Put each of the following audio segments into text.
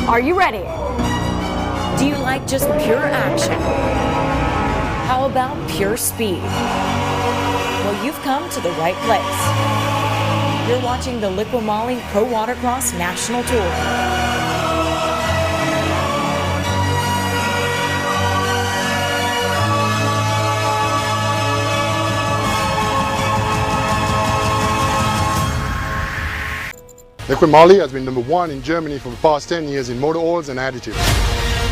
Are you ready? Do you like just pure action? How about pure speed? Well, you've come to the right place. You're watching the Liqui Moly Pro Watercross National Tour. Liqui Moly has been #1 in Germany for the past 10 years in motor oils and additives.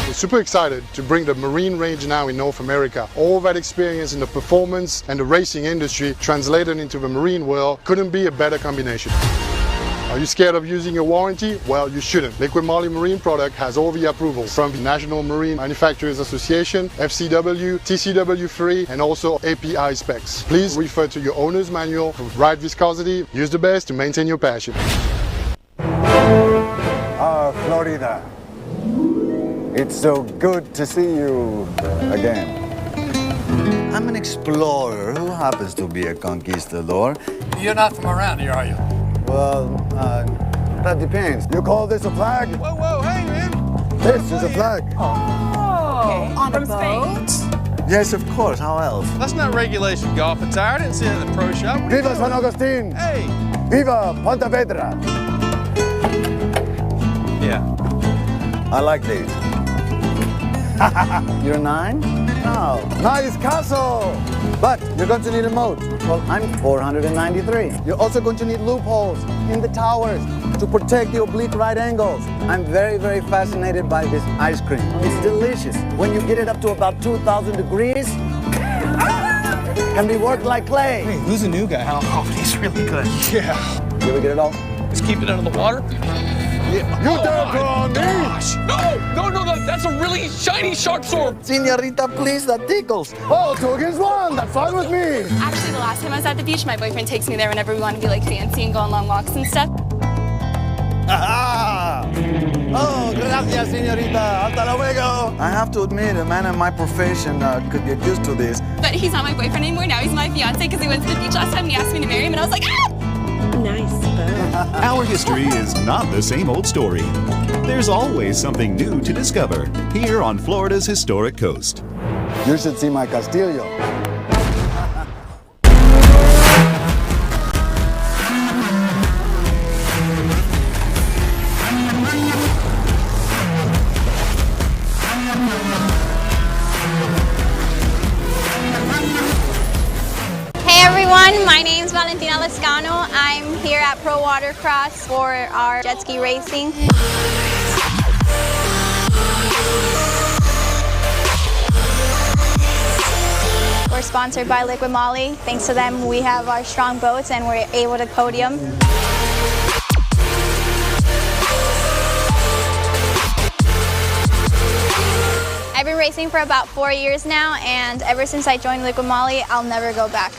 We're super excited to bring the marine range now in North America. All that experience in the performance and the racing industry translated into the marine world couldn't be a better combination. Are you scared of using your warranty? Well, you shouldn't. Liqui Moly Marine product has all the approvals from the National Marine Manufacturers Association, FCW, TCW3, and also API specs. Please refer to your owner's manual for right viscosity. Use the best to maintain your passion. Florida. It's so good to see you again. I'm an explorer who happens to be a conquistador. You're not from around here, are you? Well, that depends. You call this a flag? Whoa, whoa, hey, man. This is a flag. Oh, on a boat? Yes, of course. How else? That's not regulation golf attire. I didn't see it at the pro shop. What are you Viva doing? San Augustine! Hey! Viva Pontevedra! Yeah. I like these. You're 9? No. Nice castle! But you're going to need a moat. Well, I'm 493. You're also going to need loopholes in the towers to protect the oblique right angles. I'm very, very fascinated by this ice cream. It's delicious. When you get it up to about 2,000 degrees, can be worked like clay. Hey, who's the new guy? Oh, he's really good. Yeah. You ever get it all? Just keep it under the water. Yeah. You dare go on me! Gosh! No, that's a really shiny sharp sword. Senorita, please, that tickles. Oh, 2 against 1, that's fine with me! Actually, the last time I was at the beach, my boyfriend takes me there whenever we want to be like fancy and go on long walks and stuff. Aha! Oh, gracias, senorita. Hasta luego. I have to admit, a man in my profession could get used to this. But he's not my boyfriend anymore. Now he's my fiance because he went to the beach last time and he asked me to marry him and I was like, ah! Nice boat. Our history is not the same old story. There's always something new to discover here on Florida's historic coast. You should see my Castillo. Hey everyone, my name's Valentina Lescano. I'm here at Pro Watercross for our jet ski racing. We're sponsored by Liqui Moly. Thanks to them, we have our strong boats and we're able to podium. I've been racing for about 4 years now, and ever since I joined Liqui Moly, I'll never go back.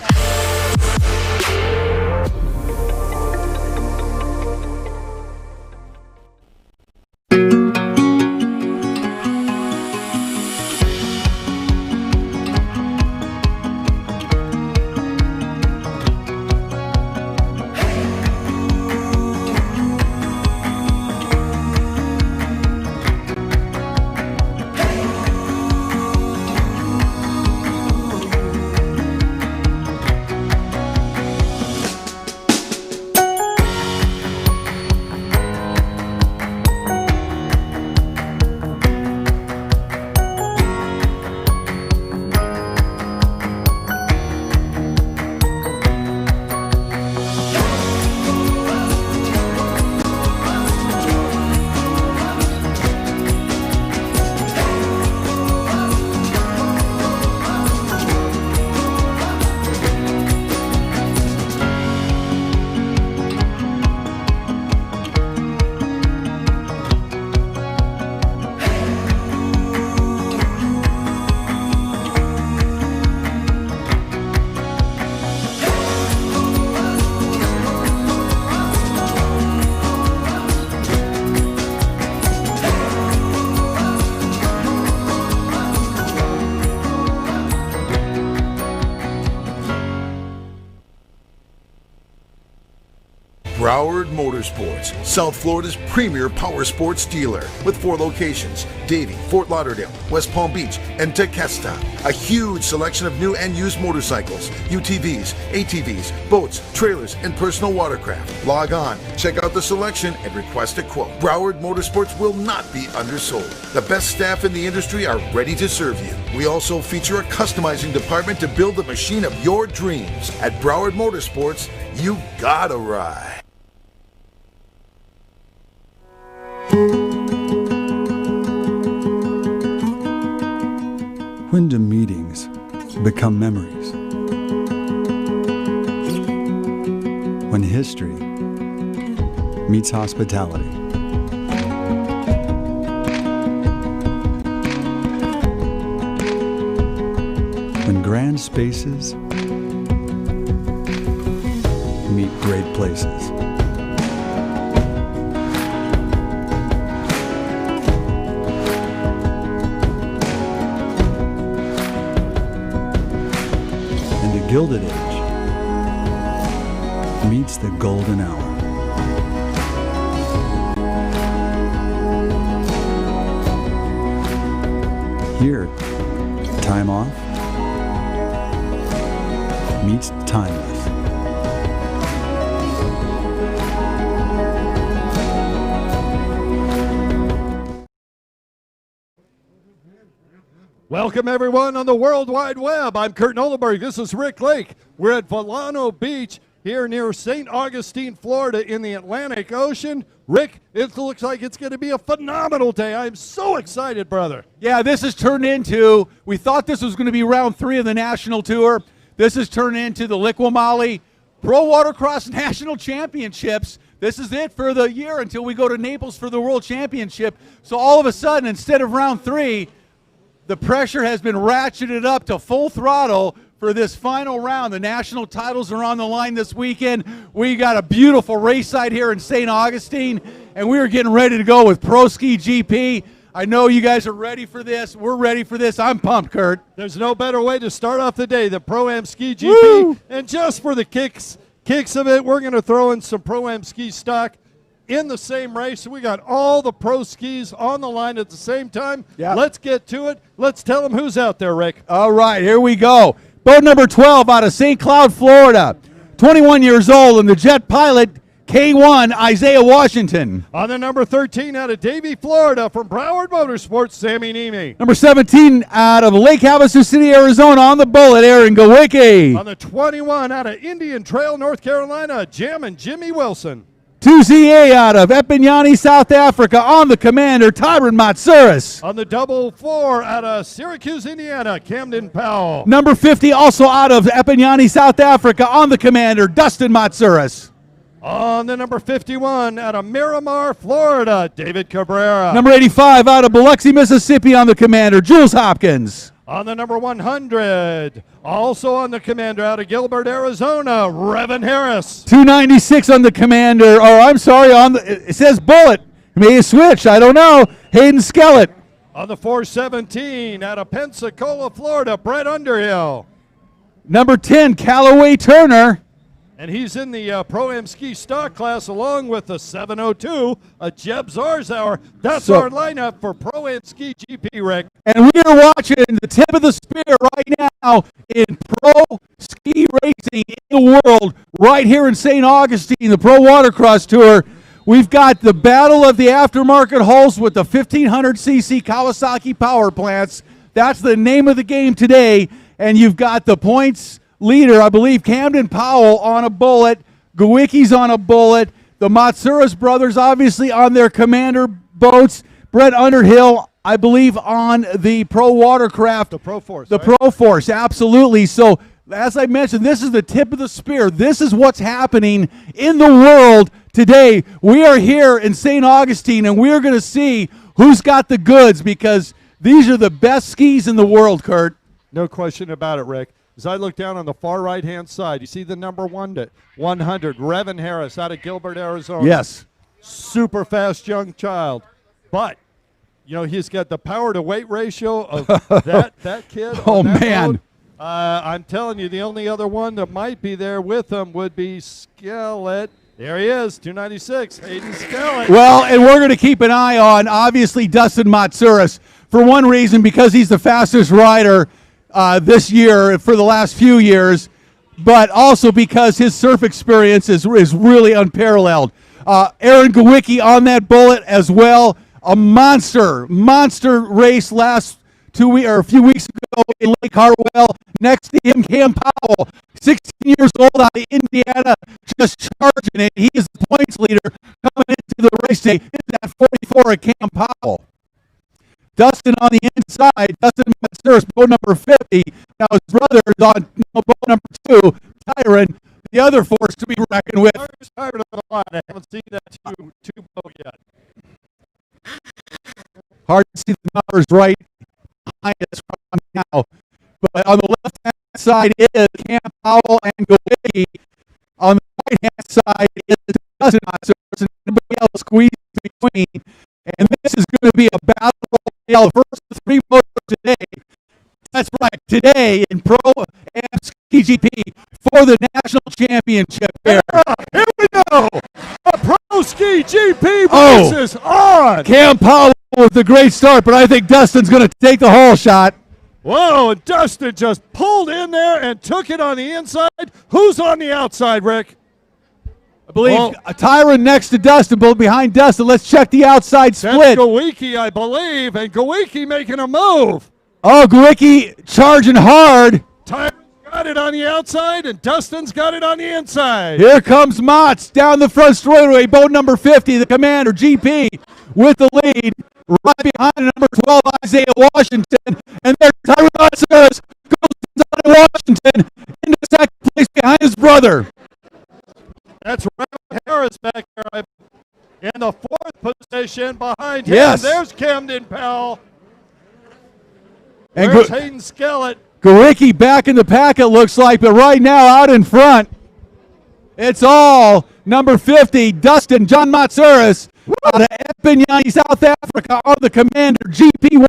Broward Motorsports, South Florida's premier power sports dealer, with 4 locations: Davie, Fort Lauderdale, West Palm Beach, and Tequesta. A huge selection of new and used motorcycles, UTVs, ATVs, boats, trailers, and personal watercraft. Log on, check out the selection, and request a quote. Broward Motorsports will not be undersold. The best staff in the industry are ready to serve you. We also feature a customizing department to build the machine of your dreams. At Broward Motorsports, you gotta ride. When do meetings become memories? When history meets hospitality. When grand spaces meet great places. Gilded Age meets the golden hour. Here, time off meets timeless. Welcome, everyone, on the World Wide Web. I'm Kurt Nolenberg. This is Rick Lake. We're at Volano Beach here near St. Augustine, Florida, in the Atlantic Ocean. Rick, it looks like it's going to be a phenomenal day. I'm so excited, brother. Yeah, this has turned into, we thought this was going to be round 3 of the national tour. This has turned into the Liqui Pro Watercross National Championships. This is it for the year until we go to Naples for the World Championship. So all of a sudden, instead of round 3, the pressure has been ratcheted up to full throttle for this final round. The national titles are on the line this weekend. We got a beautiful race site here in St. Augustine, and we are getting ready to go with Pro Ski GP. I know you guys are ready for this. We're ready for this. I'm pumped, Kurt. There's no better way to start off the day, the Pro-Am Ski GP. Woo! And just for the kicks of it, we're going to throw in some Pro-Am Ski stock in the same race. We got all the pro skis on the line at the same time. Yep. Let's get to it. Let's tell them who's out there, Rick. All right, here we go. Boat number 12 out of St. Cloud, Florida. 21 years old, and the jet pilot, K1, Isaiah Washington. On the number 13 out of Davie, Florida, from Broward Motorsports, Sammy Niemi. Number 17 out of Lake Havasu City, Arizona, on the bullet, Aaron Gawicki. On the 21 out of Indian Trail, North Carolina, Jammin' Jimmy Wilson. 2ZA out of Epinyani, South Africa, on the commander, Tyron Matsouras. On the double 4 out of Syracuse, Indiana, Camden Powell. Number 50, also out of Epinyani, South Africa, on the commander, Dustin Matsouras. On the number 51 out of Miramar, Florida, David Cabrera. Number 85 out of Biloxi, Mississippi, on the commander, Jules Hopkins. On the number 100, also on the commander out of Gilbert, Arizona, Revan Harris. 296 on the commander, it says bullet. May have switched, I don't know. Hayden Skellett. On the 417 out of Pensacola, Florida, Brett Underhill. Number 10, Callaway Turner. And he's in the Pro-Am Ski stock class along with the 702, Jeb Zarzauer. That's our lineup for Pro-Am Ski GP, Rick. And we are watching the tip of the spear right now in pro ski racing in the world, right here in St. Augustine, the Pro Watercross Tour. We've got the battle of the aftermarket hulls with the 1500cc Kawasaki power plants. That's the name of the game today. And you've got the points leader, I believe, Camden Powell on a bullet. Gawicki's on a bullet. The Matsouras brothers, obviously, on their commander boats. Brett Underhill, I believe, on the Pro Watercraft. The Pro Force. The Pro Force, absolutely. So, as I mentioned, this is the tip of the spear. This is what's happening in the world today. We are here in St. Augustine, and we're going to see who's got the goods, because these are the best skis in the world, Kurt. No question about it, Rick. As I look down on the far right-hand side, you see the number 1 to 100, Revan Harris out of Gilbert, Arizona. Yes. Super fast young child. But, you know, he's got the power-to-weight ratio of that kid. Oh, man. Boat. I'm telling you, the only other one that might be there with him would be Skellett. There he is, 296, Hayden Skellett. Well, and we're going to keep an eye on, obviously, Dustin Matsouras. For one reason, because he's the fastest rider this year for the last few years, but also because his surf experience is really unparalleled. Aaron Gawicki on that bullet as well. A monster race last a few weeks ago in Lake Hartwell. Next to him, Cam Powell, 16 years old out of Indiana, just charging it. He is the points leader coming into the race day. It's at 44 at Cam Powell. Dustin on the inside, Dustin Matsouras, boat number 50. Now his brother is on boat number 2, Tyron, the other force to be reckoned with. Tyron on the line. I haven't seen that two boat yet. Hard to see the numbers right behind us right now. But on the left-hand side is Cam Powell and Gawicki. On the right-hand side is Dustin Matsouras and everybody else squeezed between. And this is going to be a battle royale. First 3 motors today. That's right, today in Pro Am Ski GP for the national championship here. Here we go. A Pro Ski GP race is on. Cam Powell with the great start, but I think Dustin's going to take the whole shot. Whoa, and Dustin just pulled in there and took it on the inside. Who's on the outside, Rick? I believe Tyron next to Dustin, but behind Dustin. Let's check the outside split. That's Gawicki, I believe, and Gawicki making a move. Oh, Gawicki charging hard. Tyron's got it on the outside, and Dustin's got it on the inside. Here comes Motts down the front straightaway, boat number 50, the Commander GP with the lead. Right behind number 12, Isaiah Washington. And there, Tyron Matsouras goes down to Washington into second place behind his brother. That's Randall Harris back there in the 4th position behind him. Yes. There's Camden Powell. And there's Hayden Skellett. Gawicki back in the pack, it looks like, but right now out in front, it's all number 50, Dustin John Matsouras out of Epinyani, South Africa, on the Commander GP1,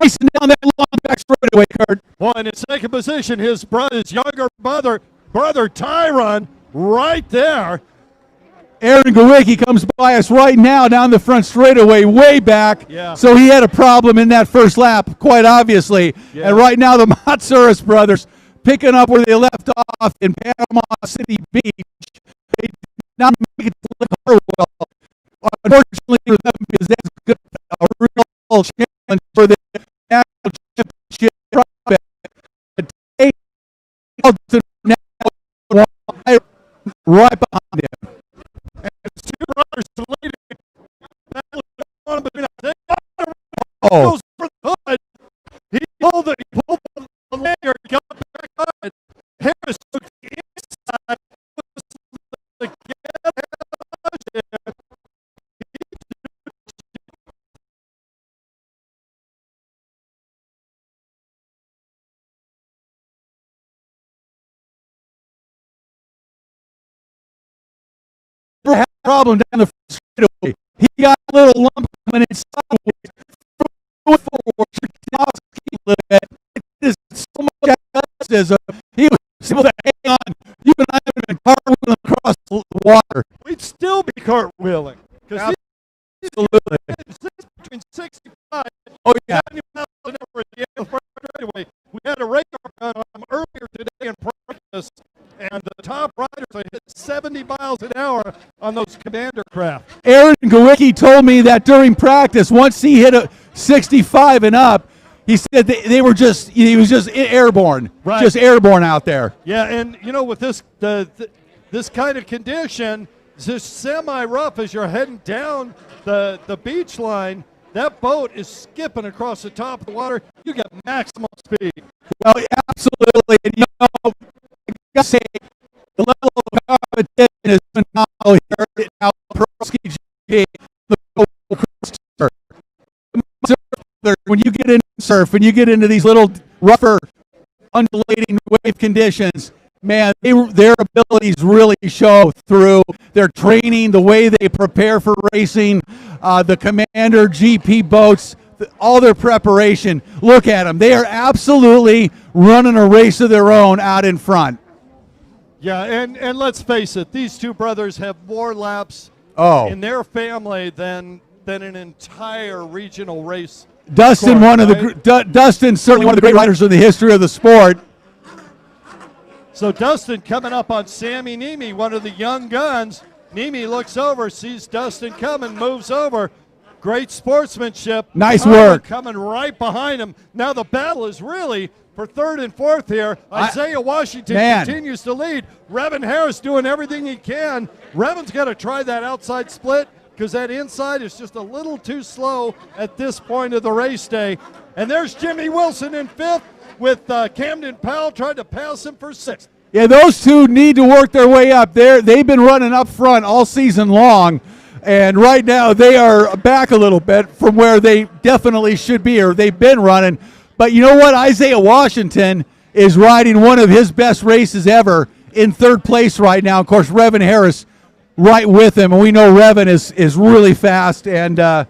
racing down that long back straightaway, Kurt. Well, in second position, his younger brother Tyron, right there. Aaron Gawicki comes by us right now down the front straightaway, way back. Yeah. So he had a problem in that first lap, quite obviously. Yeah. And right now the Matsouras brothers picking up where they left off in Panama City Beach. They did not make it to Lake Hartwell. Unfortunately for them, because that's good, a real challenge for the national championship prospect. But they right behind him. And it's 2 runners to lead it. Oh. Goes for the hood. He pulled the lanyard, got back on it. Harris took the inside. Had a problem down the straightaway. He got a little lump coming in sideways. Forward, a little bit. There's so much as he was able to hang on. You and I would have been cartwheeling across the water. We'd still be cartwheeling. Because Absolutely. between 65 Oh, yeah. and 90 miles an hour at the end of the straightaway. We had a radar gun on him earlier today in practice, and the top riders have hit 70 miles an hour on those Commander craft. Aaron Gawicki told me that during practice, once he hit a 65 and up, he said he was just airborne, Right. just airborne out there. Yeah, and with this this kind of condition, just semi-rough as you're heading down the beach line, that boat is skipping across the top of the water. You get maximum speed. Well, absolutely. And I gotta say, the level of competition is phenomenal here at Pro Ski GP. When you get into surf, when you get into these little rougher, undulating wave conditions, man, their abilities really show through. Their training, the way they prepare for racing, the Commander GP boats, all their preparation. Look at them. They are absolutely running a race of their own out in front. Yeah, and let's face it, these two brothers have more laps in their family than an entire regional race. Dustin, Dustin's certainly one of the great riders in the history of the sport. So Dustin coming up on Sammy Niemi, one of the young guns. Niemi looks over, sees Dustin coming, moves over. Great sportsmanship. Nice Tyler work. Coming right behind him. Now the battle is really for third and fourth here. Isaiah Washington continues to lead. Revin Harris doing everything he can. Revin's got to try that outside split because that inside is just a little too slow at this point of the race day. And there's Jimmy Wilson in fifth with Camden Powell trying to pass him for sixth. Yeah, those two need to work their way up. They've been running up front all season long, and right now they are back a little bit from where they definitely should be, or they've been running. But you know what? Isaiah Washington is riding one of his best races ever in third place right now. Of course, Revin Harris right with him, and we know Revin is really fast. And yeah,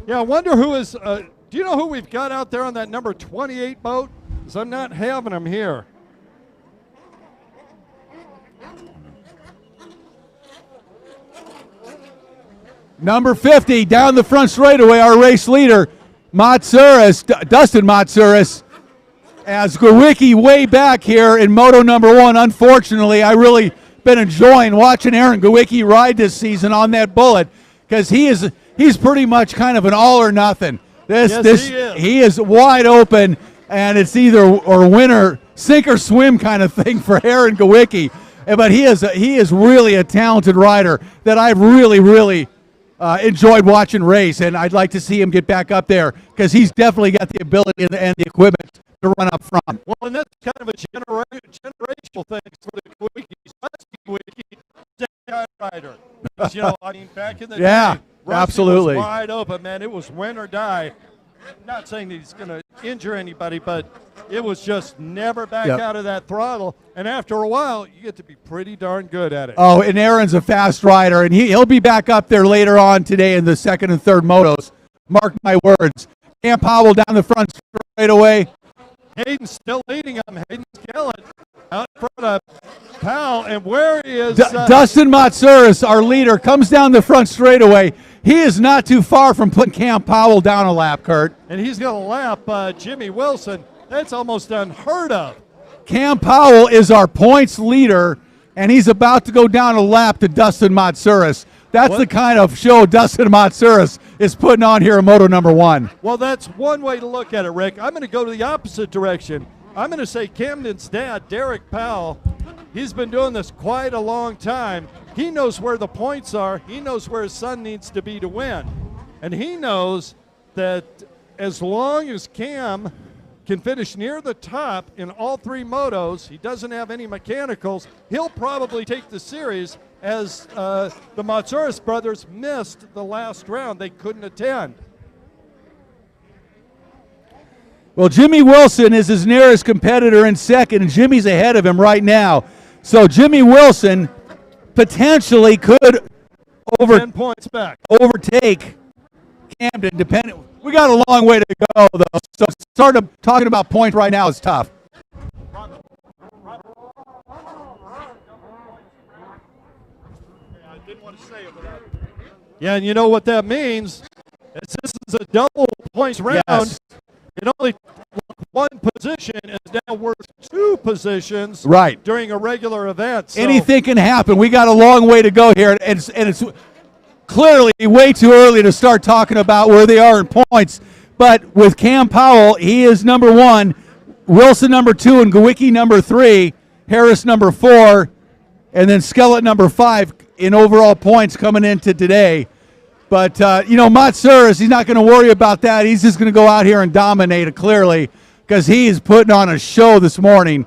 I wonder who is. Do you know who we've got out there on that number 28 boat? Because I'm not having them here. number 50 down the front straightaway, our race leader, Dustin Matsouras, as Gawicki way back here in Moto number 1. Unfortunately, I really been enjoying watching Aaron Gawicki ride this season on that Bullet because he's pretty much kind of an all or nothing. He is wide open, and it's either or win or sink or swim kind of thing for Aaron Gawicki. But he is really a talented rider that I've really enjoyed watching race, and I'd like to see him get back up there because he's definitely got the ability and the equipment to run up front. Well, and that's kind of a generational thing for the Gawicki rider. You know, I mean, back in the day, Rusty absolutely was wide open, man. It was win or die. Not saying that he's going to injure anybody, but it was just never back out of that throttle. And after a while, you get to be pretty darn good at it. Oh, and Aaron's a fast rider, and he'll be back up there later on today in the second and third motos. Mark my words. Cam Powell down the front straight away. Hayden's still leading him. Hayden Skellett out in front of Powell. And where is Dustin Matsouras, our leader, comes down the front straightaway. He is not too far from putting Cam Powell down a lap, Kurt. And he's going to lap Jimmy Wilson. That's almost unheard of. Cam Powell is our points leader, and he's about to go down a lap to Dustin Matsouras. That's the kind of show Dustin Matsouras is putting on here in Moto number 1. Well, that's one way to look at it, Rick. I'm going to go to the opposite direction. I'm going to say Camden's dad, Derek Powell, he's been doing this quite a long time. He knows where the points are. He knows where his son needs to be to win. And he knows that as long as Cam can finish near the top in all 3 motos, he doesn't have any mechanicals, he'll probably take the series, as the Matsouras brothers missed the last round. They couldn't attend. Well, Jimmy Wilson is his nearest competitor in second, and Jimmy's ahead of him right now. So Jimmy Wilson potentially could 10 points back. overtake Camden, depending. We got a long way to go, though, so start talking about points right now is tough. Yeah, and you know what that means? This is a double points round. Yes. It only one position is now worth 2 positions during a regular event. So Anything can happen. We got a long way to go here, and it's clearly way too early to start talking about where they are in points. But with Cam Powell, he is number 1, Wilson number 2, and Gawicki number 3, Harris number 4, and then Skellett number 5 in overall points coming into today. But, Matsouras, he's not going to worry about that. He's just going to go out here and dominate it clearly because he is putting on a show this morning.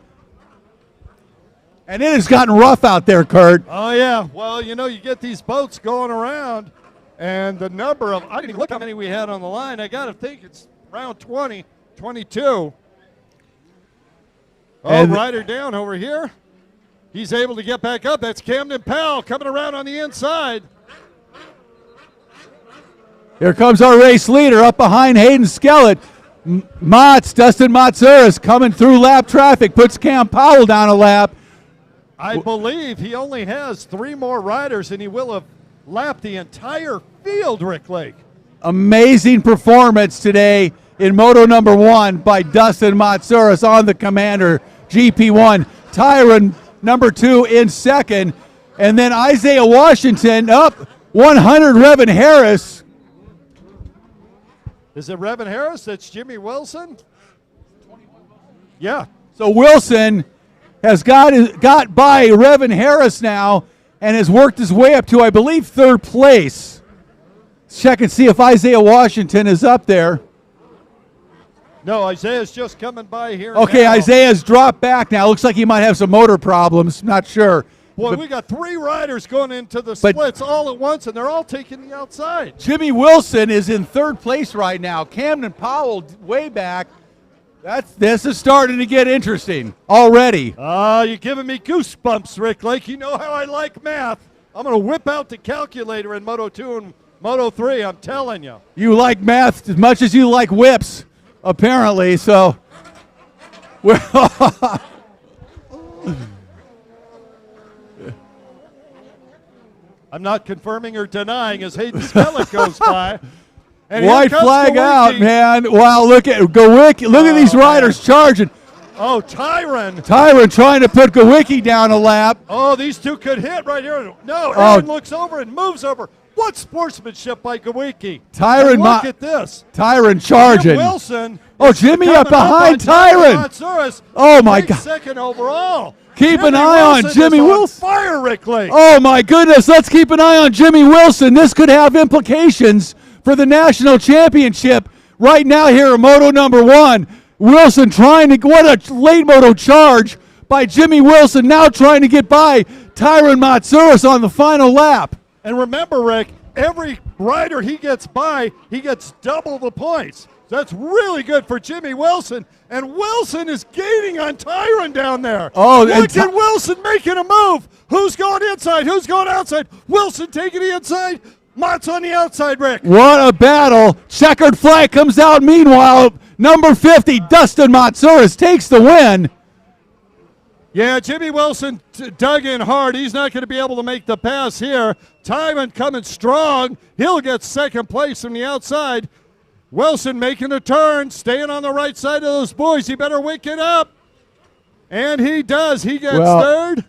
And it has gotten rough out there, Kurt. Oh, yeah. Well, you get these boats going around, and the number of – I didn't even look how many we had on the line. I got to think it's around 20, 22. Oh, rider down over here. He's able to get back up. That's Camden Powell coming around on the inside. Here comes our race leader up behind Hayden Skellett. Dustin Matsuris coming through lap traffic, puts Cam Powell down a lap. I believe he only has 3 more riders, and he will have lapped the entire field, Rick Lake. Amazing performance today in Moto number 1 by Dustin Matsuris on the Commander GP1. Tyron number 2 in second. And then Isaiah Washington up 100, Revin Harris. Is it Revin Harris? That's Jimmy Wilson? Yeah. So Wilson has got by Revin Harris now and has worked his way up to, I believe, 3rd place. Let's check and see if Isaiah Washington is up there. No, Isaiah's just coming by here. Okay, now. Isaiah's dropped back now. Looks like he might have some motor problems. Not sure. Boy, we got 3 riders going into the splits all at once, and they're all taking the outside. Jimmy Wilson is in 3rd place right now. Camden Powell way back. This is starting to get interesting already. You're giving me goosebumps, Rick Lake. You know how I like math. I'm going to whip out the calculator in Moto 2 and Moto 3, I'm telling you. You like math as much as you like whips, apparently, so. I'm not confirming or denying as Hayden Kellett goes by. And white flag out, man. Wow, look at Gowicki. Look at these riders charging. Oh, Tyron. Tyron trying to put Gowicki down a lap. Oh, these two could hit right here. No, Aaron looks over and moves over. What sportsmanship by Gowicki. Tyron, look at this. Tyron charging. Jim Wilson. Oh, Jimmy up behind Tyron. Oh, my God. Second overall. Keep an eye on Jimmy Wilson. Fire, Rick Lake. Oh, my goodness. Let's keep an eye on Jimmy Wilson. This could have implications for the national championship right now here at Moto number 1. Wilson trying to, what a late moto charge by Jimmy Wilson, now trying to get by Tyron Matsuris on the final lap. And remember, Rick, every rider he gets by, he gets double the points. That's really good for Jimmy Wilson. And Wilson is gaining on Tyron down there. Oh, look at Wilson making a move. Who's going inside? Who's going outside? Wilson taking the inside. Mott's on the outside, Rick. What a battle. Checkered flag comes out. Meanwhile, number 50, Dustin Matsuris, takes the win. Yeah, Jimmy Wilson dug in hard. He's not going to be able to make the pass here. Tyron coming strong. He'll get second place from the outside. Wilson making a turn, staying on the right side of those boys. He better wake it up. And he does. He gets third.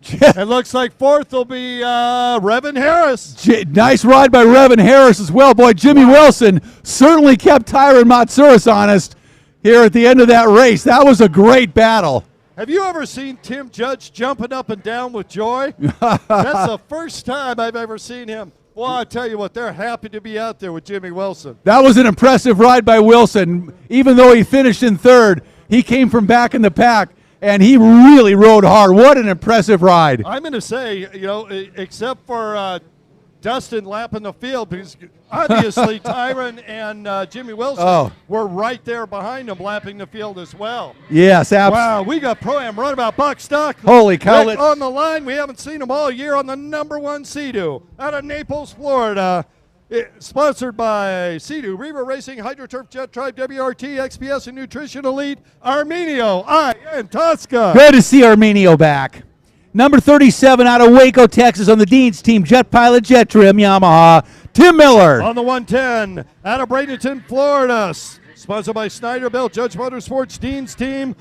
It looks like fourth will be Revin Harris. Nice ride by Revin Harris as well. Boy, Jimmy Wilson certainly kept Tyron Matsuris honest here at the end of that race. That was a great battle. Have you ever seen Tim Judge jumping up and down with joy? That's the first time I've ever seen him. Well, I tell you what, they're happy to be out there with Jimmy Wilson. That was an impressive ride by Wilson. Even though he finished in third, he came from back in the pack, and he really rode hard. What an impressive ride. I'm going to say, you know, except for Dustin lapping the field, because obviously Tyron and Jimmy Wilson were right there behind him lapping the field as well. Yes, absolutely. Wow, we got Pro-Am Runabout Buck Stock. Holy cow. On the line. We haven't seen them all year on the number 1 Sea-Doo out of Naples, Florida. Sponsored by Sea-Doo, Reaver Racing, HydroTurf, Jet Tribe, WRT, XPS, and Nutrition Elite, Armenio, and Tosca. Good to see Armenio back. Number 37 out of Waco, Texas on the Dean's team, Jet Pilot, Jet Trim, Yamaha, Tim Miller. On the 110 out of Bradenton, Florida, sponsored by Snyderville, Judge Motorsports, Dean's team,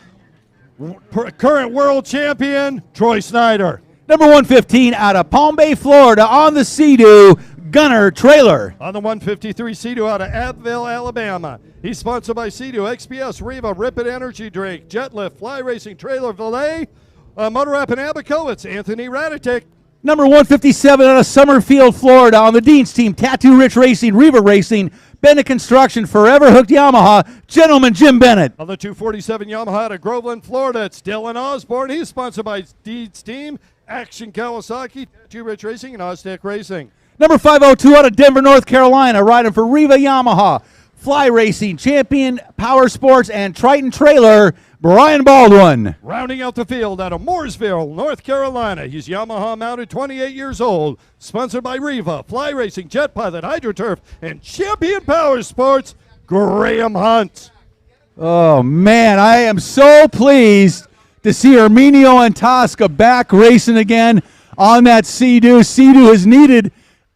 current world champion, Troy Snyder. Number 115 out of Palm Bay, Florida on the Sea-Doo, Gunner Trailer. On the 153 Sea-Doo out of Abbeville, Alabama. He's sponsored by Sea-Doo, XPS, Riva, Rip It Energy Drink, Jet Lift, Fly Racing, Trailer Valet, Motor App in Abaco. It's Anthony Raditic. Number 157 out of Summerfield, Florida on the Dean's team, Tattoo Rich Racing, Riva Racing, Bennett Construction, Forever Hooked Yamaha, Gentleman Jim Bennett. On the 247 Yamaha out of Groveland, Florida, it's Dylan Osborne. He's sponsored by Dean's team, Action Kawasaki, Tattoo Rich Racing, and Oztech Racing. Number 502 out of Denver, North Carolina, riding for Riva Yamaha, Fly Racing, Champion Power Sports, and Triton Trailer, Brian Baldwin. Rounding out the field out of Mooresville, North Carolina, he's Yamaha mounted, 28 years old, sponsored by Riva, Fly Racing, Jet Pilot, HydroTurf, and Champion Power Sports, Graham Hunt. Oh, man, I am so pleased to see Arminio and Tosca back racing again on that Sea-Doo. Sea-Doo has needed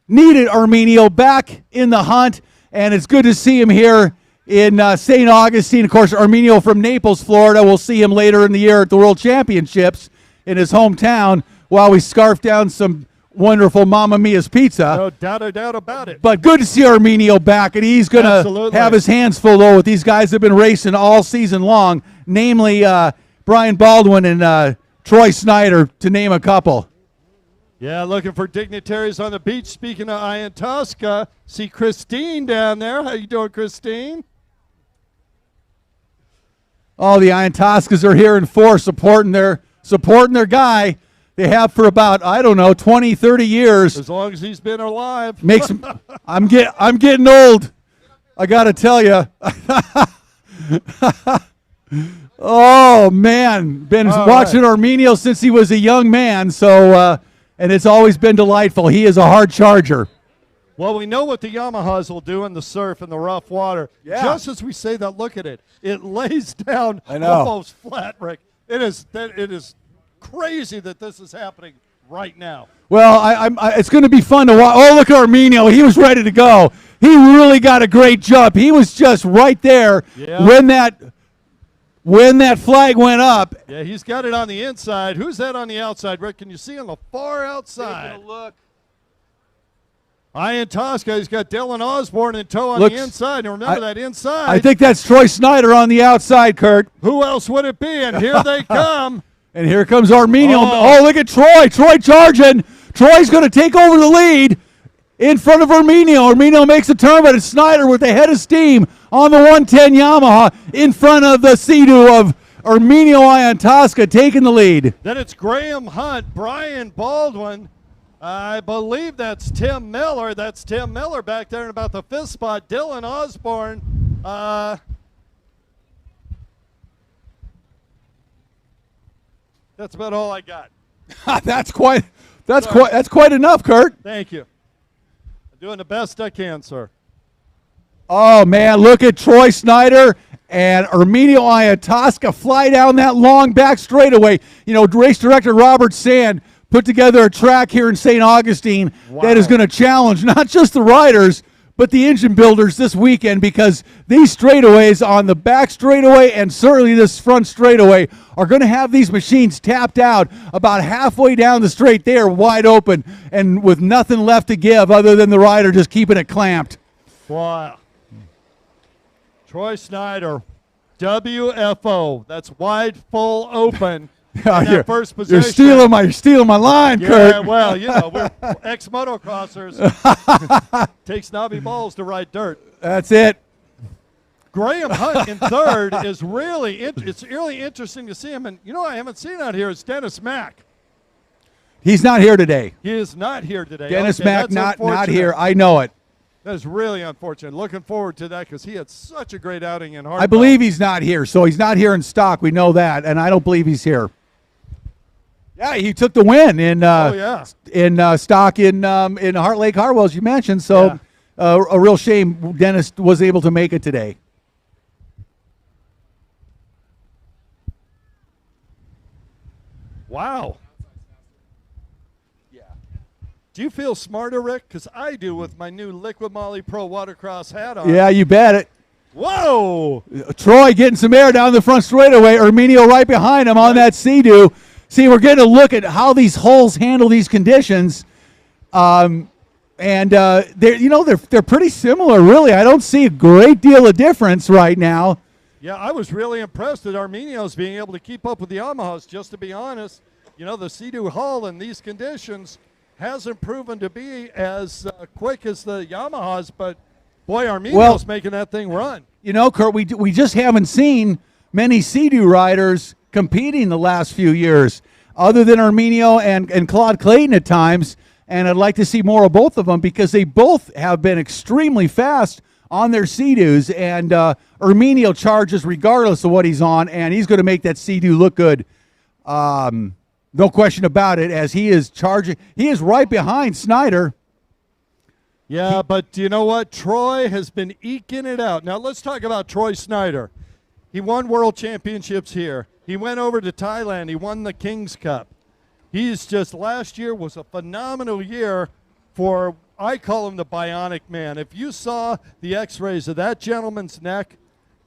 Arminio back in the hunt, and it's good to see him here in St. Augustine. Of course, Arminio from Naples, Florida. We'll see him later in the year at the World Championships in his hometown while we scarf down some wonderful Mamma Mia's pizza. No doubt about it. But good to see Arminio back, and he's going to have his hands full, though, with these guys that have been racing all season long, namely Brian Baldwin and Troy Snyder, to name a couple. Yeah, looking for dignitaries on the beach. Speaking of Ian Tosca, see Christine down there. How you doing, Christine? Oh, the Ian Toscas are here in force, supporting their guy. They have for about, I don't know, 20, 30 years. As long as he's been alive. I'm getting old. I got to tell you. Oh, man. Been watching Arminio since he was a young man, so and it's always been delightful. He is a hard charger. Well, we know what the Yamahas will do in the surf and the rough water. Yeah. Just as we say that, look at it. It lays down I know. almost flat, Rick. It is crazy that this is happening right now. Well, it's going to be fun to watch. Oh, look at Arminio. He was ready to go. He really got a great jump. He was just right there when that flag went up. Yeah, he's got it on the inside. Who's that on the outside, Rick? Can you see on the far outside? Taking a look. Ian Tosca, he's got Dylan Osborne in tow on the inside. And remember that inside. I think that's Troy Snyder on the outside, Kurt. Who else would it be? And here they come. And here comes Arminio. Oh, look at Troy. Troy charging. Troy's going to take over the lead in front of Arminio. Arminio makes a turn, but it's Snyder with the head of steam on the 110 Yamaha in front of the Sea-Doo of Arminio Ian Tosca taking the lead. Then it's Graham Hunt, Brian Baldwin. I believe that's Tim Miller. That's Tim Miller back there in about the fifth spot. Dylan Osborne. That's about all I got. That's quite enough, Kurt. Thank you. I'm doing the best I can, sir. Oh, man, look at Troy Snyder and Arminio Ian Tosca fly down that long back straightaway. You know, race director Robert Sand put together a track here in St. Augustine that is going to challenge not just the riders, but the engine builders this weekend, because these straightaways on the back straightaway and certainly this front straightaway are going to have these machines tapped out about halfway down the straight. They are wide open and with nothing left to give other than the rider just keeping it clamped. Wow. Troy Snyder, WFO. That's wide, full, open. That first position. You're stealing my line, Kurt. Yeah, well, you know, we're ex-motocrossers. Takes knobby balls to ride dirt. That's it. Graham Hunt in third is it's really interesting to see him. And, you know, I haven't seen out here is Dennis Mack. He's not here today. He is not here today. Dennis Mack not here. I know it. That is really unfortunate. Looking forward to that because he had such a great outing in Hartwell. I believe he's not here, so he's not here in stock. We know that, and I don't believe he's here. Yeah, he took the win in stock in Heart Lake Hartwell, as you mentioned. So a real shame Dennis was able to make it today. Wow. Do you feel smarter, Rick? Because I do with my new Liquid Moly Pro Watercross hat on. Yeah, you bet it. Whoa! Troy getting some air down the front straightaway. Arminio right behind him on that Sea-Doo. See, we're getting a look at how these holes handle these conditions. They're pretty similar, really. I don't see a great deal of difference right now. Yeah, I was really impressed at Arminio's being able to keep up with the Yamahas, just to be honest. You know, the Sea-Doo hull in these conditions hasn't proven to be as quick as the Yamahas, but boy, Arminio's making that thing run. You know, Kurt, we just haven't seen many Sea-Doo riders competing the last few years, other than Arminio and Claude Clayton at times, and I'd like to see more of both of them because they both have been extremely fast on their Sea-Doos, and Arminio charges regardless of what he's on, and he's going to make that Sea-Doo look good. No question about it, as he is charging. He is right behind Snyder. Yeah, but you know what? Troy has been eking it out. Now, let's talk about Troy Snyder. He won world championships here. He went over to Thailand. He won the King's Cup. He's just, last year was a phenomenal year for, I call him the bionic man. If you saw the x-rays of that gentleman's neck,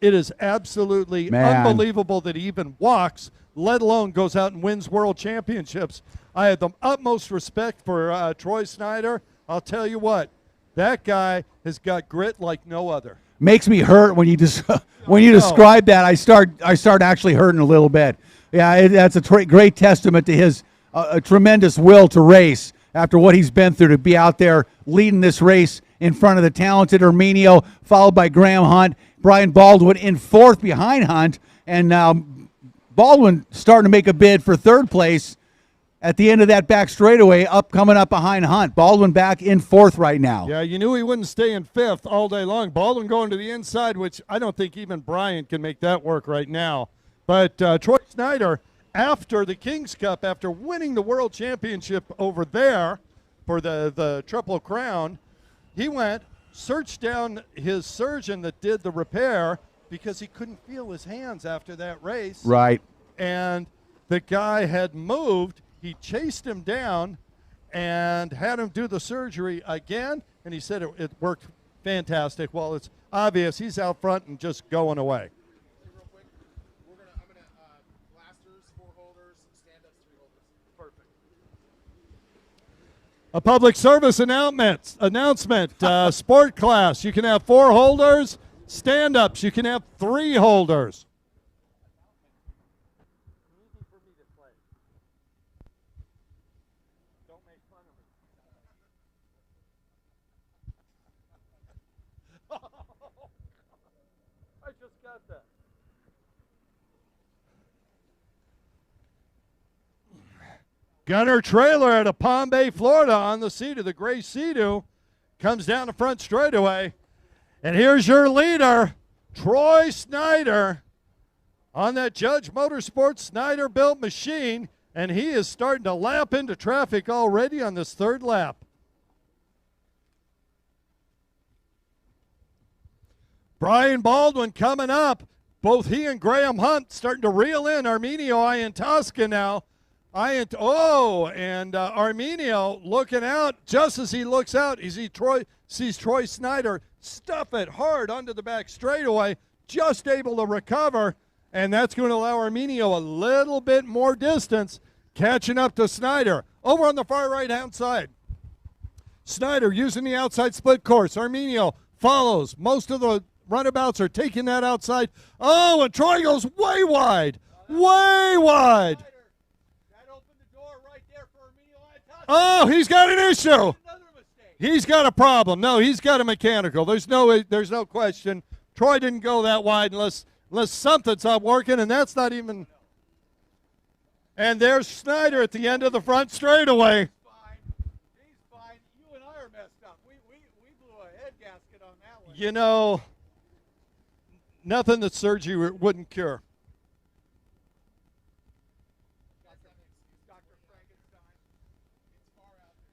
it is absolutely unbelievable that he even walks, let alone goes out and wins world championships. I have the utmost respect for Troy Snyder. I'll tell you what, that guy has got grit like no other. Makes me hurt when you describe that. I start actually hurting a little bit. Yeah, that's a great testament to his a tremendous will to race after what he's been through, to be out there leading this race in front of the talented Arminio, followed by Graham Hunt. Brian Baldwin in fourth behind Hunt, and Baldwin starting to make a bid for third place at the end of that back straightaway, coming up behind Hunt. Baldwin back in fourth right now. Yeah, you knew he wouldn't stay in fifth all day long. Baldwin going to the inside, which I don't think even Brian can make that work right now. But Troy Snyder, after the King's Cup, after winning the world championship over there for the Triple Crown, he went, searched down his surgeon that did the repair because he couldn't feel his hands after that race. Right. And the guy had moved. He chased him down and had him do the surgery again, and he said it worked fantastic. Well, it's obvious he's out front and just going away. A public service announcement, sport class, you can have 4 holders. Stand-ups, you can have 3 holders. I just got that. Gunner trailer out of Palm Bay, Florida, on the seat of the gray Sea-Doo, comes down the front straightaway. And here's your leader, Troy Snyder, on that Judge Motorsports Snyder-built machine, and he is starting to lap into traffic already on this third lap. Brian Baldwin coming up. Both he and Graham Hunt starting to reel in Arminio Iantosca now. Arminio looking out. Just as he looks out, he sees Troy Snyder stuff it hard onto the back straightaway, just able to recover, and that's going to allow Arminio a little bit more distance, catching up to Snyder. Over on the far right-hand side, Snyder using the outside split course. Arminio follows. Most of the runabouts are taking that outside. Oh, and Troy goes way wide. Way wide. Oh, he's got an issue. He's got a problem. No, he's got a mechanical. There's no question. Troy didn't go that wide unless something's not working, and that's not even. And there's Snyder at the end of the front straightaway. He's fine. You and I are messed up. We blew a head gasket on that one. You know, nothing that surgery wouldn't cure.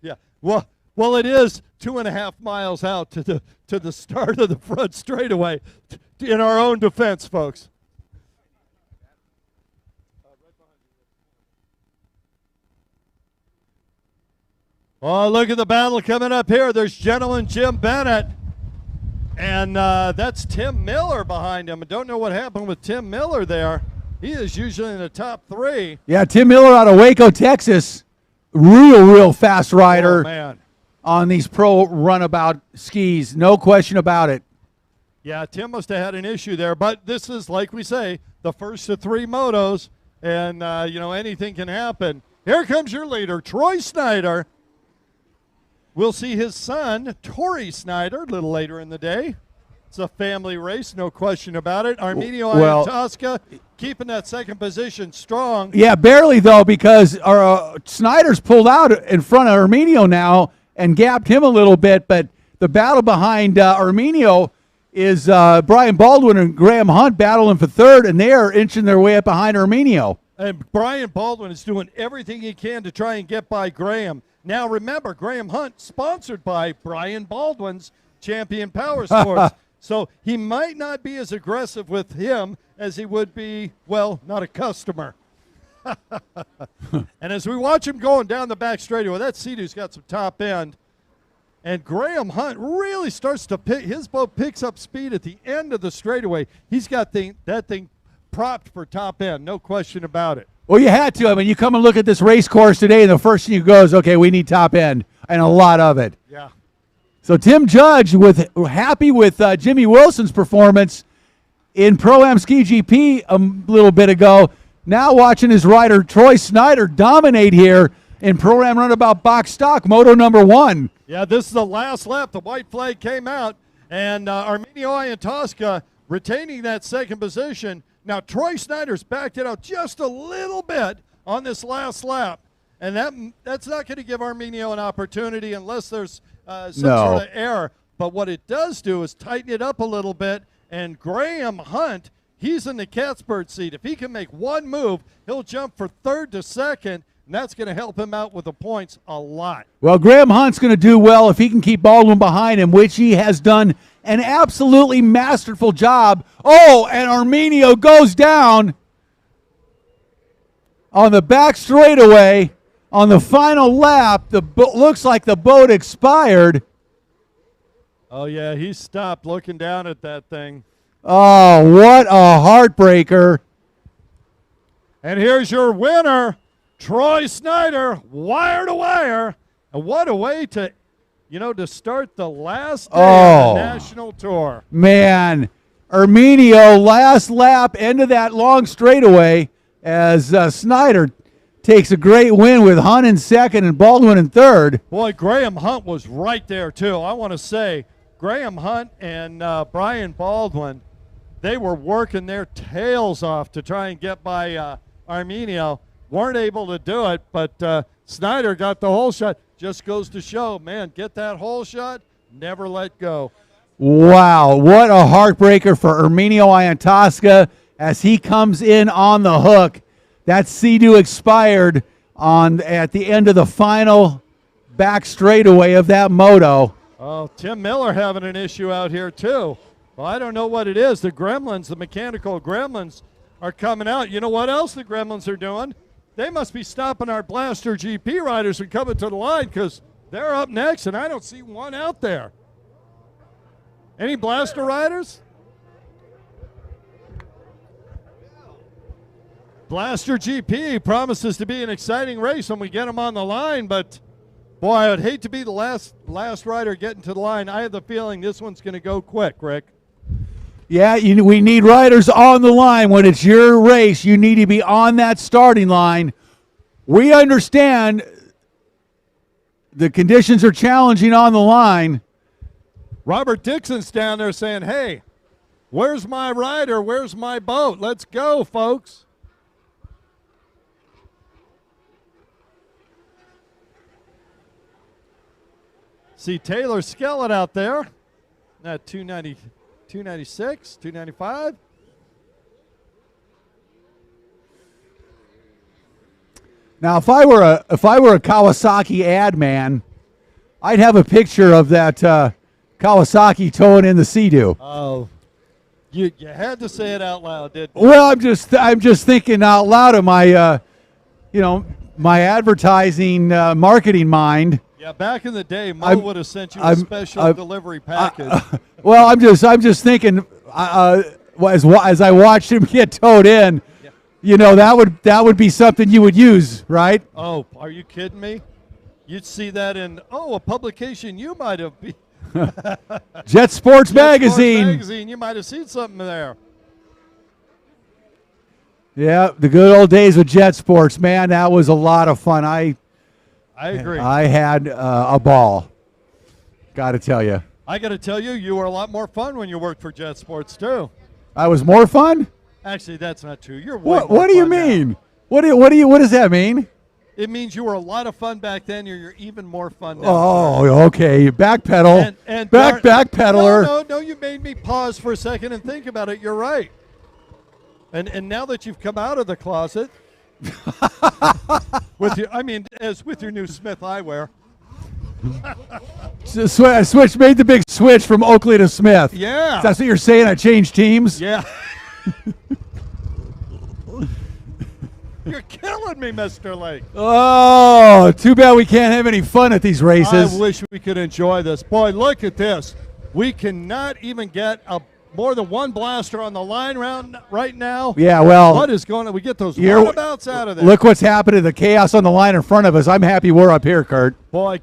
Yeah, well, it is 2.5 miles out to the start of the front straightaway. In our own defense, folks. Oh, look at the battle coming up here. There's Gentleman Jim Bennett, and that's Tim Miller behind him. I don't know what happened with Tim Miller there. He is usually in the top 3. Yeah, Tim Miller out of Waco, Texas. Real fast rider on these pro runabout skis. No question about it. Yeah, Tim must have had an issue there. But this is, like we say, the first of 3 motos. And, anything can happen. Here comes your leader, Troy Snyder. We'll see his son, Torrey Snyder, a little later in the day. It's a family race, no question about it. Arminio Iantosca keeping that second position strong. Yeah, barely, though, because Snyder's pulled out in front of Arminio now and gapped him a little bit. But the battle behind Arminio is Brian Baldwin and Graham Hunt battling for third, and they are inching their way up behind Arminio. And Brian Baldwin is doing everything he can to try and get by Graham. Now, remember, Graham Hunt, sponsored by Brian Baldwin's Champion Power Sports. So he might not be as aggressive with him as he would be, well, not a customer. And as we watch him going down the back straightaway, that Sea-Doo's got some top end. And Graham Hunt really starts to pick, his boat picks up speed at the end of the straightaway. He's got that thing propped for top end, no question about it. Well, you had to. I mean, you come and look at this race course today, and the first thing you go is, okay, we need top end, and a lot of it. Yeah. So Tim Judge happy with Jimmy Wilson's performance in Pro-Am Ski GP a little bit ago. Now watching his rider Troy Snyder dominate here in Pro-Am Runabout Box Stock, Moto number 1. Yeah, this is the last lap. The white flag came out, and Arminio Iantosca retaining that second position. Now, Troy Snyder's backed it out just a little bit on this last lap, and that's not going to give Arminio an opportunity unless there's some sort of error. But what it does do is tighten it up a little bit, and Graham Hunt, he's in the cat's bird seat. If he can make one move, he'll jump from third to second, and that's going to help him out with the points a lot. Well, Graham Hunt's going to do well if he can keep Baldwin behind him, which he has done an absolutely masterful job. Oh, and Arminio goes down on the back straightaway on the final lap. Looks like the boat expired. Oh, yeah, he stopped looking down at that thing. Oh, what a heartbreaker. And here's your winner, Troy Snyder, wire to wire. And what a way to start the last day of the National Tour. Man, Arminio, last lap, end of that long straightaway as Snyder takes a great win with Hunt in second and Baldwin in third. Boy, Graham Hunt was right there, too. I want to say Graham Hunt and Brian Baldwin, they were working their tails off to try and get by Arminio. Weren't able to do it, but Snyder got the whole shot. Just goes to show, man, get that whole shot, never let go. Wow, what a heartbreaker for Arminio Iantosca as he comes in on the hook. That Sea-Doo expired at the end of the final back straightaway of that moto. Oh, Tim Miller having an issue out here too. Well, I don't know what it is. The gremlins, the mechanical gremlins are coming out. You know what else the gremlins are doing? They must be stopping our Blaster GP riders from coming to the line because they're up next, and I don't see one out there. Any Blaster riders? Blaster GP promises to be an exciting race when we get them on the line, but boy, I would hate to be the last rider getting to the line. I have the feeling this one's going to go quick, Rick. Yeah, we need riders on the line. When it's your race, you need to be on that starting line. We understand the conditions are challenging on the line. Robert Dixon's down there saying, hey, where's my rider? Where's my boat? Let's go, folks. See Taylor Skellett out there at 290. 296, 295. Now, if I were a Kawasaki ad man, I'd have a picture of that Kawasaki towing in the Sea-Doo. Oh, you had to say it out loud, didn't you? Well, I'm just thinking out loud of my my advertising marketing mind. Yeah, back in the day, Mo would have sent you a special delivery package. Well, I'm just thinking as I watched him get towed in, that would be something you would use, right? Oh, are you kidding me? You'd see that in a publication you might have been. Jet Sports Magazine. Magazine, you might have seen something there. Yeah, the good old days of Jet Sports, man, that was a lot of fun. I agree. I had a ball. Got to tell you. I got to tell you, you were a lot more fun when you worked for Jet Sports too. I was more fun? Actually, that's not true. You're what do you mean? What does that mean? It means you were a lot of fun back then. You're even more fun now. Oh, okay. Backpedal. And backpedaler. No, you made me pause for a second and think about it. You're right. And now that you've come out of the closet with your new Smith eyewear. I made the big switch from Oakley to Smith. Yeah. That's what you're saying? I changed teams? Yeah. You're killing me, Mr. Lake. Oh, too bad we can't have any fun at these races. I wish we could enjoy this. Boy, look at this. We cannot even get more than one blaster on the line right now. Yeah, well. What is going on? We get those runabouts out of there. Look what's happening, the chaos on the line in front of us. I'm happy we're up here, Kurt. Boy,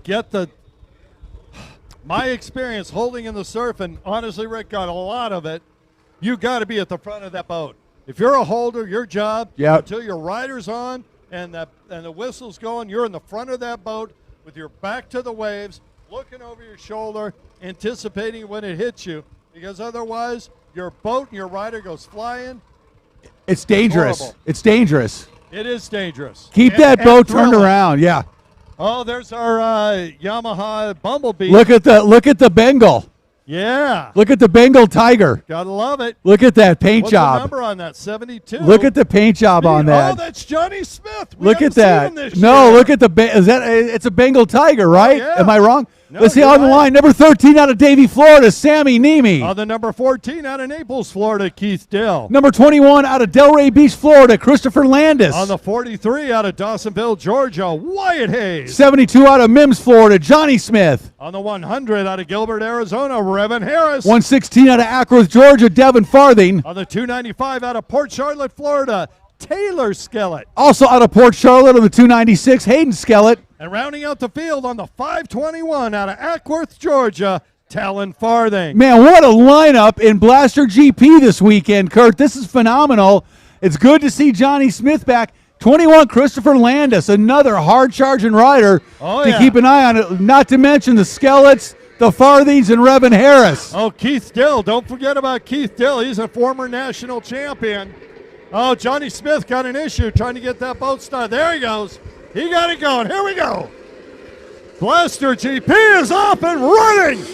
my experience holding in the surf, and honestly, Rick got a lot of it, you got to be at the front of that boat. If you're a holder, your job, until your rider's on and the whistle's going, you're in the front of that boat with your back to the waves, looking over your shoulder, anticipating when it hits you, because otherwise your boat and your rider goes flying. It's dangerous. Horrible. It's dangerous. It is dangerous. Keep that boat turned around, yeah. Oh, there's our Yamaha Bumblebee. Look at the Bengal. Yeah. Look at the Bengal Tiger. Gotta love it. Look at that paint What's job. the number on that? 72. Look at the paint job on that. Oh, that's Johnny Smith. Look at that. No, look at it's a Bengal Tiger, right? Oh, yeah. Am I wrong? No, Let's see on the line. Number 13 out of Davie, Florida, Sammy Niemi. On the number 14 out of Naples, Florida, Keith Dill. Number 21 out of Delray Beach, Florida, Christopher Landis. On the 43 out of Dawsonville, Georgia, Wyatt Hayes. 72 out of Mims, Florida, Johnny Smith. On the 100 out of Gilbert, Arizona, Revan Harris. 116 out of Ackworth, Georgia, Devin Farthing. On the 295 out of Port Charlotte, Florida, Taylor Skellett. Also out of Port Charlotte on the 296, Hayden Skellett. And rounding out the field on the 521 out of Ackworth, Georgia, Talon Farthing. Man, what a lineup in Blaster GP this weekend, Kurt. This is phenomenal. It's good to see Johnny Smith back. 21, Christopher Landis, another hard-charging rider to keep an eye on. Not to mention the Skelletts, the Farthings, and Revan Harris. Oh, Keith Dill. Don't forget about Keith Dill. He's a former national champion. Oh, Johnny Smith got an issue trying to get that boat started. There he goes. He got it going. Here we go. Blaster GP is up and running.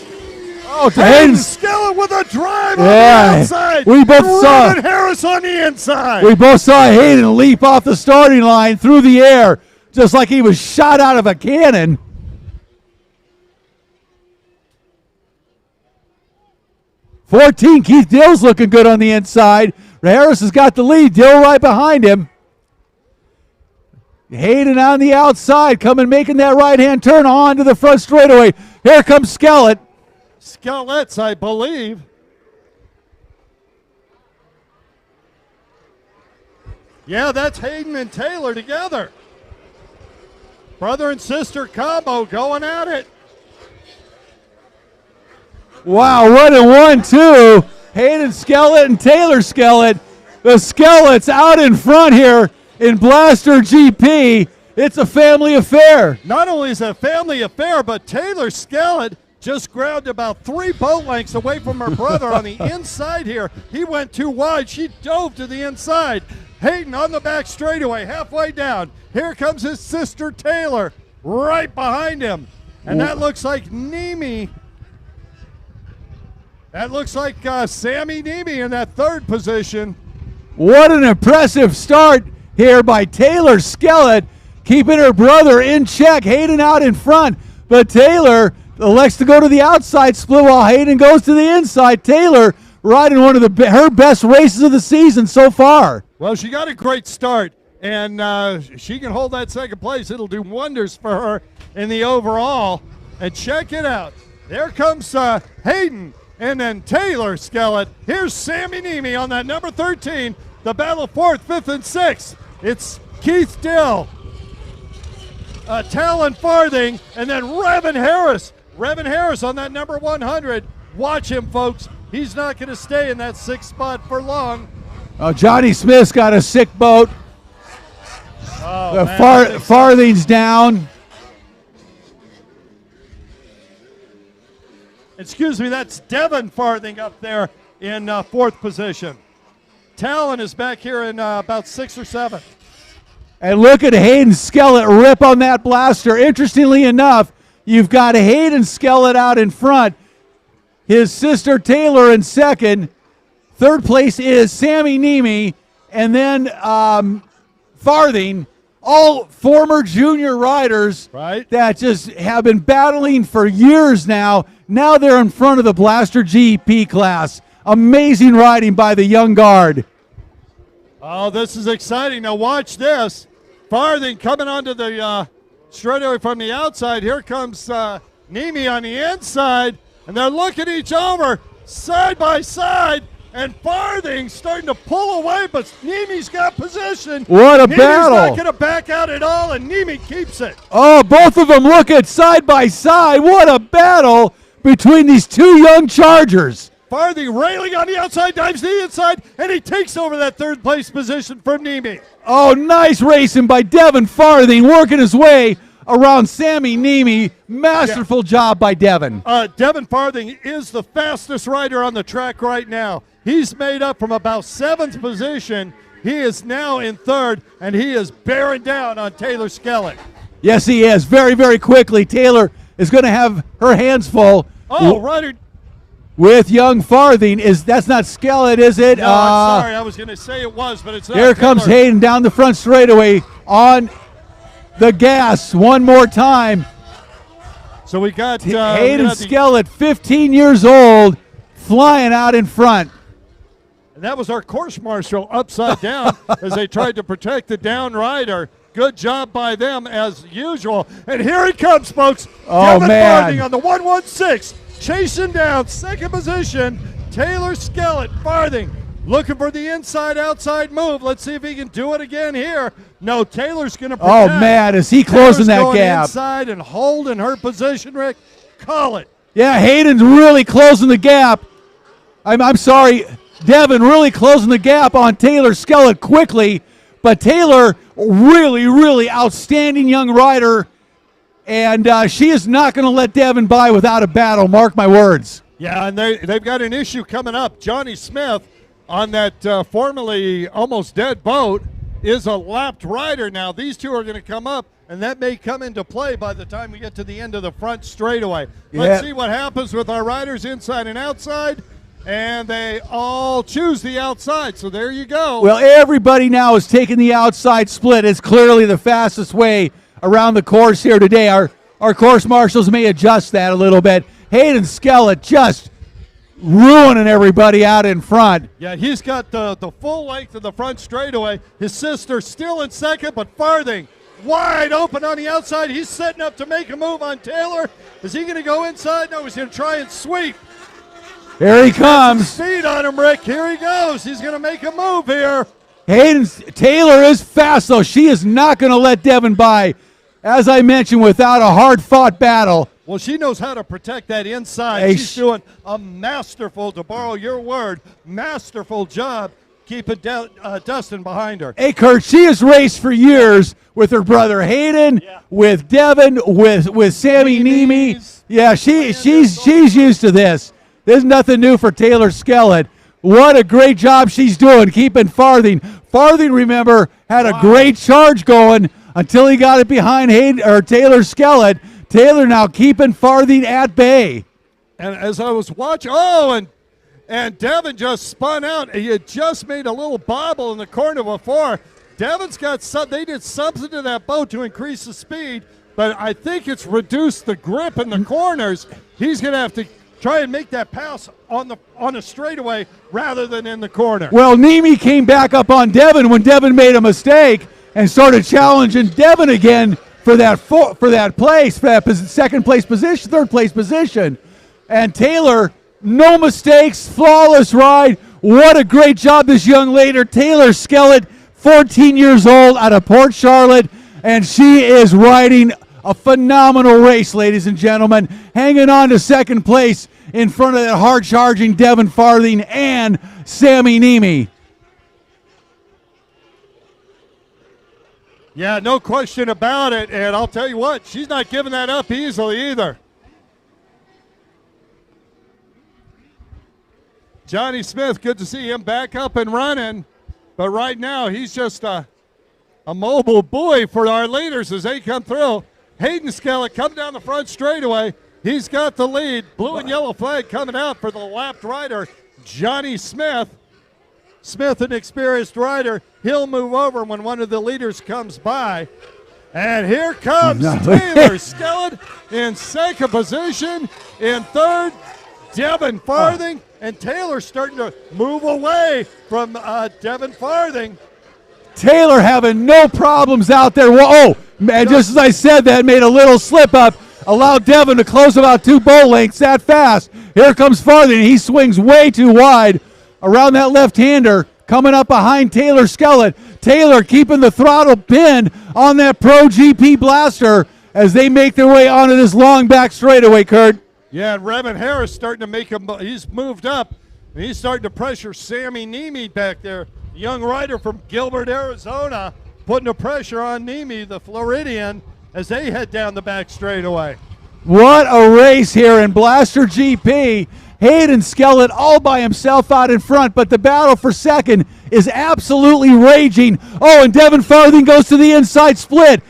Oh, Hayden Skellett with a drive on the outside. We both saw Revan Harris on the inside. We both saw Hayden leap off the starting line through the air, just like he was shot out of a cannon. "14, Keith Dill's looking good on the inside. Harris has got the lead. Dill right behind him. Hayden on the outside, making that right-hand turn on to the front straightaway. Here comes Skellett. Skelletts, I believe. Yeah, that's Hayden and Taylor together. Brother and sister combo going at it. Wow, what a 1-2. Hayden Skellett and Taylor Skellett. The Skelletts out in front here in Blaster GP. It's a family affair. Not only is it a family affair, but Taylor Skellett just grabbed about 3 boat lengths away from her brother on the inside here. He went too wide. She dove to the inside. Hayden on the back straightaway, halfway down. Here comes his sister Taylor right behind him. And that looks like Niemi. That looks like Sammy Niemi in that third position. What an impressive start here by Taylor Skellett, keeping her brother in check. Hayden out in front, but Taylor elects to go to the outside split while Hayden goes to the inside. Taylor riding one of her best races of the season so far. Well, she got a great start, and she can hold that second place. It'll do wonders for her in the overall. And check it out. There comes Hayden and then Taylor Skellett. Here's Sammy Niemi on that number 13. The battle of 4th, 5th, and 6th. It's Keith Dill, Talon Farthing, and then Revan Harris. Revan Harris on that number 100. Watch him, folks. He's not going to stay in that 6th spot for long. Johnny Smith's got a sick boat. Farthing's down. Excuse me, that's Devin Farthing up there in 4th position. Talon is back here in about 6th or 7th. And look at Hayden Skellett rip on that blaster. Interestingly enough, you've got Hayden Skellett out in front. His sister Taylor in second. Third place is Sammy Niemi. And then Farthing all former junior riders that just have been battling for years now. Now they're in front of the Blaster GP class. Amazing riding by the young guard. Oh, this is exciting. Now watch this. Farthing coming onto the straightaway from the outside. Here comes Nemi on the inside, and they're looking each over side by side. And Farthing starting to pull away, but Nemi's got position. What a Nemi's battle. not going to back out at all, and Nemi keeps it. Oh, both of them looking side by side. What a battle between these two young Chargers. Farthing railing on the outside, dives to the inside, and he takes over that third place position from Nemi. Oh, nice racing by Devin Farthing, working his way around Sammy Nemi. Masterful job by Devin. Devin Farthing is the fastest rider on the track right now. He's made up from about 7th position. He is now in 3rd, and he is bearing down on Taylor Skellett. Yes, he is. Very, very quickly. Taylor is going to have her hands full. Oh, rider. With young Farthing. That's not Skellett, is it? No, I'm sorry. I was going to say it was, but it's not. Here comes Taylor. Hayden down the front straightaway on the gas one more time. So we got Hayden Skellett, 15 years old, flying out in front. And that was our course marshal upside down as they tried to protect the down rider. Good job by them as usual. And here he comes, folks. Oh, Devin man. Farthing on the 116, chasing down 2nd position. Taylor Skellett. Farthing looking for the inside-outside move. Let's see if he can do it again here. No, Taylor's going to protect. Oh, man, is he closing that going gap? Inside and holding her position, Rick. Call it. Yeah, Hayden's really closing the gap. I'm sorry, Devin really closing the gap on Taylor Skellett quickly, but Taylor, really, really outstanding young rider, and she is not going to let Devin by without a battle, mark my words. Yeah, and they've got an issue coming up. Johnny Smith on that formerly almost dead boat is a lapped rider now. These two are going to come up, and that may come into play by the time we get to the end of the front straightaway. Let's see what happens with our riders inside and outside. And they all choose the outside, so there you go. Well, everybody now is taking the outside split. It's clearly the fastest way around the course here today. Our course marshals may adjust that a little bit. Hayden Skellett just ruining everybody out in front. Yeah, he's got the full length of the front straightaway. His sister still in 2nd, but Farthing wide open on the outside. He's setting up to make a move on Taylor. Is he going to go inside? No, he's going to try and sweep. Here he comes. Speed on him, Rick. Here he goes. He's going to make a move here. Taylor is fast, though. She is not going to let Devin by, as I mentioned, without a hard-fought battle. Well, she knows how to protect that inside. Hey, She's doing a masterful, to borrow your word, masterful job keeping Dustin behind her. Hey, Kurt, she has raced for years with her brother Hayden, with Devin, with Sammy Nemi. Yeah, she's used to this. There's nothing new for Taylor Skellett. What a great job she's doing, keeping Farthing. Farthing, remember, had a great charge going until he got it behind Taylor Skellett. Taylor now keeping Farthing at bay. And as I was watching, and Devin just spun out. He had just made a little bobble in the corner before. Devin's got they did something to that boat to increase the speed, but I think it's reduced the grip in the corners. He's going to have to try and make that pass on a straightaway rather than in the corner. Well, Nemi came back up on Devin when Devin made a mistake and started challenging Devin again for that second place position, third place position. And Taylor, no mistakes, flawless ride. What a great job this young lady, Taylor Skellett, 14 years old out of Port Charlotte, and she is riding a phenomenal race, ladies and gentlemen, hanging on to second place in front of that hard-charging Devin Farthing and Sammy Nemi. Yeah, no question about it, and I'll tell you what, she's not giving that up easily either. Johnny Smith, good to see him back up and running, but right now he's just a mobile buoy for our leaders as they come through. Hayden Skellett coming down the front straightaway. He's got the lead. Blue and yellow flag coming out for the lapped rider, Johnny Smith. Smith, an experienced rider, he'll move over when one of the leaders comes by. And here comes Taylor Skellett in second position. In third, Devin Farthing. And Taylor starting to move away from Devin Farthing. Taylor having no problems out there. Oh, man, just as I said that, made a little slip up. Allowed Devin to close about 2 bow lengths that fast. Here comes Farthing. He swings way too wide around that left-hander. Coming up behind Taylor Skellett. Taylor keeping the throttle pinned on that Pro GP Blaster as they make their way onto this long back straightaway, Kurt. Yeah, and Revan Harris starting to make him, he's moved up. And he's starting to pressure Sammy Niemi back there. Young rider from Gilbert, Arizona, putting the pressure on Niemi, the Floridian, as they head down the back straightaway. What a race here in Blaster GP. Hayden Skellett all by himself out in front, but the battle for second is absolutely raging. Oh, and Devin Farthing goes to the inside split.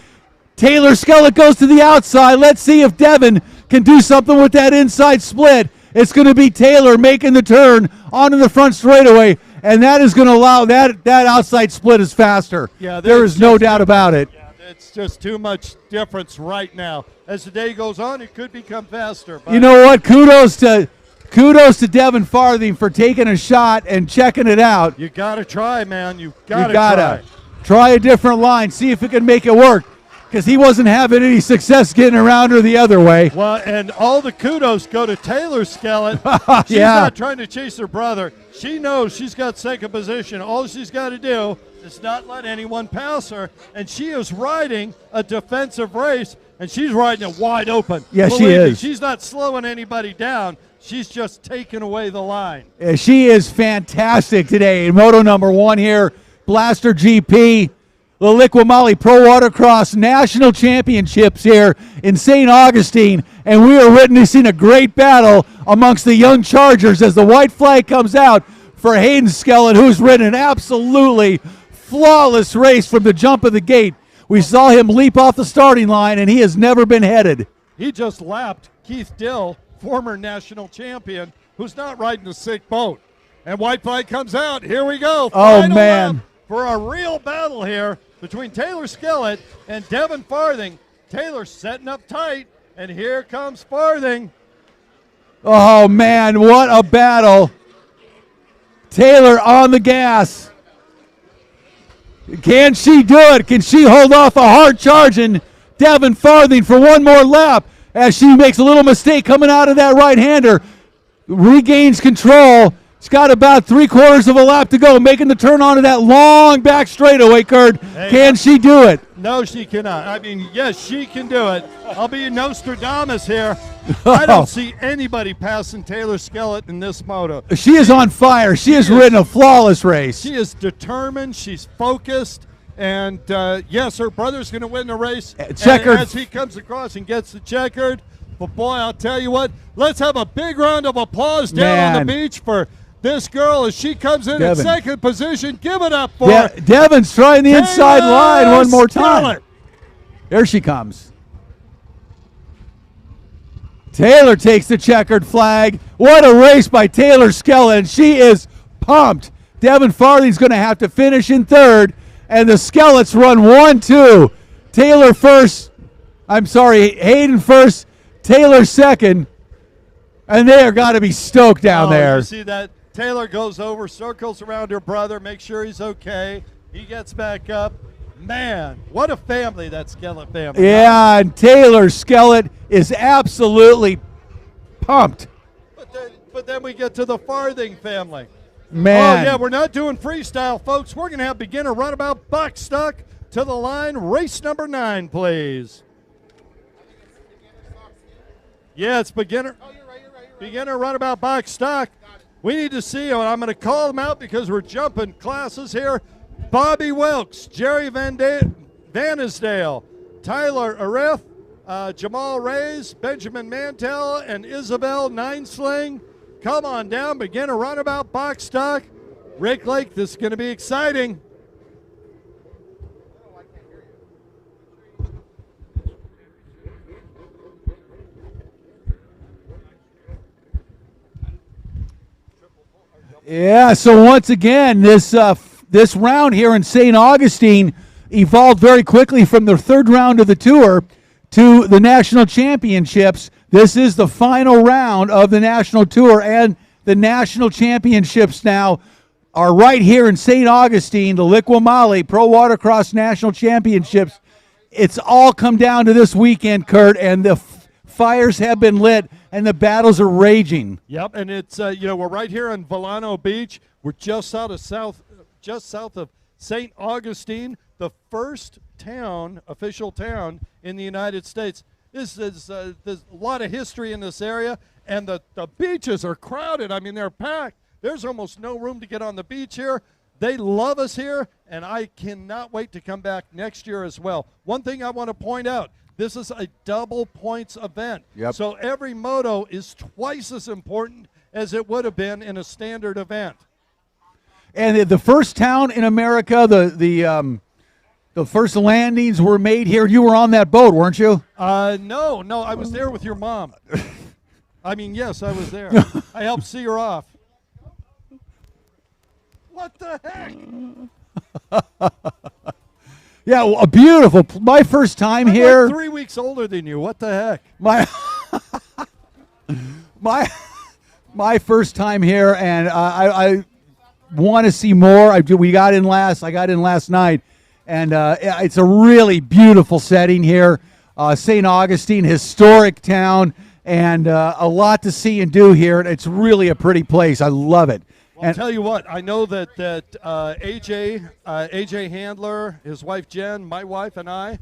Taylor Skellett goes to the outside. Let's see if Devin can do something with that inside split. It's going to be Taylor making the turn onto the front straightaway, and that is going to allow that outside split is faster. Yeah, there is no doubt about it. Yeah, it's just too much difference right now. As the day goes on, it could become faster. You know what? Kudos to Devin Farthing for taking a shot and checking it out. You got to try, man. You got to try a different line. See if it can make it work, because he wasn't having any success getting around her the other way. Well, and all the kudos go to Taylor Skellett. She's Yeah. not trying to chase her brother. She knows she's got second position. All she's got to do is not let anyone pass her, and she is riding a defensive race, and she's riding it wide open. Yeah, Believe she me, is. She's not slowing anybody down. She's just taking away the line. She is fantastic today in Moto number 1 here, Blaster GP. The Liqui Pro Watercross National Championships here in St. Augustine, and we are witnessing a great battle amongst the young Chargers as the white flag comes out for Hayden Skellett, who's ridden an absolutely flawless race from the jump of the gate. We saw him leap off the starting line, and he has never been headed. He just lapped Keith Dill, former national champion, who's not riding a sick boat. And white flag comes out. Here we go. Oh, Final man. lap for a real battle here between Taylor Skellett and Devin Farthing. Taylor setting up tight, and here comes Farthing. Oh, man, what a battle. Taylor on the gas. Can she do it? Can she hold off a hard-charging Devin Farthing for one more lap as she makes a little mistake coming out of that right-hander? Regains control. She's got about 3/4 of a lap to go, making the turn onto that long back straightaway, Kurt. Hey, can she do it? No, she cannot. I mean, yes, she can do it. I'll be Nostradamus here. I don't see anybody passing Taylor Skellett in this moto. She is on fire. She has ridden a flawless race. She is determined. She's focused. And, yes, her brother's going to win the race. Checkered. And as he comes across and gets the checkered. But, boy, I'll tell you what, let's have a big round of applause down on the beach for this girl as she comes in Devin. second position. Give it up for Devin's trying the inside line one more time. Skellett. There she comes. Taylor takes the checkered flag. What a race by Taylor Skellett, and she is pumped. Devin Farthing's going to have to finish in third, and the Skelletts run 1-2. Taylor first. Hayden first. Taylor second. And they are got to be stoked down there. You see that? Taylor goes over, circles around her brother, makes sure he's okay. He gets back up. Man, what a family, that Skellett family. Yeah, and Taylor Skellett is absolutely pumped. But then we get to the Farthing family. Man. Oh, yeah, we're not doing freestyle, folks. We're going to have beginner runabout box stock to the line. Race number 9, please. Yeah, it's beginner. Beginner runabout box stock. We need to see, and I'm going to call them out because we're jumping classes here. Bobby Wilkes, Jerry Vanisdale, Tyler Areth, Jamal Reyes, Benjamin Mantell, and Isabel Ninesling. Come on down, beginner runabout box stock. Rick Lake, this is going to be exciting. Yeah, so once again, this round here in St. Augustine evolved very quickly from the third round of the tour to the national championships. This is the final round of the national tour, and the national championships now are right here in St. Augustine, the Liqui Pro Watercross National Championships. It's all come down to this weekend, Kurt, and the fires have been lit and the battles are raging. Yep, and it's we're right here on Volano Beach. We're just south of St. Augustine, the first official town in the United States. There's a lot of history in this area, and the beaches are crowded. I mean, they're packed. There's almost no room to get on the beach here. They love us here, and I cannot wait to come back next year as well. One thing I want to point out, this is a double points event. Yep. So every moto is twice as important as it would have been in a standard event. And the first town in America, the first landings were made here. You were on that boat, weren't you? No, I was there with your mom. I mean, yes, I was there. I helped see her off. What the heck? Yeah, well, a beautiful. My first time I'm here. Like 3 weeks older than you. What the heck? My first time here, and I want to see more. I got in last night, and it's a really beautiful setting here. St. Augustine, historic town, and a lot to see and do here. It's really a pretty place. I love it. Well, I'll tell you what, I know that AJ Handler, his wife Jen, my wife, and I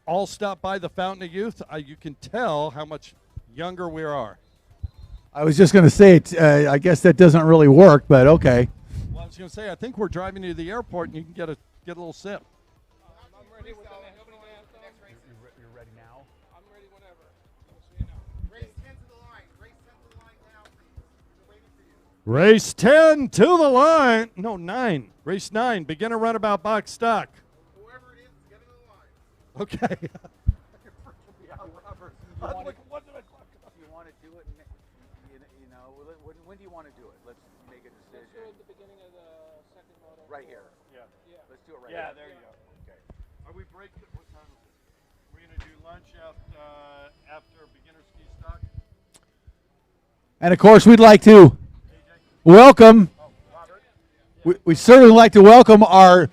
all stopped by the Fountain of Youth. You can tell how much younger we are. I was just going to say, I guess that doesn't really work, but okay. Well, I was going to say, I think we're driving you to the airport, and you can get a little sip. I'm ready. You're ready now? I'm ready whenever. Race 10 to the line. Race 10 to the line now, please. We're waiting for you. Race 10 to the line. No, 9. Race 9. Beginner runabout box stock. Whoever it is, get in the line. Okay. Do you want to do it? When do you want to do it? Let's make a decision. Let's do it at the beginning of the second moto. Right here. Yeah. Let's do it right here. Yeah, there you go. Okay. Are we breaking? What time is it? We're going to do lunch after beginner ski stock. And of course, we'd like to welcome. We certainly like to welcome our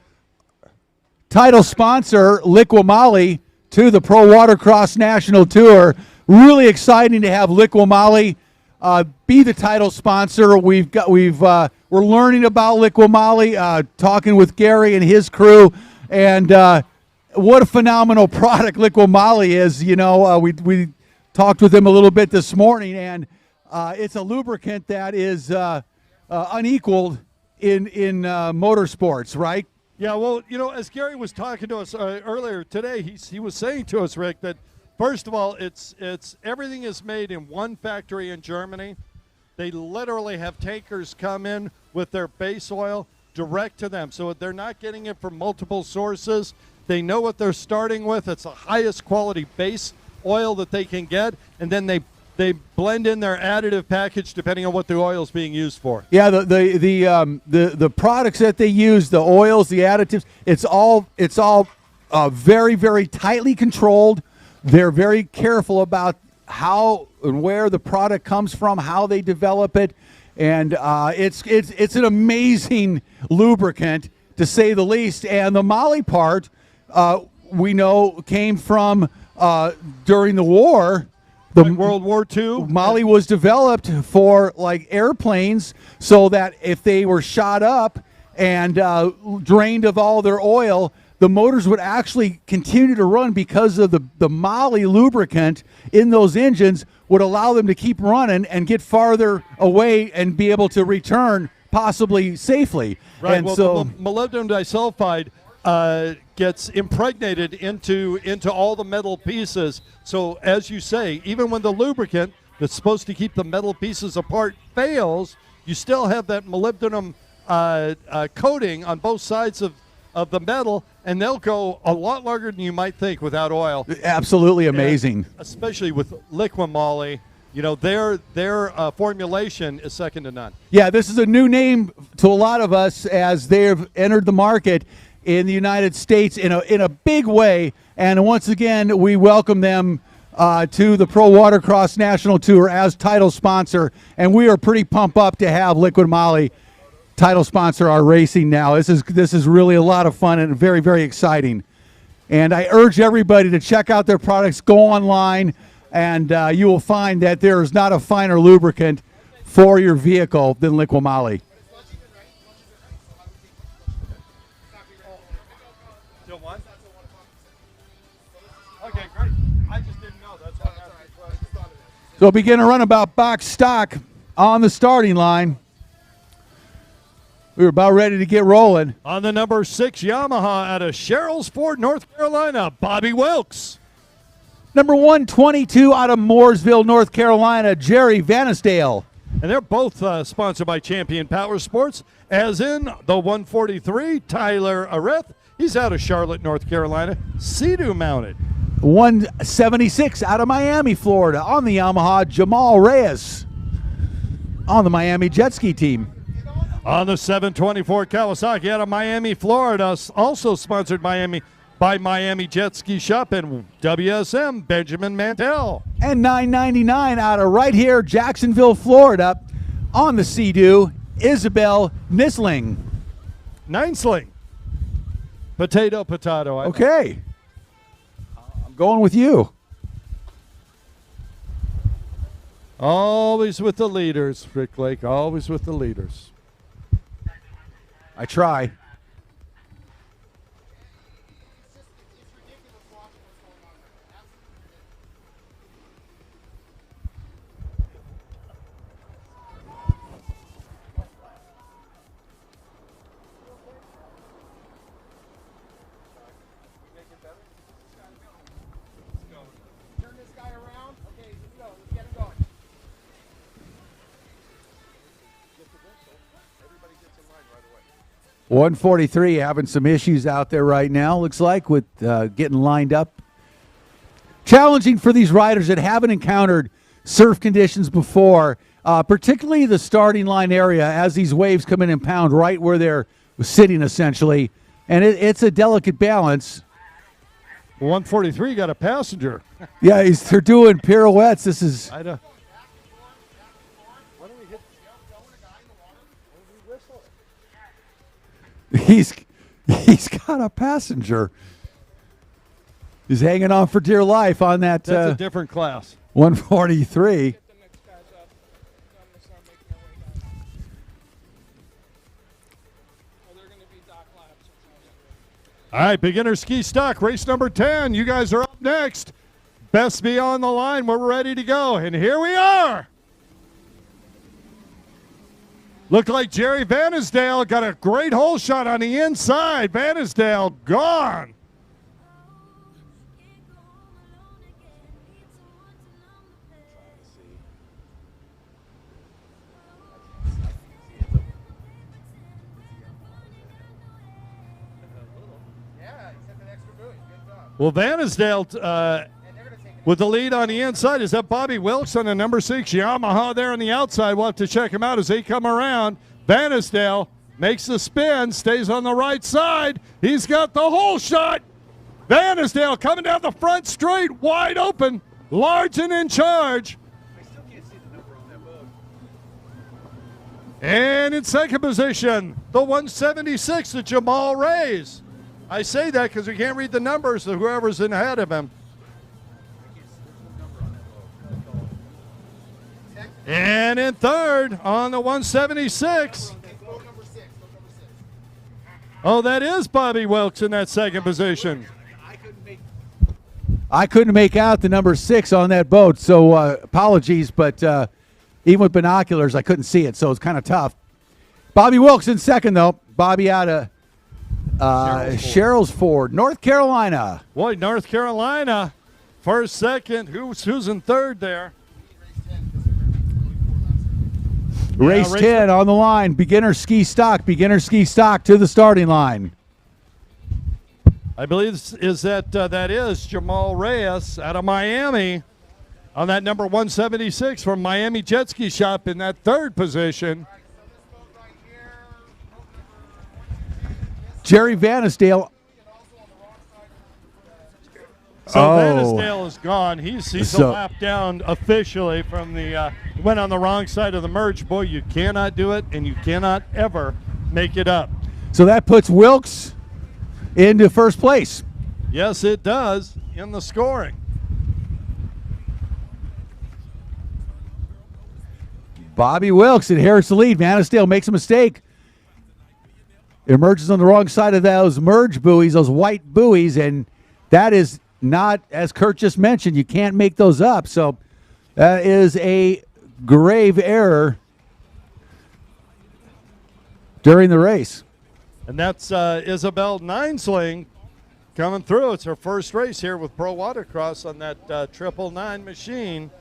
title sponsor, Liqui to the Pro Watercross National Tour. Really exciting to have Liqui be the title sponsor. We're learning about Liqui, talking with Gary and his crew, and what a phenomenal product Liqui is. You know, we talked with them a little bit this morning, and it's a lubricant that is unequaled in motorsports, right? Yeah, well, you know, as Gary was talking to us earlier today, he was saying to us, Rick, that first of all, it's everything is made in one factory in Germany. They literally have tankers come in with their base oil direct to them, so they're not getting it from multiple sources. They know what they're starting with. It's the highest quality base oil that they can get, and then they blend in their additive package depending on what the oil is being used for. Yeah, the products that they use, the oils, the additives, it's all very, very tightly controlled. They're very careful about how and where the product comes from, how they develop it, and it's an amazing lubricant, to say the least. And the moly part, we know, came from during the war. World War II. Moly was developed for like airplanes, so that if they were shot up and drained of all their oil, the motors would actually continue to run, because of the moly lubricant in those engines would allow them to keep running and get farther away and be able to return possibly safely. Right. And well, so the molybdenum disulfide gets impregnated into all the metal pieces. So as you say, even when the lubricant that's supposed to keep the metal pieces apart fails, you still have that molybdenum coating on both sides of the metal, and they'll go a lot longer than you might think without oil. absolutely amazing. And especially with Liqui Moly. You know, their formulation is second to none. Yeah, this is a new name to a lot of us as they've entered the market in the United States in a big way. And once again, we welcome them to the Pro Watercross National Tour as title sponsor. And we are pretty pumped up to have Liquid Moly title sponsor our racing now. This is really a lot of fun and very, very exciting. And I urge everybody to check out their products, go online, and you will find that there is not a finer lubricant for your vehicle than Liquid Moly. Still one? Okay, great. I just didn't know. That's why I asked you. So begin a runabout box stock on the starting line. We were about ready to get rolling. On the number 6 Yamaha out of Sherrills Ford, North Carolina, Bobby Wilkes. Number 122 out of Mooresville, North Carolina, Jerry Vanisdale. And they're both sponsored by Champion Power Sports, as in the 143, Tyler Areth. He's out of Charlotte, North Carolina, Sea-Doo mounted. 176 out of Miami, Florida, on the Yamaha, Jamal Reyes on the Miami jet ski team. On the 724 Kawasaki out of Miami, Florida, also sponsored by Miami Jet Ski Shop and WSM, Benjamin Mantell. And 999 out of right here, Jacksonville, Florida, on the Sea-Doo, Isabel Nisling. Nine-sling. Potato. Okay. I'm going with you. Always with the leaders, Rick Lake, always with the leaders. I try. Turn this guy around. Okay, let's go. Let's get him going. 143 having some issues out there right now, looks like, with getting lined up. Challenging for these riders that haven't encountered surf conditions before, particularly the starting line area as these waves come in and pound right where they're sitting, essentially. And it's a delicate balance. 143 got a passenger. Yeah, they're doing pirouettes. This is... He's got a passenger. He's hanging on for dear life on that. That's a different class. 143. All right, beginner ski stock, race number 10. You guys are up next. Best be on the line. We're ready to go. And here we are. Looked like Jerry Vanisdale got a great hole shot on the inside. Vanisdale gone. Well, Vanisdale with the lead on the inside. Is that Bobby Wilkes on the number 6 Yamaha there on the outside? We'll have to check him out as they come around. Vanisdale makes the spin, stays on the right side. He's got the hole shot. Vanisdale coming down the front straight, wide open. Largen in charge. I still can't see the number on that boat. And in second position, the 176, the Jamal Reyes. I say that because we can't read the numbers of whoever's in ahead of him. And in third on the 176. Oh, that is Bobby Wilkes in that second position. I couldn't make out the number 6 on that boat, so apologies, but even with binoculars, I couldn't see it, so it's kind of tough. Bobby Wilkes in second, though. Bobby out of Sherrills Ford, North Carolina. Boy, North Carolina, first, second. Who's in third there? Race 10 on the line. Beginner ski stock to the starting line. I believe that is Jamal Reyes out of Miami. On that number 176 from Miami Jet Ski Shop in that third position. Jerry Vanisdale. So Vanisdale is gone. He's a lap down officially from the went on the wrong side of the merge. Boy, you cannot do it, and you cannot ever make it up. So that puts Wilkes into first place. Yes, it does in the scoring. Bobby Wilkes inherits the lead. Vanisdale makes a mistake. Emerges on the wrong side of those merge buoys, those white buoys, and that is not, as Kurt just mentioned, you can't make those up. So that is a grave error during the race. And that's Isabel Ninesling coming through. It's her first race here with Pro Watercross on that 999 machine.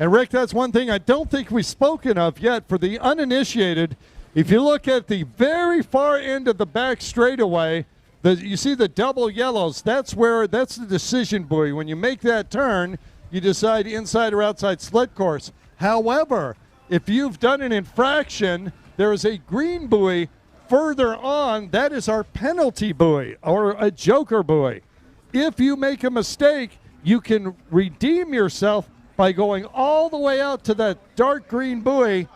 And Rick, that's one thing I don't think we've spoken of yet for the uninitiated. If you look at the very far end of the back straightaway, you see the double yellows. That's the decision buoy. When you make that turn, you decide inside or outside sled course. However, if you've done an infraction, there is a green buoy further on. That is our penalty buoy or a joker buoy. If you make a mistake, you can redeem yourself by going all the way out to that dark green buoy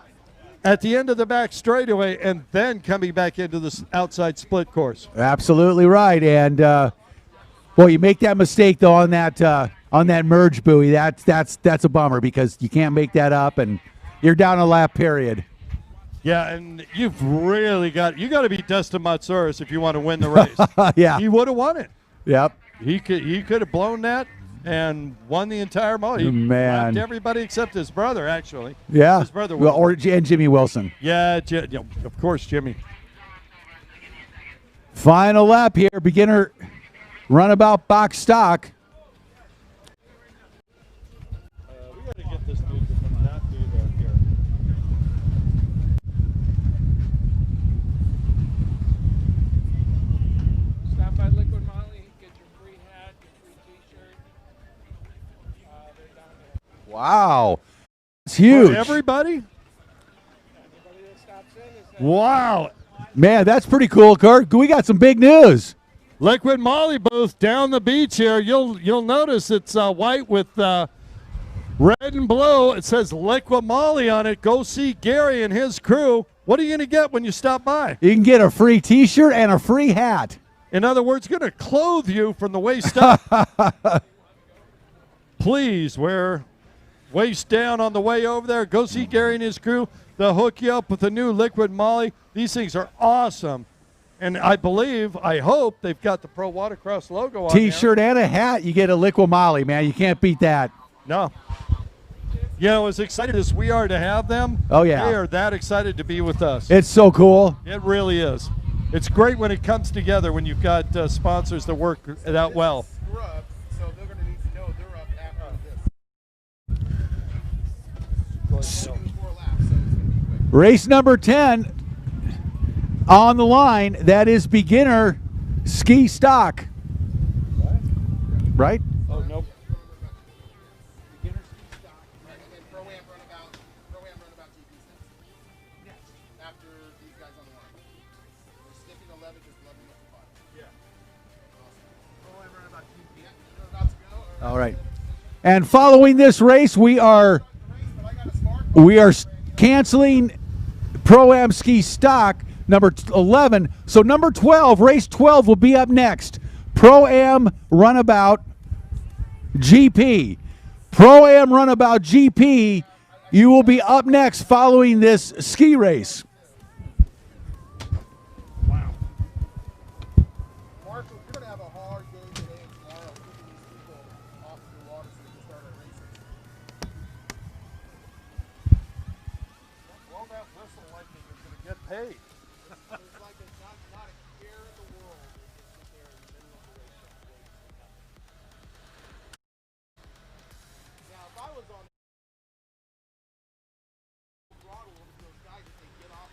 at the end of the back straightaway and then coming back into the outside split course. Absolutely right. And, well, you make that mistake, though, on that merge buoy. That's a bummer because you can't make that up, and you're down a lap period. Yeah, and you've really got to beat Dustin Matsouris if you want to win the race. Yeah. He would have won it. Yep. He could have blown that and won the entire moto. He Man. lapped everybody except his brother, actually. Yeah. His brother and Jimmy Wilson. Yeah, of course, Jimmy. Final lap here, beginner runabout box stock. We got to get this dude to not do that here. Stop by Liquid Molly, get your free hat, your free t-shirt. They're down there. Wow. It's huge. For everybody? Wow. Man, that's pretty cool, Kurt. We got some big news. Liquid Molly booth down the beach here. You'll notice it's white with red and blue. It says Liquid Molly on it. Go see Gary and his crew. What are you going to get when you stop by? You can get a free t-shirt and a free hat. In other words, going to clothe you from the waist up. Please wear waist down on the way over there. Go see Gary and his crew. They'll hook you up with the new Liquid Molly. These things are awesome. And I hope they've got the Pro Watercross logo on T-shirt and a hat, you get a Liquid Molly, man. You can't beat that. No. You know, as excited as we are to have them, oh yeah, they are that excited to be with us. It's so cool. It really is. It's great when it comes together, when you've got sponsors that work it out well. So they're going to need to know they're up after this. Race number 10 on the line. That is beginner ski stock. Right? Oh, nope. Beginner ski stock, and then Pro-Am Runabout GP next, after these guys on the line. We're skipping 11, just 11 up the bottom. Yeah. Awesome. Pro-Am Runabout GP. Yeah, you're about to go? All right. And following this race, we are canceling Pro-Am ski stock number 11. So number 12, race 12 will be up next. Pro-Am Runabout GP. Pro-Am Runabout GP, you will be up next following this ski race. Wow. Marshall, you're going to have a hard day today and tomorrow keeping these people off the water so we can start our races. Blow that whistle like you're going to get paid. It's like it's not a care in the world to sit there in the middle of the race. Now, if I was on throttle over those guys if they get off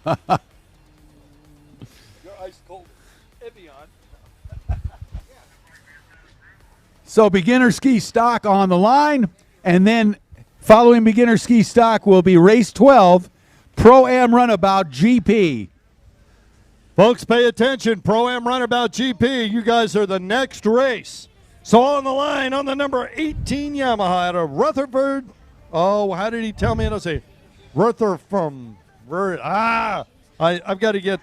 my So beginner ski stock on the line, and then following beginner ski stock will be race 12, Pro-Am Runabout GP. Folks, pay attention. Pro-Am Runabout GP, you guys are the next race. So on the line, on the number 18 Yamaha out of Rutherford. Oh, how did he tell me to say? Rutherford from... I've got to get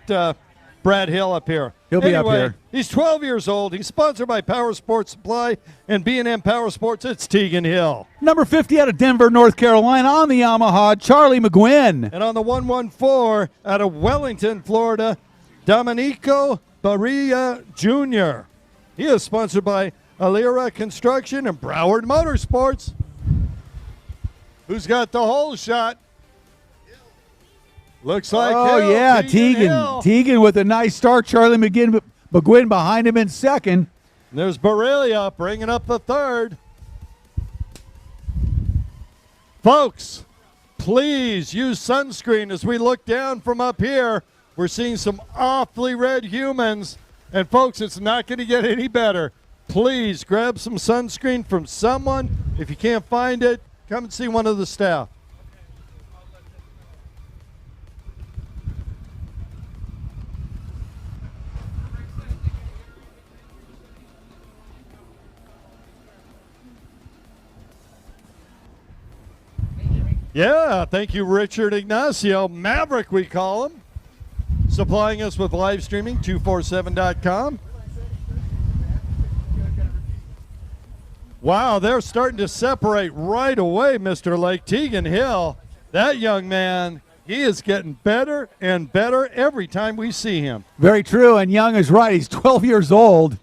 Brad Hill up here. He'll be up here. He's 12 years old. He's sponsored by Power Sports Supply and B&M Power Sports. It's Tegan Hill. Number 50 out of Denver, North Carolina on the Yamaha, Charlie McGuinn. And on the 114 out of Wellington, Florida, Domenico Barilla Jr. He is sponsored by Allure Construction and Broward Motorsports. Who's got the hole shot? Looks like Hill. Yeah, Hill. Tegan with a nice start. Charlie McGuinn behind him in second. And there's Barilla bringing up the third. Folks, please use sunscreen as we look down from up here. We're seeing some awfully red humans. And, folks, it's not going to get any better. Please grab some sunscreen from someone. If you can't find it, come and see one of the staff. Yeah, thank you, Richard Ignacio. Maverick, we call him. Supplying us with live streaming, 247.com. Wow, they're starting to separate right away, Mr. Lake. Tegan Hill, that young man, he is getting better and better every time we see him. Very true, and Young is right. He's 12 years old,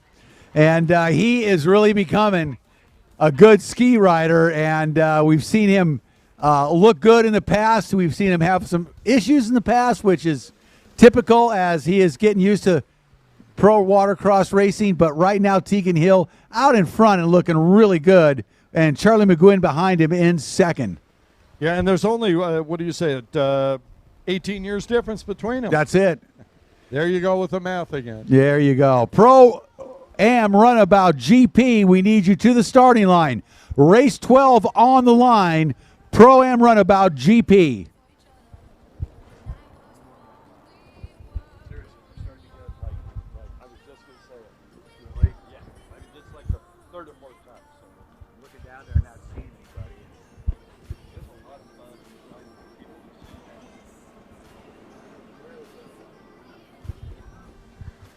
and he is really becoming a good ski rider, and we've seen him look good in the past. We've seen him have some issues in the past, which is typical as he is getting used to pro watercross racing. But right now, Tegan Hill out in front and looking really good, and Charlie McGuinn behind him in second. Yeah, and there's only, 18 years difference between them. That's it. There you go with the math again. There you go. Pro-Am Runabout GP, we need you to the starting line. Race 12 on the line. Pro-Am Runabout GP.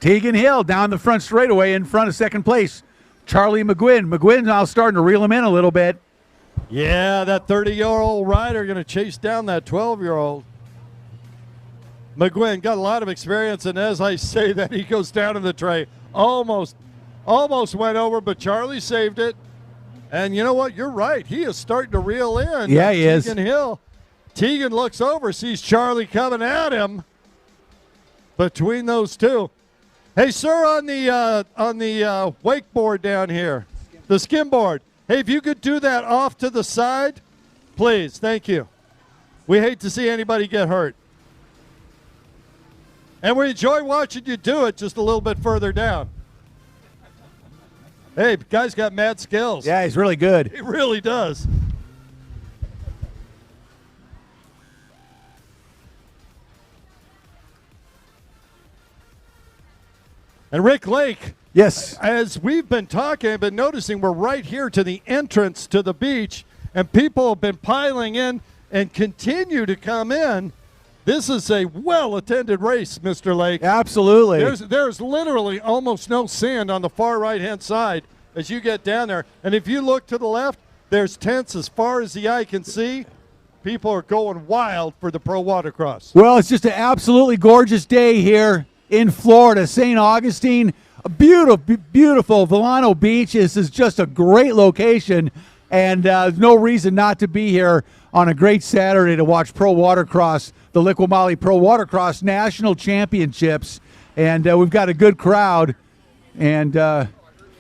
Tegan Hill down the front straightaway in front of second place. Charlie McGuinn. McGuinn now starting to reel him in a little bit. Yeah, that 30-year-old rider going to chase down that 12-year-old. McGuinn got a lot of experience, and as I say that, he goes down in the tray. Almost went over, but Charlie saved it. And you know what? You're right. He is starting to reel in. Yeah, he is. Tegan Hill. Tegan looks over, sees Charlie coming at him. Between those two. Hey, sir, on the wakeboard down here, the skim board. Hey, if you could do that off to the side, please. Thank you. We hate to see anybody get hurt. And we enjoy watching you do it just a little bit further down. Hey, guy's got mad skills. Yeah, he's really good. He really does. And Rick Lake. Yes. As we've been talking, I've been noticing we're right here to the entrance to the beach, and people have been piling in and continue to come in. This is a well-attended race, Mr. Lake. Absolutely. There's literally almost no sand on the far right-hand side as you get down there. And if you look to the left, there's tents as far as the eye can see. People are going wild for the Pro Watercross. Well, it's just an absolutely gorgeous day here in Florida, St. Augustine. A beautiful Volano Beach. This is just a great location, and no reason not to be here on a great Saturday to watch Pro Watercross, the Liqui Pro Watercross National Championships, and we've got a good crowd. And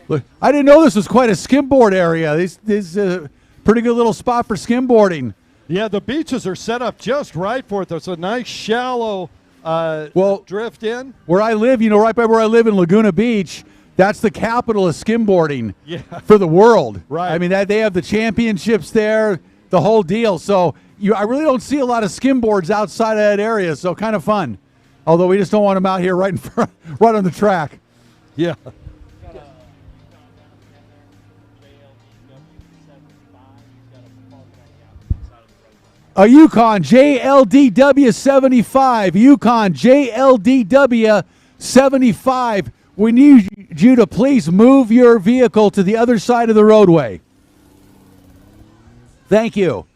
look, I didn't know this was quite a skimboard area. This is a pretty good little spot for skimboarding. Yeah, the beaches are set up just right for it. There's a nice shallow drift in. Where I live, right by where I live in Laguna Beach, that's the capital of skimboarding for the world. Right. I mean, they have the championships there, the whole deal. So I really don't see a lot of skimboards outside of that area, so kind of fun. Although we just don't want them out here right in front, right on the track. Yeah. A Yukon JLDW 75. Yukon JLDW 75. We need you to please move your vehicle to the other side of the roadway. Thank you.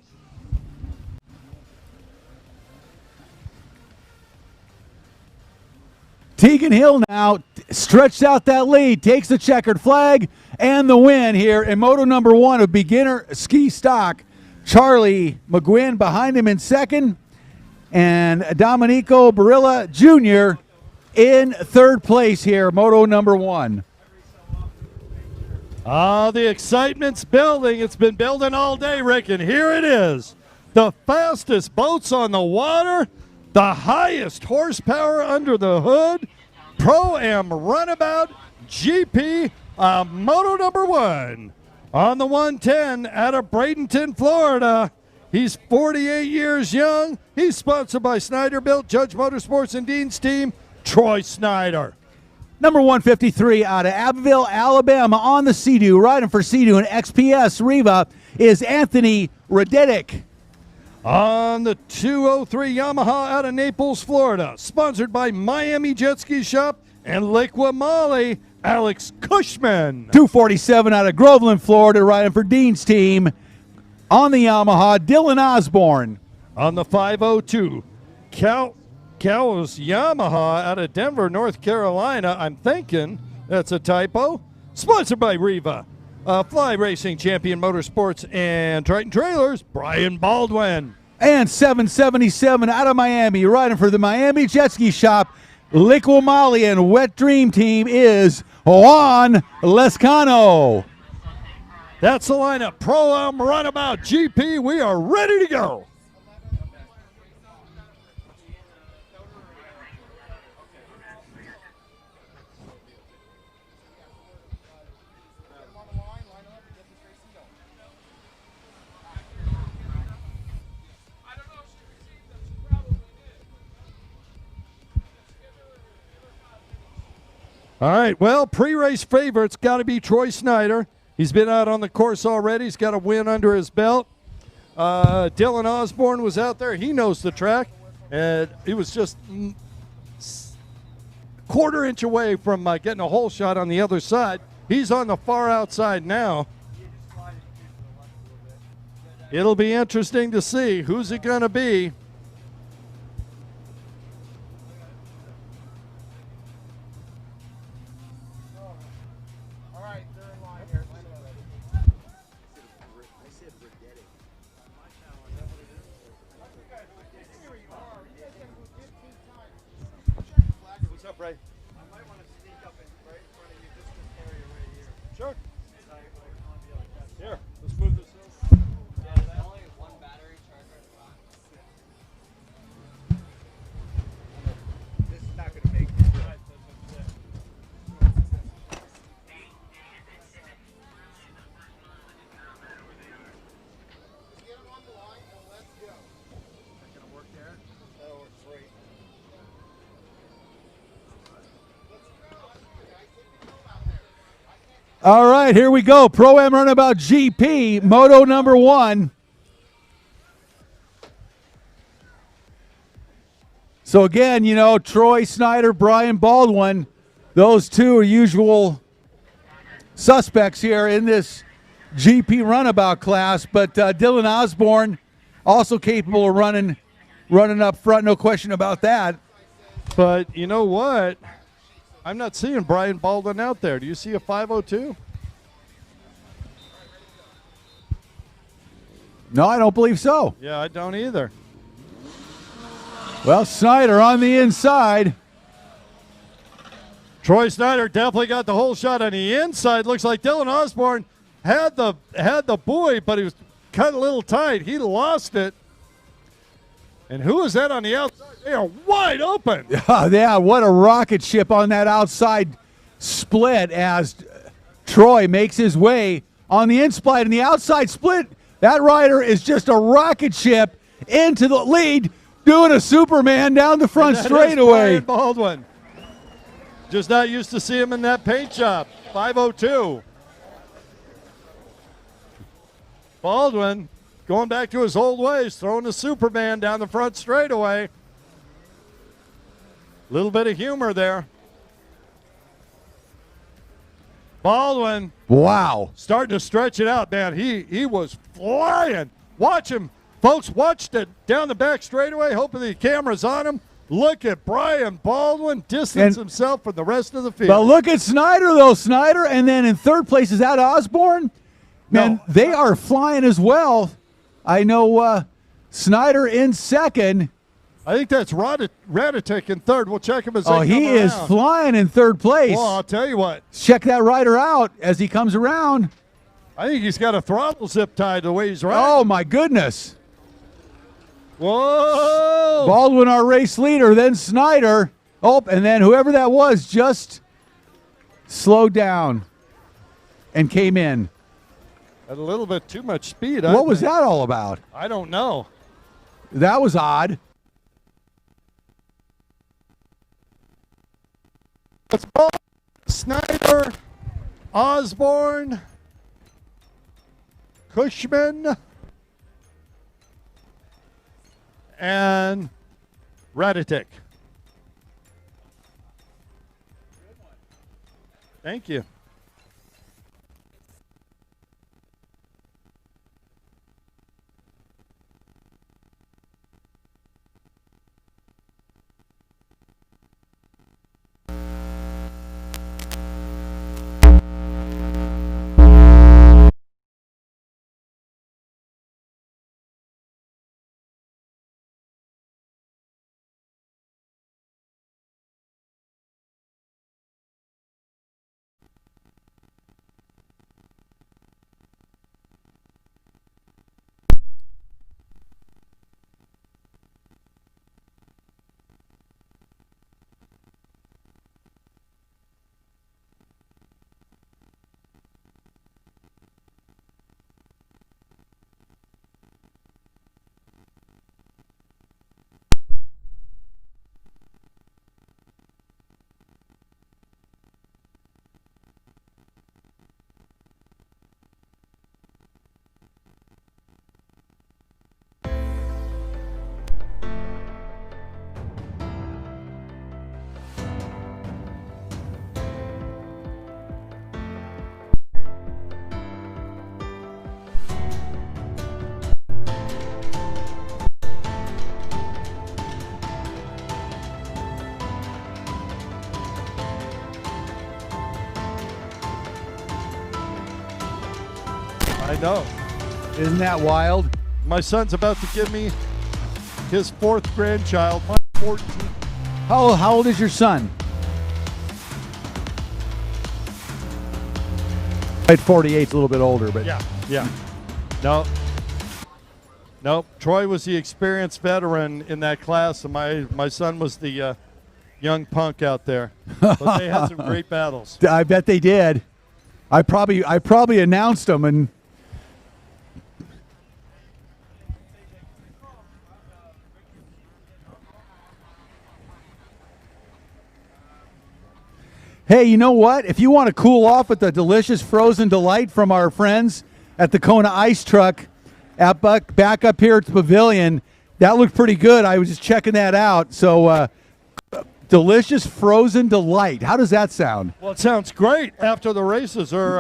Tegan Hill now stretched out that lead, takes the checkered flag and the win here in Moto number 1 of beginner ski stock. Charlie McGuinn behind him in second, and Domenico Barilla Jr. in third place here, Moto number 1. The excitement's building. It's been building all day, Rick, and here it is. The fastest boats on the water, the highest horsepower under the hood, Pro-Am Runabout GP, Moto number 1. On the 110 out of Bradenton, Florida. He's 48 years young. He's sponsored by Snyderbilt, Judge Motorsports, and Dean's team, Troy Snyder. Number 153 out of Abbeville, Alabama on the Sea-Doo, riding for Sea-Doo and XPS Riva is Anthony Radedick. On the 203 Yamaha out of Naples, Florida, sponsored by Miami Jet Ski Shop and Liquimali, Alex Cushman. 247 out of Groveland, Florida, riding for Dean's team on the Yamaha, Dylan Osborne. On the 502, Cow's Yamaha out of Denver, North Carolina. I'm thinking that's a typo. Sponsored by Riva, Fly Racing Champion Motorsports, and Triton Trailers, Brian Baldwin. And 777 out of Miami, riding for the Miami Jet Ski Shop, Liquimali, and Wet Dream Team is Juan Lescano. That's the lineup. Pro-Am Runabout GP. We are ready to go. All right, well, pre-race favorite's got to be Troy Snyder. He's been out on the course already. He's got a win under his belt. Dylan Osborne was out there. He knows the track. And he was just quarter inch away from getting a hole shot on the other side. He's on the far outside now. It'll be interesting to see who's it going to be. What's up, Ray? I might want to sneak up and right in front of you just this area right here. Sure. Here, Here, let's move this over. yeah, there's only one battery charger in the box. This is not going to make it. Get him on the line and let's go. Is that going to work there? That'll work great. All right, here we go. Pro-Am Runabout GP, Moto number 1. So again, Troy Snyder, Brian Baldwin, those two are usual suspects here in this GP runabout class. But Dylan Osborne, also capable of running up front, no question about that. But you know what? I'm not seeing Brian Baldwin out there. Do you see a 502? No, I don't believe so. Yeah, I don't either. Well, Snyder on the inside. Troy Snyder definitely got the whole shot on the inside. Looks like Dylan Osborne had the buoy, but he was cut a little tight. He lost it. And who is that on the outside? They are wide open. Yeah, what a rocket ship on that outside split as Troy makes his way on the inside and the outside split. That rider is just a rocket ship into the lead, doing a Superman down the front straightaway. Brian Baldwin. Just not used to see him in that paint shop. 5:02. Baldwin going back to his old ways, throwing the Superman down the front straightaway. Little bit of humor there. Baldwin. Wow. Starting to stretch it out, man. He was flying. Watch him. Folks, watched it down the back straightaway, hoping the camera's on him. Look at Brian Baldwin distance himself from the rest of the field. But look at Snyder, though. Snyder, and then in third place, is that Osborne? Man, they are flying as well. I know Snyder in second. I think that's Raditic in third. We'll check him as Oh, he is flying in third place. Well, I'll tell you what. Check that rider out as he comes around. I think he's got a throttle zip tied the way he's riding. Oh, my goodness. Whoa! Baldwin, our race leader, then Snyder. Oh, and then whoever that was just slowed down and came in. At a little bit too much speed. What was that all about? I don't know. That was odd. It's Baldwin, Snyder, Osborne, Cushman, and Raditic. Thank you. I know. Isn't that wild? My son's about to give me his fourth grandchild, my 14th. How old is your son? At 48, a little bit older, but yeah. No. Troy was the experienced veteran in that class, and my son was the young punk out there. But they had some great battles. I bet they did. I probably announced them and. Hey, you know what? If you want to cool off with the delicious frozen delight from our friends at the Kona Ice Truck back up here at the pavilion, that looked pretty good. I was just checking that out. So, delicious frozen delight. How does that sound? Well, it sounds great after the races or,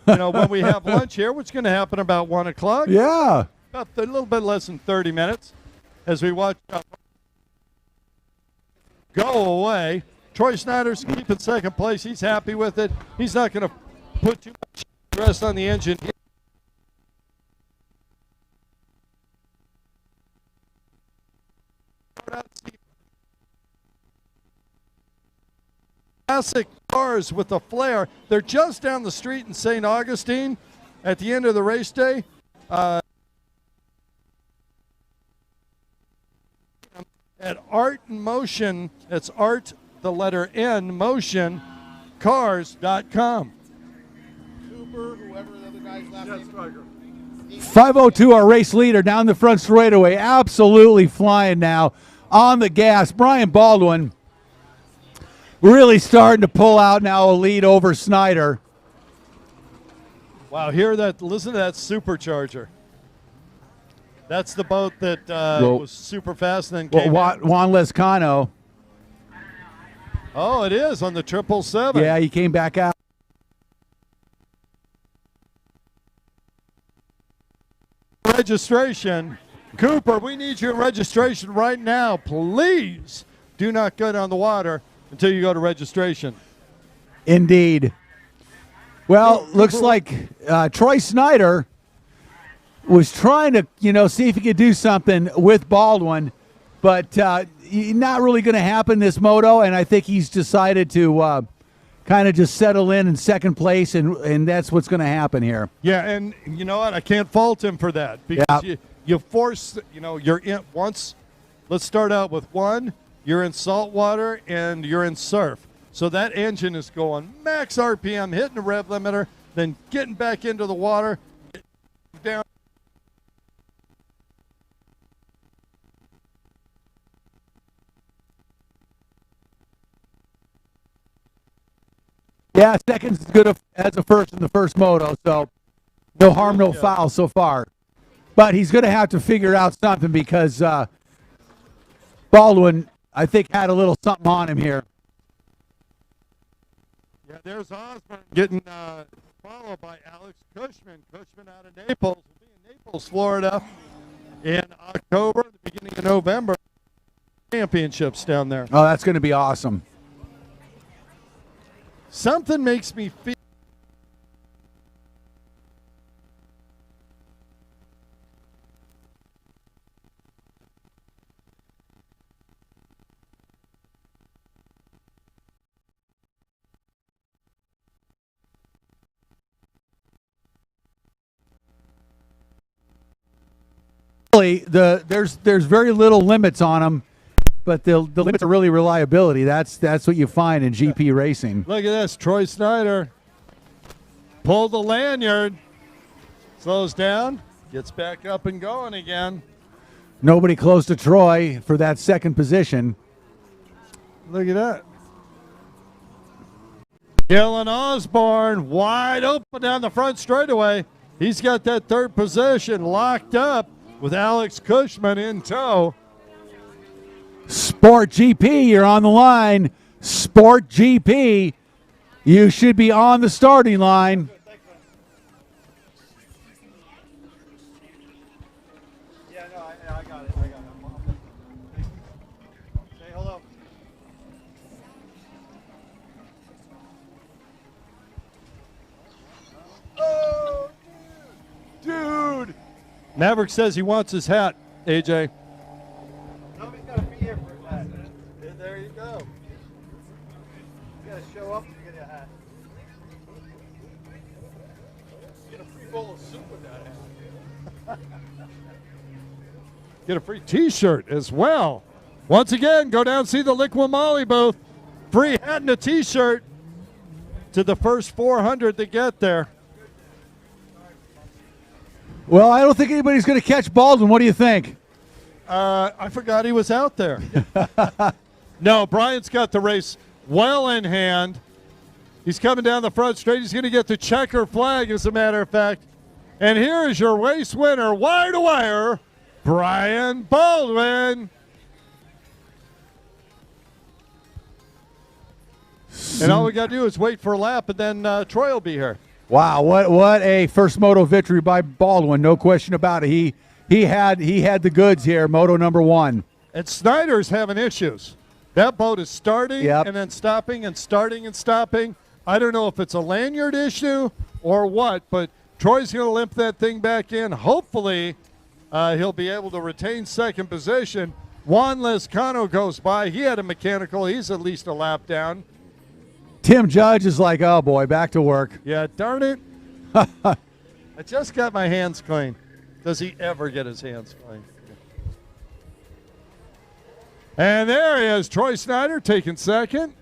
when we have lunch here, which is going to happen about 1 o'clock. Yeah. About a little bit less than 30 minutes as we watch go away. Troy Snyder's keeping second place. He's happy with it. He's not going to put too much stress on the engine. Classic cars with a flare. They're just down the street in St. Augustine at the end of the race day. at Art in Motion. That's Art, the letter N, Motion, cars.com. Cooper, whoever the other guy's last name. 502, our race leader down the front straightaway, absolutely flying now on the gas. Brian Baldwin really starting to pull out now a lead over Snyder. Wow, listen to that supercharger. That's the boat that was super fast and then came Juan Lescano. Oh, it is on the 777. Yeah, he came back out. Registration. Cooper, we need you in registration right now. Please do not go down the water until you go to registration. Indeed. Well, looks like Troy Snyder was trying to, see if he could do something with Baldwin, but not really going to happen this moto, and I think he's decided to kind of just settle in second place, and that's what's going to happen here. Yeah, and you know what? I can't fault him for that because you force, you're in once. Let's start out with one. You're in saltwater and you're in surf. So that engine is going max RPM, hitting the rev limiter, then getting back into the water, down. Yeah, second's as good as a first in the first moto, so no harm, no foul so far. But he's going to have to figure out something because Baldwin, I think, had a little something on him here. Yeah, there's Osborne getting followed by Alex Cushman. Cushman out of Naples. Will be in Naples, Florida in October, the beginning of November. Championships down there. Oh, that's going to be awesome. Something makes me feel. There's very little limits on them, but the limits are really reliability. That's what you find in GP racing. Look at this, Troy Snyder pulled the lanyard, slows down, gets back up and going again. Nobody close to Troy for that second position. Look at that. Gillen Osborne wide open down the front straightaway. He's got that third position locked up with Alex Cushman in tow. Sport GP, you're on the line. Sport GP, you should be on the starting line. Yeah, no, I got it. Say hello. Oh, dude. Maverick says he wants his hat, AJ. Nobody's got to be here for a hat. There you go. You got to show up to get a hat. Get a free bowl of soup with that hat. Get a free T-shirt as well. Once again, go down and see the Liquid Molly booth. Free hat and a T-shirt to the first 400 that get there. Well, I don't think anybody's going to catch Baldwin. What do you think? I forgot he was out there. No, Brian's got the race well in hand. He's coming down the front straight. He's going to get the checker flag, as a matter of fact. And here is your race winner, wire to wire, Brian Baldwin. And all we got to do is wait for a lap, and then Troy will be here. Wow, what a first moto victory by Baldwin, no question about it. He had the goods here, moto number one. And Snyder's having issues. That boat is starting Yep. and then stopping and starting and stopping. I don't know if it's a lanyard issue or what, but Troy's going to limp that thing back in. Hopefully, he'll be able to retain second position. Juan Lescano goes by. He had a mechanical. He's at least a lap down. Tim Judge is like, oh boy, back to work. Yeah, darn it. I just got my hands clean. Does he ever get his hands clean? And there he is, Troy Snyder taking second.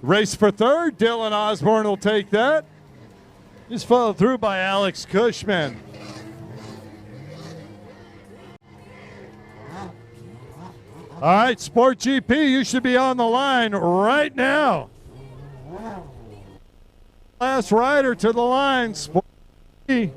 Race for third, Dylan Osborne will take that. He's followed through by Alex Cushman. All right, Sport GP, you should be on the line right now. Last rider to the line, Sport GP.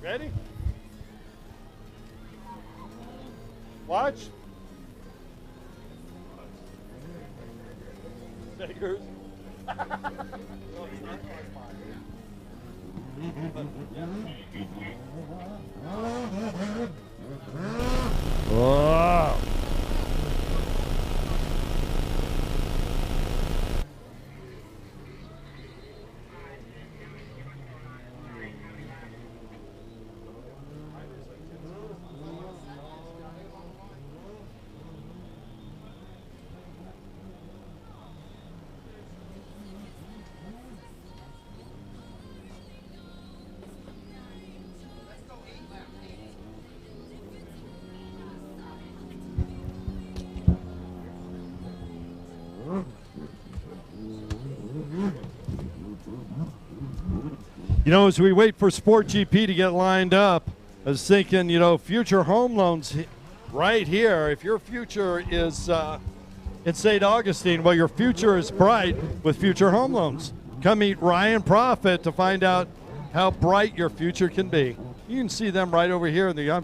Ready? Watch. Fingers. Wow. You know, as we wait for Sport GP to get lined up, I was thinking, you know, future home loans right here. If your future is in St. Augustine, well, your future is bright with future home loans. Come meet Ryan Profit to find out how bright your future can be. You can see them right over here in the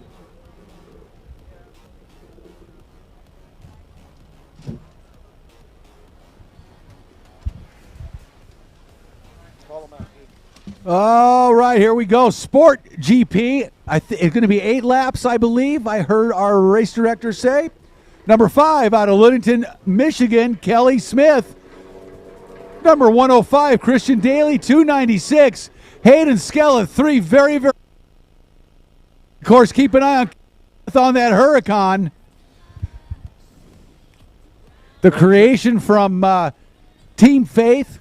All right, here we go. Sport GP. It's going to be 8 laps, I believe. I heard our race director say. Number 5 out of Littleton, Michigan, Kelly Smith. Number 105, Christian Daly, 296. Hayden Skellett, 3 very, very. Of course, keep an eye on that Huracan. The creation from Team Faith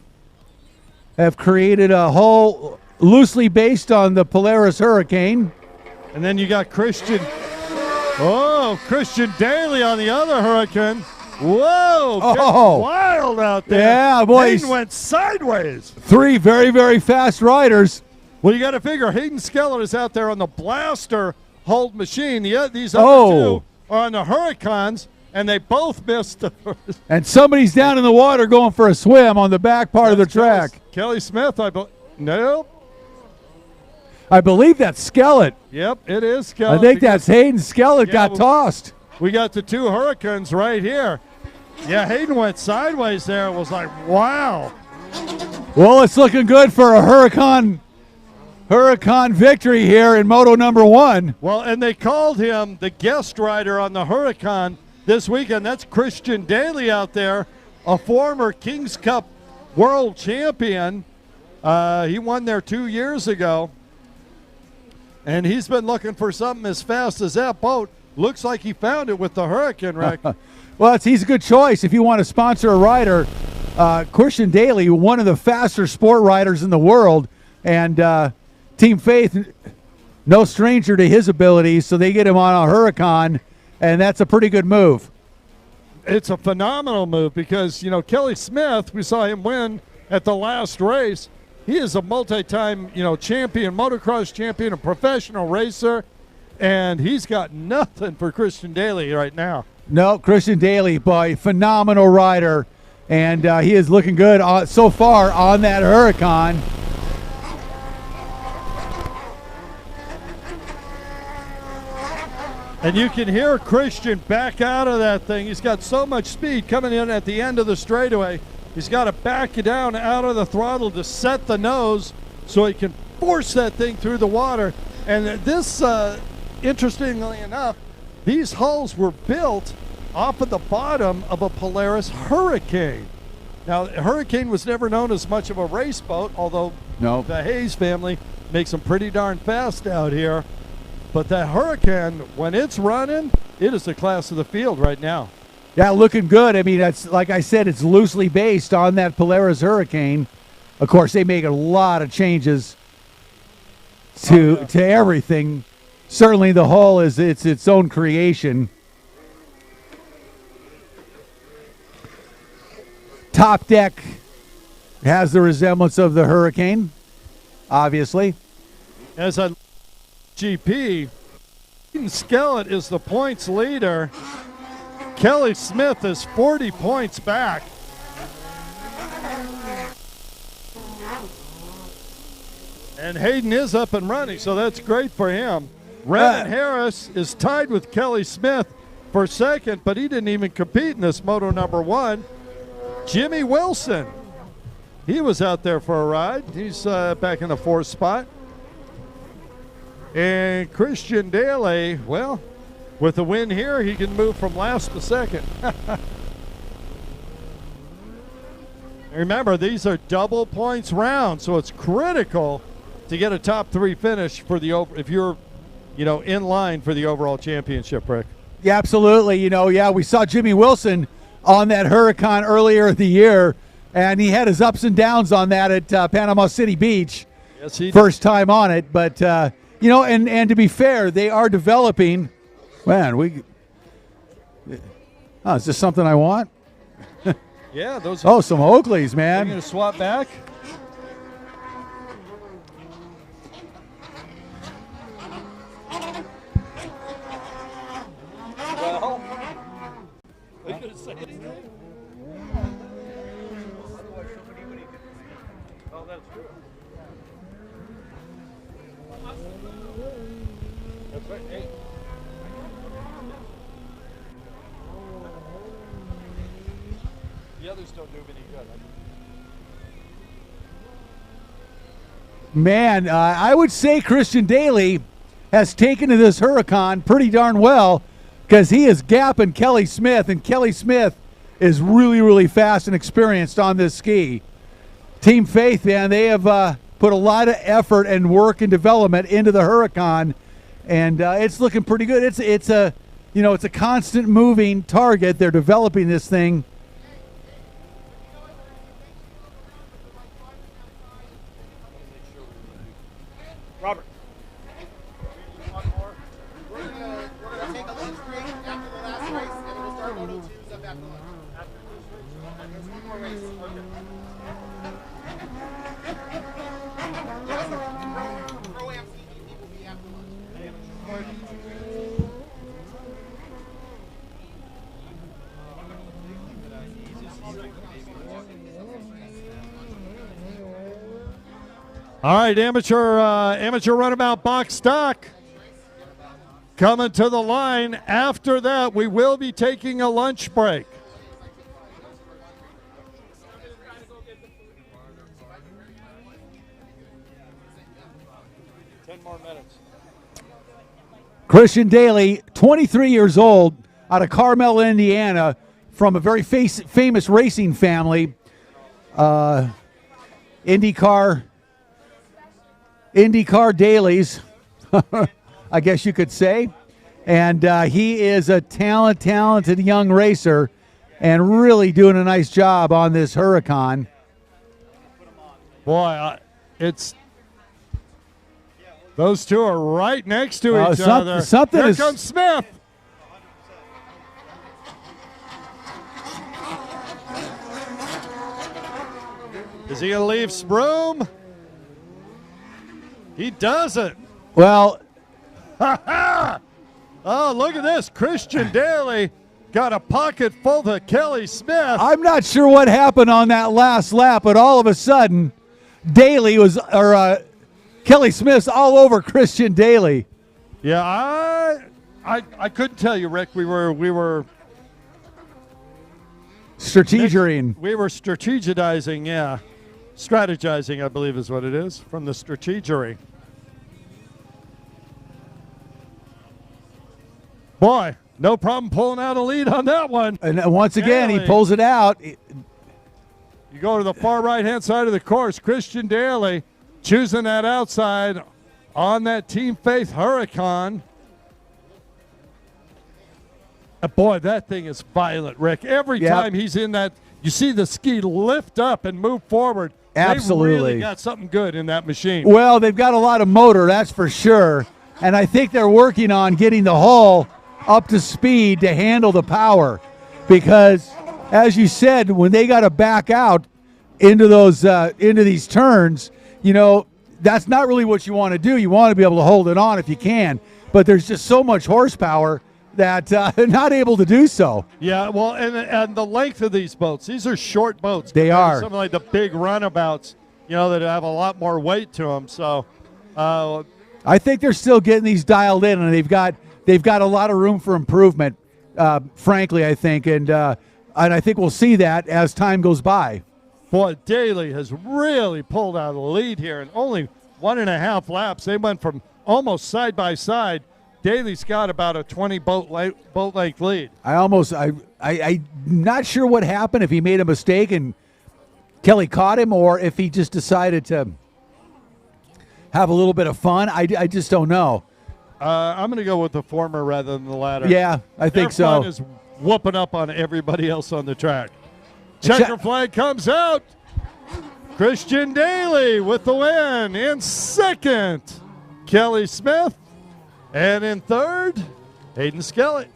have created a hull loosely based on the Polaris Hurricane. And then you got Christian Daly on the other Hurricane. Whoa, wild out there. Yeah, boys. Hayden went sideways. 3 very, very fast riders. Well, you got to figure Hayden Skellett is out there on the Blaster hulled machine. These other two are on the Hurricanes, and they both missed the first. And somebody's down in the water going for a swim on the back part of the track. Kelly Smith, nope. I believe that's Skellett. Yep, it is Skellett. I think that's Hayden Skellett got tossed. We got the 2 Hurricanes right here. Yeah, Hayden went sideways there. It was like, wow. Well, it's looking good for a Huracan victory here in Moto number 1. Well, and they called him the guest rider on the Huracan this weekend. That's Christian Daly out there, a former King's Cup world champion. He won there 2 years ago. And he's been looking for something as fast as that boat. Looks like he found it with the Hurricane, Rick. Well, he's a good choice if you want to sponsor a rider. Christian Daly, one of the faster sport riders in the world. And Team Faith, no stranger to his abilities, so they get him on a Huracan, and that's a pretty good move. It's a phenomenal move because, you know, Kelly Smith, we saw him win at the last race. He is a multi-time, you know, champion, motocross champion, a professional racer, and he's got nothing for Christian Daly right now. No, Christian Daly, boy, phenomenal rider, and he is looking good so far on that Huracan. And you can hear Christian back out of that thing. He's got so much speed coming in at the end of the straightaway. He's got to back it down out of the throttle to set the nose so he can force that thing through the water. And this, interestingly enough, these hulls were built off of the bottom of a Polaris Hurricane. Now, Hurricane was never known as much of a race boat, although No. The Hayes family makes them pretty darn fast out here. But that Hurricane, when it's running, it is the class of the field right now. Yeah, looking good. I mean, that's like I said, it's loosely based on that Polaris Hurricane. Of course, they make a lot of changes to everything. Certainly, the hull is its own creation. Top deck has the resemblance of the Hurricane, obviously. As a GP, Skellett is the points leader. Kelly Smith is 40 points back. And Hayden is up and running, so that's great for him. Revan Harris is tied with Kelly Smith for second, but he didn't even compete in this Moto number 1. Jimmy Wilson, he was out there for a ride. He's back in the 4th spot. And Christian Daly, well, with the win here, he can move from last to second. Remember, these are double points rounds, so it's critical to get a top 3 finish for the if you're, in line for the overall championship, Rick. Yeah, absolutely. We saw Jimmy Wilson on that Huracan earlier in the year, and he had his ups and downs on that at Panama City Beach. Yes, he first time on it, but and to be fair, they are developing. Man, is this something I want? Yeah, those. Oh, some Oakleys, man. You're gonna swap back. Well, are you gonna say anything? Oh, that's true. That's right. Hey. The others don't do any good. Man, I would say Christian Daly has taken to this Huracan pretty darn well, because he is gapping Kelly Smith, and Kelly Smith is really, really fast and experienced on this ski. Team Faith, man, they have put a lot of effort and work and development into the Huracan, and it's looking pretty good. It's a constant moving target. They're developing this thing. Robert. We're gonna take a lunch break after the last race, and then we'll start Moto 2s up after lunch. There's one more race. Pro-Am CGP will be after lunch. All right, amateur runabout box stock coming to the line. After that, we will be taking a lunch break. Christian Daly, 23 years old, out of Carmel, Indiana, from a very famous racing family. IndyCar Dailies, I guess you could say. And he is a talented young racer and really doing a nice job on this Huracan. Boy, those two are right next to each other. Here comes Smith. Is he going to leave Sproom? He doesn't. Well. Oh, look at this. Christian Daly got a pocket full of Kelly Smith. I'm not sure what happened on that last lap, but all of a sudden, Kelly Smith's all over Christian Daly. Yeah, I couldn't tell you, Rick. We were strategizing. We were strategizing, yeah. Strategizing, I believe is what it is, from the strategery. Boy, no problem pulling out a lead on that one. And once again, he pulls it out. You go to the far right-hand side of the course. Christian Daly choosing that outside on that Team Faith Huracan. Boy, that thing is violent, Rick. Every time he's in that, you see the ski lift up and move forward. Absolutely. They really got something good in that machine. Well, they've got a lot of motor, that's for sure. And I think they're working on getting the hull up to speed to handle the power. Because, as you said, when they got to back out into those into these turns, you know, that's not really what you want to do. You want to be able to hold it on if you can. But there's just so much horsepower that they're not able to do so. Yeah, well, and the length of these boats, these are short boats. They are. Something like the big runabouts, you know, that have a lot more weight to them. So I think they're still getting these dialed in, and they've got a lot of room for improvement, frankly, I think. And I think we'll see that as time goes by. Boy, Daly has really pulled out of the lead here in only 1.5 laps. They went from almost side by side. Daly's got about a 20 boat length lead. I'm not sure what happened, if he made a mistake and Kelly caught him, or if he just decided to have a little bit of fun. I just don't know. I'm going to go with the former rather than the latter. Yeah, I think so. Their fun is whooping up on everybody else on the track. Checker flag comes out. Christian Daly with the win in second. Kelly Smith. And in third, Hayden Skellett.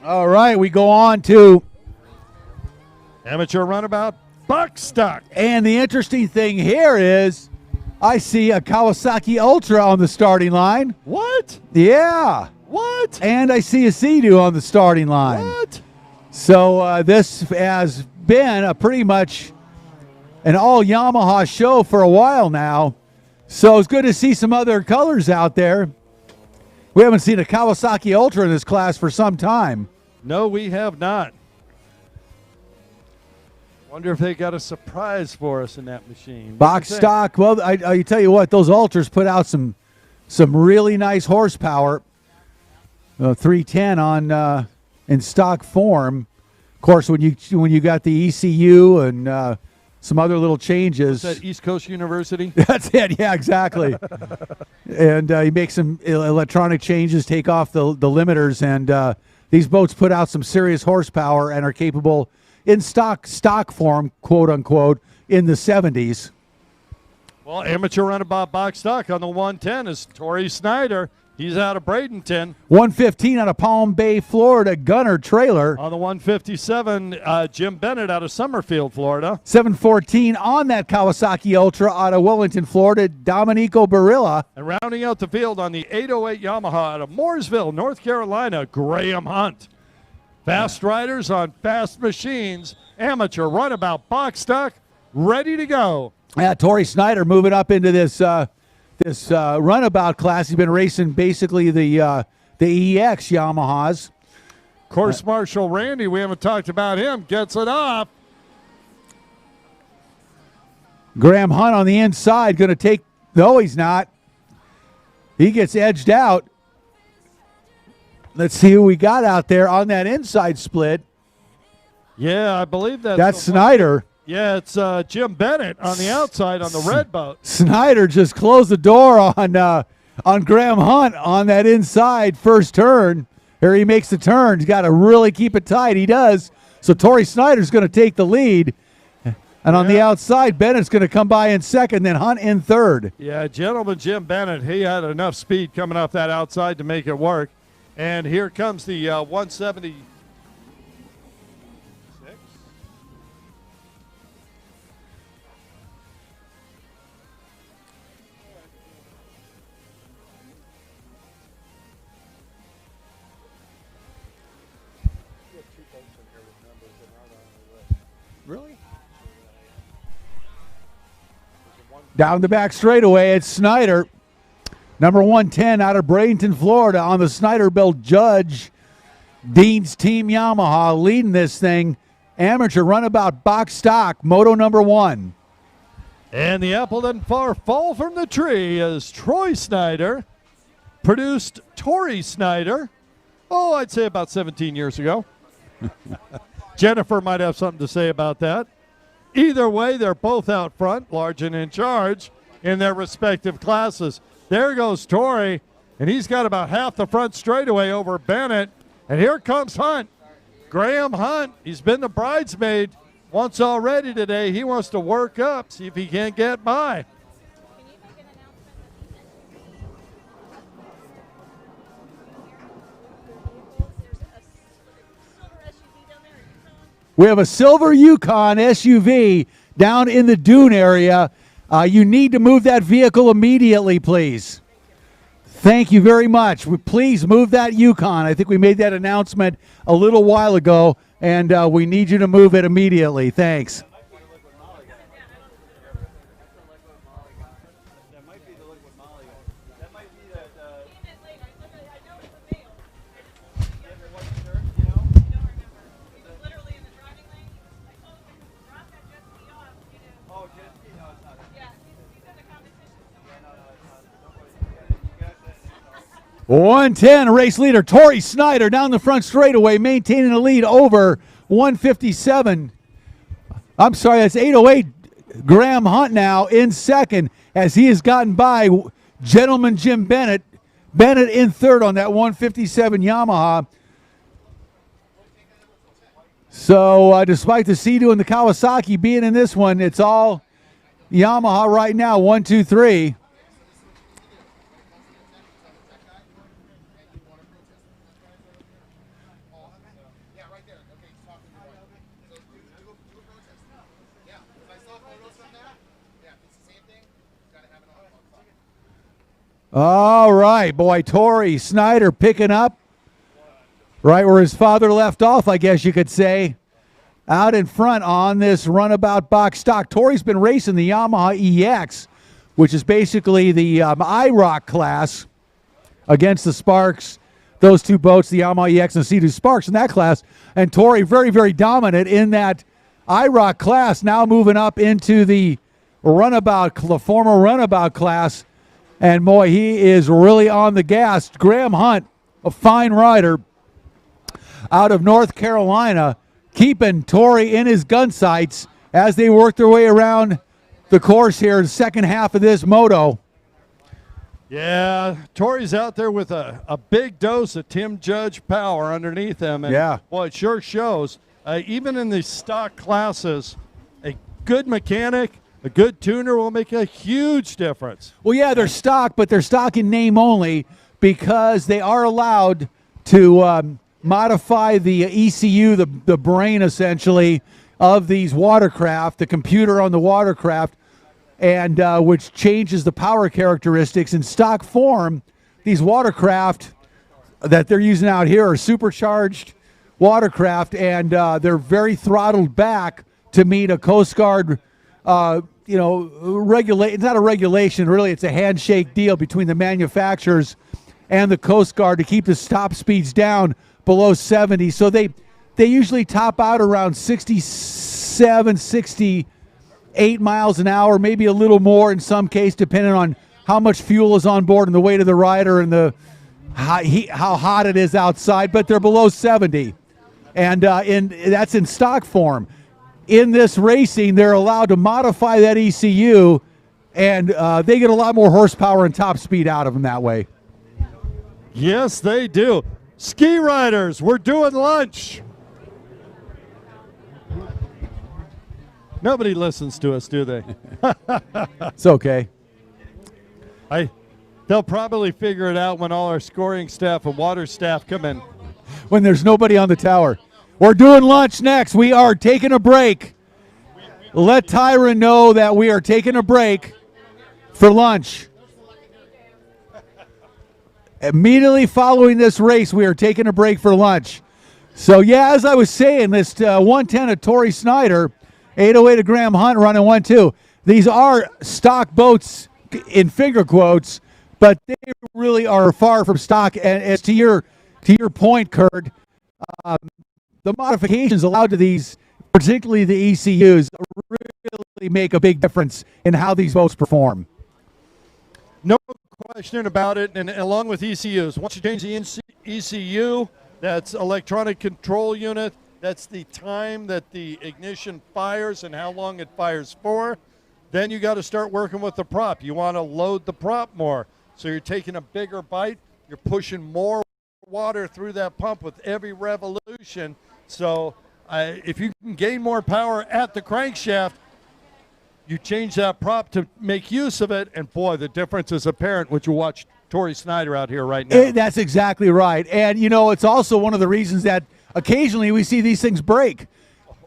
All right, we go on to amateur runabout buck stock. And the interesting thing here is I see a Kawasaki Ultra on the starting line. What? Yeah. What? And I see a Sea-Doo on the starting line. What? So this has been a pretty much an all Yamaha show for a while now. So it's good to see some other colors out there. We haven't seen a Kawasaki Ultra in this class for some time. No, we have not. Wonder if they got a surprise for us in that machine. Box stock. Well, I tell you what, those Ultras put out some really nice horsepower. 310 on in stock form. Of course, when you got the ECU and some other little changes. Is that East Coast University? That's it. Yeah, exactly. And you make some electronic changes, take off the limiters, and these boats put out some serious horsepower and are capable in stock form, quote unquote, in the 70s. Well, amateur runabout box stock on the 110 is Torrey Snyder. He's out of Bradenton. 115 out of Palm Bay, Florida, Gunner trailer. On the 157, Jim Bennett out of Summerfield, Florida. 714 on that Kawasaki Ultra out of Wellington, Florida, Domenico Barilla. And rounding out the field on the 808 Yamaha out of Mooresville, North Carolina, Graham Hunt. Fast riders on fast machines, amateur runabout box stock, ready to go. Yeah, Torrey Snyder moving up into this runabout class. He's been racing basically the EX Yamahas. Course Marshal Randy, we haven't talked about him, gets it off. Graham Hunt on the inside, going to take, no, he's not. He gets edged out. Let's see who we got out there on that inside split. Yeah, I believe that's Snyder. Yeah, it's Jim Bennett on the outside on the red boat. Snyder just closed the door on Graham Hunt on that inside first turn. Here he makes the turn. He's got to really keep it tight. He does. So Torrey Snyder's going to take the lead. And on the outside, Bennett's going to come by in second, then Hunt in third. Yeah, gentleman Jim Bennett, he had enough speed coming off that outside to make it work. And here comes the 170. Really? Down the back straightaway, it's Snyder. Number 110 out of Bradenton, Florida on the Snyder-built Judge. Dean's Team Yamaha leading this thing. Amateur runabout box stock, moto number 1. And the apple doesn't far fall from the tree as Troy Snyder produced Torrey Snyder, I'd say about 17 years ago. Jennifer might have something to say about that. Either way, they're both out front, large and in charge in their respective classes. There goes Torrey, and he's got about half the front straightaway over Bennett. And here comes Hunt. Graham Hunt, he's been the bridesmaid once already today. He wants to work up, see if he can't get by. We have a silver Yukon SUV down in the dune area. You need to move that vehicle immediately, please. Thank you very much. Please move that Yukon. I think we made that announcement a little while ago, and we need you to move it immediately. Thanks. .110, race leader Torrey Snyder down the front straightaway, maintaining the lead over 157. I'm sorry, that's 808. Graham Hunt now in second as he has gotten by gentleman Jim Bennett. Bennett in third on that 157 Yamaha. So despite the Sea-Doo and the Kawasaki being in this one, it's all Yamaha right now, 1, 2, 3. All right, boy, Torrey Snyder picking up right where his father left off, I guess you could say, out in front on this Runabout box stock. Torrey's been racing the Yamaha EX, which is basically the IROC class against the Sparks. Those two boats, the Yamaha EX and the Sea-Doo Sparks in that class. And Torrey very, very dominant in that IROC class, now moving up into the former Runabout class. And boy, he is really on the gas. Graham Hunt, a fine rider out of North Carolina, keeping Torrey in his gun sights as they work their way around the course here in the second half of this moto. Yeah, Torrey's out there with a big dose of Tim Judge power underneath him. And yeah, boy, it sure shows. Even in the stock classes, a good mechanic, a good tuner will make a huge difference. Well, yeah, they're stock, but they're stock in name only because they are allowed to modify the ECU, the brain essentially, of these watercraft, the computer on the watercraft, and which changes the power characteristics. In stock form, these watercraft that they're using out here are supercharged watercraft, and they're very throttled back to meet a Coast Guard it's not a regulation, really, it's a handshake deal between the manufacturers and the Coast Guard to keep the top speeds down below 70. So they usually top out around 67, 68 miles an hour, maybe a little more in some case, depending on how much fuel is on board and the weight of the rider and how hot it is outside, but they're below 70. And that's in stock form. In this racing, they're allowed to modify that ECU, and they get a lot more horsepower and top speed out of them that way. Yes, they do. Ski riders, we're doing lunch. Nobody listens to us, do they? It's okay. They'll probably figure it out when all our scoring staff and water staff come in. When there's nobody on the tower. We're doing lunch next. We are taking a break. Let Tyron know that we are taking a break for lunch. Immediately following this race, we are taking a break for lunch. So, yeah, as I was saying, this 110 of Torrey Snyder, 808 of Graham Hunt running 1-2. These are stock boats in finger quotes, but they really are far from stock. And as to your point, Kurt, the modifications allowed to these, particularly the ECUs, really make a big difference in how these boats perform. No question about it, and along with ECUs, once you change the ECU, that's electronic control unit, That's the time that the ignition fires and how long it fires for. Then you got to start working with the prop. You want to load the prop more. So you're taking a bigger bite. You're pushing more water through that pump with every revolution. So if you can gain more power at the crankshaft, you change that prop to make use of it. And, boy, the difference is apparent when you watch Tori Snyder out here right now. That's exactly right. And, it's also one of the reasons that occasionally we see these things break.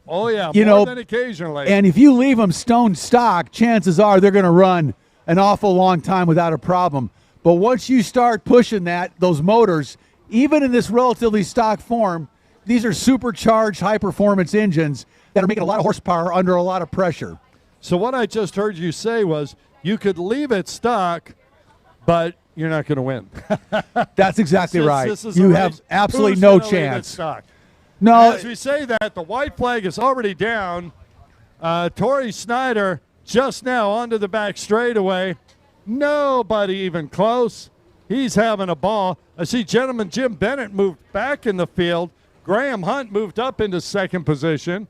Oh, yeah, more than occasionally. And if you leave them stone stock, chances are they're going to run an awful long time without a problem. But once you start pushing those motors, even in this relatively stock form, these are supercharged high-performance engines that are making a lot of horsepower under a lot of pressure. So what I just heard you say was you could leave it stock, but you're not going to win. That's exactly right. You have absolutely no chance. No. As we say that, the white flag is already down. Tori Snyder just now onto the back straightaway. Nobody even close. He's having a ball. I see gentleman Jim Bennett moved back in the field. Graham Hunt moved up into second position.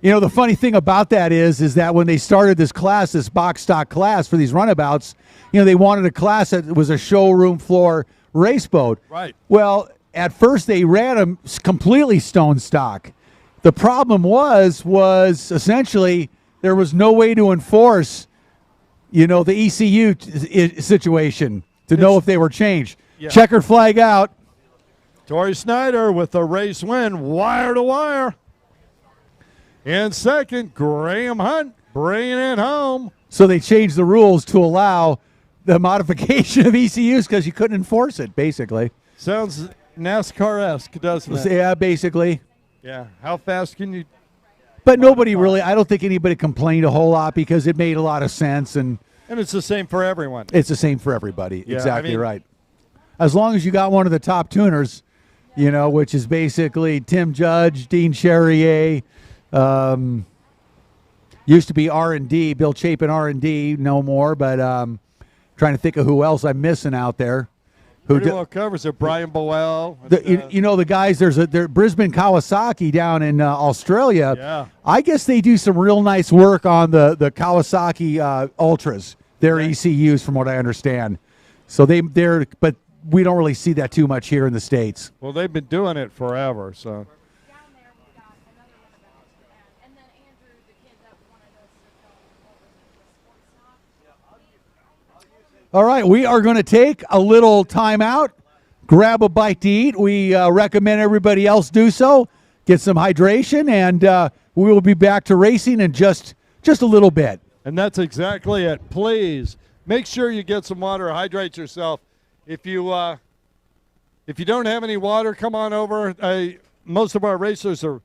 The funny thing about that is that when they started this class, this box stock class for these runabouts, they wanted a class that was a showroom floor race boat. Right. Well, at first they ran them completely stone stock. The problem was essentially there was no way to enforce, the ECU situation to know if they were changed. Yeah. Checkered flag out. Tori Snyder with a race win, wire to wire. In second, Graham Hunt bringing it home. So they changed the rules to allow the modification of ECUs because you couldn't enforce it, basically. Sounds NASCAR-esque, doesn't it? Yeah, basically. Yeah. How fast can you? But I don't think anybody complained a whole lot because it made a lot of sense. And it's the same for everyone. It's the same for everybody. Yeah, exactly right. As long as you got one of the top tuners, which is basically Tim Judge, Dean Charrier, used to be R&D, Bill Chapin R&D, no more, but trying to think of who else I'm missing out there. Pretty well covers it. Brian Boel. The guys, there's Brisbane Kawasaki down in Australia. Yeah. I guess they do some real nice work on the Kawasaki Ultras, their ECUs from what I understand. So but we don't really see that too much here in the States. Well, they've been doing it forever, so. All right, we are going to take a little time out, grab a bite to eat. We recommend everybody else do so. Get some hydration, and we will be back to racing in just a little bit. And that's exactly it. Please make sure you get some water. Hydrate yourself. If you don't have any water, come on over. Most of our racers are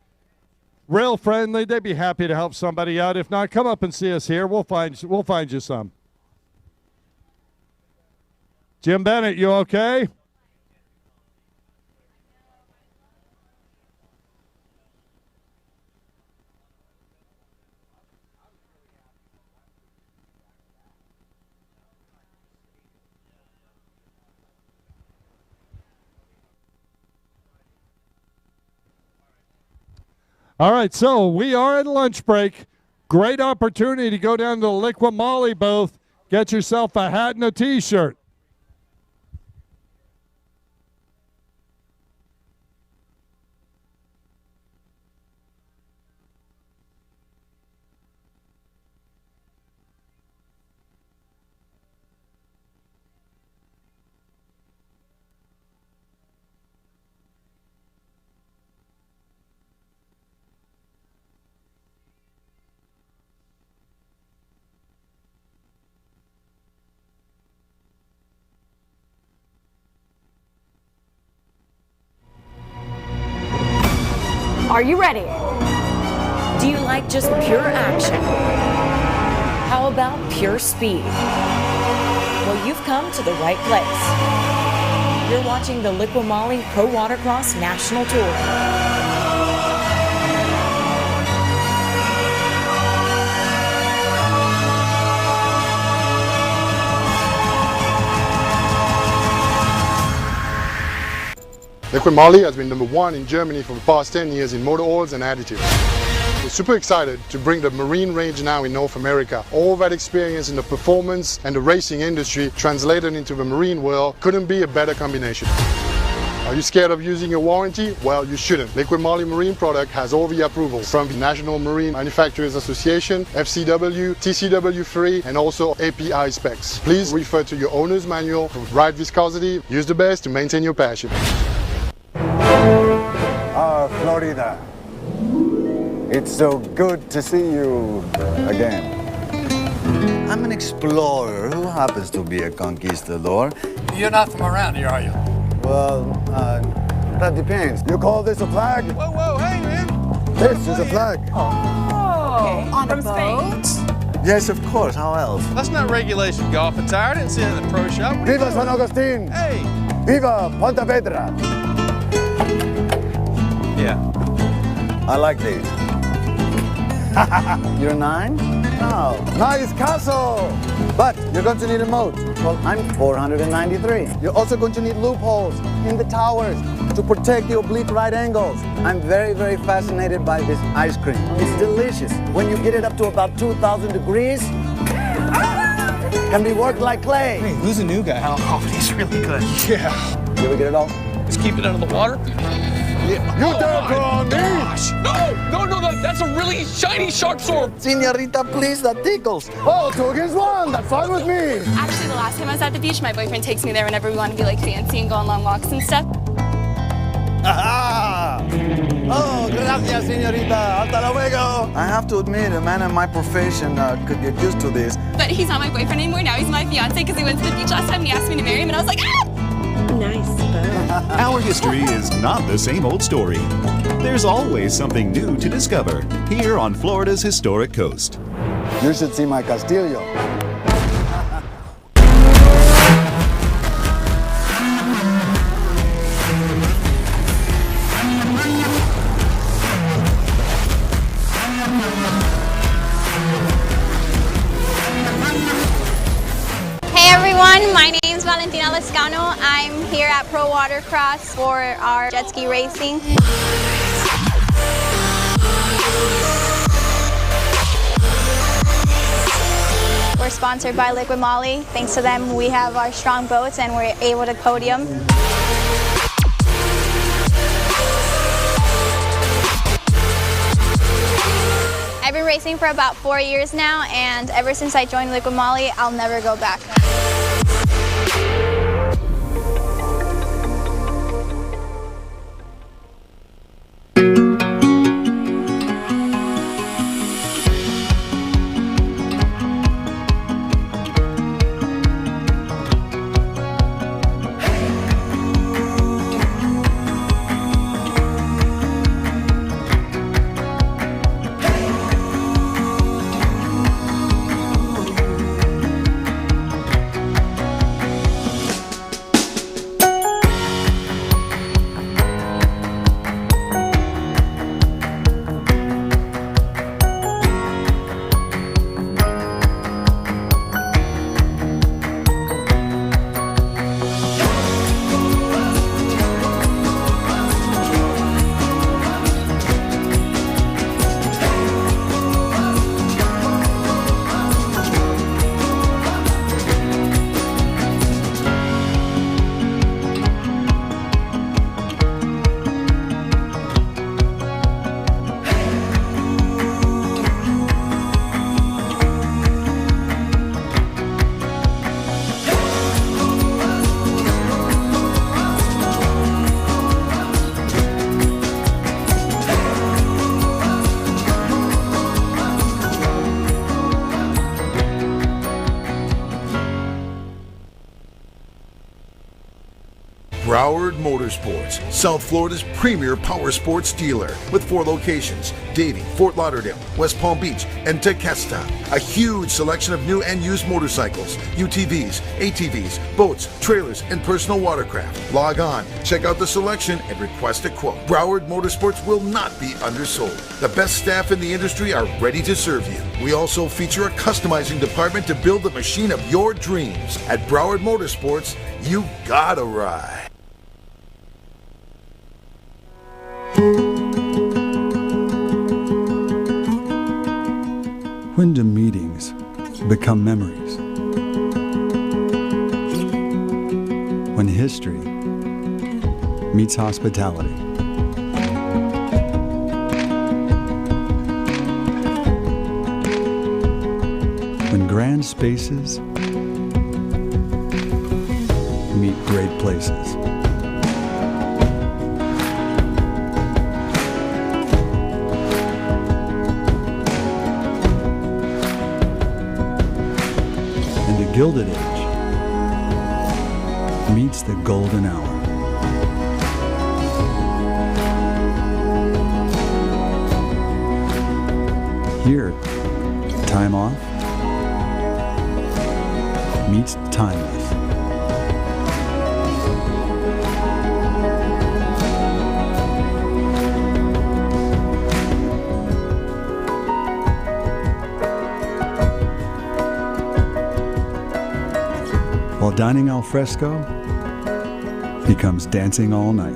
rail friendly. They'd be happy to help somebody out. If not, come up and see us here. We'll find you some. Jim Bennett, you okay? All right, so we are at lunch break. Great opportunity to go down to the Liqui Moly booth, get yourself a hat and a T-shirt. Are you ready? Do you like just pure action? How about pure speed? Well, you've come to the right place. You're watching the Liqui Moly Pro Watercross National Tour. Liquid Moly has been #1 in Germany for the past 10 years in motor oils and additives. We're super excited to bring the marine range now in North America. All that experience in the performance and the racing industry translated into the marine world couldn't be a better combination. Are you scared of using your warranty? Well, you shouldn't. Liquid Moly Marine product has all the approvals from the National Marine Manufacturers Association, FCW, TCW3, and also API specs. Please refer to your owner's manual for right viscosity. Use the best to maintain your passion. Florida. It's so good to see you again. I'm an explorer who happens to be a conquistador. You're not from around here, are you? Well, that depends. You call this a flag? Whoa, whoa, hey, man. This is a flag. Oh, on From a boat? Yes, of course. How else? That's not regulation golf attire. I didn't see it in the pro shop. Viva San Augustine! Hey! Viva Pontevedra! Yeah. I like these. You're 9? Oh, nice castle! But you're going to need a moat. Well, I'm 493. You're also going to need loopholes in the towers to protect the oblique right angles. I'm very, very fascinated by this ice cream. It's delicious. When you get it up to about 2,000 degrees, can be worked like clay. Hey, who's the new guy? Oh, he's really good. Yeah. Did we get it all? Just keep it under the water. Yeah. You dare draw me! Gosh! No, that's a really shiny sharp sword. Senorita, please, that tickles. Oh, 2 against 1. That's fine with me. Actually, the last time I was at the beach, my boyfriend takes me there whenever we want to be like fancy and go on long walks and stuff. Oh, gracias, senorita. Hasta luego. I have to admit, a man in my profession could get used to this. But he's not my boyfriend anymore. Now he's my fiance because he went to the beach last time and he asked me to marry him, and I was like, ah! Nice boat. Our history is not the same old story. There's always something new to discover here on Florida's historic coast. You should see my castillo. Hey everyone, my name's Valentina Lescano. I'm here at Pro Watercross for our jet ski racing. We're sponsored by Liquid Moly. Thanks to them, we have our strong boats and we're able to podium. I've been racing for about 4 years now, and ever since I joined Liquid Moly, I'll never go back. Broward Motorsports, South Florida's premier power sports dealer with 4 locations: Davie, Fort Lauderdale, West Palm Beach, and Tequesta. A huge selection of new and used motorcycles, UTVs, ATVs, boats, trailers, and personal watercraft. Log on, check out the selection, and request a quote. Broward Motorsports will not be undersold. The best staff in the industry are ready to serve you. We also feature a customizing department to build the machine of your dreams. At Broward Motorsports, you gotta ride. When do meetings become memories? When history meets hospitality. When grand spaces meet great places. And the Gilded Age meets the golden hour. Here, time off meets timeless. While dining al fresco becomes dancing all night.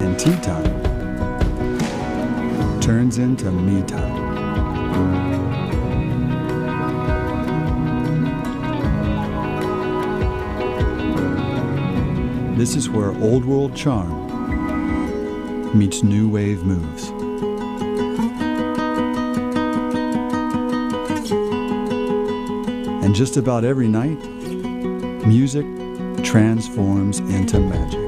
And tea time turns into me time. This is where old world charm meets new wave moves. And just about every night, music transforms into magic.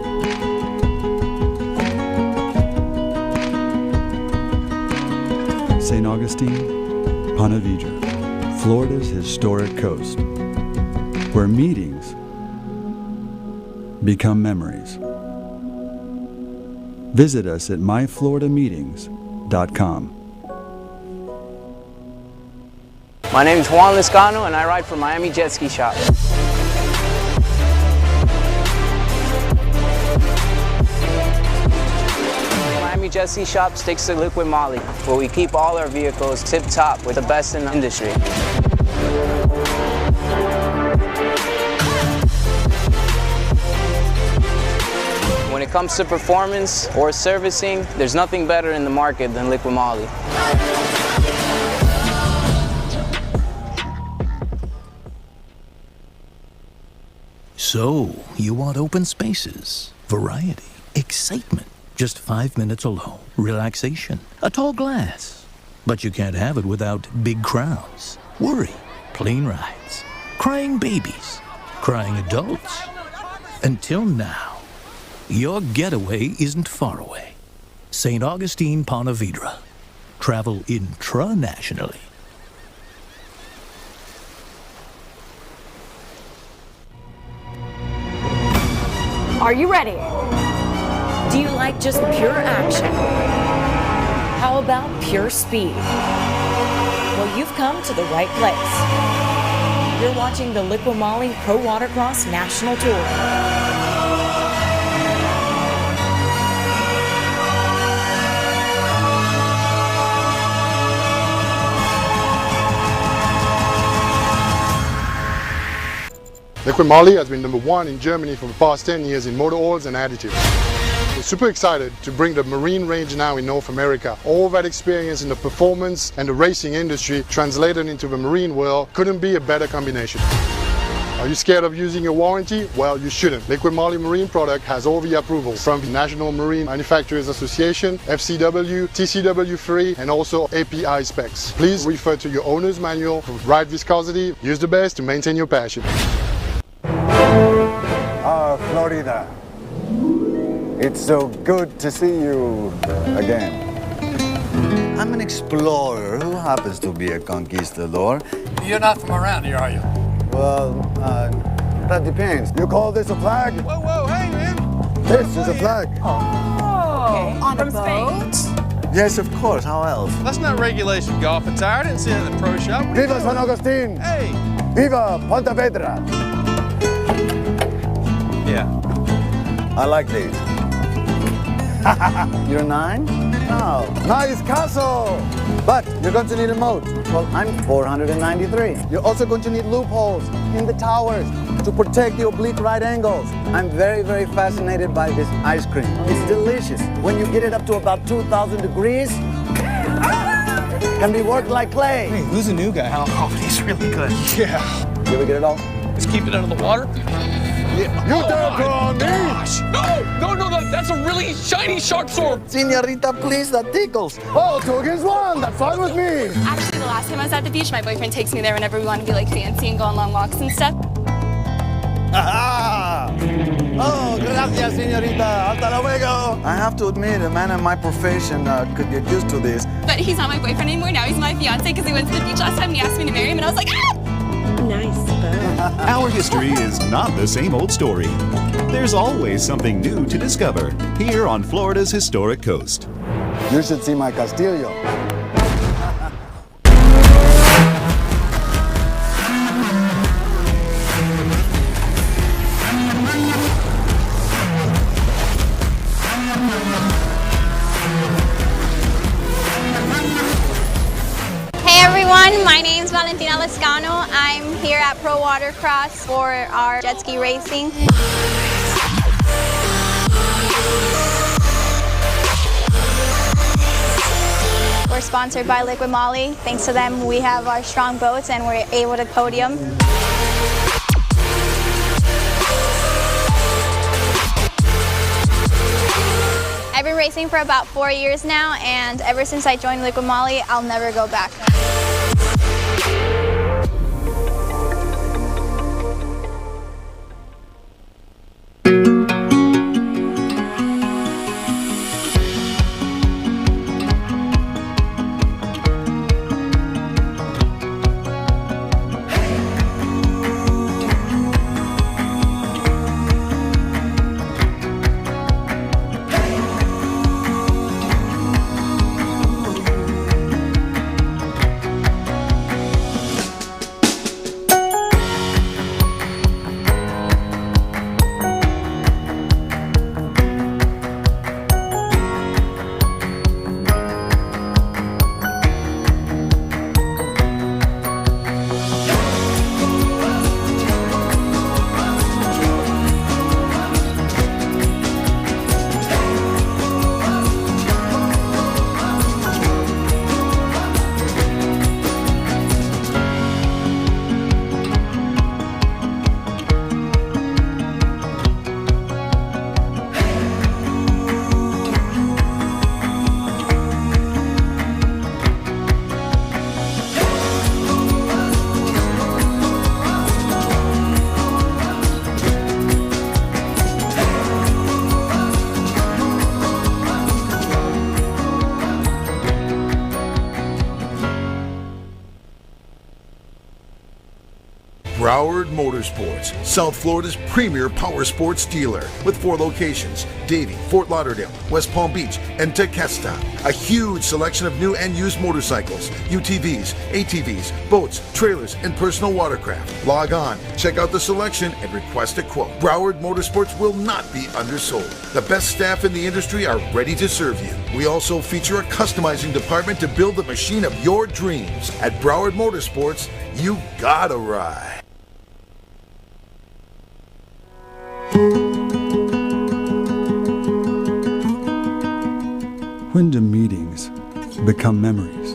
St. Augustine, Panama, Florida's historic coast, where meetings become memories. Visit us at myfloridameetings.com. My name is Juan Liscano and I ride for Miami Jet Ski Shop. Miami Jet Ski Shop sticks to liquid moly, where we keep all our vehicles tip-top with the best in the industry. When it comes to performance or servicing, there's nothing better in the market than liquid moly. So, you want open spaces, variety, excitement, just 5 minutes alone, relaxation, a tall glass. But you can't have it without big crowds, worry, plane rides, crying babies, crying adults. Until now. Your getaway isn't far away. St. Augustine, Panama. Travel intranationally. Are you ready? Do you like just pure action? How about pure speed? Well, you've come to the right place. You're watching the Liqui Moly Pro Watercross National Tour. Liqui Moly has been #1 in Germany for the past 10 years in motor oils and additives. We're super excited to bring the marine range now in North America. All that experience in the performance and the racing industry translated into the marine world couldn't be a better combination. Are you scared of using your warranty? Well, you shouldn't. Liqui Moly Marine product has all the approvals from the National Marine Manufacturers Association, FCW, TCW3, and also API specs. Please refer to your owner's manual for ride viscosity. Use the best to maintain your passion. Florida. It's so good to see you again. I'm an explorer who happens to be a conquistador. You're not from around here, are you? Well, that depends. You call this a flag? Whoa, whoa, hey, man. This is a flag. Okay. On a boat? Yes, of course. How else? That's not regulation golf attire. I didn't see it in the pro shop. Viva San Augustine! Hey! Viva Pontevedra! Yeah. I like these. You're 9? Oh, nice castle! But you're going to need a moat. Well, I'm 493. You're also going to need loopholes in the towers to protect the oblique right angles. I'm very, very fascinated by this ice cream. It's delicious. When you get it up to about 2,000 degrees, can be worked like clay. Hey, who's the new guy? Oh, he's really good. Yeah. Did we get it all? Let's keep it under the water. Yeah. You dare draw me? Gosh! No, that's a really shiny sharp sword. Senorita, please, that tickles. Oh, 2 against 1. That's fine with me. Actually, the last time I was at the beach, my boyfriend takes me there whenever we want to be like fancy and go on long walks and stuff. Oh, gracias, senorita. Hasta luego. I have to admit, a man in my profession could get used to this. But he's not my boyfriend anymore. Now he's my fiance because he went to the beach last time and he asked me to marry him and I was like, ah! Nice. Our history is not the same old story. There's always something new to discover here on Florida's historic coast. You should see my castillo. Hey everyone, my name's Valentina Lescano. I'm here at Pro Watercross for our jet ski racing. We're sponsored by Liquid Molly. Thanks to them, we have our strong boats and we're able to podium. I've been racing for about 4 years now, and ever since I joined Liquid Molly, I'll never go back. Broward Motorsports, South Florida's premier power sports dealer with 4 locations: Davie, Fort Lauderdale, West Palm Beach, and Tequesta. A huge selection of new and used motorcycles, UTVs, ATVs, boats, trailers, and personal watercraft. Log on, check out the selection, and request a quote. Broward Motorsports will not be undersold. The best staff in the industry are ready to serve you. We also feature a customizing department to build the machine of your dreams. At Broward Motorsports, you gotta ride. When do meetings become memories?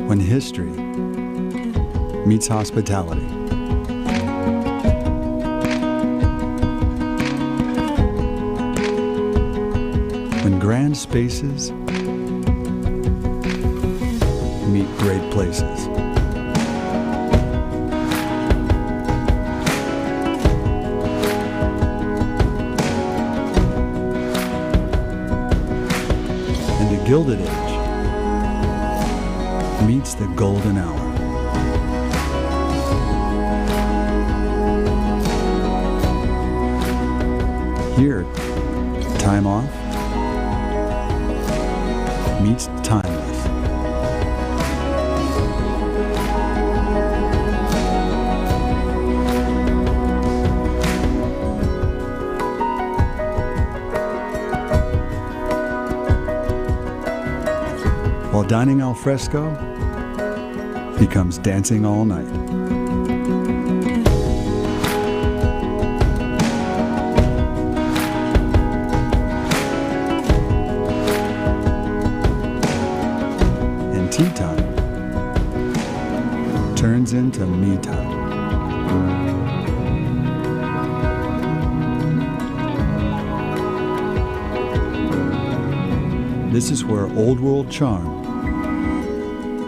When history meets hospitality. When grand spaces meet great places. Gilded Age meets the golden hour. Here, time off meets timeless. while dining al fresco becomes dancing all night. And tea time turns into me time. This is where old world charm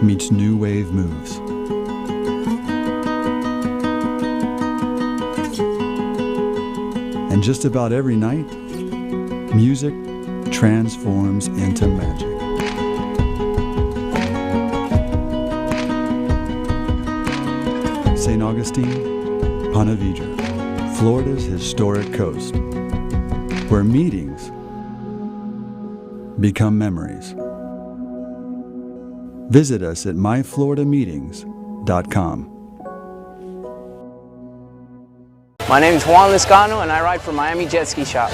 meets new wave moves. And just about every night, music transforms into magic. St. Augustine, Panama, Florida's historic coast, where meetings become memories. Visit us at myfloridameetings.com. My name is Juan Liscano and I ride for Miami Jet Ski Shop.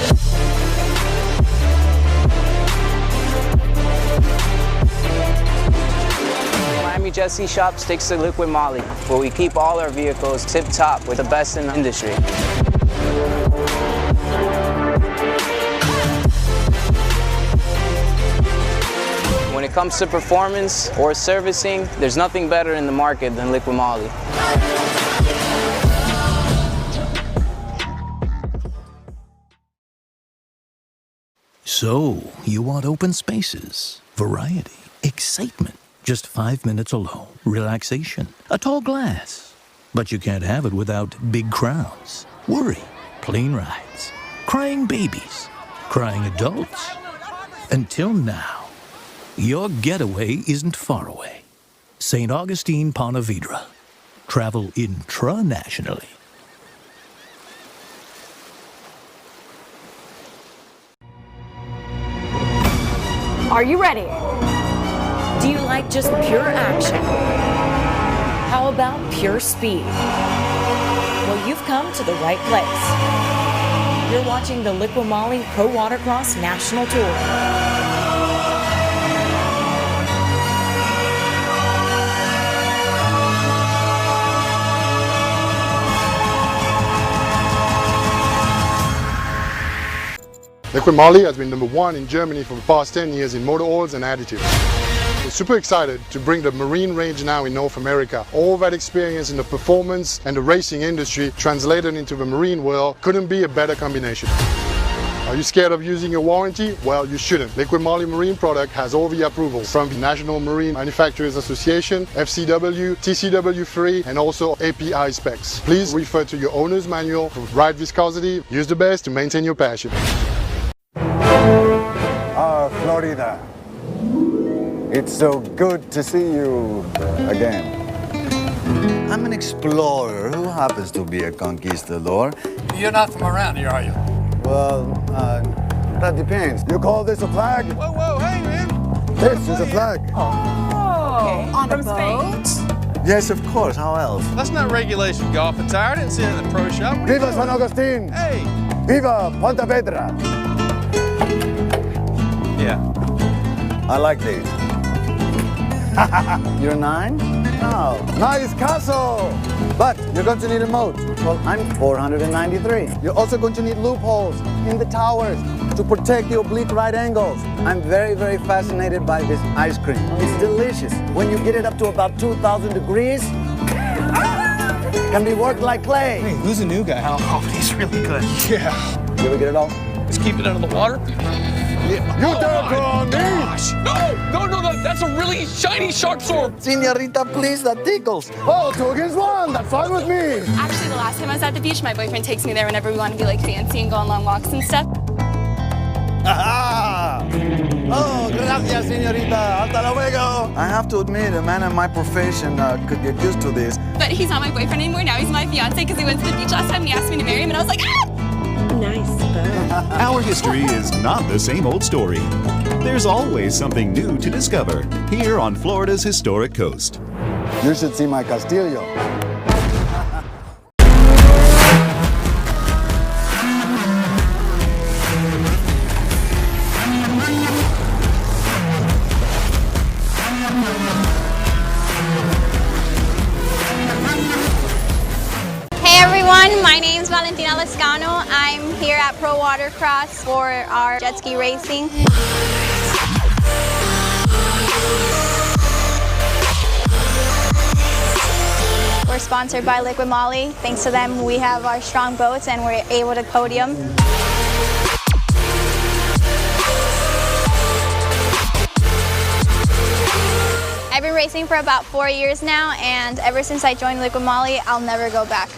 Miami Jet Ski Shop sticks to liquid moly, where we keep all our vehicles tip-top with the best in the industry. When it comes to performance or servicing, there's nothing better in the market than liquid moly. So, you want open spaces, variety, excitement, just 5 minutes alone, relaxation, a tall glass. But you can't have it without big crowds, worry, plane rides, crying babies, crying adults. Until now. Your getaway isn't far away. St. Augustine, Panama. Travel intra-nationally. Are you ready? Do you like just pure action? How about pure speed? Well, you've come to the right place. You're watching the Liquid Moly Pro Watercross National Tour. Liquid Moly has been #1 in Germany for the past 10 years in motor oils and additives. We're super excited to bring the marine range now in North America. All that experience in the performance and the racing industry translated into the marine world couldn't be a better combination. Are you scared of using your warranty? Well, you shouldn't. Liquid Moly Marine product has all the approvals from the National Marine Manufacturers Association, FCW, TCW3, and also API specs. Please refer to your owner's manual for ride viscosity. Use the best to maintain your passion. Florida. It's so good to see you again. I'm an explorer who happens to be a conquistador. You're not from around here, are you? Well, that depends. You call this a flag? Whoa, whoa, hey, man. This is a flag. Oh, on a boat? Yes, of course. How else? That's not regulation golf attire. I didn't see it in the pro shop. Viva San Augustine! Hey! Viva Pontevedra! Yeah. I like these. You're 9? No. Nice castle! But you're going to need a moat. Well, I'm 493. You're also going to need loopholes in the towers to protect the oblique right angles. I'm very, very fascinated by this ice cream. It's delicious. When you get it up to about 2,000 degrees, can be worked like clay. Hey, who's the new guy? Oh, he's really good. Yeah. You ever get it all? Let's keep it under the water. You don't go on me! Gosh! No, that's a really shiny sharp sword. Senorita, please, that tickles. Oh, 2 against 1, that's fine with me. Actually, the last time I was at the beach, my boyfriend takes me there whenever we want to be like fancy and go on long walks and stuff. Ah! Oh, gracias, senorita. Hasta luego. I have to admit, a man in my profession could get used to this. But he's not my boyfriend anymore. Now he's my fiance because he went to the beach last time and he asked me to marry him and I was like, ah! Nice bird. Our history is not the same old story. There's always something new to discover here on Florida's historic coast. You should see my Castillo. here at Pro Watercross for our jet ski racing. We're sponsored by Liquid Moly. Thanks to them, we have our strong boats and we're able to podium. I've been racing for about 4 years now, and ever since I joined Liquid Moly, I'll never go back.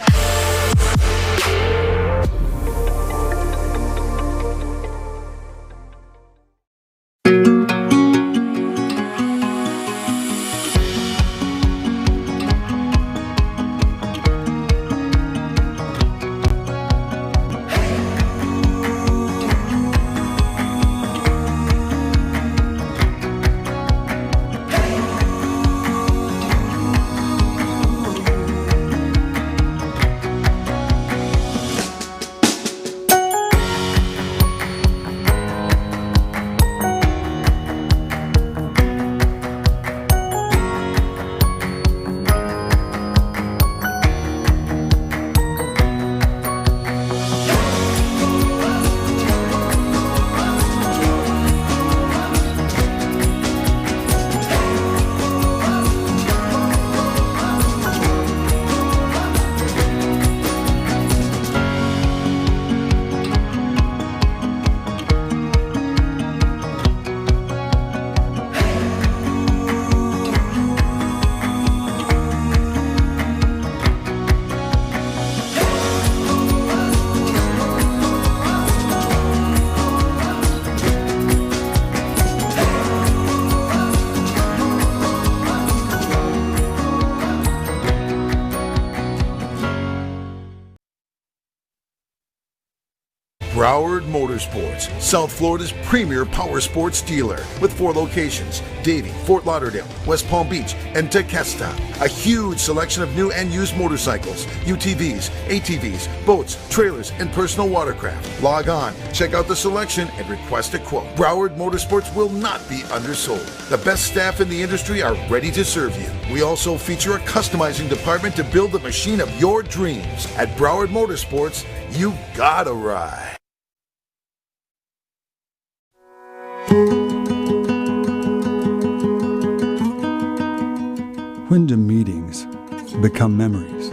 Broward Motorsports, South Florida's premier power sports dealer with 4 locations: Davie, Fort Lauderdale, West Palm Beach, and Tequesta. A huge selection of new and used motorcycles, UTVs, ATVs, boats, trailers, and personal watercraft. Log on, check out the selection, and request a quote. Broward Motorsports will not be undersold. The best staff in the industry are ready to serve you. We also feature a customizing department to build the machine of your dreams. At Broward Motorsports, you gotta ride. When do meetings become memories?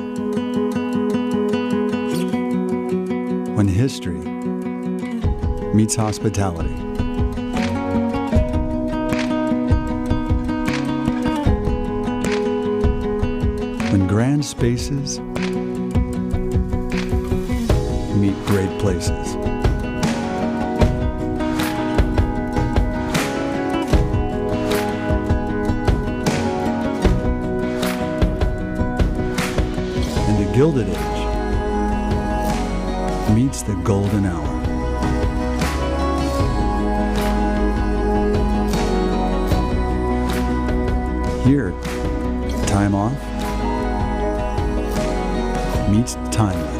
When history meets hospitality. When grand spaces meet great places. Gilded Age meets the golden hour. Here, time off meets timeless.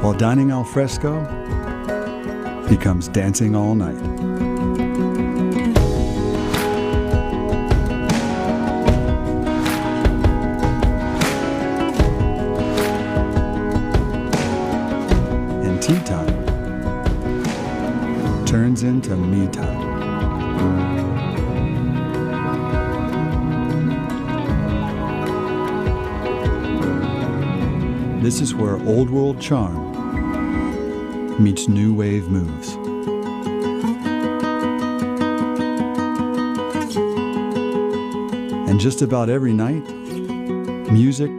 While dining al fresco becomes dancing all night. And tea time turns into me time. This is where old world charm meets new wave moves. And just about every night, music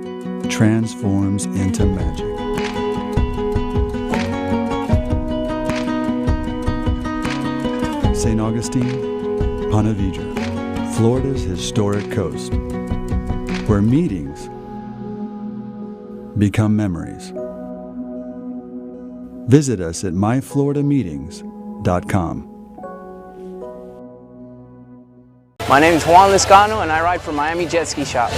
transforms into magic. St. Augustine, Ponte Vedra, Florida's historic coast, where meetings become memories. Visit us at myfloridameetings.com. My name is Juan Liscano and I ride for Miami Jet Ski Shop.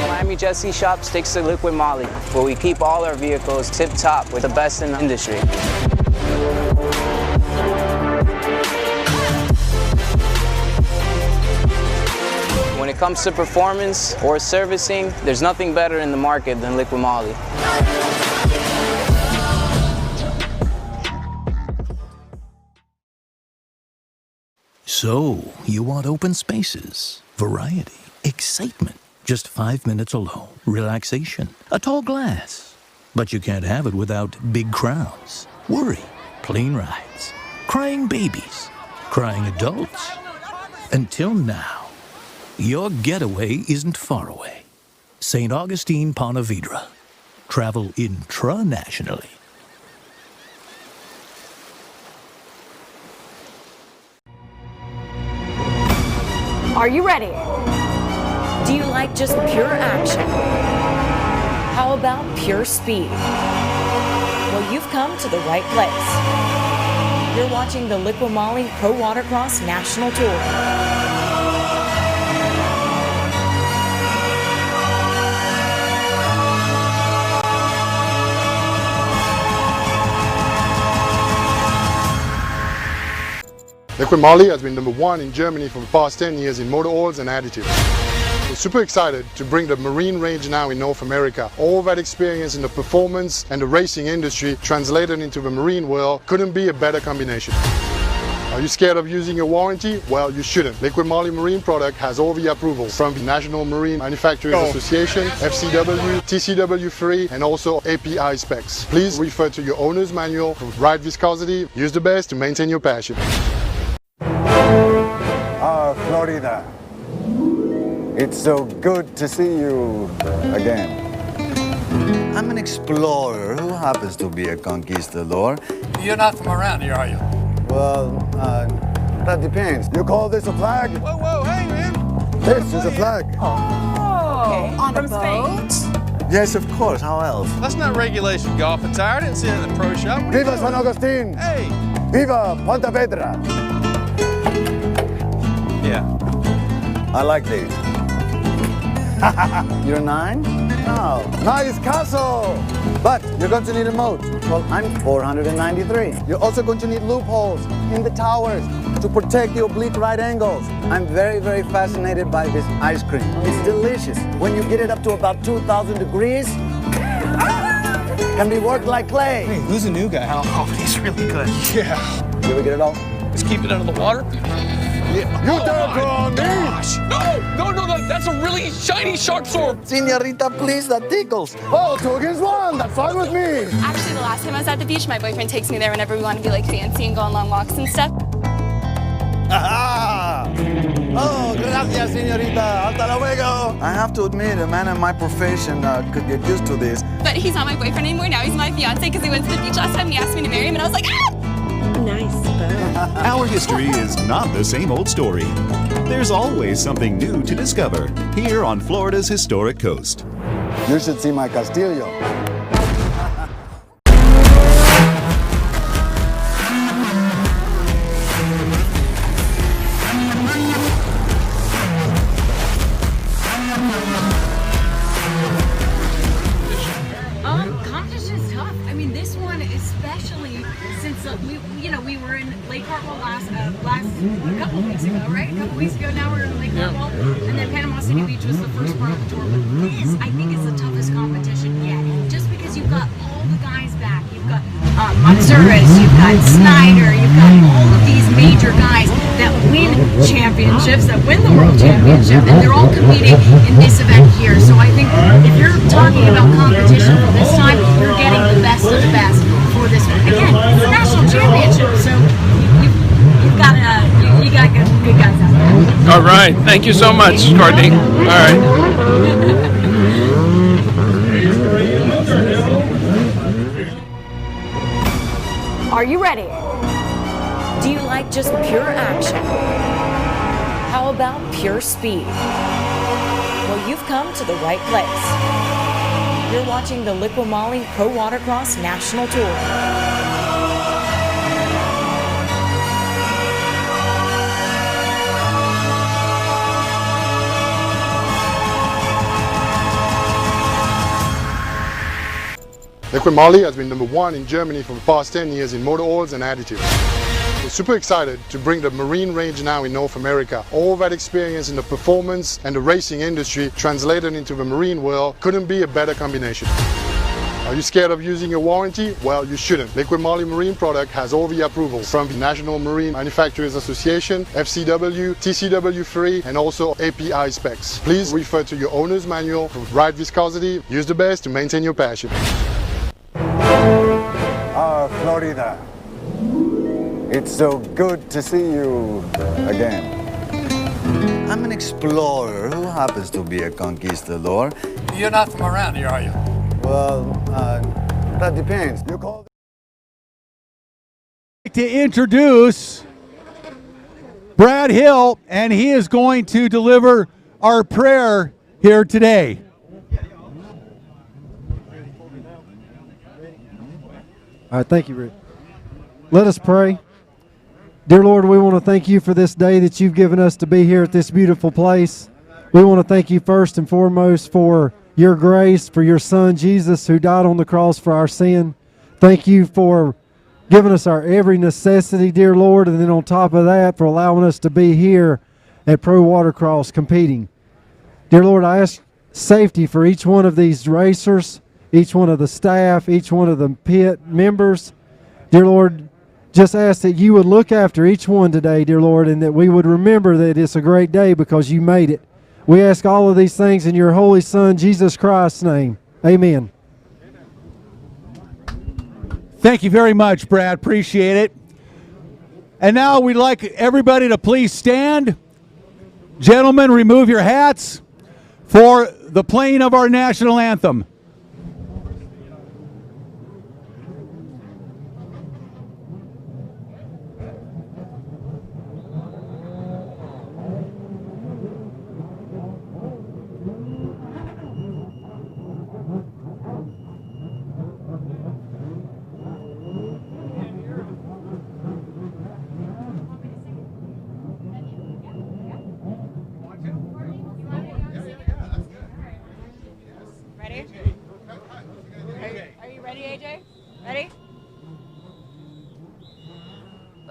Miami Jesse Shop sticks to Liquid Moly, where we keep all our vehicles tip-top with the best in the industry. When it comes to performance or servicing, there's nothing better in the market than Liquid Moly. So, you want open spaces, variety, excitement, just 5 minutes alone, relaxation, a tall glass. But you can't have it without big crowds, worry, plane rides, crying babies, crying adults. Until now, your getaway isn't far away. St. Augustine, Ponte Vedra. Travel intra-nationally. Are you ready? Do you like just pure action? How about pure speed? Well, you've come to the right place. You're watching the Liquid Moly Pro Watercross National Tour. Liquid Moly has been #1 in Germany for the past 10 years in motor oils and additives. We're super excited to bring the marine range now in North America. All that experience in the performance and the racing industry translated into the marine world couldn't be a better combination. Are you scared of using your warranty? Well, you shouldn't. Liquid Moly Marine product has all the approvals from the National Marine Manufacturers Association, FCW, TCW3, and also API specs. Please refer to your owner's manual for right viscosity. Use the best to maintain your passion. Florida. It's so good to see you again. I'm an explorer who happens to be a conquistador. You're not from around here, are you? Well, that depends. You call this a flag? Whoa, whoa, hey, man. This is a flag. Oh, on a boat? Yes, of course. How else? That's not regulation golf attire. I didn't see it in the pro shop. Viva San Augustine! Hey! Viva Ponte Vedra! Yeah. I like these. You're 9? Oh, nice castle! But you're going to need a moat. Well, I'm 493. You're also going to need loopholes in the towers to protect the oblique right angles. I'm very, very fascinated by this ice cream. It's delicious. When you get it up to about 2,000 degrees, can be worked like clay. Hey, who's the new guy? Oh, he's really good. Yeah. Did we get it all? Let's keep it under the water. Yeah. You don't draw me! Gosh! No, that's a really shiny sharp sword. Senorita, please, that tickles. Oh, 2 against 1, that's fine with me. Actually, the last time I was at the beach, my boyfriend takes me there whenever we want to be like fancy and go on long walks and stuff. Oh, gracias, senorita. Hasta luego. I have to admit, a man in my profession could get used to this. But he's not my boyfriend anymore. Now he's my fiance because he went to the beach last time and he asked me to marry him and I was like, ah! Nice boat. Our history is not the same old story. There's always something new to discover here on Florida's historic coast. You should see my Castillo. Competition's tough. I mean, this one especially since we were in Lake Hartwell last a couple weeks ago, right? A couple weeks ago. Now we're in Lake Hartwell, and then Panama City Beach was the first part of the tour. But this, I think, is the toughest competition yet, just because you've got all the guys back. You've got Manzurras, you've got Snyder, you've got all of these major guys that win championships, that win the World Championship, and they're all competing in this event here. So I think if you're talking about competition for this time, you're getting the best of the best for this. Again, it's a national championship, so you've got good guys out there. All right. Thank you so much, Courtney. All right. Are you ready? Do you like just pure action? How about pure speed? Well, you've come to the right place. You're watching the Liquid Moly Pro Watercross National Tour. Liquid Moly has been #1 in Germany for the past 10 years in motor oils and additives. We're super excited to bring the marine range now in North America. All that experience in the performance and the racing industry translated into the marine world couldn't be a better combination. Are you scared of using your warranty? Well, you shouldn't. Liquid Moly Marine product has all the approvals from the National Marine Manufacturers Association, FCW, TCW3, and also API specs. Please refer to your owner's manual for right viscosity. Use the best to maintain your passion. Florida. It's so good to see you again. I'm an explorer who happens to be a conquistador. You're not from around here, are you? Well, that depends. You call To introduce Brad Hill, and he is going to deliver our prayer here today. All right, thank you, Rick. Let us pray. Dear Lord, we want to thank you for this day that you've given us to be here at this beautiful place. We want to thank you first and foremost for your grace, for your Son, Jesus, who died on the cross for our sin. Thank you for giving us our every necessity, dear Lord, and then on top of that, for allowing us to be here at Pro Watercross competing. Dear Lord, I ask safety for each one of these racers, each one of the staff, each one of the pit members. Dear Lord, just ask that you would look after each one today, dear Lord, and that we would remember that it's a great day because you made it. We ask all of these things in your holy Son, Jesus Christ's name. Amen. Thank you very much, Brad. Appreciate it. And now we'd like everybody to please stand. Gentlemen, remove your hats for the playing of our national anthem.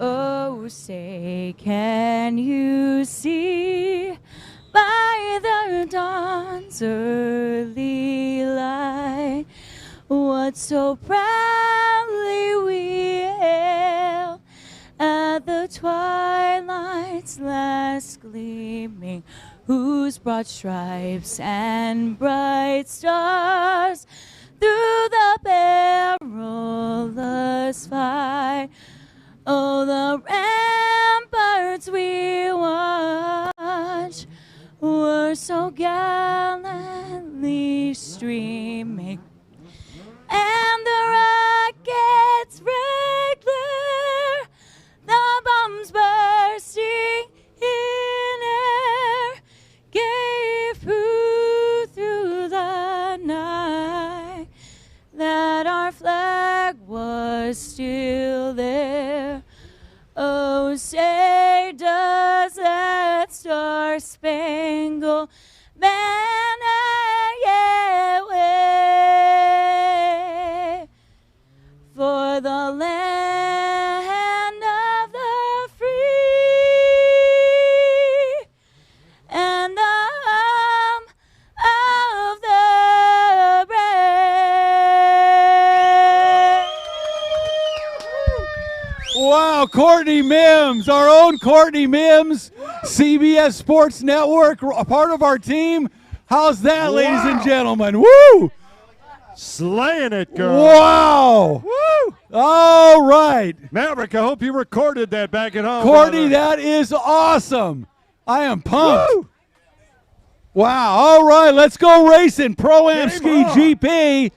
Oh, say, can you see by the dawn's early light what so proudly we hailed at the twilight's last gleaming, whose broad stripes and bright stars through the perilous fight. Oh, the ramparts we watched were so gallantly streaming, and the rockets' red glare, the bombs bursting in air, gave proof through the night that our flag was still there. Oh, say, does that star-spangled banner yet wave for the land of the free and the home of the brave? Wow, Courtney Mims, our own Courtney Mims, CBS Sports Network, a part of our team. How's that, ladies and gentlemen? Woo! Slaying it, girl. Wow! Woo! All right. Maverick, I hope you recorded that back at home. Courtney, brother. that is awesome. I am pumped. Woo! Wow. All right, let's go racing. Pro-Am Ski GP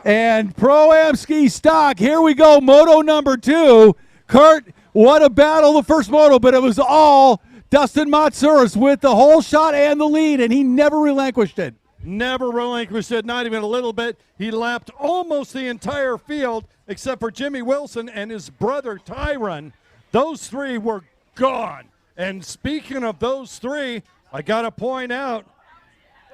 and Pro-Am Ski Stock. Here we go, moto number 2. Kurt, what a battle, the first moto, but it was all Dustin Matsuras with the whole shot and the lead, and he never relinquished it. Never relinquished it, not even a little bit. He lapped almost the entire field except for Jimmy Wilson and his brother Tyron. Those three were gone. And speaking of those three, I got to point out,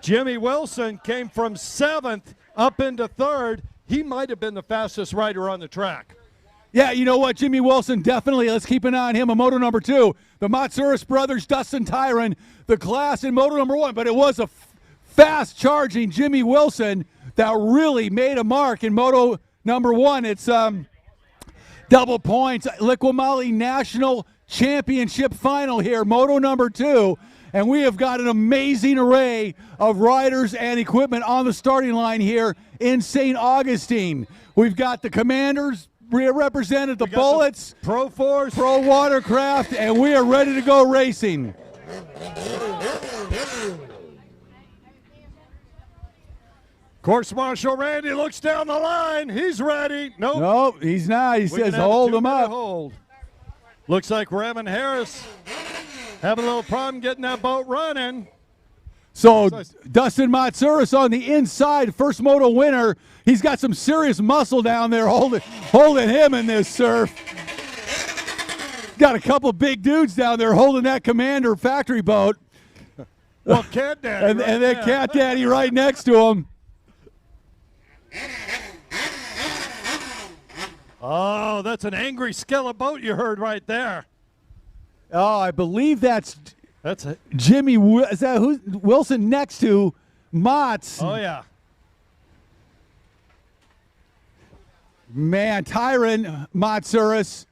Jimmy Wilson came from 7th up into 3rd. he might have been the fastest rider on the track. Yeah, you know what? Jimmy Wilson, definitely. Let's keep an eye on him. A moto number 2. The Matsuris brothers, Dustin Tyron, the class in moto number 1. But it was a fast-charging Jimmy Wilson that really made a mark in moto number 1. It's double points. Liqui National Championship final here, moto number 2. And we have got an amazing array of riders and equipment on the starting line here in St. Augustine. We've got the Commanders represented, the Bullets, the Pro Force, Pro Watercraft, and we are ready to go racing. Course Marshal Randy looks down the line. He's ready. Nope, he's not. He says hold him up. Hold. Looks like Revan Harris having a little problem getting that boat running. So Dustin Matsuris on the inside, first moto winner. He's got some serious muscle down there holding him in this surf. Got a couple big dudes down there holding that Commander factory boat. Well, Cat Daddy. and then Cat Daddy right next to him. Oh, that's an angry skeleton boat you heard right there. Oh, I believe that's it. Jimmy. Is that who Wilson next to Motts? Oh yeah. Man, Tyron Matsuris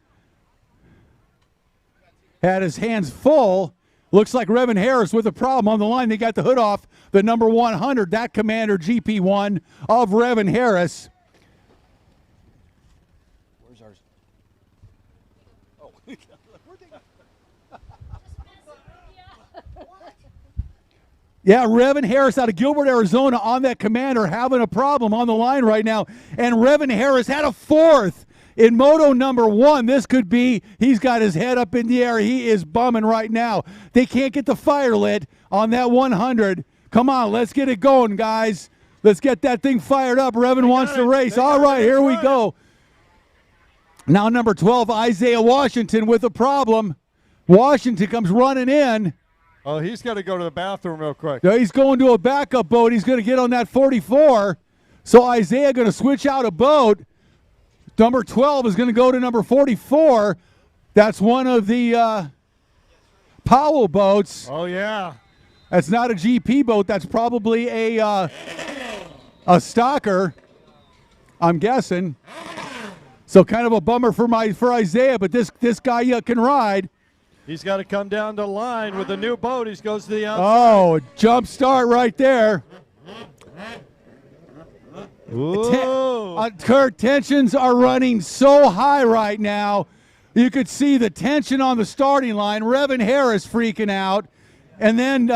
had his hands full. Looks like Revan Harris with a problem on the line. They got the hood off the number 100, that Commander GP1 of Revan Harris. Where's ours? Oh. Yeah, Revan Harris out of Gilbert, Arizona on that Commander having a problem on the line right now. And Revan Harris had a 4th in moto number 1. This could be, he's got his head up in the air. He is bumming right now. They can't get the fire lit on that 100. Come on, let's get it going, guys. Let's get that thing fired up. Revan wants to race. All right, here we go. Now number 12, Isaiah Washington with a problem. Washington comes running in. Oh, he's got to go to the bathroom real quick. No, he's going to a backup boat. He's going to get on that 44. So Isaiah going to switch out a boat. Number 12 is going to go to number 44. That's one of the Powell boats. Oh, yeah. That's not a GP boat. That's probably a stalker, I'm guessing. So kind of a bummer for Isaiah, but this guy can ride. He's got to come down the line with the new boat. He goes to the outside. Oh, jump start right there. Kurt, tensions are running so high right now. You could see the tension on the starting line. Revan Harris freaking out. And then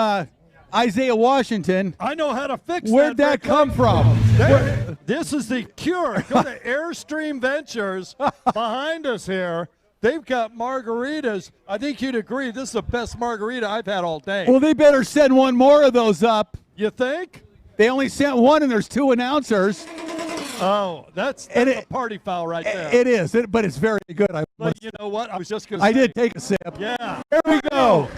Isaiah Washington. I know how to fix Where'd that come from? This is the cure. Go to Airstream Ventures behind us here. They've got margaritas. I think you'd agree this is the best margarita I've had all day. Well, they better send one more of those up. You think? They only sent one, and there's 2 announcers. Oh, that's a party foul right there. It is, but it's very good. But you know what? I was just going to say. I did take a sip. Yeah. Here we go.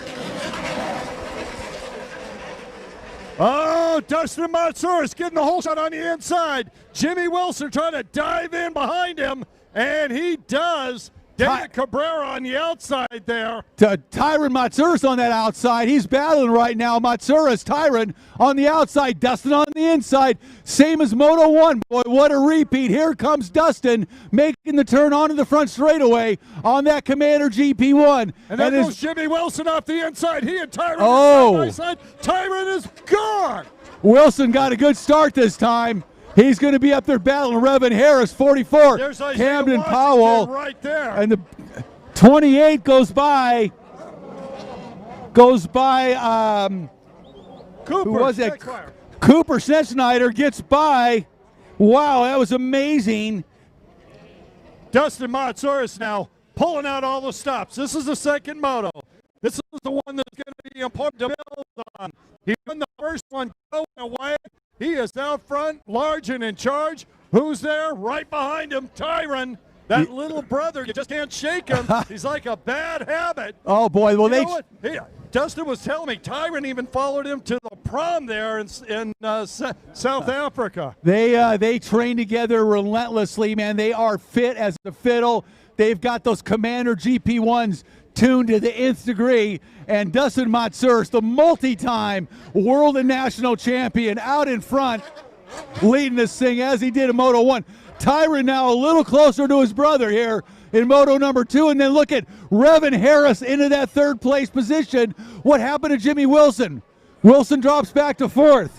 Oh, Dustin Matsuris getting the whole shot on the inside. Jimmy Wilson trying to dive in behind him, and he does. David Cabrera on the outside there. Tyron Matsuris on that outside. He's battling right now. Matsuris, Tyron on the outside. Dustin on the inside. Same as Moto 1. Boy, what a repeat. Here comes Dustin making the turn onto the front straightaway on that Commander GP1. And there goes Jimmy Wilson off the inside. He and Tyron are side by side. Tyron is gone. Wilson got a good start this time. He's going to be up there battling Revan Harris, 44. There's Camden Washington Powell. right there. And the 28 goes by. Cooper. Who was it? Cooper Schneider gets by. Wow, that was amazing. Dustin Matsuris now pulling out all the stops. This is the second moto. This is the one that's going to be important to build on. He won the first one going away. He is out front, large and in charge. Who's there? Right behind him, Tyron. That little brother, you just can't shake him. He's like a bad habit. Oh, boy. Well, Dustin was telling me Tyron even followed him to the prom there in South Africa. They train together relentlessly, man. They are fit as a fiddle. They've got those Commander GP1s tuned to the nth degree. And Dustin Matsouras, the multi-time world and national champion, out in front, leading this thing as he did in Moto 1. Tyron now a little closer to his brother here in Moto number 2. And then look at Revin Harris into that third place position. What happened to Jimmy Wilson? Wilson drops back to 4th.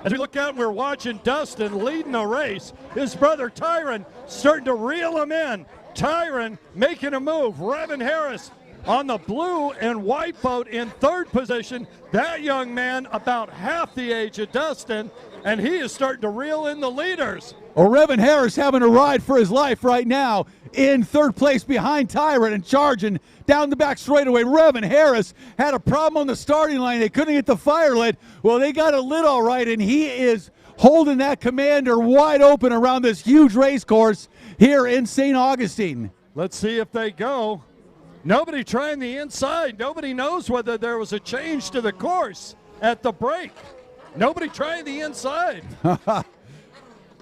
As we look out, we're watching Dustin leading the race. His brother Tyron starting to reel him in. Tyron making a move. Revin Harris on the blue and white boat in 3rd position. That young man about half the age of Dustin, and he is starting to reel in the leaders. Well, Revin Harris having a ride for his life right now in 3rd place behind Tyron and charging down the back straightaway. Revin Harris had a problem on the starting line. They couldn't get the fire lit. Well, they got it lit all right, and he is holding that Commander wide open around this huge race course here in St. Augustine. Let's see if they go. Nobody trying the inside. Nobody knows whether there was a change to the course at the break. Nobody trying the inside.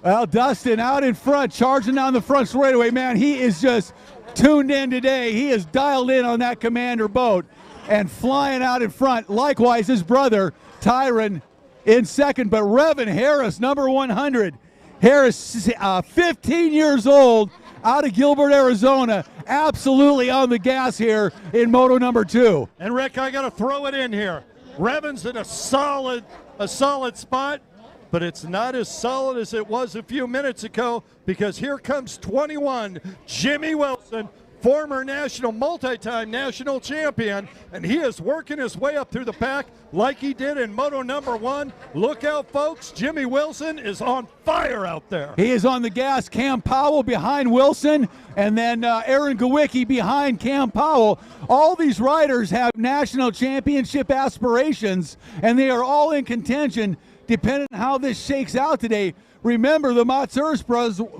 Well, Dustin out in front, charging down the front straightaway. Man, he is just tuned in today. He is dialed in on that Commander boat and flying out in front. Likewise, his brother, Tyron, in 2nd. But Revin Harris, number 100. Harris, 15 years old, out of Gilbert, Arizona, absolutely on the gas here in Moto number 2. And Rick, I got to throw it in here. Revin's in a solid spot, but it's not as solid as it was a few minutes ago, because here comes 21, Jimmy Wilson, former multi-time national champion, and he is working his way up through the pack like he did in Moto number 1. Look out, folks. Jimmy Wilson is on fire out there. He is on the gas. Cam Powell behind Wilson, and then Aaron Gawicki behind Cam Powell. All these riders have national championship aspirations, and they are all in contention depending on how this shakes out today. Remember, the Matsouras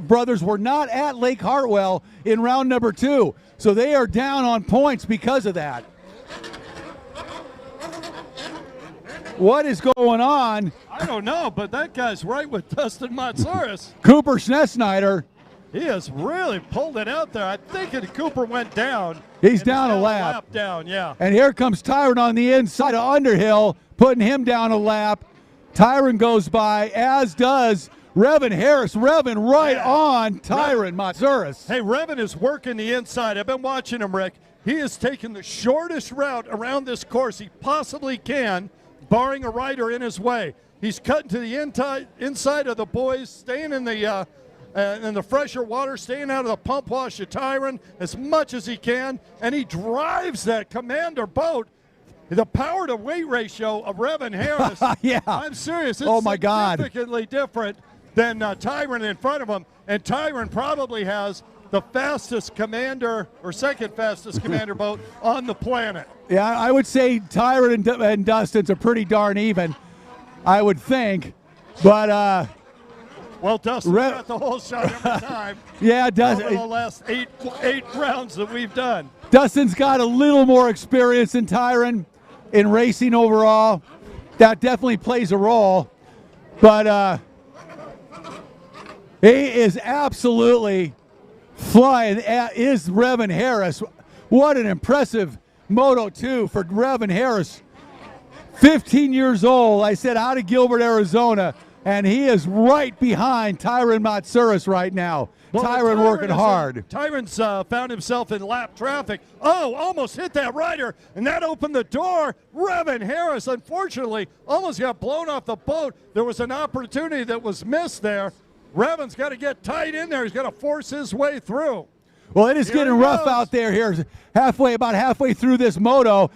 brothers were not at Lake Hartwell in round number 2, so they are down on points because of that. What is going on? I don't know, but that guy's right with Dustin Matsouras. Cooper Schnessnider. He has really pulled it out there. I think Cooper went down. He's down a lap. Down, yeah. And here comes Tyron on the inside of Underhill, putting him down a lap. Tyron goes by, as does Revin Harris. Revin right on Tyron Matsouras. Hey, Revin is working the inside. I've been watching him, Rick. He is taking the shortest route around this course he possibly can, barring a rider in his way. He's cutting to the inside of the boys, staying in the fresher water, staying out of the pump wash of Tyron as much as he can, and he drives that Commander boat. The power to weight ratio of Revin Harris, yeah. I'm serious, it's oh my God, significantly different than Tyron in front of him, and Tyron probably has the fastest Commander or 2nd fastest Commander boat on the planet. Yeah, I would say Tyron and Dustin's are pretty darn even, I would think, but well, Dustin got the whole shot every time. Yeah, Dustin. Over the last eight rounds that we've done. Dustin's got a little more experience than Tyron in racing overall. That definitely plays a role. But he is absolutely flying, is Revin Harris. What an impressive Moto 2 for Revin Harris. 15 years old, I said, out of Gilbert, Arizona. And he is right behind Tyron Matsouras right now. Well, Tyron working hard. Tyron's found himself in lap traffic. Oh, almost hit that rider, and that opened the door. Revin Harris, unfortunately, almost got blown off the boat. There was an opportunity that was missed there. Revin's got to get tight in there. He's got to force his way through. Well, it is getting rough out there here. About halfway through this moto,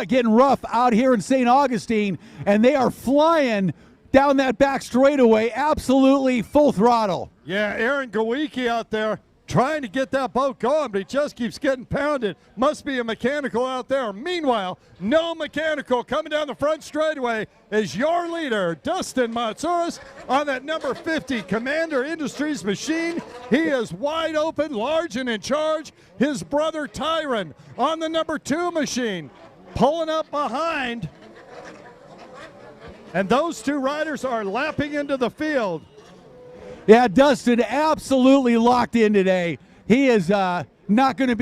getting rough out here in St. Augustine, and they are flying down that back straightaway, absolutely full throttle. Yeah, Aaron Gawicki out there trying to get that boat going, but he just keeps getting pounded. Must be a mechanical out there. Meanwhile, no mechanical. Coming down the front straightaway is your leader, Dustin Matsouras, on that number 50 Commander Industries machine. He is wide open, large, and in charge. His brother Tyron on the number 2 machine, pulling up behind. And those two riders are lapping into the field. Yeah, Dustin absolutely locked in today. He is not going to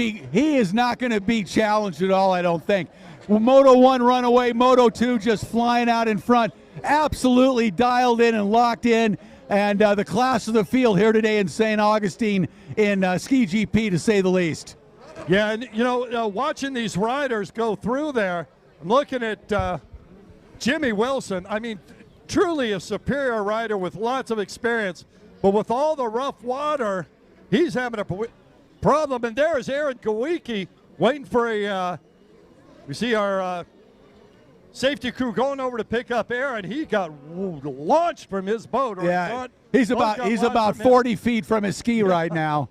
be challenged at all, I don't think. Moto 1 runaway, Moto 2 just flying out in front. Absolutely dialed in and locked in. And the class of the field here today in St. Augustine in Ski GP, to say the least. Yeah, and watching these riders go through there, I'm looking at Jimmy Wilson. I mean, truly a superior rider with lots of experience. But with all the rough water, he's having a problem. And there is Aaron Kawicki waiting for we see our safety crew going over to pick up Aaron. He got launched from his boat. Yeah, he's about 40 feet from his ski right now.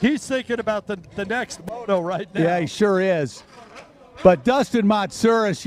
He's thinking about the next moto right now. Yeah, he sure is. But Dustin Matsouras,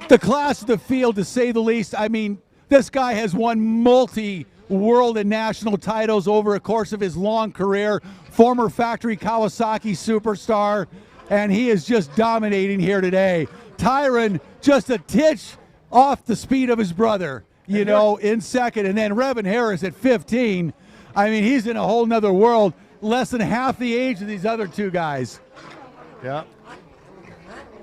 the class of the field, to say the least. I mean, this guy has won multi-world and national titles over the course of his long career. Former factory Kawasaki superstar, and he is just dominating here today. Tyron just a titch off the speed of his brother, in second. And then Revin Harris at 15. I mean, he's in a whole nother world, less than half the age of these other two guys. Yeah.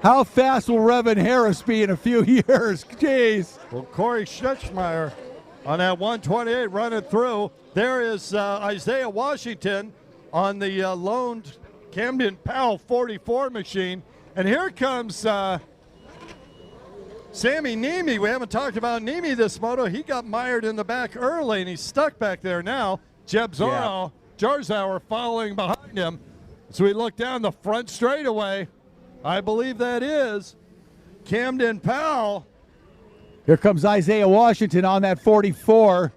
How fast will Revin Harris be in a few years? Jeez. Well, Corey Schutschmeyer on that 128 running through. There is Isaiah Washington on the loaned Camden Powell 44 machine. And here comes Sammy Niemi. We haven't talked about Niemi this moto. He got mired in the back early, and he's stuck back there now. Jeb Jarzauer following behind him. So we look down the front straightaway. I believe that is Camden Powell. Here comes Isaiah Washington on that 44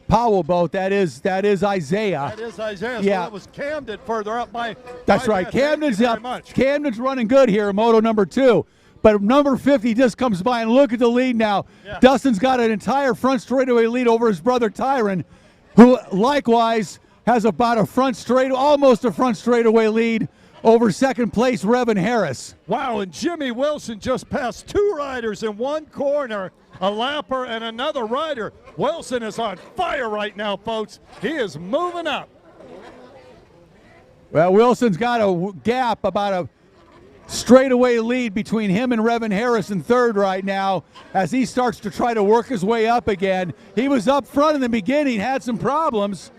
Powell boat. That is Isaiah. That is Isaiah. Yeah. So that was Camden further up by. That's right. Camden's up. Camden's running good here in moto number 2. But number 50 just comes by, and look at the lead now. Yeah. Dustin's got an entire front straightaway lead over his brother Tyron, who likewise has about almost a front straightaway lead over second place Revin Harris. Wow, and Jimmy Wilson just passed 2 riders in one corner, a lapper and another rider. Wilson is on fire right now, folks. He is moving up. Well, Wilson's got a gap, about a straightaway lead between him and Revin Harris in third right now as he starts to try to work his way up again. He was up front in the beginning, had some problems.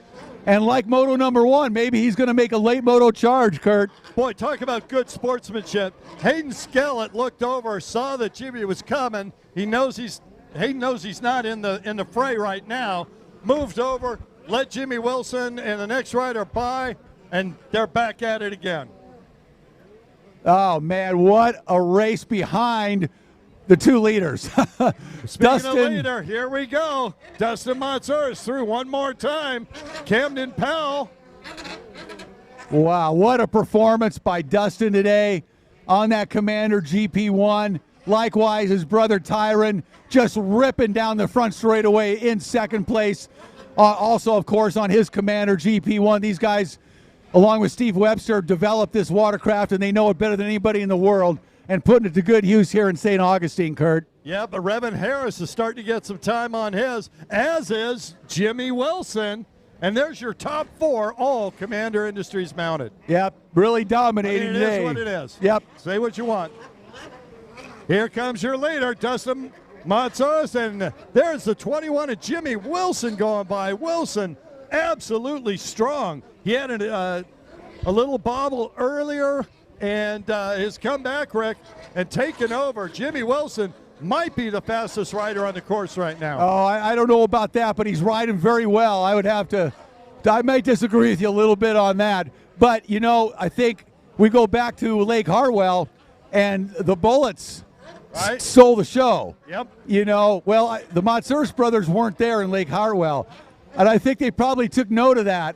And like moto number 1, maybe he's going to make a late moto charge, Kurt. Boy, talk about good sportsmanship. Hayden Skellett looked over, saw that Jimmy was coming. Hayden knows he's not in the fray right now. Moved over, let Jimmy Wilson and the next rider by, and they're back at it again. Oh man, what a race behind the 2 leaders. Speaking of leader, here we go. Dustin Matsouras through one more time. Camden Powell. Wow, what a performance by Dustin today on that Commander GP1. Likewise, his brother Tyron just ripping down the front straightaway in second place. Also, of course, on his Commander GP1. These guys, along with Steve Webster, developed this watercraft, and they know it better than anybody in the world, and putting it to good use here in St. Augustine, Kurt. Yeah, but Revin Harris is starting to get some time on his, as is Jimmy Wilson. And there's your top 4, all Commander Industries mounted. Yep, really dominating today. It is what it is. Yep. Say what you want. Here comes your leader, Dustin Matsouras, and there's the 21 of Jimmy Wilson going by. Wilson absolutely strong. He had a little bobble earlier, and his comeback, Rick, and taken over. Jimmy Wilson might be the fastest rider on the course right now. Oh, I don't know about that, but he's riding very well. I might disagree with you a little bit on that. But, I think we go back to Lake Hartwell, and the Bullets stole the show. Yep. The Matsouras brothers weren't there in Lake Hartwell, and I think they probably took note of that.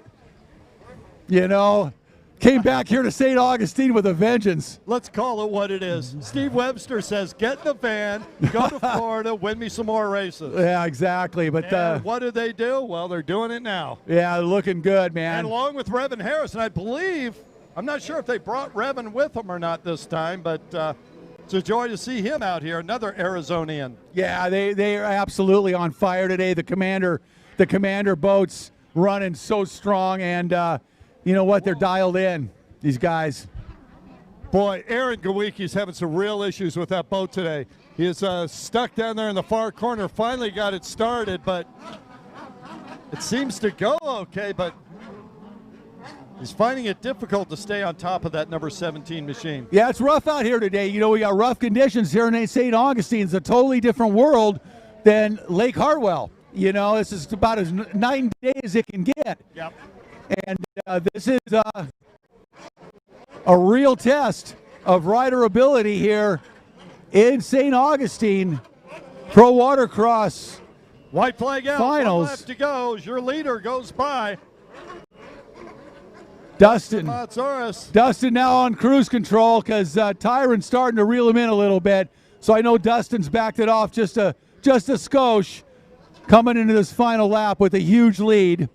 You know, came back here to St. Augustine with a vengeance. Let's call it what it is. Steve Webster says, get in the van, go to Florida, win me some more races. Yeah, exactly. But and what do they do? Well, they're doing it now. Yeah, looking good, man. And along with Revan Harrison, I believe, I'm not sure if they brought Revan with them or not this time, but it's a joy to see him out here, another Arizonian. Yeah, they are absolutely on fire today. The commander boats running so strong, and you know what? They're dialed in, these guys. Boy, Aaron Gawicki's having some real issues with that boat today. He is stuck down there in the far corner. Finally got it started, but it seems to go okay, but he's finding it difficult to stay on top of that number 17 machine. Yeah, it's rough out here today. You know, we got rough conditions here in St. Augustine. It's a totally different world than Lake Hartwell. You know, this is about as night and day as it can get. Yep. And this is a real test of rider ability here in St. Augustine Pro Watercross White flag out. Finals. 1 lap to go as your leader goes by. Dustin Matsuris. Dustin now on cruise control because Tyron's starting to reel him in a little bit. So I know Dustin's backed it off just a skosh, coming into this final lap with a huge lead.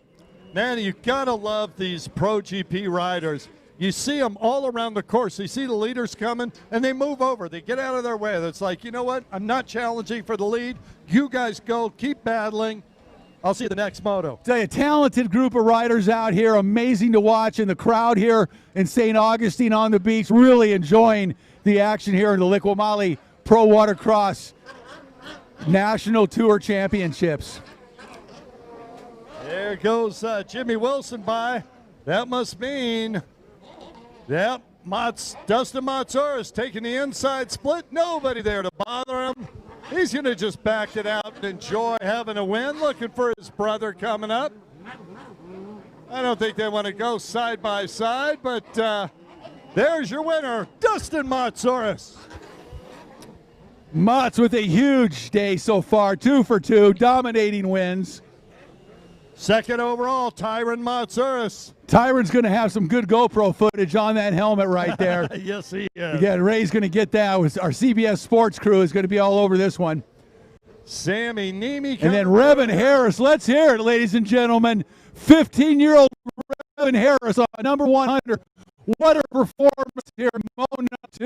Man, you gotta love these Pro GP riders. You see them all around the course. You see the leaders coming, and they move over. They get out of their way. It's like, you know what? I'm not challenging for the lead. You guys go. Keep battling. I'll see you the next moto. Tell you, a talented group of riders out here. Amazing to watch. And the crowd here in St. Augustine on the beach really enjoying the action here in the Liqui-Moly Pro Watercross National Tour Championships. There goes Jimmy Wilson by. That must mean, yep, Dustin Matsuris taking the inside split. Nobody there to bother him. He's going to just back it out and enjoy having a win, looking for his brother coming up. I don't think they want to go side by side, but there's your winner, Dustin Matsuris. Mats with a huge day so far, 2 for 2, dominating wins. Second overall, Tyron Matsuris. Tyron's going to have some good GoPro footage on that helmet right there. Yes, he is. Again, Ray's going to get that. Our CBS Sports crew is going to be all over this one. Sammy Nemi. And then Revan Harris. Let's hear it, ladies and gentlemen. 15-year-old Revan Harris on number 100. What a performance here in Moto 2.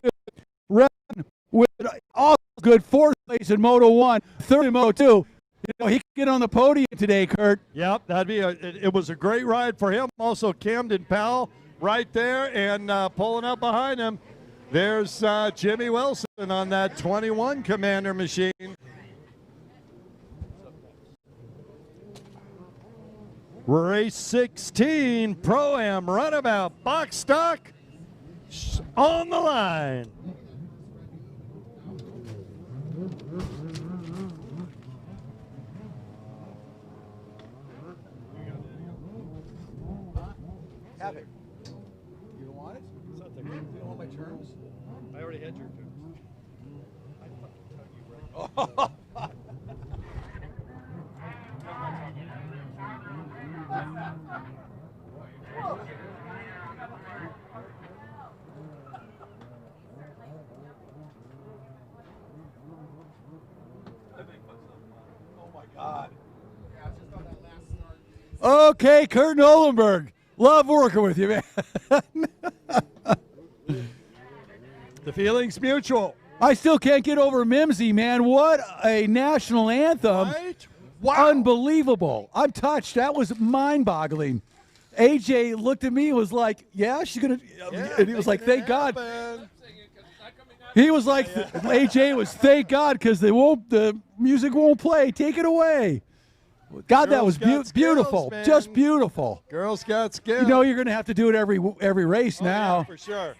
Revan with all good 4th place in Moto 1, 3rd in Moto 2. You know, he could get on the podium today, Kurt. Yep, it was a great ride for him. Also, Camden Powell right there and pulling up behind him. There's Jimmy Wilson on that 21 Commander machine. Race 16, Pro-Am Runabout box stock on the line. Have it. You don't want it? You don't want my terms? I already had your terms. Oh. Oh my God. Okay, Kurt Nolenberg. Love working with you, man. The feeling's mutual. I still can't get over Mimsy, man. What a national anthem. Right? Wow. Unbelievable. I'm touched. That was mind-boggling. AJ looked at me and was like, yeah, she's going to. And he was like, thank God. He was like, AJ was, thank God, because the music won't play. Take it away. God, that was beautiful. Man. Just beautiful. Girl Scout skills. You know you're going to have to do it every race now. Yeah, for sure.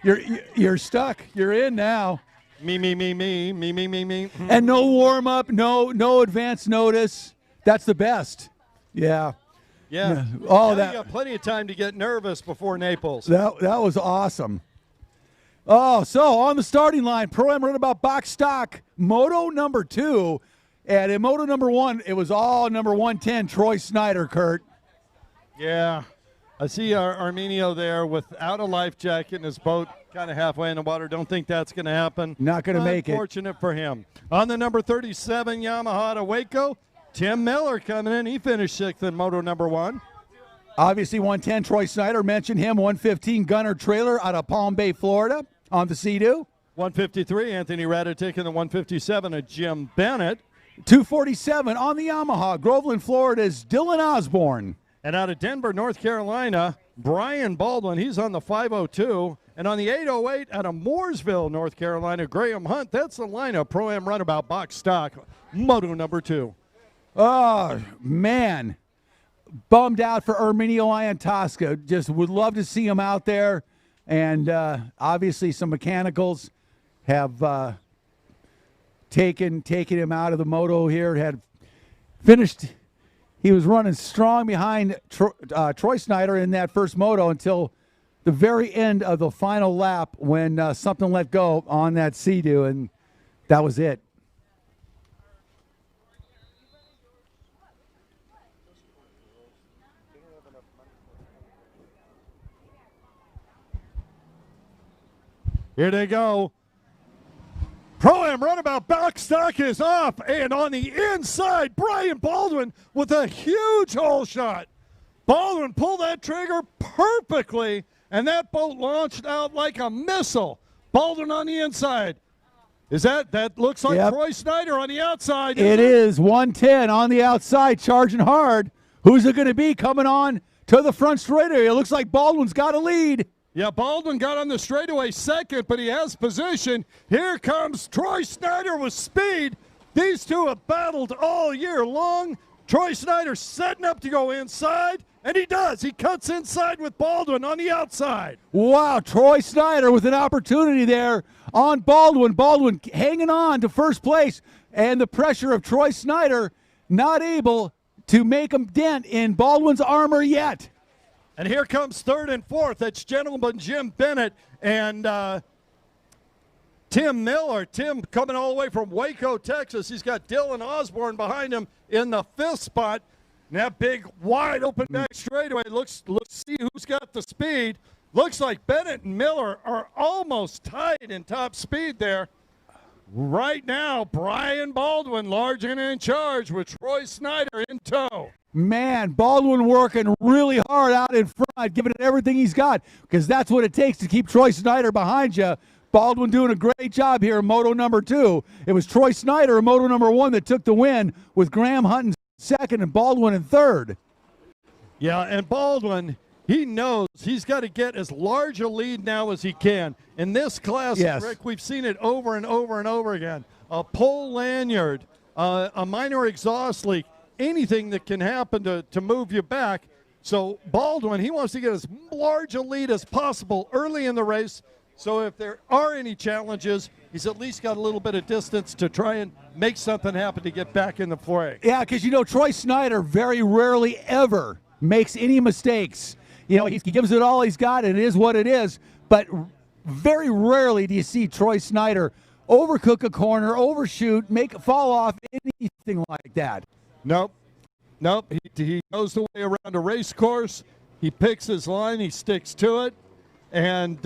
You're stuck. You're in now. Me. And no warm up, no advance notice. That's the best. Yeah. Yeah. Oh, now you got plenty of time to get nervous before Naples. That was awesome. Oh, so on the starting line, Pro-Am Runabout box stock, Moto number 2. And in Moto number 1, it was all number 110, Troy Snyder, Kurt. Yeah. I see Arminio there without a life jacket in his boat, kind of halfway in the water. Don't think that's going to happen. Not going to make it. Unfortunate for him. On the number 37 Yamaha to Waco, Tim Miller coming in. He finished 6th in moto number 1. Obviously, 110, Troy Snyder, mentioned him. 115, Gunner Trailer out of Palm Bay, Florida, on the Sea-Doo. 153, Anthony Radatic, and the 157 of Jim Bennett. 247 on the Yamaha, Groveland, Florida's Dylan Osborne. And out of Denver, North Carolina, Brian Baldwin, he's on the 502. And on the 808 out of Mooresville, North Carolina, Graham Hunt. That's the lineup, Pro-Am Runabout box stock, moto number 2. Oh, man. Bummed out for Erminio Iantosca. Just would love to see him out there. And obviously some mechanicals have taken him out of the moto here. Had finished. He was running strong behind Troy Snyder in that first moto until the very end of the final lap when something let go on that Sea-Doo, and that was it. Here they go. Pro-Am Runabout box stock is off, and on the inside, Brian Baldwin with a huge hole shot. Baldwin pulled that trigger perfectly, and that boat launched out like a missile. Baldwin on the inside. That looks like Troy Snyder on the outside. It is 110 on the outside, charging hard. Who's it going to be coming on to the front straightaway? It looks like Baldwin's got a lead. Yeah, Baldwin got on the straightaway second, but he has position. Here comes Troy Snyder with speed. These two have battled all year long. Troy Snyder setting up to go inside, and he does. He cuts inside with Baldwin on the outside. Wow, Troy Snyder with an opportunity there on Baldwin. Baldwin hanging on to first place, and the pressure of Troy Snyder not able to make a dent in Baldwin's armor yet. And here comes third and fourth. That's gentleman Jim Bennett and Tim Miller. Tim coming all the way from Waco, Texas. He's got Dylan Osborne behind him in the 5th spot. And that big, wide open back straightaway. Let's see who's got the speed. Looks like Bennett and Miller are almost tied in top speed there. Right now, Brian Baldwin large and in charge with Troy Snyder in tow. Man, Baldwin working really hard out in front, giving it everything he's got, because that's what it takes to keep Troy Snyder behind you. Baldwin doing a great job here in moto number 2. It was Troy Snyder in moto number 1 that took the win, with Graham Hunt in second and Baldwin in third. Yeah, and Baldwin, he knows he's got to get as large a lead now as he can. In this class, Rick, we've seen it over and over and over again. A pole lanyard, a minor exhaust leak, anything that can happen to move you back. So Baldwin, he wants to get as large a lead as possible early in the race. So if there are any challenges, he's at least got a little bit of distance to try and make something happen to get back in the fray. Yeah, because, Troy Snyder very rarely ever makes any mistakes. He gives it all he's got, and it is what it is. But very rarely do you see Troy Snyder overcook a corner, overshoot, fall off, anything like that. Nope. He knows the way around a race course. He picks his line. He sticks to it. And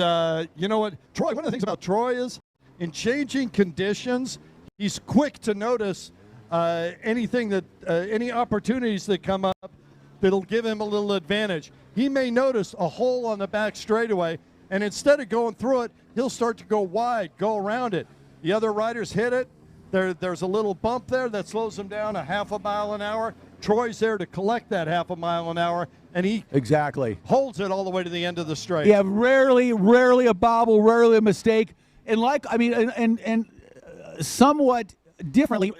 you know what? Troy, one of the things about Troy is in changing conditions, he's quick to notice any opportunities that come up that'll give him a little advantage. He may notice a hole on the back straightaway, and instead of going through it, he'll start to go wide, go around it. The other riders hit it. There's a little bump there that slows him down a half a mile an hour. Troy's there to collect that half a mile an hour, and he holds it all the way to the end of the straight. Yeah, rarely a bobble, rarely a mistake. And somewhat differently,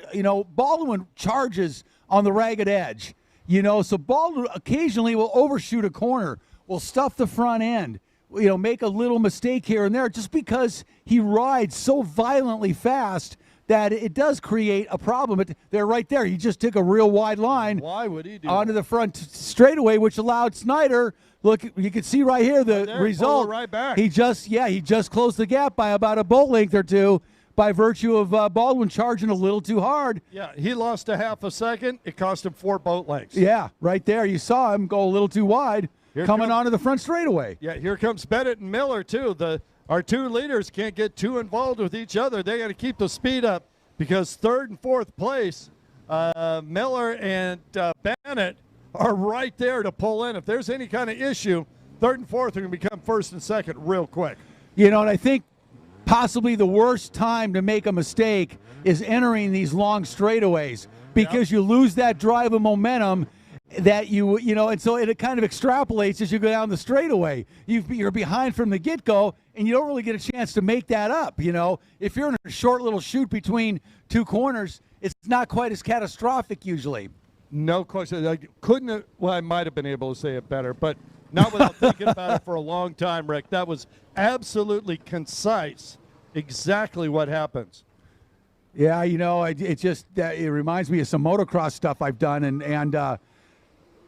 Baldwin charges on the ragged edge. So Baldwin occasionally will overshoot a corner, will stuff the front end, make a little mistake here and there just because he rides so violently fast that it does create a problem. They're right there. He just took a real wide line. Why would he do onto the front straightaway, which allowed Snyder. Look, you can see right here the result. Right back. He just closed the gap by about a boat length or two by virtue of Baldwin charging a little too hard. Yeah, he lost a half a second. It cost him 4 boat lengths. Yeah, right there. You saw him go a little too wide. coming onto the front straightaway. Yeah, here comes Bennett and Miller, too. Our two leaders can't get too involved with each other. They got to keep the speed up because third and fourth place, Miller and Bennett are right there to pull in. If there's any kind of issue, third and fourth are going to become first and second real quick. You know, and I think possibly the worst time to make a mistake is entering these long straightaways because you lose that drive of momentum that you know, and so it kind of extrapolates as you go down the straightaway. You're behind from the get-go, and you don't really get a chance to make that up, you know. If you're in a short little chute between two corners, it's not quite as catastrophic usually. No question. I might have been able to say it better, but not without thinking about it for a long time, Rick. That was absolutely concise, exactly what happens. Yeah, you know, it reminds me of some motocross stuff I've done, and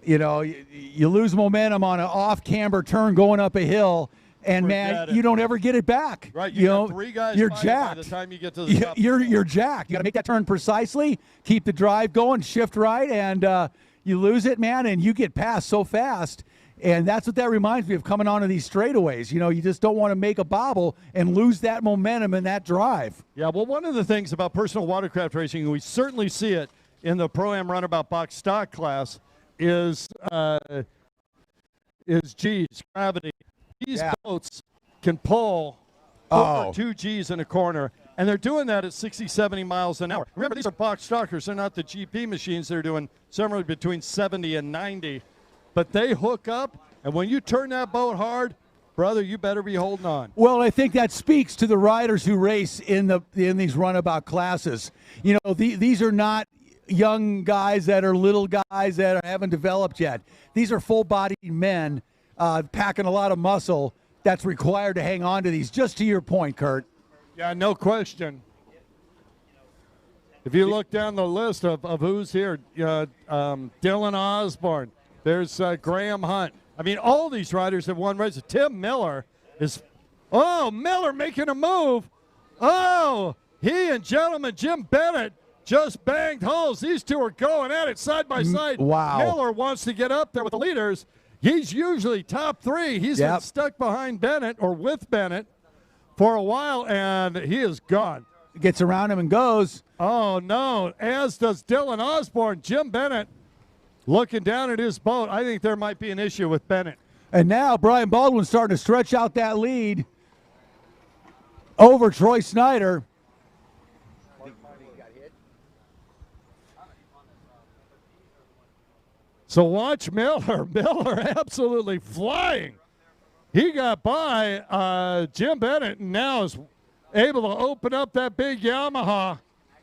you know, you lose momentum on an off-camber turn going up a hill, and you don't ever get it back. Right, you know, three guys you're by jacked. the time you get to the top. You're jacked. You got to make that turn precisely, keep the drive going, shift right, and you lose it, man, and you get past so fast. And that's what that reminds me of coming onto these straightaways. You know, you just don't want to make a bobble and lose that momentum and that drive. Yeah, well, one of the things about personal watercraft racing, and we certainly see it in the Pro-Am Runabout box stock class, is G's, gravity. These boats can pull over 2 G's in a corner, and they're doing that at 60, 70 miles an hour. Remember, these are box stockers. They're not the GP machines. They're doing somewhere between 70 and 90. But they hook up, and when you turn that boat hard, brother, you better be holding on. Well, I think that speaks to the riders who race in these runabout classes. You know, these are not young guys that are little guys that haven't developed yet. These are full-bodied men packing a lot of muscle that's required to hang on to these, just to your point, Kurt. Yeah, no question. If you look down the list of who's here, Dylan Osborne, there's Graham Hunt. I mean, all these riders have won races. Tim Miller is, Miller making a move. Oh, he and gentleman Jim Bennett just banged holes. These two are going at it side by side. Wow. Miller wants to get up there with the leaders. He's usually top three. He's been stuck behind Bennett or with Bennett for a while, and he is gone. Gets around him and goes. Oh, no, as does Dylan Osborne. Jim Bennett looking down at his boat. I think there might be an issue with Bennett. And now Brian Baldwin's starting to stretch out that lead over Troy Snyder. So watch Miller. Miller absolutely flying. He got by Jim Bennett and now is able to open up that big Yamaha.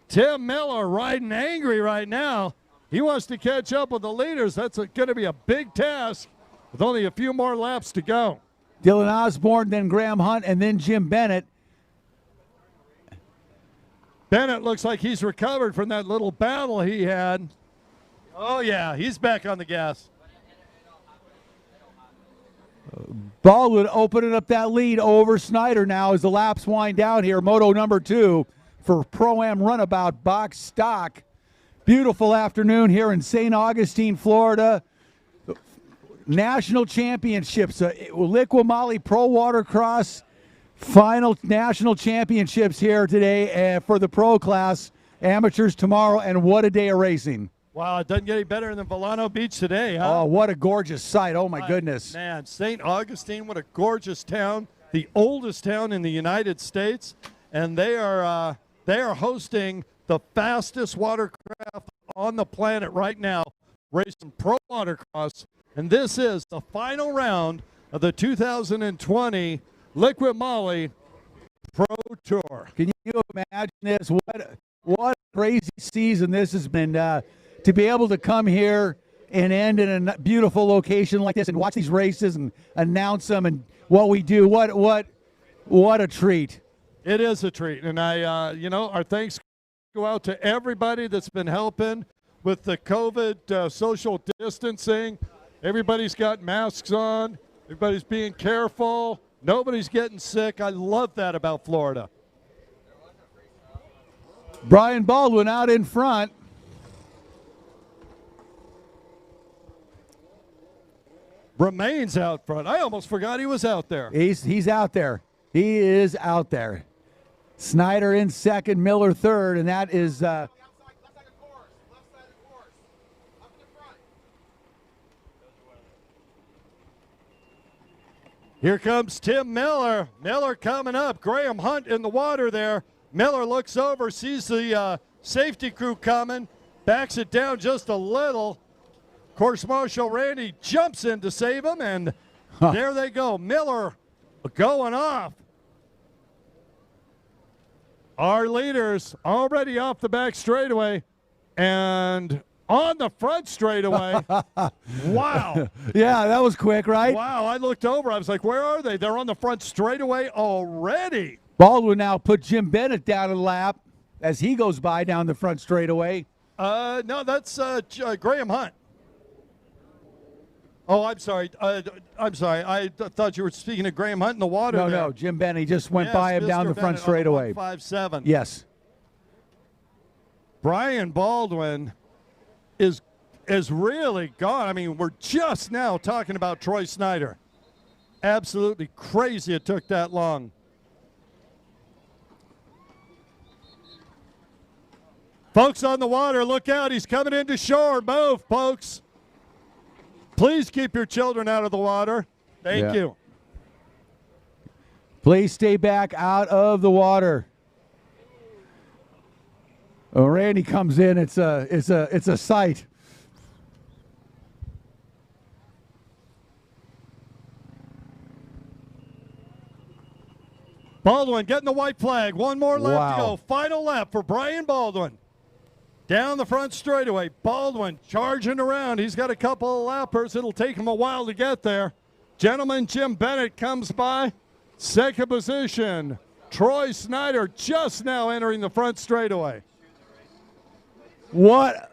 Tim Miller riding angry right now. He wants to catch up with the leaders. That's going to be a big task with only a few more laps to go. Dylan Osborne, then Graham Hunt, and then Jim Bennett. Bennett looks like he's recovered from that little battle he had. Oh, yeah, he's back on the gas. Baldwin opening up that lead over Snyder now as the laps wind down here. Moto number 2 for Pro-Am Runabout box stock. Beautiful afternoon here in St. Augustine, Florida. National Championships, Liqui Pro Watercross final national championships here today for the pro class. Amateurs tomorrow, and what a day of racing. Wow, it doesn't get any better than Volano Beach today, huh? Oh, what a gorgeous sight. Oh, my goodness. Man, St. Augustine, what a gorgeous town. The oldest town in the United States. And they are hosting the fastest watercraft on the planet right now, racing pro watercross. And this is the final round of the 2020 Liqui Moly Pro Tour. Can you imagine this? What a crazy season this has been. To be able to come here and end in a beautiful location like this and watch these races and announce them and what we do, what a treat. It is a treat. And our thanks go out to everybody that's been helping with the COVID social distancing. Everybody's got masks on. Everybody's being careful. Nobody's getting sick. I love that about Florida. Brian Baldwin out in front. remains out front. I almost forgot he was out there. He's out there. He is out there. Snyder in second, Miller third, and that is Here comes Tim Miller. Miller coming up. Graham Hunt in the water there. Miller looks over, sees the safety crew coming, backs it down just a little. Course Marshal Randy jumps in to save him, and there they go. Miller going off. Our leaders already off the back straightaway and on the front straightaway. Wow. Yeah, that was quick, right? Wow, I looked over. I was like, where are they? They're on the front straightaway already. Baldwin now put Jim Bennett down a lap as he goes by down the front straightaway. No, that's Graham Hunt. Oh, I'm sorry. I thought you were speaking of Graham Hunt in the water. No, Jim Bennett just went by him down the front straightaway. 157. Yes. Brian Baldwin is really gone. I mean, we're just now talking about Troy Snyder. Absolutely crazy it took that long. Folks on the water, look out. He's coming into shore. Move, folks. Please keep your children out of the water. Thank you. Please stay back out of the water. Oh, Randy comes in. It's a sight. Baldwin getting the white flag. One more lap to go. Final lap for Brian Baldwin. Down the front straightaway, Baldwin charging around. He's got a couple of lappers. It'll take him a while to get there. Gentleman Jim Bennett comes by. Second position, Troy Snyder just now entering the front straightaway. What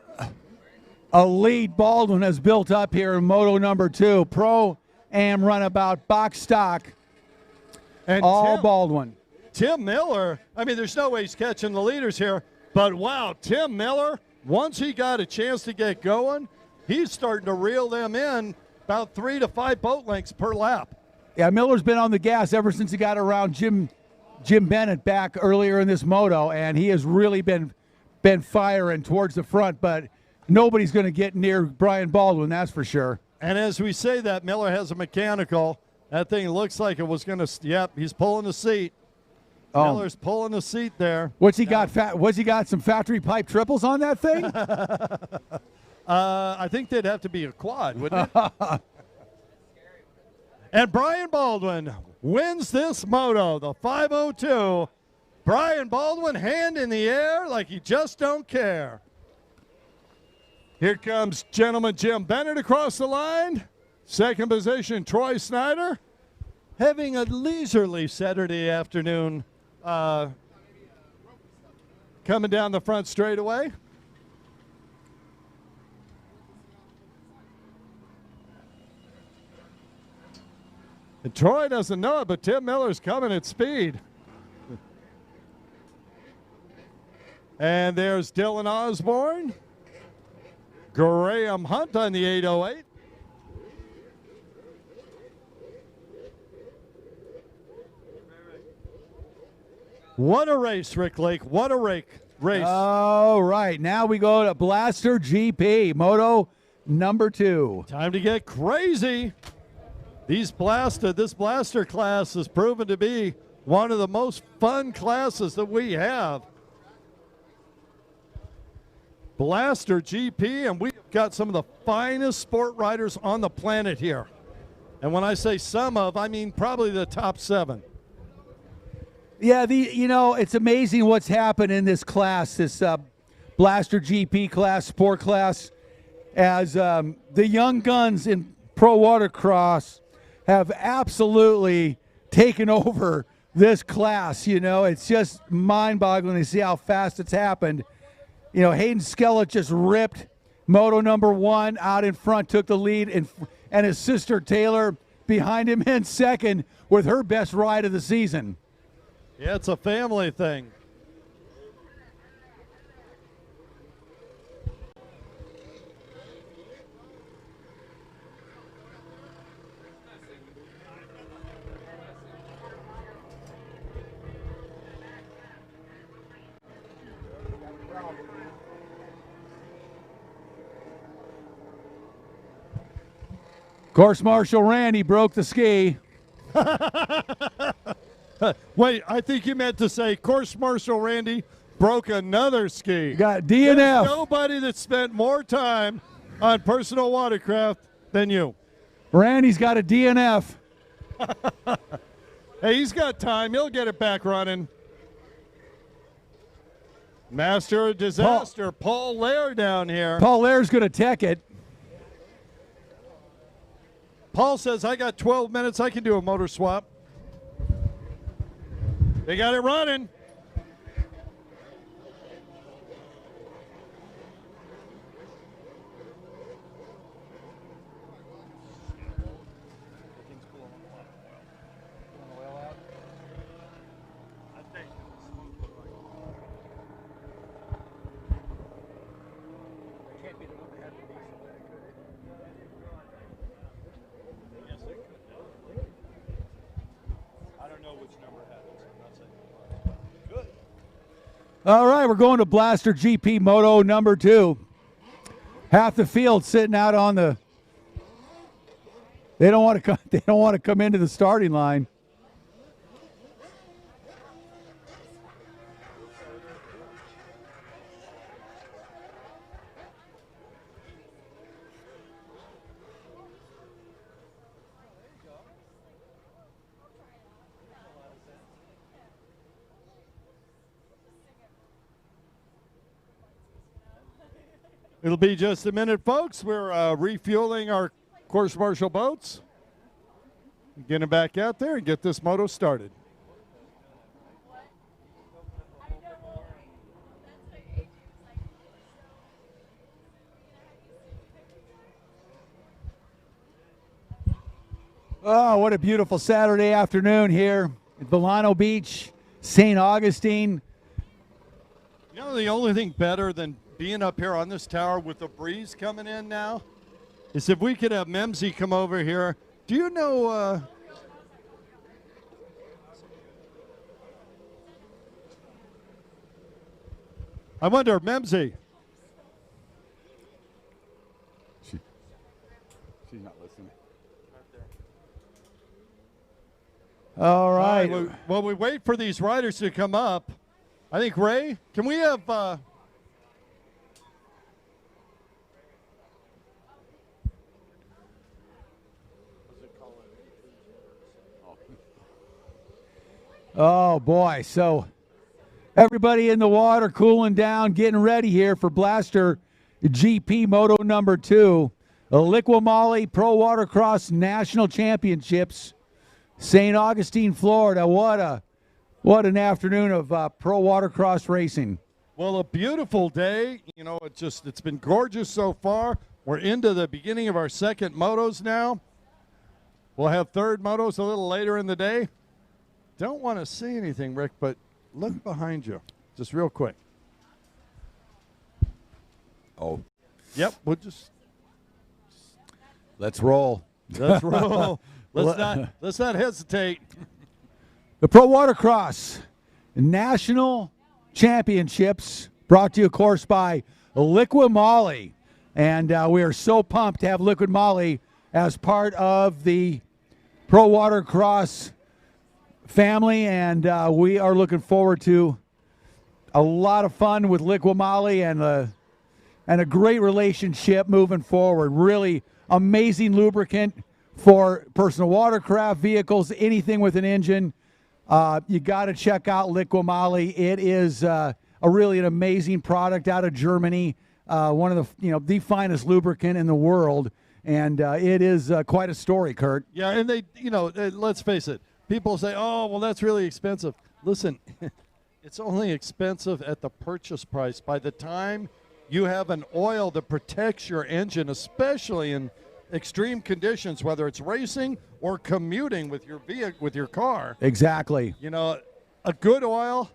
a lead Baldwin has built up here in Moto number 2. Pro-Am runabout, box stock, and all Baldwin. Tim Miller, I mean, there's no way he's catching the leaders here. But, wow, Tim Miller, once he got a chance to get going, he's starting to reel them in about 3 to 5 boat lengths per lap. Yeah, Miller's been on the gas ever since he got around Jim Bennett back earlier in this moto, and he has really been firing towards the front, but nobody's going to get near Brian Baldwin, that's for sure. And as we say that, Miller has a mechanical. That thing looks like it was going to, yep, he's pulling the seat. Miller's pulling the seat there. What's he got? What's he got? Some factory pipe triples on that thing? I think they'd have to be a quad, wouldn't it? And Brian Baldwin wins this moto, the 502. Brian Baldwin, hand in the air like he just don't care. Here comes gentleman Jim Bennett across the line. Second position, Troy Snyder. Having a leisurely Saturday afternoon. Coming down the front straightaway. And Troy doesn't know it, but Tim Miller's coming at speed. And there's Dylan Osborne. Graham Hunt on the 808. What a race, Rick Lake. What a race. All right, now we go to Blaster GP, Moto number 2. Time to get crazy. This Blaster class has proven to be one of the most fun classes that we have. Blaster GP, and we've got some of the finest sport riders on the planet here. And when I say some of, I mean probably the top 7. Yeah, it's amazing what's happened in this class, this Blaster GP class, sport class, as the young guns in pro watercross have absolutely taken over this class. It's just mind-boggling to see how fast it's happened. Hayden Skellett just ripped Moto number 1 out in front, took the lead, and his sister Taylor behind him in second with her best ride of the season. Yeah, it's a family thing. Course Marshal Randy broke the ski. Wait, I think you meant to say Course Marshal Randy broke another ski. Got DNF. There's nobody that spent more time on personal watercraft than you. Randy's got a DNF. Hey, he's got time. He'll get it back running. Master of disaster, Paul Lair down here. Paul Lair's going to tech it. Paul says, I got 12 minutes. I can do a motor swap. They got it running. All right, we're going to Blaster GP Moto number 2. Half the field sitting out on the. They don't want to come. They don't want to come into the starting line. It'll be just a minute, folks. We're refueling our course marshal boats. Getting back out there and get this moto started. Oh, what a beautiful Saturday afternoon here at Volano Beach, St. Augustine. You know, the only thing better than being up here on this tower with the breeze coming in now is if we could have Memsy come over here. Do you know I wonder, Memsy. She's not listening. All right. While we wait for these riders to come up, I think, Ray, can we have Oh, boy. So everybody in the water cooling down, getting ready here for Blaster GP Moto number 2. The Liqui-Moly Pro Watercross National Championships, St. Augustine, Florida. What an afternoon of pro watercross racing. Well, a beautiful day. You know, it's been gorgeous so far. We're into the beginning of our second motos now. We'll have third motos a little later in the day. Don't want to see anything, Rick, but look behind you, just real quick. Oh. Yep, we'll just. Let's roll. Let's roll. Let's not hesitate. The Pro Watercross National Championships brought to you, of course, by Liqui-Moly. And we are so pumped to have Liqui-Moly as part of the Pro Watercross family, and we are looking forward to a lot of fun with Liqui-Moly and a great relationship moving forward. Really amazing lubricant for personal watercraft vehicles, anything with an engine. You got to check out Liqui-Moly. It is really an amazing product out of Germany. One of the finest lubricant in the world, and it is quite a story, Kurt. Yeah, and they, let's face it. People say, oh, well, that's really expensive. Listen, it's only expensive at the purchase price. By the time you have an oil that protects your engine, especially in extreme conditions, whether it's racing or commuting with your vehicle, with your car. Exactly. A good oil,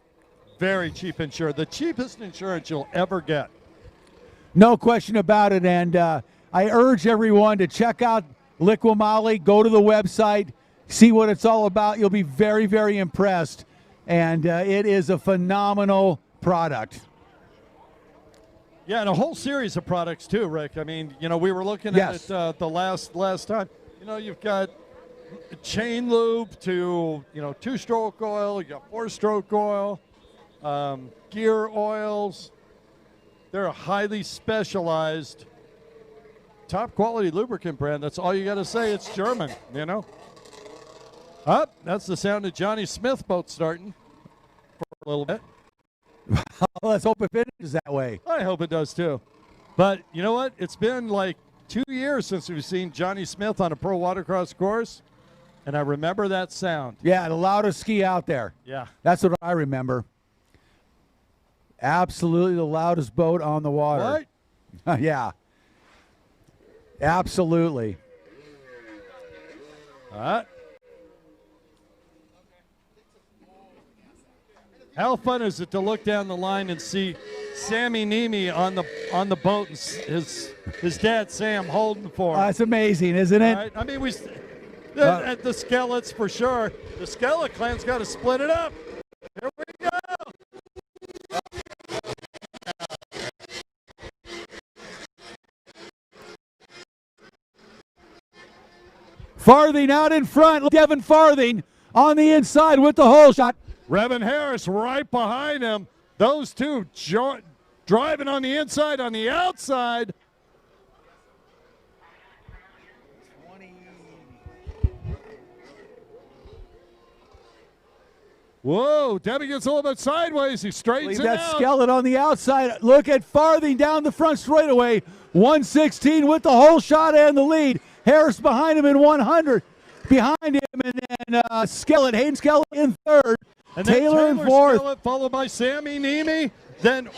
very cheap insurance. The cheapest insurance you'll ever get. No question about it. And I urge everyone to check out Liqui-Moly. Go to the website. See what it's all about. You'll be very, very impressed. And it is a phenomenal product. Yeah, and a whole series of products too, Rick. I mean, we were looking at it the last time. You know, you've got chain loop to, you know, 2-stroke oil, you got 4-stroke oil, gear oils. They're a highly specialized, top quality lubricant brand. That's all you got to say. It's German, you know. That's the sound of Johnny Smith boat starting for a little bit. Let's hope it finishes that way. I hope it does too. But you know what? It's been like 2 years since we've seen Johnny Smith on a pro watercross course, and I remember that sound. Yeah, the loudest ski out there. Yeah. That's what I remember. Absolutely the loudest boat on the water. What? Yeah. Absolutely. How fun is it to look down the line and see Sammy Niemi on the boat and his dad Sam holding for him? That's amazing, isn't it? Right? I mean, at the Skellets for sure. The Skellet clan's got to split it up. Here we go. Farthing out in front. Devin Farthing on the inside with the hole shot. Revan Harris right behind him. Those two driving on the inside, on the outside. Whoa, Devin gets a little bit sideways. He straightens it that out. Skellett on the outside. Look at Farthing down the front straightaway. 116 with the hole shot and the lead. Harris behind him in 100. Behind him, and then Skellett, Hayden Skellett in third. And Taylor in fourth. Skellett, followed by Sammy Niemi. Then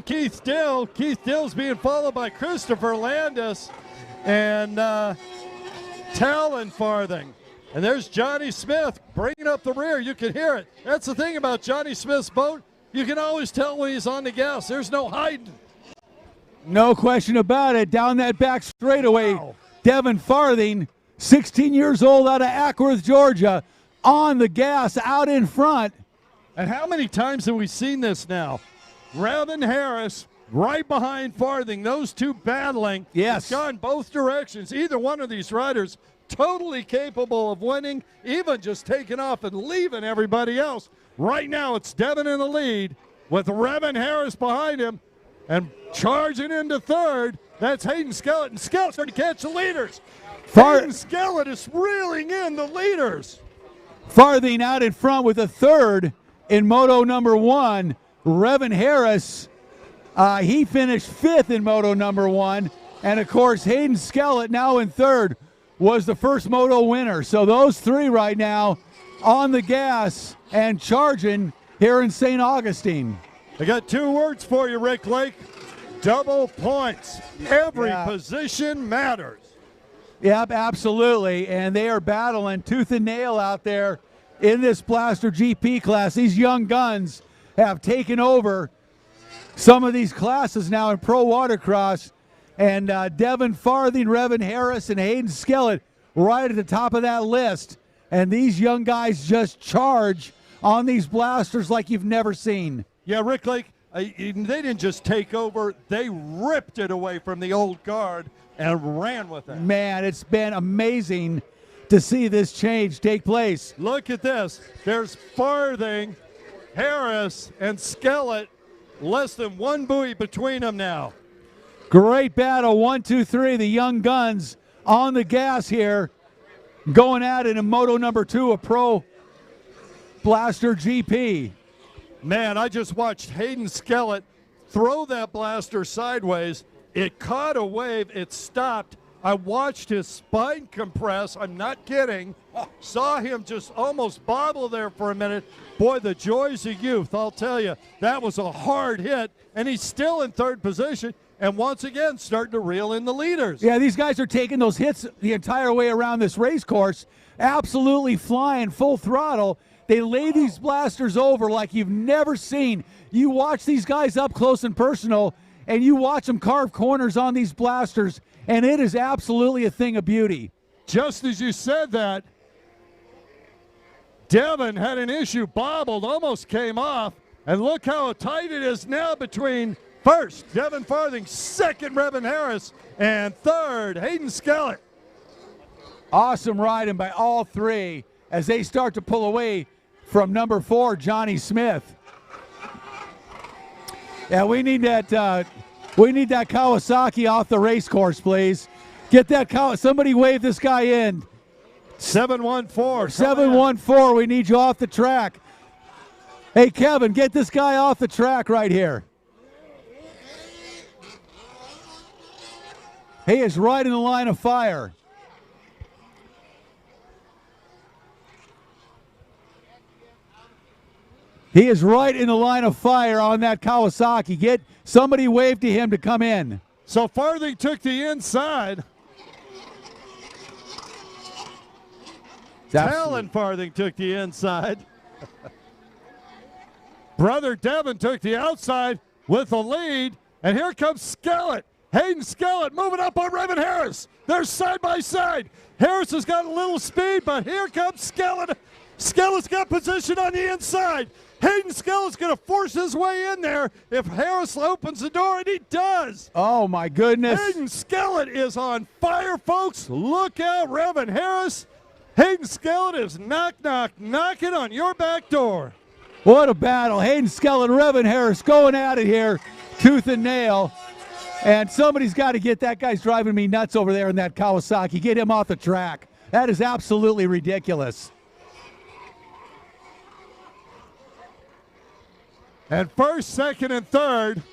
Keith Dill. Keith Dill's being followed by Christopher Landis and Talon Farthing. And there's Johnny Smith bringing up the rear. You can hear it. That's the thing about Johnny Smith's boat. You can always tell when he's on the gas. There's no hiding. No question about it. Down that back straightaway, wow. Devin Farthing, 16 years old, out of Ackworth, Georgia, on the gas, out in front. And how many times have we seen this now? Revan Harris right behind Farthing, those two battling. Yes. It's gone both directions. Either one of these riders totally capable of winning, even just taking off and leaving everybody else. Right now it's Devin in the lead with Revan Harris behind him and charging into third. That's Hayden Skellett, and Skellett's starting to catch the leaders. Hayden Skellett is reeling in the leaders. Farthing out in front with a third in moto number 1. Revan Harris, he finished 5th in moto number 1. And of course, Hayden Skellett now in third was the first moto winner. So those three right now on the gas and charging here in St. Augustine. I got 2 words for you, Rick Lake. Double points. Every position matters. Yep, absolutely. And they are battling tooth and nail out there in this Blaster GP class. These young guns have taken over some of these classes now in pro watercross. And Devin Farthing, Revan Harris, and Hayden Skellett right at the top of that list. And these young guys just charge on these blasters like you've never seen. Yeah, Rick Lake, they didn't just take over, they ripped it away from the old guard and ran with it. Man, it's been amazing to see this change take place. Look at this. There's Farthing, Harris, and Skellett, less than 1 buoy between them now. Great battle, 1, 2, 3. The young guns on the gas here, going at it in moto number 2, a pro Blaster GP. Man, I just watched Hayden Skellett throw that blaster sideways. It caught a wave. It stopped. I watched his spine compress. I'm not kidding. Saw him just almost bobble there for a minute. Boy, the joys of youth, I'll tell you. That was a hard hit, and he's still in third position, and once again starting to reel in the leaders. Yeah, these guys are taking those hits the entire way around this race course, absolutely flying full throttle. They lay these blasters over like you've never seen. You watch these guys up close and personal, and you watch them carve corners on these blasters, and it is absolutely a thing of beauty. Just as you said that, Devin had an issue, bobbled, almost came off, and look how tight it is now between First, Devin Farthing. Second, Revan Harris. And third, Hayden Skellett. Awesome riding by all three as they start to pull away from number 4, Johnny Smith. Yeah, we need that Kawasaki off the race course, please. Get that somebody wave this guy in. 714. 714, we need you off the track. Hey, Kevin, get this guy off the track right here. He is right in the line of fire. He is right in the line of fire on that Kawasaki. Get somebody wave to him to come in. So Farthing took the inside. Talon Farthing took the inside. Brother Devin took the outside with the lead. And here comes Skellett. Hayden Skellett moving up on Revan Harris. They're side by side. Harris has got a little speed, but here comes Skellett. Skellett's got position on the inside. Hayden Skellett's going to force his way in there if Harris opens the door, and he does. Oh, my goodness. Hayden Skellett is on fire, folks. Look out, Revan Harris. Hayden Skellett is knocking on your back door. What a battle. Hayden Skellett, Revan Harris going at it here, tooth and nail. And somebody's got to get that guy's driving me nuts over there in that Kawasaki. Get him off the track. That is absolutely ridiculous. And first, second, and third.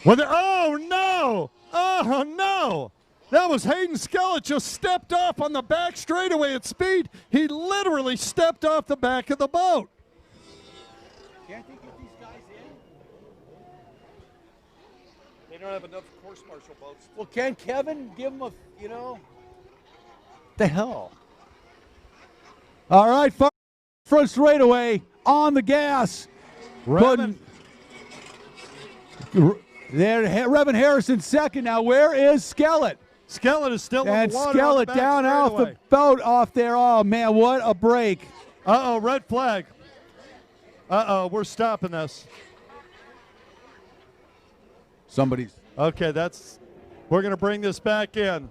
Oh, no! Oh, no! That was Hayden Skellett just stepped off on the back straightaway at speed. He literally stepped off the back of the boat. Can't they get these guys in? They don't have enough course marshal boats. Well, can Kevin give them The hell? All right, front straightaway on the gas. Revan Harrison second. Now, where is Skellett? Skellett is still in the water. And Skellett down off the boat off there. Oh, man, what a break. Uh-oh, red flag. Uh-oh, we're stopping this. Somebody's. Okay, we're going to bring this back in.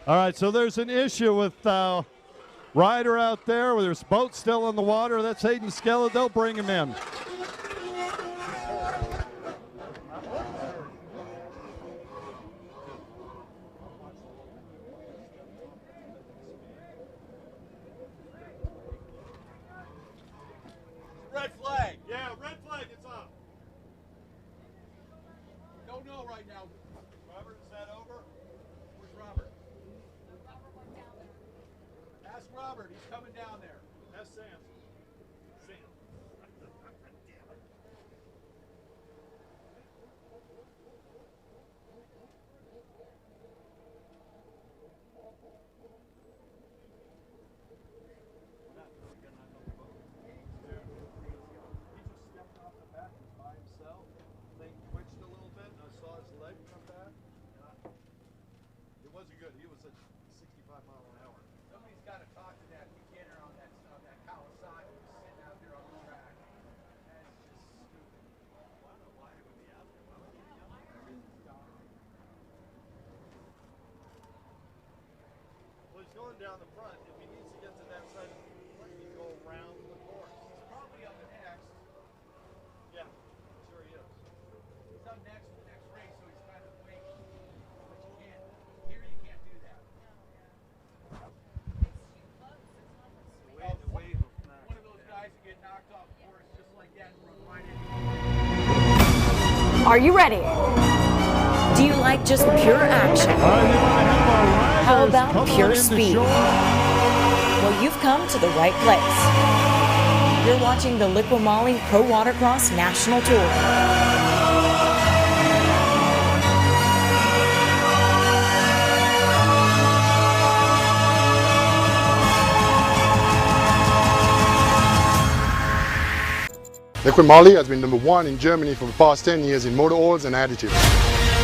All right, so there's an issue with rider out there where there's boat still in the water. That's Hayden Skellett. They'll bring him in. red flag? Yeah, red flag. It's up. Don't know right now. Robert, is that over? Where's Robert? Ask Robert. He's coming down there. Ask Sam. Sam. He was at 65 miles an hour. Somebody's got to talk to that beginner on that Kawasaki sitting out there on the track. That's just stupid. I don't know why he would be out there. Why would he be out there? Well, he's going down the front. If he needs to get to that side of the front, he can go around the course. He's probably up next. Yeah, sure he is. He's up next for the next race, so he's kind of waiting. But you can't. Here you can't do that. One of those guys that get knocked off course just like that and run right in. Are you ready? Do you like just pure action? How about pure speed? Well, you've come to the right place. You're watching the Liqui-Moly Pro Watercross National Tour. Liqui-Moly has been #1 in Germany for the past 10 years in motor oils and additives.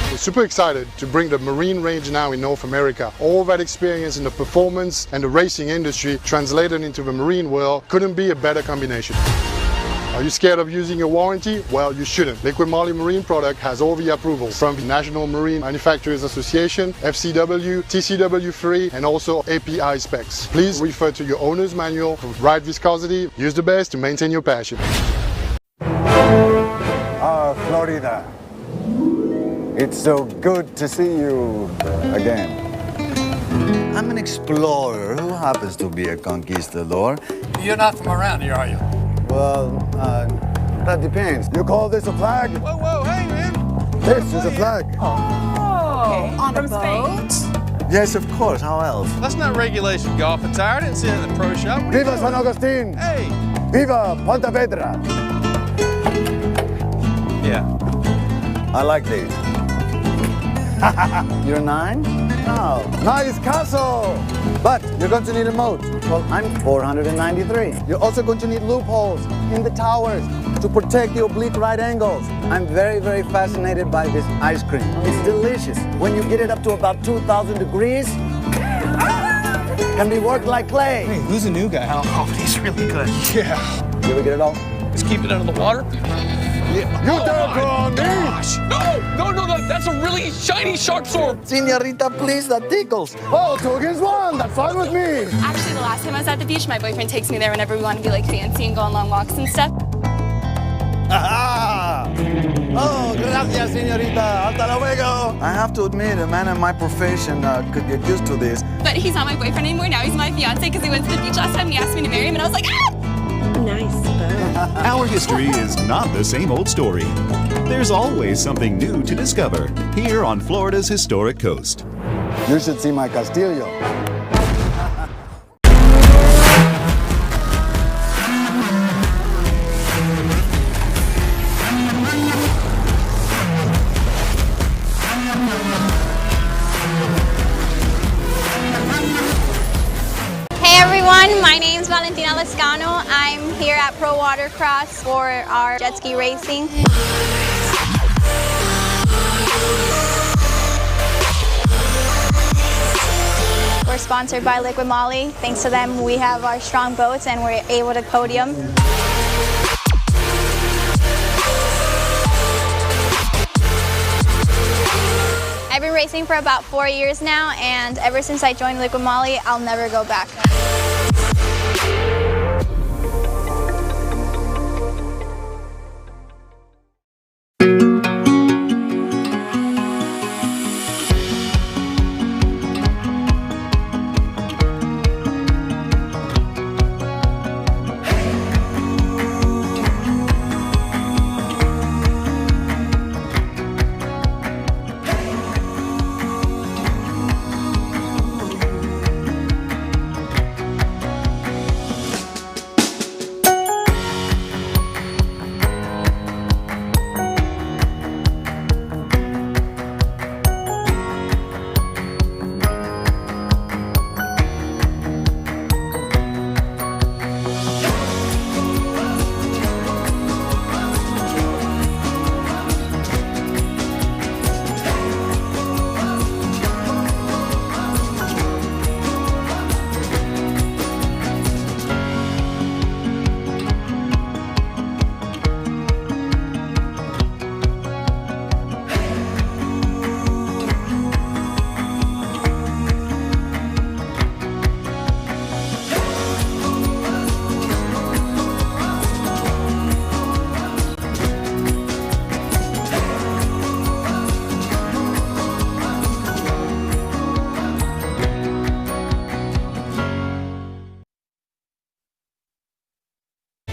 We're super excited to bring the marine range now in North America. All that experience in the performance and the racing industry translated into the marine world couldn't be a better combination. Are you scared of using your warranty? Well, you shouldn't. Liquid Moly Marine product has all the approvals from the National Marine Manufacturers Association, FCW, TCW3, and also API specs. Please refer to your owner's manual for right viscosity. Use the best to maintain your passion. Florida. It's so good to see you again. I'm an explorer who happens to be a conquistador. You're not from around here, are you? Well, that depends. You call this a flag? Whoa, whoa, hey, man. This is a flag. Oh, on a boat? Yes, of course. How else? That's not regulation golf attire. I didn't see it in the pro shop. Viva San Augustine! Hey! Viva Pontevedra! Yeah. I like these. You're 9? Oh, nice castle! But you're going to need a moat. Well, I'm 493. You're also going to need loopholes in the towers to protect the oblique right angles. I'm very, very fascinated by this ice cream. It's delicious. When you get it up to about 2,000 degrees, can be worked like clay. Hey, who's the new guy? Oh, he's really good. Yeah. Did we get it all? Just keep it under the water. Yeah. You don't go on me! Gosh! No, that's a really shiny sharp sword. Senorita, please, that tickles. Oh, 2 against 1, that's fine with me. Actually, the last time I was at the beach, my boyfriend takes me there whenever we want to be like fancy and go on long walks and stuff. Oh, gracias, señorita. Hasta luego. I have to admit, a man in my profession could get used to this. But he's not my boyfriend anymore. Now he's my fiance because he went to the beach last time and he asked me to marry him and I was like, ah! Nice boat. Our history is not the same old story. There's always something new to discover here on Florida's historic coast. You should see my castillo. My name's Valentina Lescano. I'm here at Pro Watercross for our jet ski racing. We're sponsored by Liquid Moly. Thanks to them, we have our strong boats and we're able to podium. I've been racing for about 4 years now, and ever since I joined Liquid Moly, I'll never go back.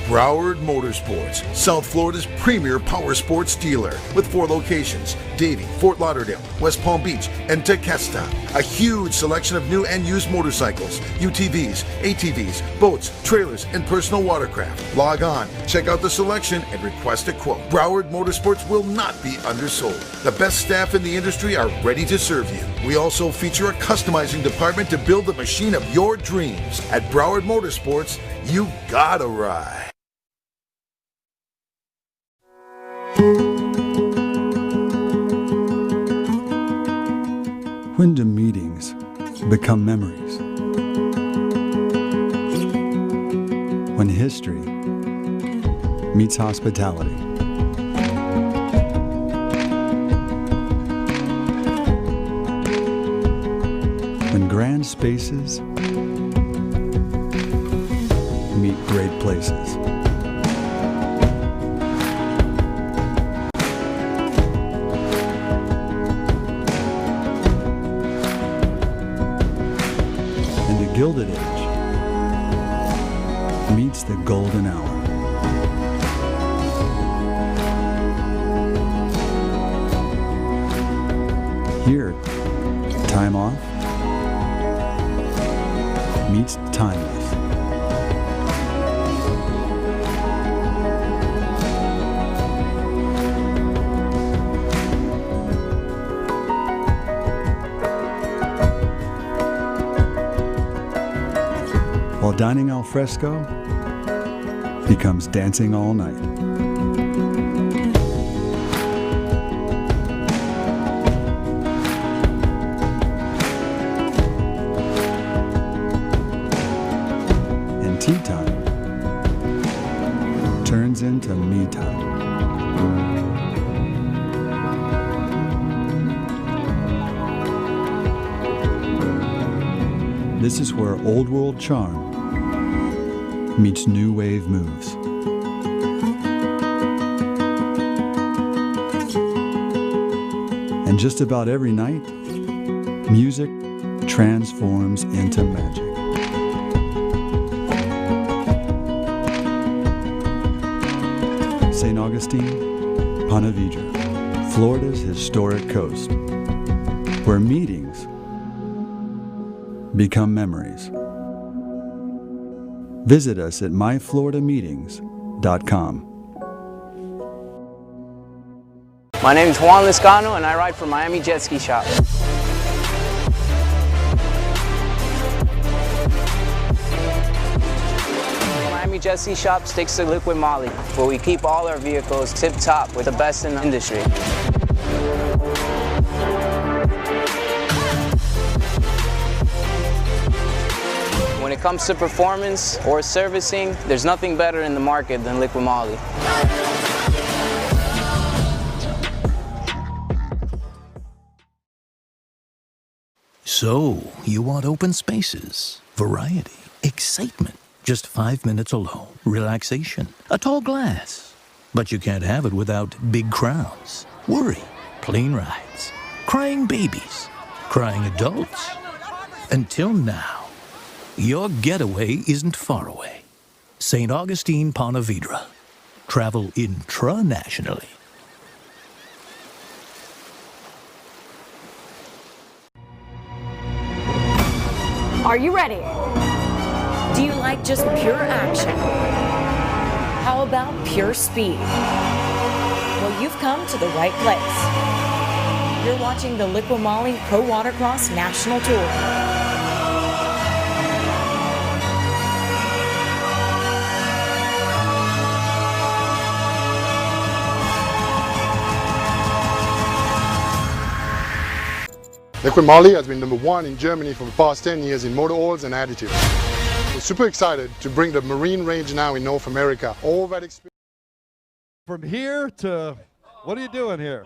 Broward Motorsports, South Florida's premier power sports dealer with 4 locations: Davie, Fort Lauderdale, West Palm Beach, and Tequesta. A huge selection of new and used motorcycles, UTVs, ATVs, boats, trailers, and personal watercraft. Log on, check out the selection, and request a quote. Broward Motorsports will not be undersold. The best staff in the industry are ready to serve you. We also feature a customizing department to build the machine of your dreams. At Broward Motorsports, you gotta ride. When do meetings become memories? When history meets hospitality. When grand spaces meet great places. And the Gilded Age meets the golden hour. Here, time off meets timeless. While dining al fresco becomes dancing all night. And tea time turns into me time. This is where old world charm meets new wave moves. And just about every night, music transforms into magic. St. Augustine, Panama, Florida's historic coast, where meetings become memories. Visit us at myfloridameetings.com. My name is Juan Liscano and I ride for Miami Jet Ski Shop. Miami Jet Ski Shop sticks to liquid moly, where we keep all our vehicles tip-top with the best in the industry. When it comes to performance or servicing, there's nothing better in the market than liquid moly. So, you want open spaces, variety, excitement, just 5 minutes alone, relaxation, a tall glass. But you can't have it without big crowds, worry, plane rides, crying babies, crying adults. Until now. Your getaway isn't far away. St. Augustine, Panama. Travel intra-nationally. Are you ready? Do you like just pure action? How about pure speed? Well, you've come to the right place. You're watching the Liqui Moly Pro Watercross National Tour. Liqui Moly has been #1 in Germany for the past 10 years in motor oils and additives. We're super excited to bring the marine range now in North America. All that experience. From here to, what are you doing here?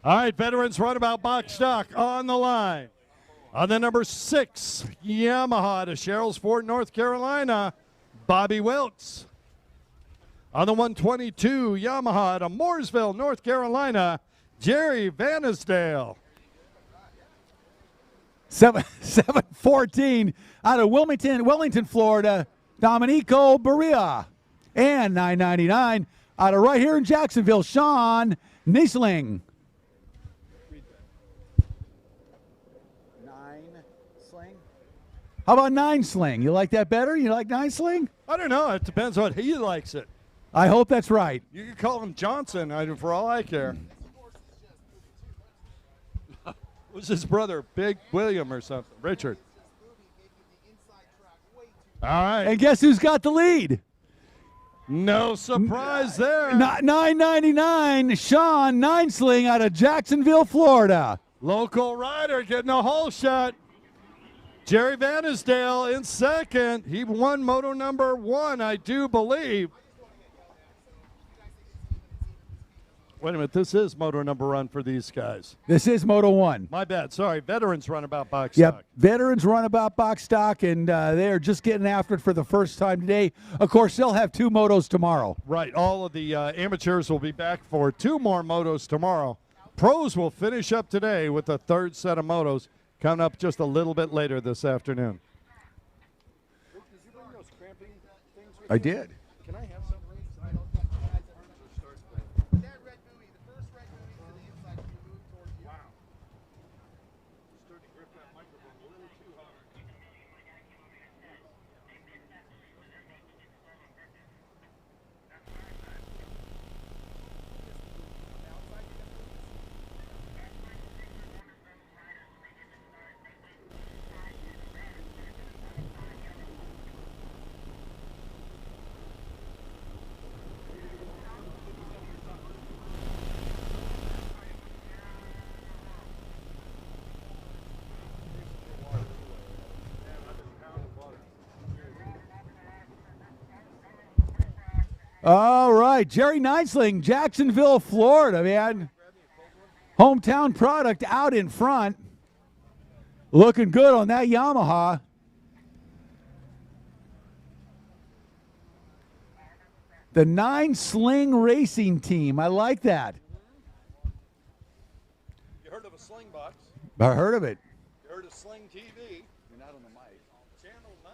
All right, veterans Runabout box stock on the line. On the number 6 Yamaha to Sherrills Ford, North Carolina, Bobby Wilkes. On the 122 Yamaha to Mooresville, North Carolina, Jerry Vanisdale. 714 out of Wellington, Florida, Domenico Berea. And 999 out of right here in Jacksonville, Sean Niesling. 9 sling. How about 9 sling? You like that better? You like 9 sling? I don't know. It depends on he likes it. I hope that's right. You can call him Johnson, for all I care. Who's his brother? Big William or something? Richard. All right. And guess who's got the lead? No surprise there. 999, Sean Ninesling out of Jacksonville, Florida. Local rider getting a hole shot. Jerry Van Isdale in second. He won moto number 1, I do believe. Wait a minute, this is moto number 1 for these guys. This is Moto 1. My bad, sorry. Veterans Runabout box Yep, stock. Veterans Runabout box stock, and they are just getting after it for the first time today. Of course, they'll have 2 motos tomorrow. Right, all of the amateurs will be back for 2 more motos tomorrow. Pros will finish up today with the 3rd set of motos coming up just a little bit later this afternoon. I did. Can I have some? All right, Jerry Neisling, Jacksonville, Florida, man. Hometown product out in front. Looking good on that Yamaha. The 9 Sling Racing Team. I like that. You heard of a Sling box? I heard of it. You heard of Sling TV? You're not on the mic. Channel 9.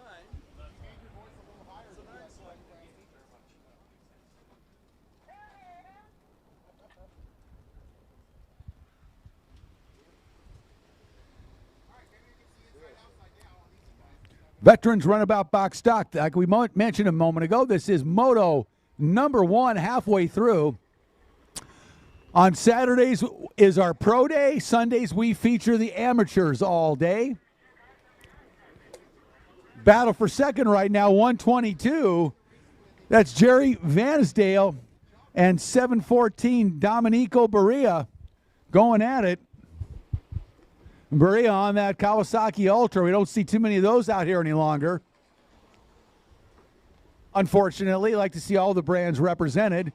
Veterans Runabout box stock. Like we mentioned a moment ago, this is Moto number 1 halfway through. On Saturdays is our pro day. Sundays we feature the amateurs all day. Battle for second right now, 122. That's Jerry Vansdale and 714 Domenico Berea going at it. Berea on that Kawasaki Ultra. We don't see too many of those out here any longer. Unfortunately, like to see all the brands represented,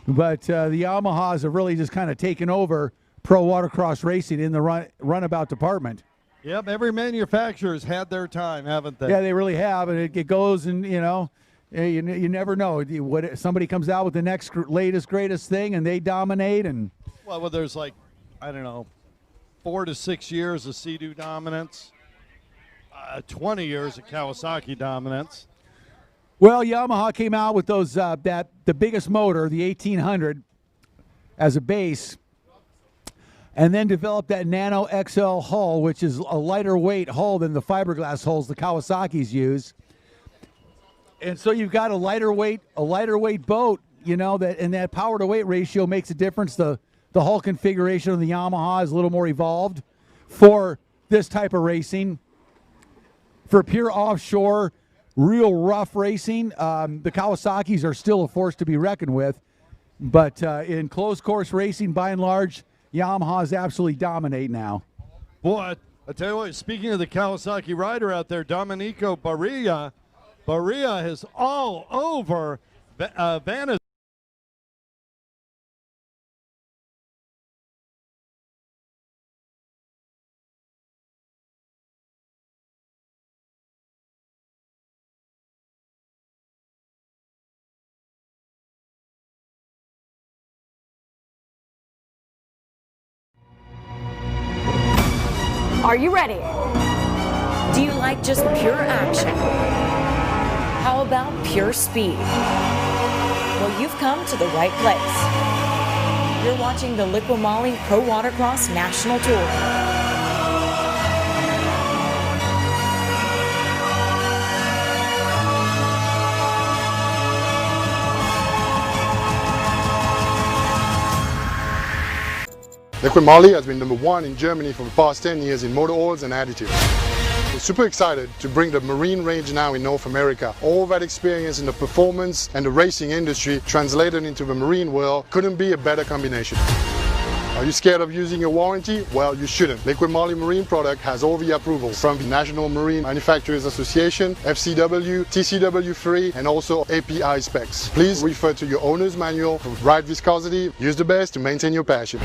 but the Yamahas have really just kind of taken over pro watercross racing in the runabout department. Yep, every manufacturer's had their time, haven't they? Yeah, they really have, and it goes, and you know, you never know. Somebody comes out with the next latest, greatest thing, and they dominate. And well, there's like, I don't know, 4 to 6 years of Sea-Doo dominance, 20 years of Kawasaki dominance. Well, Yamaha came out with those the biggest motor, the 1800, as a base, and then developed that Nano XL hull, which is a lighter weight hull than the fiberglass hulls the Kawasaki's use. And so you've got a lighter weight boat, you know, that power to weight ratio makes a difference. The hull configuration of the Yamaha is a little more evolved for this type of racing. For pure offshore, real rough racing, the Kawasaki's are still a force to be reckoned with. But in closed course racing, by and large, Yamaha's absolutely dominate now. Boy, I tell you what, speaking of the Kawasaki rider out there, Domenico Berea is all over Van. Are you ready? Do you like just pure action? How about pure speed? Well, you've come to the right place. You're watching the Liqui Pro Watercross National Tour. Liqui has been number 1 in Germany for the past 10 years in motor oils and additives. We're super excited to bring the marine range now in North America. All that experience in the performance and the racing industry translated into the marine world couldn't be a better combination. Are you scared of using your warranty? Well, you shouldn't. Liquid Moly Marine product has all the approvals from the National Marine Manufacturers Association, FCW, TCW3, and also API specs. Please refer to your owner's manual for right viscosity. Use the best to maintain your passion.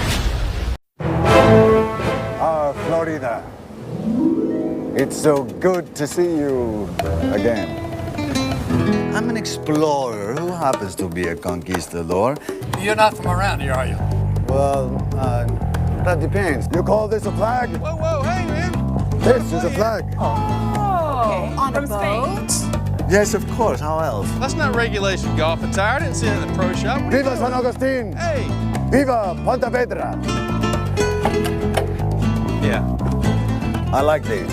Florida. It's so good to see you again. I'm an explorer who happens to be a conquistador. You're not from around here, are you? Well, that depends. You call this a flag? Whoa, whoa, hey, man. This is a flag. Oh, on a boat? Yes, of course. How else? That's not regulation golf attire. I didn't see it in the pro shop. Viva San Augustine! Hey! Viva Pontevedra! Yeah. I like these.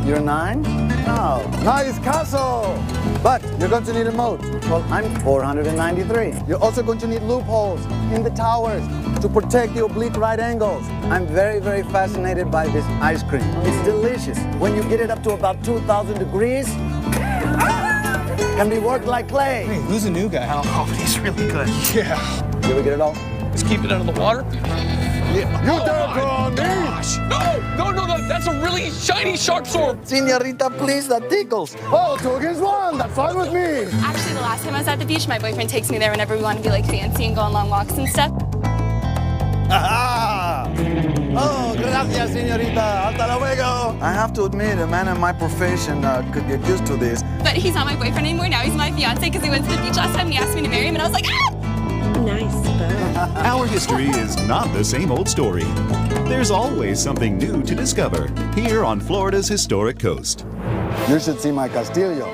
You're 9? Oh, nice castle! But you're going to need a moat. Well, I'm 493. You're also going to need loopholes in the towers to protect the oblique right angles. I'm very, very fascinated by this ice cream. It's delicious. When you get it up to about 2,000 degrees, can be worked like clay. Hey, who's the new guy? Oh, he's really good. Yeah. Did we get it all? Let's keep it under the water. Yeah. You don't go on me! No, that's a really shiny sharp sword. Senorita, please, that tickles. Oh, 2 against 1, that's fine with me. Actually, the last time I was at the beach, my boyfriend takes me there whenever we want to be like fancy and go on long walks and stuff. Oh, gracias, senorita. Hasta luego. I have to admit, a man in my profession could get used to this. But he's not my boyfriend anymore. Now he's my fiance because he went to the beach last time and he asked me to marry him and I was like, ah! Nice boat. Our history is not the same old story. There's always something new to discover here on Florida's historic coast. You should see my castillo.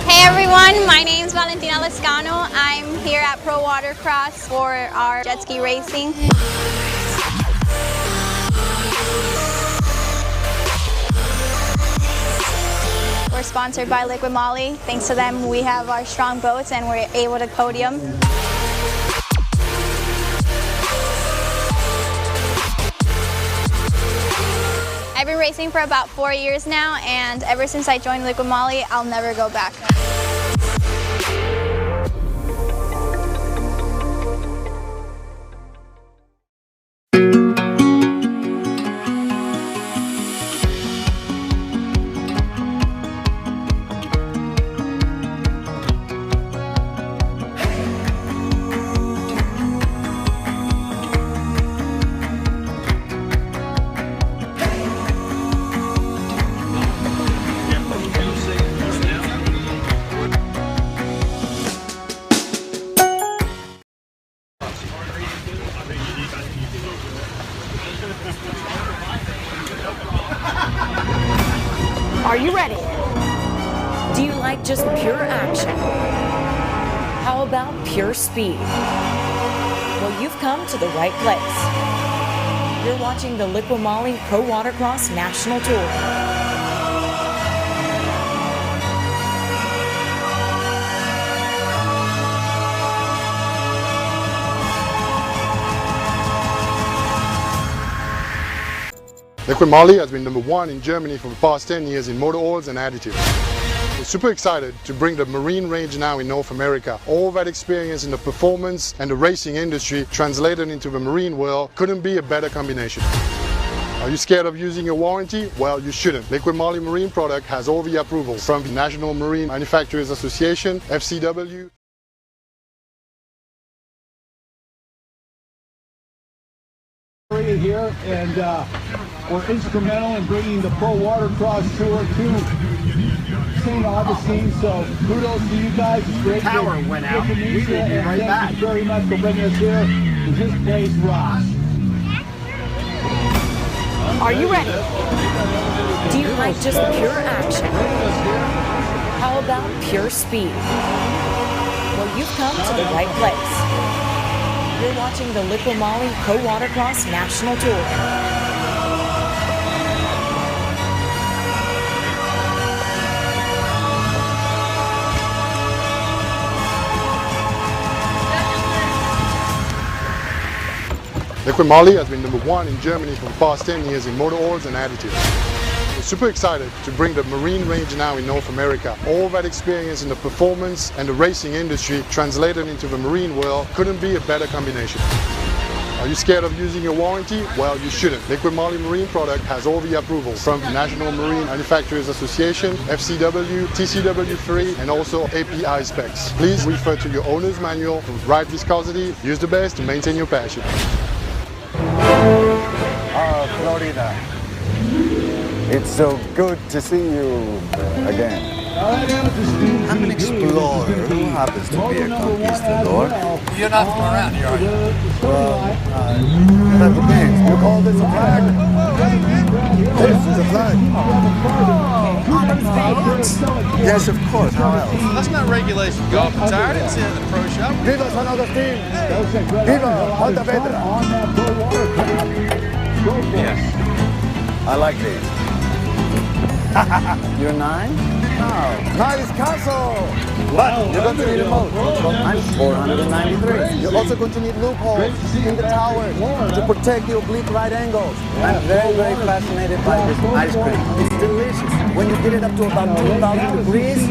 Hey everyone, my name's Valentina Lescano. I'm here at Pro Watercross for our jet ski racing. We're sponsored by Liquid Moly. Thanks to them, we have our strong boats and we're able to podium. I've been racing for about 4 years now, and ever since I joined Liquid Moly, I'll never go back. Are you ready? Do you like just pure action? How about pure speed? Well, you've come to the right place. You're watching the Liquid Moly Pro Watercross National Tour. Liquid Moly has been #1 in Germany for the past 10 years in motor oils and additives. We're super excited to bring the marine range now in North America. All that experience in the performance and the racing industry translated into the marine world couldn't be a better combination. Are you scared of using your warranty? Well, you shouldn't. Liquid Moly Marine product has all the approvals from the National Marine Manufacturers Association, FCW. Here, and were instrumental in bringing the Pro Watercross Tour to St. Augustine. So kudos to you guys. It's great. Power went out. We will be right back. Thank you very much for bringing us here. This place rocks. Are you ready? Do you like just pure action? How about pure speed? Well, you've come to the right place. You're watching the Liquid Moly Pro Watercross National Tour. Liquid Moly has been #1 in Germany for the past 10 years in motor oils and additives. We're super excited to bring the marine range now in North America. All that experience in the performance and the racing industry translated into the marine world couldn't be a better combination. Are you scared of using your warranty? Well, you shouldn't. Liquid Moly Marine product has all the approvals from National Marine Manufacturers Association, FCW, TCW3, and also API specs. Please refer to your owner's manual for right viscosity. Use the best to maintain your passion. Florida. It's so good to see you again. I'm an explorer who happens to be a conquistador. You're not from around here, are you? Well, that depends. You call this a flag? This is a flag. On a boat? Yes, of course. How else? That's not regulation golf attire. I didn't see it in the pro shop. Viva San Augustine! Viva Alta Vedra! Yes. I like these. You're 9? Oh, nice castle! But you're going to need a moat. I'm 493. You're also going to need loopholes in the towers to protect the oblique right angles. I'm very, very fascinated by this ice cream. It's delicious. When you get it up to about 2,000 degrees, it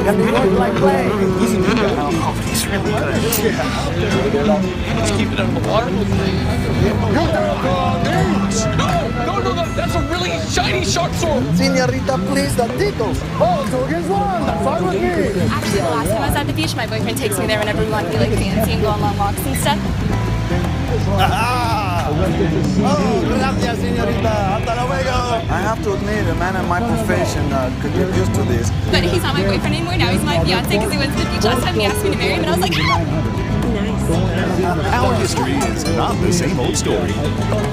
can be worked like clay. He's really good. Let's keep it under the water. No, that's a really shiny sharp sword. Senorita, please, the tickles. Oh, 2 against 1. That's fine with me. Actually, the last time I was at the beach, my boyfriend takes me there whenever we want to be like fancy and go on long walks and stuff. Oh, gracias, señorita. Hasta luego. I have to admit, a man in my profession could get used to this. But he's not my boyfriend anymore. Now he's my fiance because he went to the beach last time and he asked me to marry him, and I was like, Our history is not the same old story.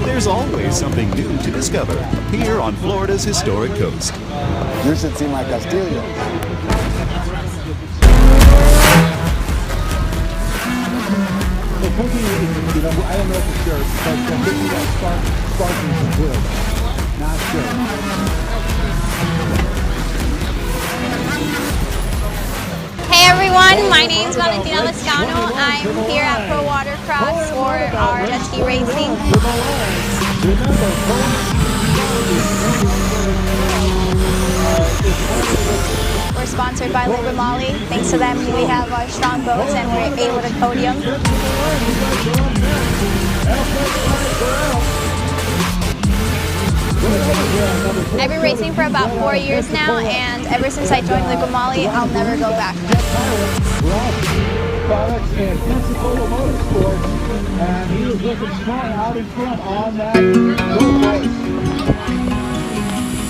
There's always something new to discover here on Florida's historic coast. You should see my Castillo. I don't know for sure, but maybe that sparkling is good. Not sure. Hey everyone, my name is Valentina Lescano. I'm here at Pro Watercross for our jet ski racing. We're sponsored by Liquid Moly. Thanks to them, we have our strong boats and we're able to podium. I've been racing for about 4 years now, and ever since I joined Liquid Moly, I'll never go back. Products and Pensacola Motorsports, and he was looking strong out in front on that go course.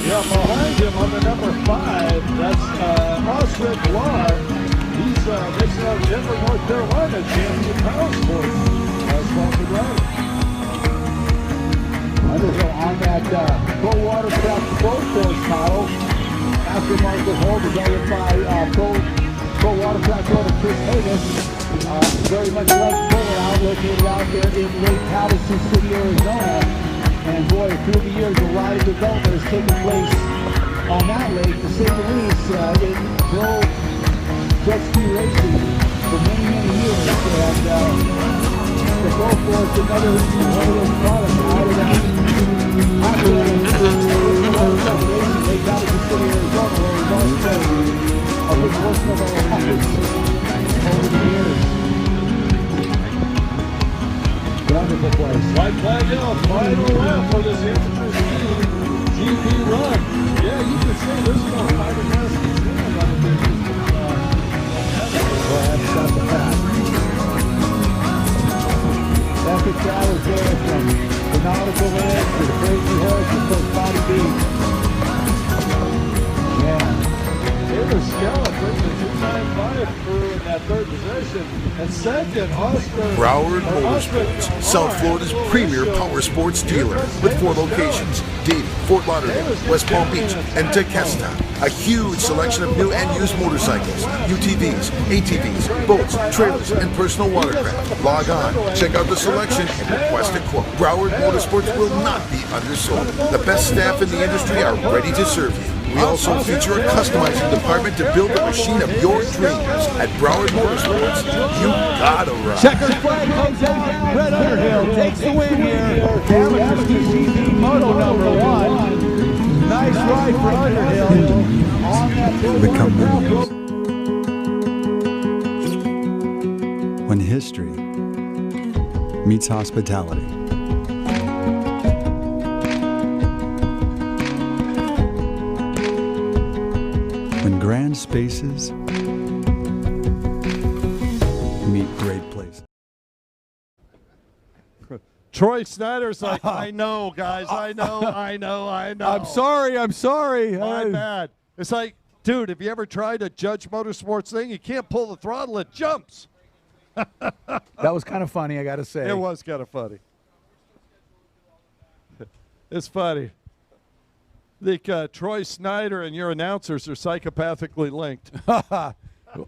Yeah, behind him on the number 5, that's Oscar Villar. He's racing out of Denver, North Carolina, champion power sports. Sponsored rider. Underhill on that Pro Watercross Pro Course model. Aftermarket hull developed by Pro Watercross owner Chris Hagan. Very much like Polar located out there in Lake Havasu City, Arizona. And boy, through the years, a lot of development has taken place on that lake, to say the least, in pro jet ski racing for many, many years. And the Pro Force, another one of those products out of that. After racing, Lake Havasu City, Arizona, where we've also a big portion of our efforts over the years. Wonderful place. White flag out, final lap for this infantry GP run. Yeah, you can say this is a fighter nasty stand on the business. Go ahead and stop the pass. Epic travels there from the nautical edge to the crazy horse to the body beat. Yeah. Taylor Scallop brings the 295 crew in that third position. And second, Broward Motorsports, South Florida's premier power sports dealer with 4 locations: Davie, Fort Lauderdale, West Palm Beach, and Tequesta. A huge selection of new and used motorcycles, UTVs, ATVs, boats, trailers, and personal watercraft. Log on, check out the selection, and request a quote. Broward Motorsports will not be undersold. The best staff in the industry are ready to serve you. We also feature a customizing department to build the machine of your dreams. At Broward Motorsports, you gotta ride. Checkered flag comes out. Red Underhill takes the win here. Amateur GP Moto #1. Nice ride for Underhill. Become memories. When history meets hospitality. When grand spaces meet great places. Troy Snyder's like, I know, guys. I know. I'm sorry. My bad. It's like, dude, have you ever tried a Judge Motorsports thing? You can't pull the throttle, it jumps. That was kind of funny, I got to say. It was kind of funny. It's funny. I think Troy Snyder and your announcers are psychopathically linked.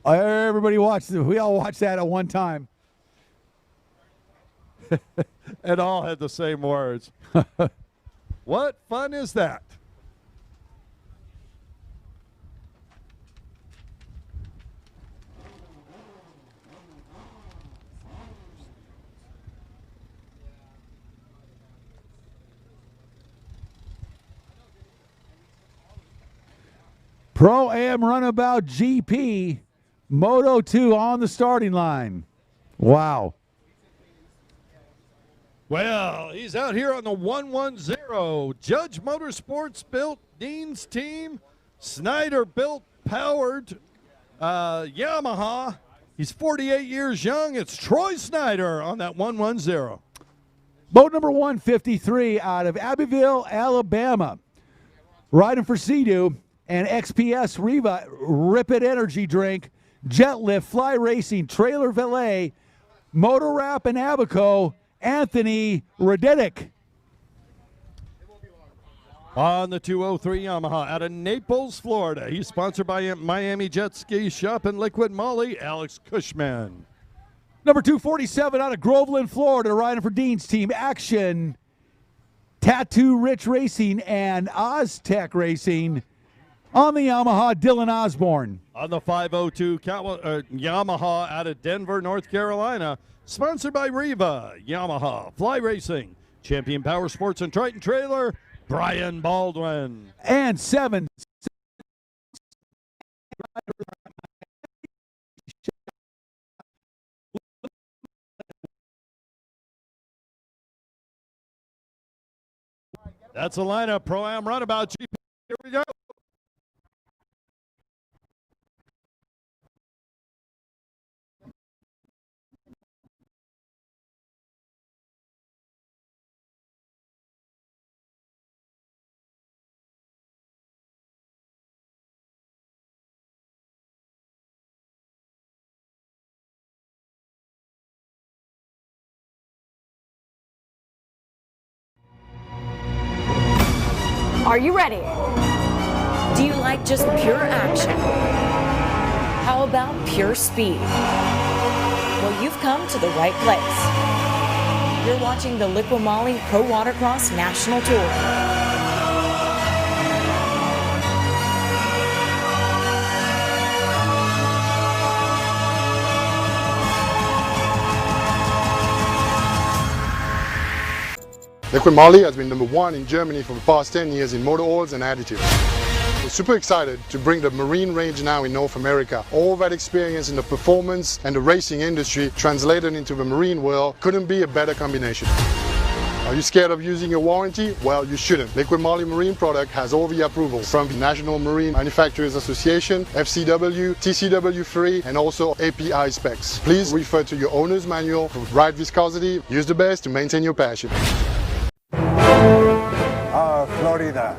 Everybody watched it. We all watched that at one time. And all had the same words. What fun is that? Pro-Am Runabout GP, Moto 2 on the starting line. Wow. Well, he's out here on the 110. Judge Motorsports built Dean's team. Snyder built powered Yamaha. He's 48 years young. It's Troy Snyder on that 110. Boat number 153 out of Abbeville, Alabama. Riding for Sea-Doo and XPS Riva Rip It Energy Drink, Jet Lift, Fly Racing, Trailer Valet, Motor Wrap, and Abaco, Anthony Raditic. On the 203 Yamaha out of Naples, Florida. He's sponsored by Miami Jet Ski Shop and Liquid Molly, Alex Cushman. Number 247 out of Groveland, Florida, riding for Dean's team, Action, Tattoo Rich Racing, and Oztech Racing. On the Yamaha, Dylan Osborne. On the 502 Yamaha out of Denver, North Carolina, sponsored by Riva, Yamaha, Fly Racing, Champion Power Sports and Triton Trailer, Brian Baldwin. And 7. That's the lineup. Pro-Am Runabout GP. Here we go. Are you ready? Do you like just pure action? How about pure speed? Well, you've come to the right place. You're watching the Liqui Moly Pro Watercross National Tour. Liqui Moly has been #1 in Germany for the past 10 years in motor oils and additives. We're super excited to bring the marine range now in North America. All that experience in the performance and the racing industry translated into the marine world couldn't be a better combination. Are you scared of using your warranty? Well, you shouldn't. Liqui Moly Marine product has all the approvals from the National Marine Manufacturers Association, FCW, TCW3, and also API specs. Please refer to your owner's manual for ride viscosity. Use the best to maintain your passion. Florida.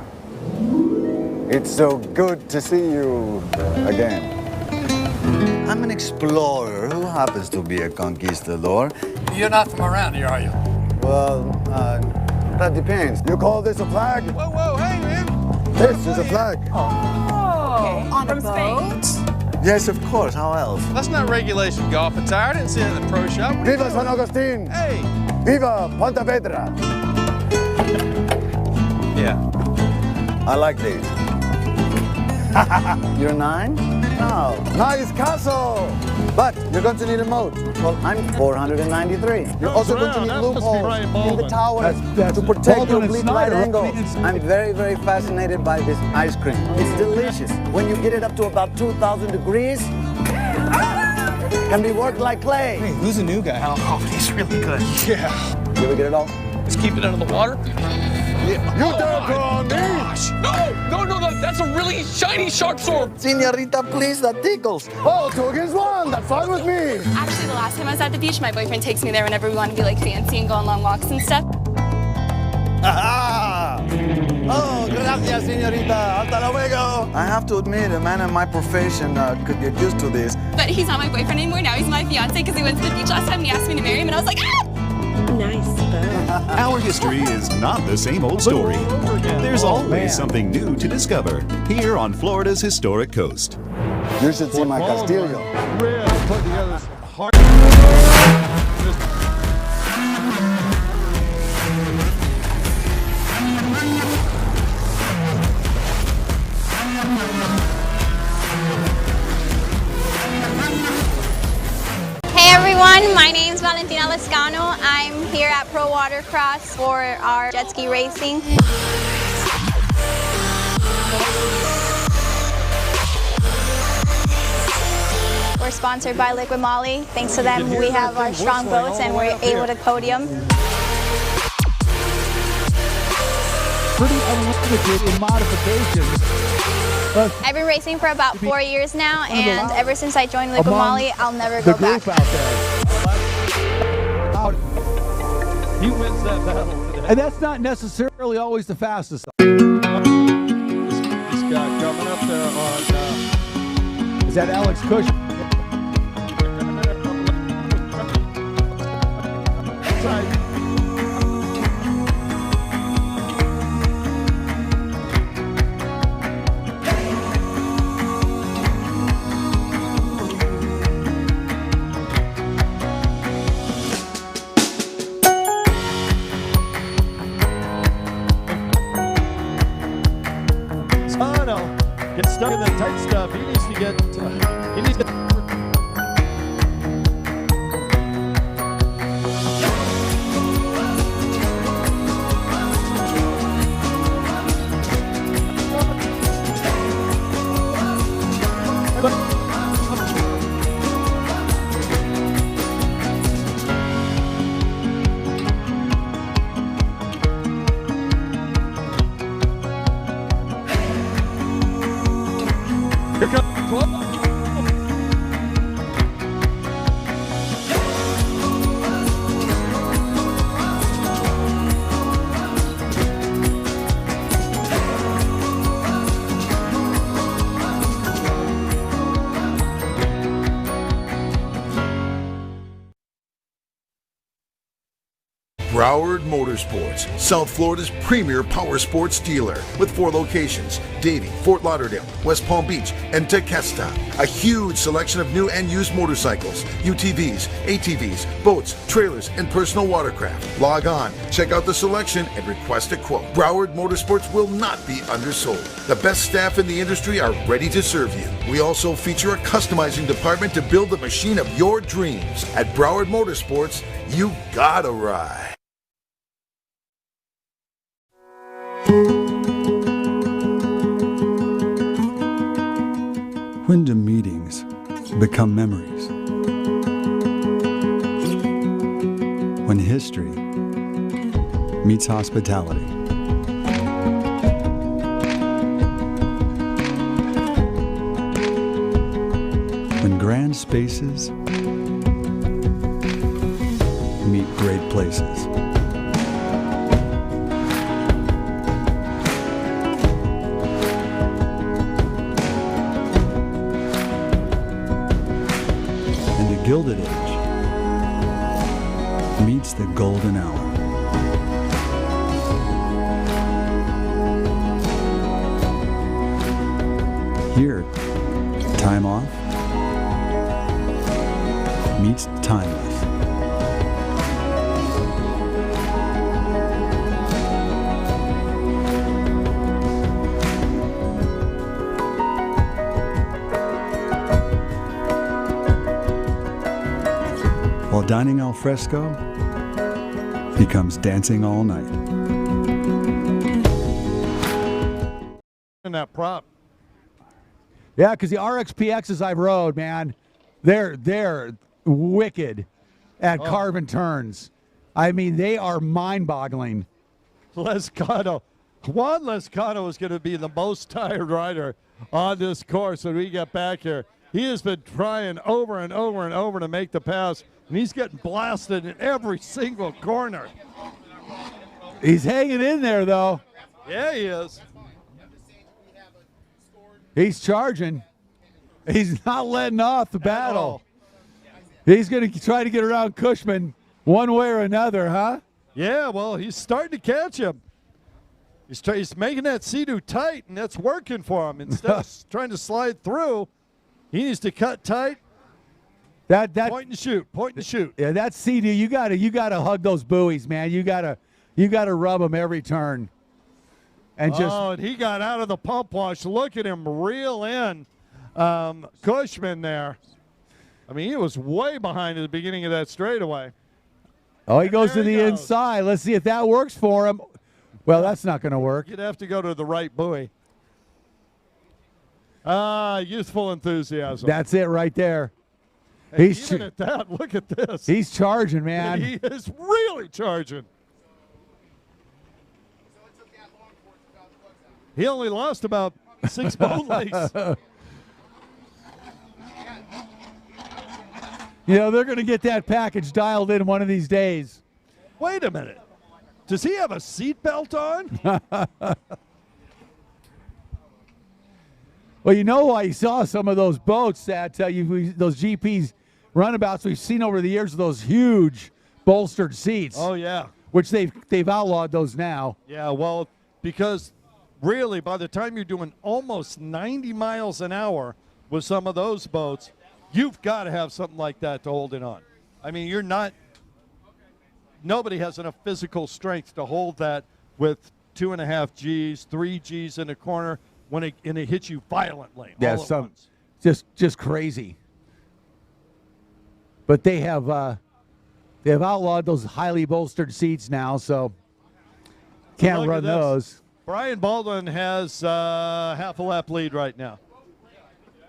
It's so good to see you again. I'm an explorer who happens to be a conquistador. You're not from around here, are you? Well, that depends. You call this a flag? Whoa, whoa, hey, man. This is a flag. Oh, on a boat? Yes, of course. How else? That's not regulation golf attire. I didn't see it in the pro shop. Viva San Augustine! Hey! Viva Pontevedra! Yeah. I like these. You're 9? No. Nice castle! But you're going to need a moat. Well, I'm 493. You're also going to need loopholes in the towers to protect your oblique right angles. I'm very, very fascinated by this ice cream. It's delicious. When you get it up to about 2,000 degrees, can be worked like clay. Hey, who's the new guy? Oh, he's really good. Yeah. You ever get it all? Let's keep it under the water. Yeah. You dare go on me? No, that's a really shiny sharp sword. Senorita, please, that tickles. Oh, 2 against 1, that's fine with me. Actually, the last time I was at the beach, my boyfriend takes me there whenever we want to be like fancy and go on long walks and stuff. Aha! Oh, gracias, señorita. Hasta luego. I have to admit, a man in my profession could get used to this. But he's not my boyfriend anymore. Now he's my fiance because he went to the beach last time and he asked me to marry him, and I was like, ah! Nice. Our history is not the same old story. There's always something new to discover here on Florida's historic coast. You should see my castillo. Put together hard. Hey everyone, my name's Valentina Lescano. I'm here at Pro Watercross for our jet ski racing. We're sponsored by Liquid Moly. Thanks to them, we have our strong boats and we're able to podium. Pretty unlimited in modifications. I've been racing for about 4 years now, and ever since I joined Liquid Moly, I'll never go back. He wins that battle today. And that's not necessarily always the fastest. This guy coming up there on... Is that Alex Cush? That's right. Get stuck in that tight stuff. He needs to get. He needs to. Here comes. Broward Motorsports, South Florida's premier power sports dealer with 4 locations: Davie, Fort Lauderdale, West Palm Beach, and Tequesta. A huge selection of new and used motorcycles, UTVs, ATVs, boats, trailers, and personal watercraft. Log on, check out the selection, and request a quote. Broward Motorsports will not be undersold. The best staff in the industry are ready to serve you. We also feature a customizing department to build the machine of your dreams. At Broward Motorsports, you gotta ride. When do meetings become memories? When history meets hospitality. When grand spaces meet great places. Gilded Age meets the golden hour. Here, time off meets timeless. while dining al fresco becomes dancing all night. And that prop. Yeah, because the RXPXs I've rode, man, they're wicked at carving turns. I mean, they are mind-boggling. Lescano. Juan Lescano is going to be the most tired rider on this course when we get back here. He has been trying over and over and over to make the pass, and he's getting blasted in every single corner. He's hanging in there, though. Yeah, he is. He's charging. He's not letting off the battle. He's going to try to get around Cushman one way or another, huh? Yeah, well, he's starting to catch him. He's making that Sea-Doo tight, and that's working for him. Instead of trying to slide through, he needs to cut tight. That point and shoot, point and shoot. Yeah, that's Sea-Doo. You gotta hug those buoys, man. You gotta rub them every turn. And and he got out of the pump wash. Look at him reel in Cushman there. I mean, he was way behind at the beginning of that straightaway. Oh, he goes to the inside. Let's see if that works for him. Well, that's not going to work. You'd have to go to the right buoy. Youthful enthusiasm. That's it right there. Hey, even at that, look at this. He's charging, man. He is really charging. He only lost about 6 boat lengths. You know, they're going to get that package dialed in one of these days. Wait a minute. Does he have a seatbelt on? Well, you know, I saw some of those boats that those GPs runabouts we've seen over the years, those huge bolstered seats. Oh, yeah. Which they've outlawed those now. Yeah, well, because really, by the time you're doing almost 90 miles an hour with some of those boats, you've got to have something like that to hold it on. I mean, nobody has enough physical strength to hold that with 2.5 Gs, 3 Gs in the corner when it hits you violently. Yeah, just crazy. But they have outlawed those highly bolstered seats now, so can't run those. Brian Baldwin has half a lap lead right now.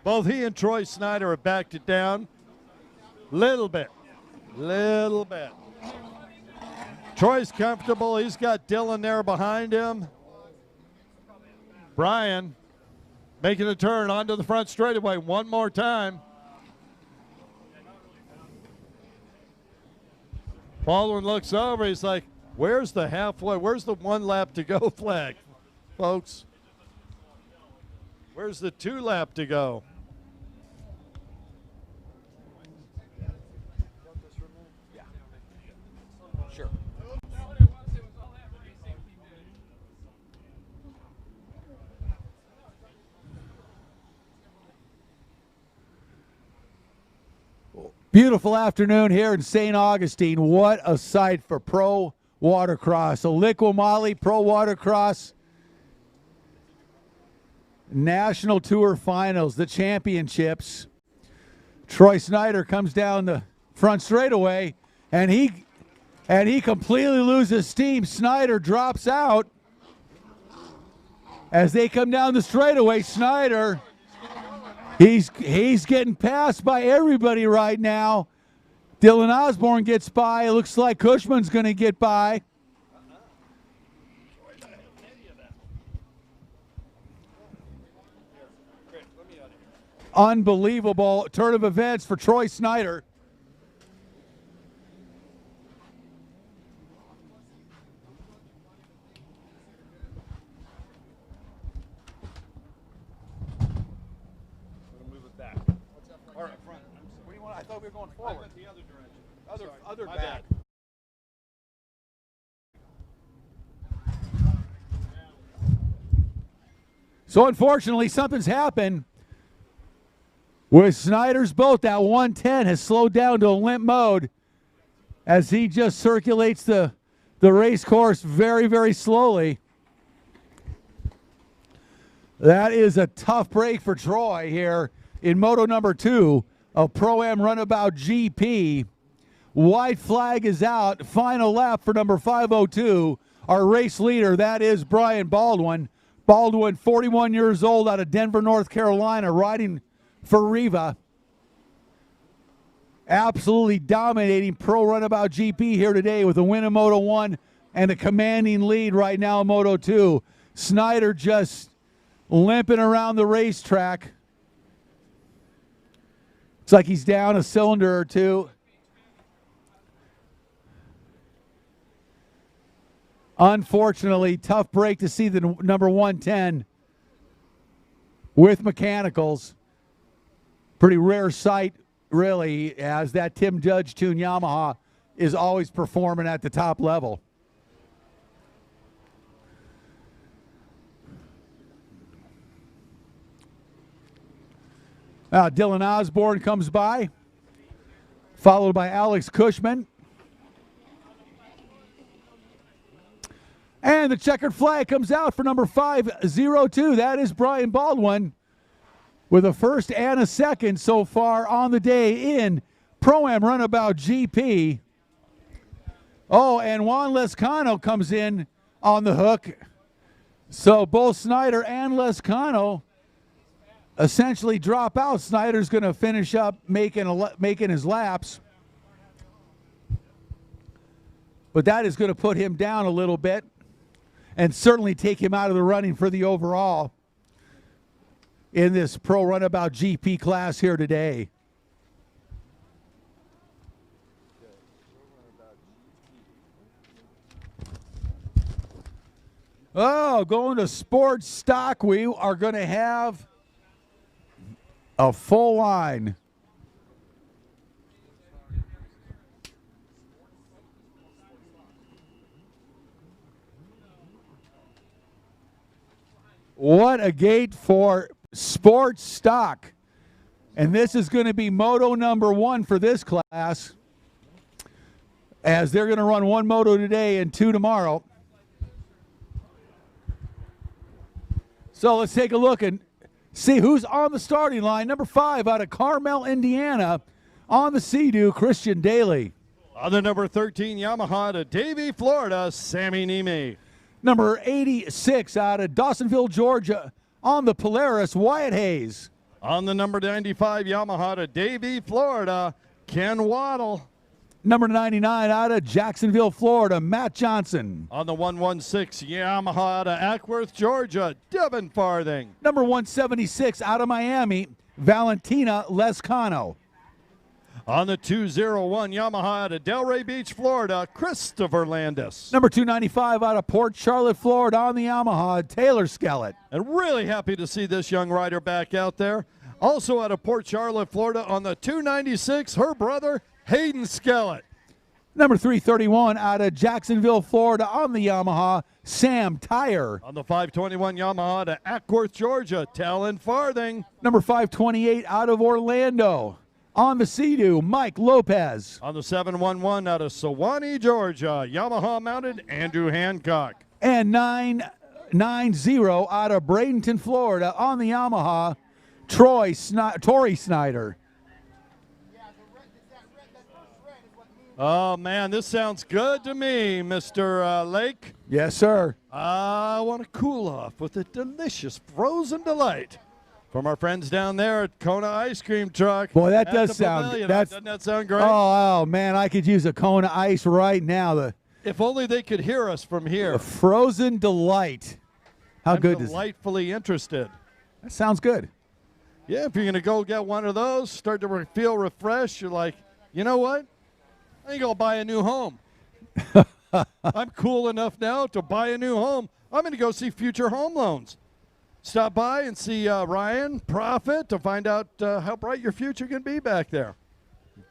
Both he and Troy Snyder have backed it down. Little bit. Troy's comfortable. He's got Dylan there behind him. Brian making a turn onto the front straightaway one more time. Baldwin looks over. He's like, where's the halfway? Where's the 1 lap to go flag, folks? Where's the 2 lap to go? Sure. Beautiful afternoon here in St. Augustine. What a sight for pro watercross. The Liqui Pro Watercross National Tour Finals, the championships. Troy Snyder comes down the front straightaway, and he completely loses steam. Snyder drops out as they come down the straightaway. Snyder, he's getting passed by everybody right now. Dylan Osborne gets by. It looks like Cushman's going to get by. Unbelievable turn of events for Troy Snyder. I thought we were going forward. I went the other direction. Other back. So unfortunately, something's happened with Snyder's boat. That 110 has slowed down to a limp mode as he just circulates the race course very, very slowly. That is a tough break for Troy here in Moto number 2 of Pro-Am Runabout GP. White flag is out. Final lap for number 502. Our race leader, that is Brian Baldwin. Baldwin, 41 years old, out of Denver, North Carolina, riding for Riva. Absolutely dominating Pro Runabout GP here today with a win in Moto 1 and a commanding lead right now in Moto 2. Snyder just limping around the racetrack. It's like he's down a cylinder or two. Unfortunately, tough break to see the number 110 with mechanicals. Pretty rare sight, really, as that Tim Judge tuned Yamaha is always performing at the top level. Dylan Osborne comes by, followed by Alex Cushman. And the checkered flag comes out for number 502. That is Brian Baldwin with a first and a second so far on the day in Pro-Am Runabout GP. Oh, and Juan Lescano comes in on the hook. So both Snyder and Lescano essentially drop out. Snyder's going to finish up making his laps. But that is going to put him down a little bit and certainly take him out of the running for the overall in this Pro Runabout GP class here today. Oh, going to sports stock, we are going to have a full line. What a gate for sports stock. And this is going to be moto number 1 for this class, as they're going to run 1 moto today and 2 tomorrow. So let's take a look and see who's on the starting line. Number 5 out of Carmel, Indiana, on the Sea-Doo, Christian Daly. On the number 13 Yamaha to Davie, Florida, Sammy Niemi. Number 86 out of Dawsonville, Georgia, on the Polaris, Wyatt Hayes. On the number 95 Yamaha to Davie, Florida, Ken Waddle. Number 99 out of Jacksonville, Florida, Matt Johnson. On the 116 Yamaha to Ackworth, Georgia, Devin Farthing. Number 176 out of Miami, Valentina Lescano. On the 201 Yamaha to Delray Beach, Florida, Christopher Landis. Number 295 out of Port Charlotte, Florida, on the Yamaha, Taylor Skellett. And really happy to see this young rider back out there. Also out of Port Charlotte, Florida, on the 296, her brother, Hayden Skellett. Number 331 out of Jacksonville, Florida, on the Yamaha, Sam Tyre. On the 521 Yamaha to Ackworth, Georgia, Talon Farthing. Number 528 out of Orlando, on the Sea-Doo, Mike Lopez. On the 711 out of Sewanee, Georgia, Yamaha mounted Andrew Hancock. And 990 out of Bradenton, Florida, on the Yamaha, Tory Snyder. Oh, man, this sounds good to me, Mr. Lake. Yes, sir. I want to cool off with a delicious frozen delight from our friends down there at Kona Ice Cream Truck. Boy, that does sound. Doesn't that sound great? Oh, man, I could use a Kona Ice right now. If only they could hear us from here. A frozen delight. How I'm good is it? Delightfully interested. That sounds good. Yeah, if you're going to go get one of those, start to feel refreshed, you're like, you know what? I think I'll buy a new home. I'm cool enough now to buy a new home. I'm going to go see Future Home Loans. Stop by and see Ryan Profit to find out how bright your future can be back there.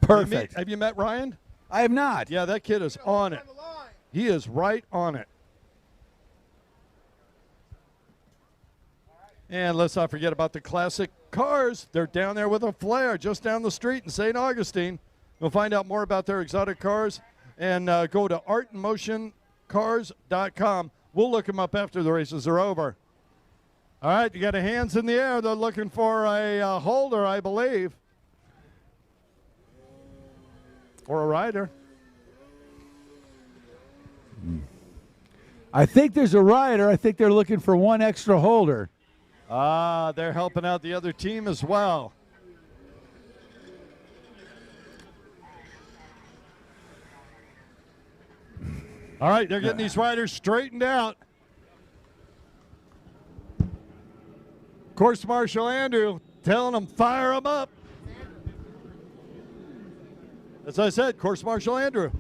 Perfect. Have you met Ryan? I have not. Yeah, that kid is on it. He is right on it. And let's not forget about the classic cars. They're down there with a flare just down the street in St. Augustine. You'll find out more about their exotic cars and go to artandmotioncars.com. We'll look them up after the races are over. All right, you got a hands in the air. They're looking for a holder, I believe. or a rider. I think there's a rider. I think they're looking for one extra holder. They're helping out the other team as well. All right, they're getting these riders straightened out. Course Marshal Andrew telling them, fire them up. As I said, Course Marshal Andrew.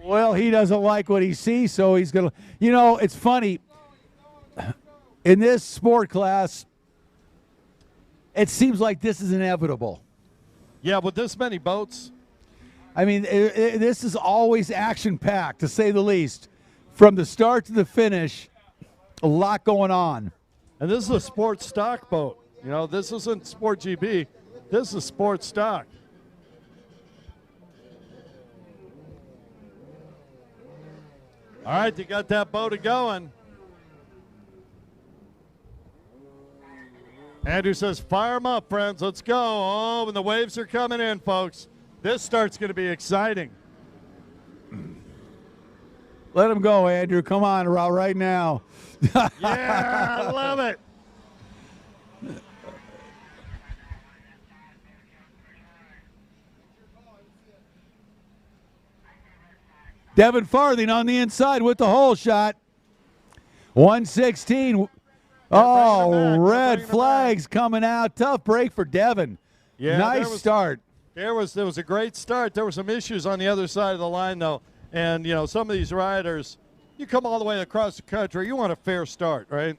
Well, he doesn't like what he sees, so he's going to, you know, it's funny. In this sport class, it seems like this is inevitable. Yeah, with this many boats. I mean, this is always action-packed, to say the least. From the start to the finish, a lot going on. And this is a sports stock boat. You know, this isn't Sport GP. This is sports stock. All right, they got that boat going. Andrew says, fire them up, friends. Let's go. Oh, and the waves are coming in, folks. This start's going to be exciting. Let him go, Andrew. Come on, right now. Yeah, I love it. Devin Farthing on the inside with the hole shot. 116. Oh, red flags coming out. Tough break for Devin. Yeah, nice start. There was a great start. There were some issues on the other side of the line, though. And, you know, some of these riders, you come all the way across the country, you want a fair start, right?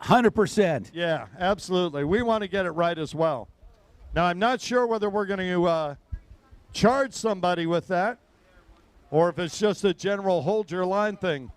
100%. Yeah, absolutely. We want to get it right as well. Now, I'm not sure whether we're going to charge somebody with that or if it's just a general hold your line thing.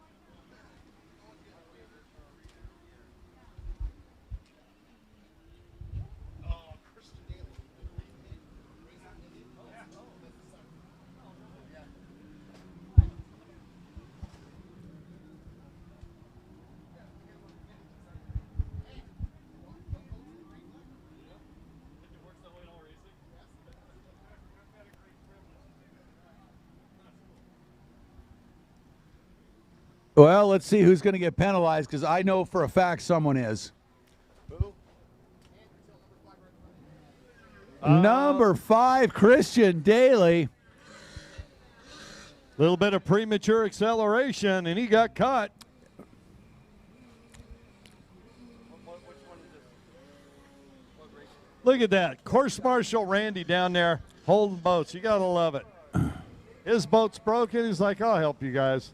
Well, let's see who's going to get penalized, because I know for a fact someone is. Number 5, Christian Daly. Little bit of premature acceleration, and he got caught. Look at that. Course Marshal Randy down there holding boats. You got to love it. His boat's broken. He's like, I'll help you guys.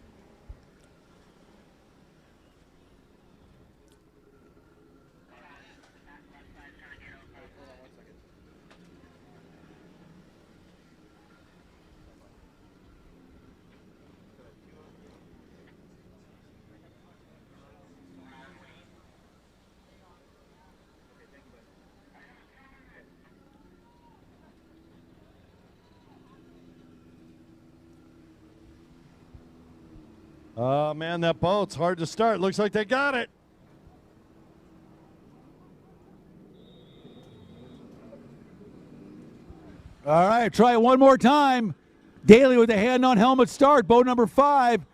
Oh, man, that boat's hard to start. Looks like they got it. All right, try it one more time. Daly with a hand-on helmet start, boat number 5.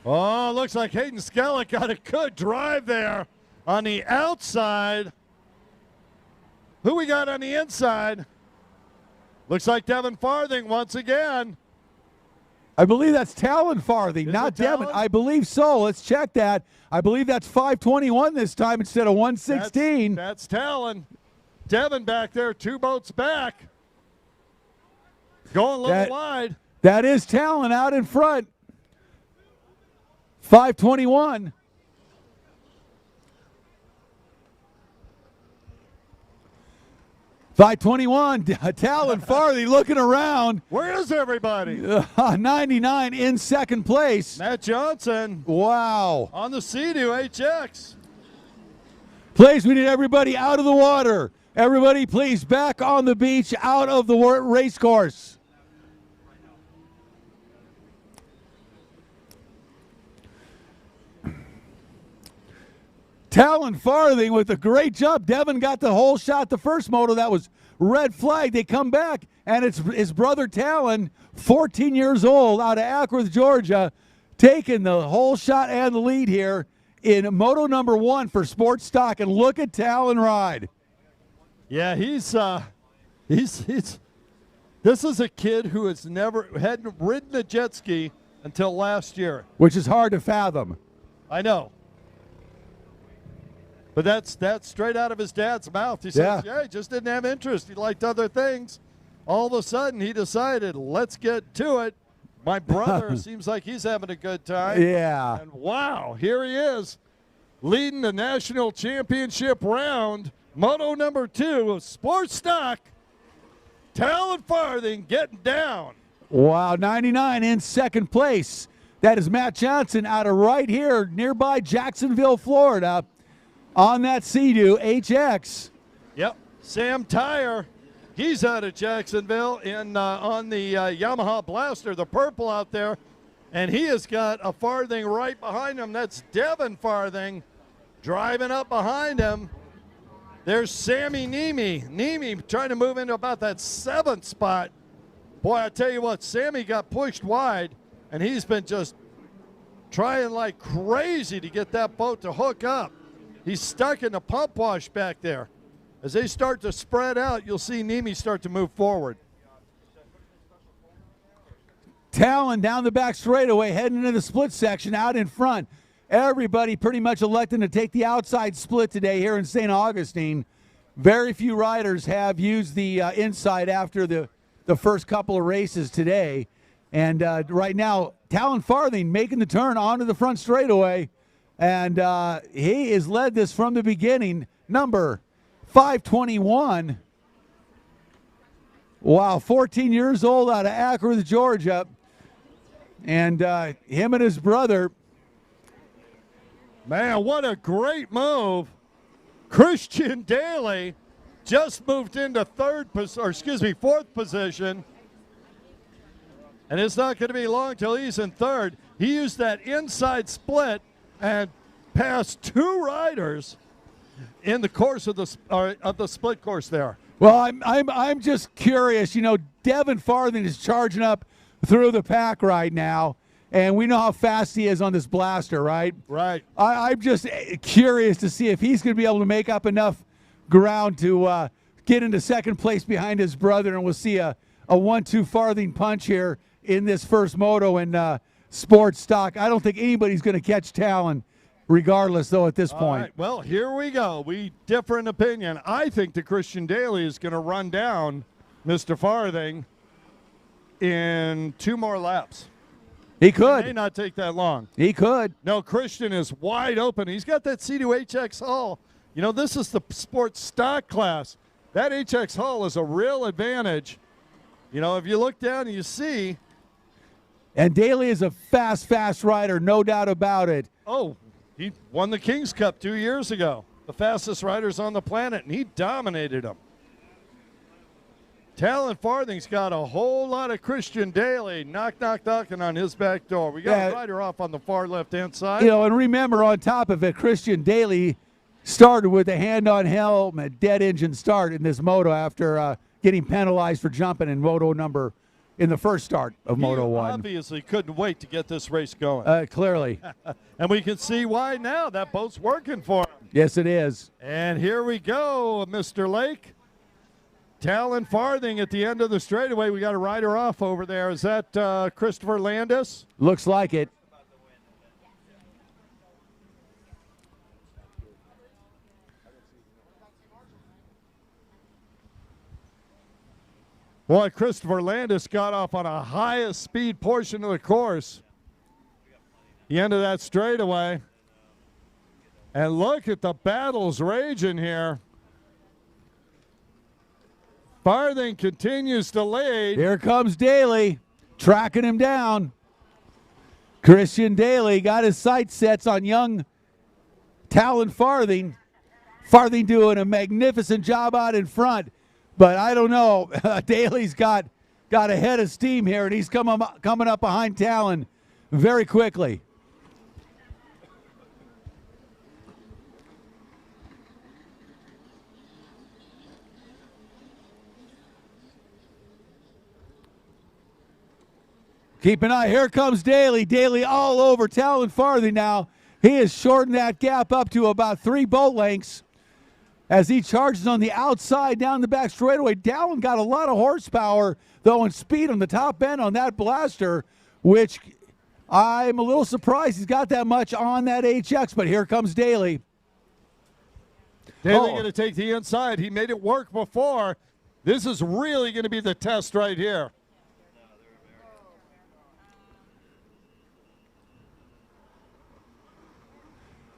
Oh, looks like Hayden Skellick got a good drive there on the outside. Who we got on the inside? Looks like Devin Farthing once again. I believe that's Talon Farthing, not Devin. Talon? I believe so. Let's check that. I believe that's 521 this time instead of 116. That's Talon. Devin back there, 2 boats back. Going a little wide. That is Talon out in front. 521. Talon Farthing looking around. Where is everybody? 99 in second place. Matt Johnson. Wow. On the Sea-Doo HX. Please, we need everybody out of the water. Everybody, please, back on the beach, out of the race course. Talon Farthing with a great jump. Devin got the whole shot the first moto. That was red flag. They come back, and it's his brother Talon, 14 years old, out of Ackworth, Georgia, taking the whole shot and the lead here in moto number 1 for Sports Stock. And look at Talon ride. Yeah, this is a kid who hadn't ridden a jet ski until last year. Which is hard to fathom. I know. But that's straight out of his dad's mouth. He says, yeah, he just didn't have interest. He liked other things. All of a sudden, he decided, let's get to it. My brother seems like he's having a good time. Yeah. And wow, here he is, leading the national championship round. Moto number 2 of Sports Stock. Talon Farthing getting down. Wow, 99 in second place. That is Matt Johnson out of right here, nearby Jacksonville, Florida, on that Sea-Doo HX. Yep, Sam Tyre, he's out of Jacksonville on the Yamaha Blaster, the purple out there, and he has got a Farthing right behind him. That's Devin Farthing driving up behind him. There's Sammy Niemi. Niemi trying to move into about that 7th spot. Boy, I tell you what, Sammy got pushed wide, and he's been just trying like crazy to get that boat to hook up. He's stuck in the pump wash back there. As they start to spread out, you'll see Niemi start to move forward. Talon down the back straightaway, heading into the split section out in front. Everybody pretty much electing to take the outside split today here in St. Augustine. Very few riders have used the inside after the first couple of races today. And right now, Talon Farthing making the turn onto the front straightaway. And he has led this from the beginning. Number 521. Wow, 14 years old out of Ackworth, Georgia. And him and his brother. Man, what a great move. Christian Daly just moved into fourth position. And it's not going to be long till he's in third. He used that inside split and passed 2 riders in the course of the split course there. Well, I'm just curious. You know, Devin Farthing is charging up through the pack right now, and we know how fast he is on this blaster, right? Right. I'm just curious to see if he's going to be able to make up enough ground to get into second place behind his brother, and we'll see a 1-2 Farthing punch here in this first moto in Sports Stock. I don't think anybody's going to catch Talon regardless, though, at this point. All right, well, here we go. We differ in opinion. I think that Christian Daly is going to run down Mr. Farthing in 2 more laps. He could. It may not take that long. He could. No, Christian is wide open. He's got that Sea-Doo HX hull. You know, this is the Sports Stock class. That HX hull is a real advantage. You know, if you look down and you see. And Daly is a fast rider, no doubt about it. Oh, he won the King's Cup 2 years ago. The fastest riders on the planet, and he dominated them. Talon Farthing's got a whole lot of Christian Daly knocking on his back door. We got a rider off on the far left-hand side. You know, and remember on top of it, Christian Daly started with a hand-on helmet, dead engine start in this moto after getting penalized for jumping in the first start of Moto 1. Obviously couldn't wait to get this race going. Clearly. And we can see why now. That boat's working for him. Yes, it is. And here we go, Mr. Lake. Talon Farthing at the end of the straightaway. We got a rider off over there. Is that Christopher Landis? Looks like it. Boy, Christopher Landis got off on a highest speed portion of the course. The end of that straightaway. And look at the battles raging here. Farthing continues to lead. Here comes Daly, tracking him down. Christian Daly got his sight sets on young Talon Farthing. Farthing doing a magnificent job out in front. But I don't know. Daly's got a head of steam here, and he's coming up behind Talon very quickly. Keep an eye. Here comes Daly. Daly all over Talon Farthing now. He has shortened that gap up to about 3 boat lengths as he charges on the outside down the back straightaway. Talon got a lot of horsepower, though, and speed on the top end on that blaster, which I'm a little surprised he's got that much on that HX, but here comes Daly. Daly going to take the inside. He made it work before. This is really going to be the test right here.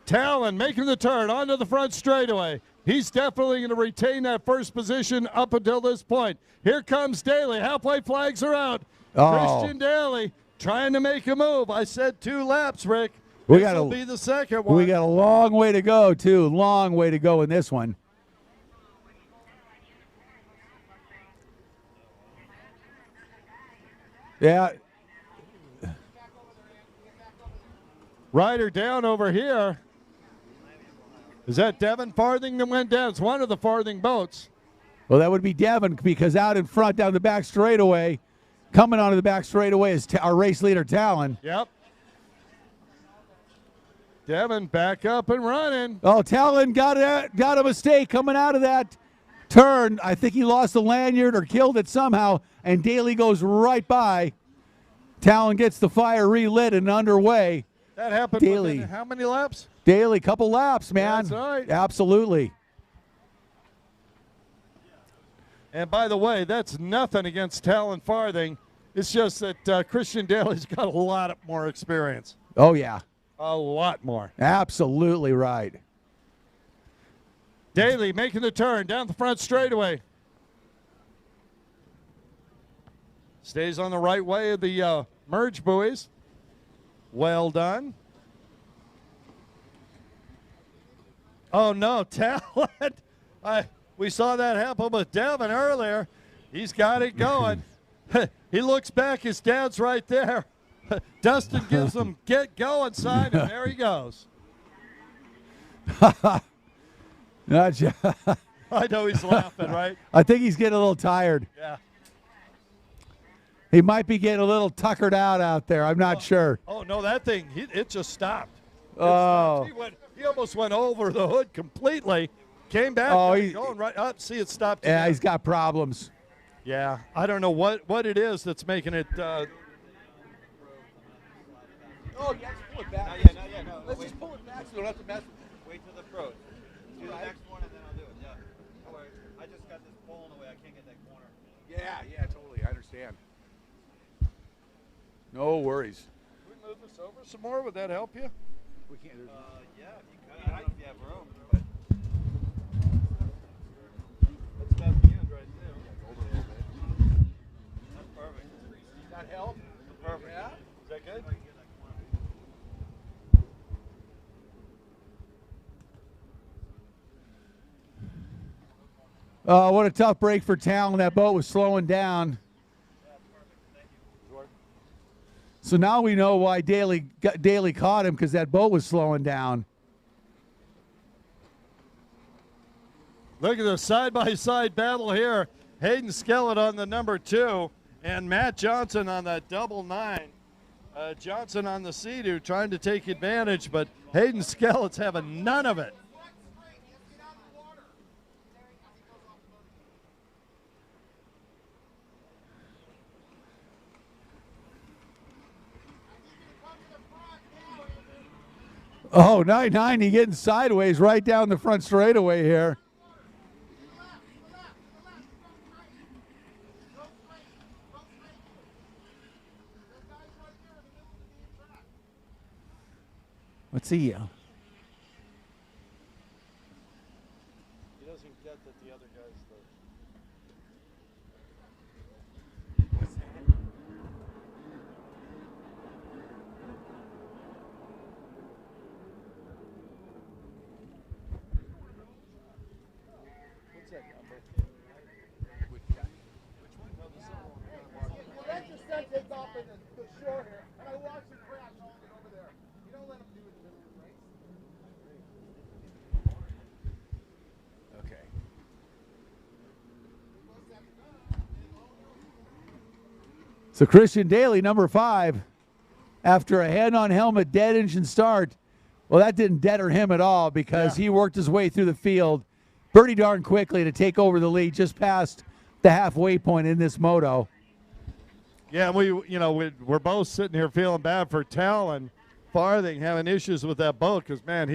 Talon making the turn onto the front straightaway. He's definitely going to retain that first position up until this point. Here comes Daly. Halfway flags are out. Christian Daly trying to make a move. I said 2 laps, Rick. This will be the second one. We got a long way to go, too. Long way to go in this one. Yeah. Rider down over here. Is that Devin Farthing that went down? It's one of the Farthing boats. Well, that would be Devin, because out in front down the back straightaway, coming onto the back straightaway is our race leader, Talon. Yep. Devin back up and running. Oh, Talon got a mistake coming out of that turn. I think he lost the lanyard or killed it somehow, and Daly goes right by. Talon gets the fire relit and underway. That happened Daly. within how many laps? Daly, couple laps, man. That's right. Absolutely. And by the way, that's nothing against Talon Farthing. It's just that Christian Daly's got a lot more experience. Oh, yeah. A lot more. Absolutely right. Daly making the turn down the front straightaway. Stays on the right way of the merge buoys. Well done. Oh, no, Talon. We saw that happen with Devin earlier. He's got it going. He looks back. His dad's right there. Dustin gives him get going sign, and there he goes. I know he's laughing, right? I think he's getting a little tired. Yeah. He might be getting a little tuckered out there. I'm not sure. Oh, no, that thing, it just stopped. He almost went over the hood completely. Came back, going right up. See, it stopped. Yeah, again. he's got problems. Yeah, I don't know what it is that's making it. Oh, yeah, just pull it back. Not yet, no. Let's just pull it back so we don't have to mess with it. Wait till the pros. Do the next one and then I'll do it. Yeah. Don't worry. I just got this pole in the way. I can't get that corner. Yeah, totally. I understand. No worries. Can we move this over some more? Would that help you? We can't. Yeah, if you could. I don't know if you have room, but that's about the end right there. Hold it a little bit. That's perfect. Does that help? Perfect. Yeah. Is that good? What a tough break for Talon. That boat was slowing down. So now we know why Daly caught him, because that boat was slowing down. Look at the side-by-side battle here. Hayden Skellett on the number 2 and Matt Johnson on that double 9. Johnson on the Sea-Doo trying to take advantage, but Hayden Skellett's having none of it. Oh, 990 getting sideways right down the front straightaway here. Let's see. He doesn't get that the other guy's the... What's that number? Which one? No, the silver one. Well, that just said take off in the shore here, and I watched him crash all the way over there. You don't let him do it in the middle of the race. Okay. So Christian Daly, number 5, after a head-on helmet dead engine start, well, that didn't deader him at all because he worked his way through the field pretty darn quickly to take over the lead just past the halfway point in this moto. Yeah, we're both sitting here feeling bad for Talon Farthing having issues with that boat because, man,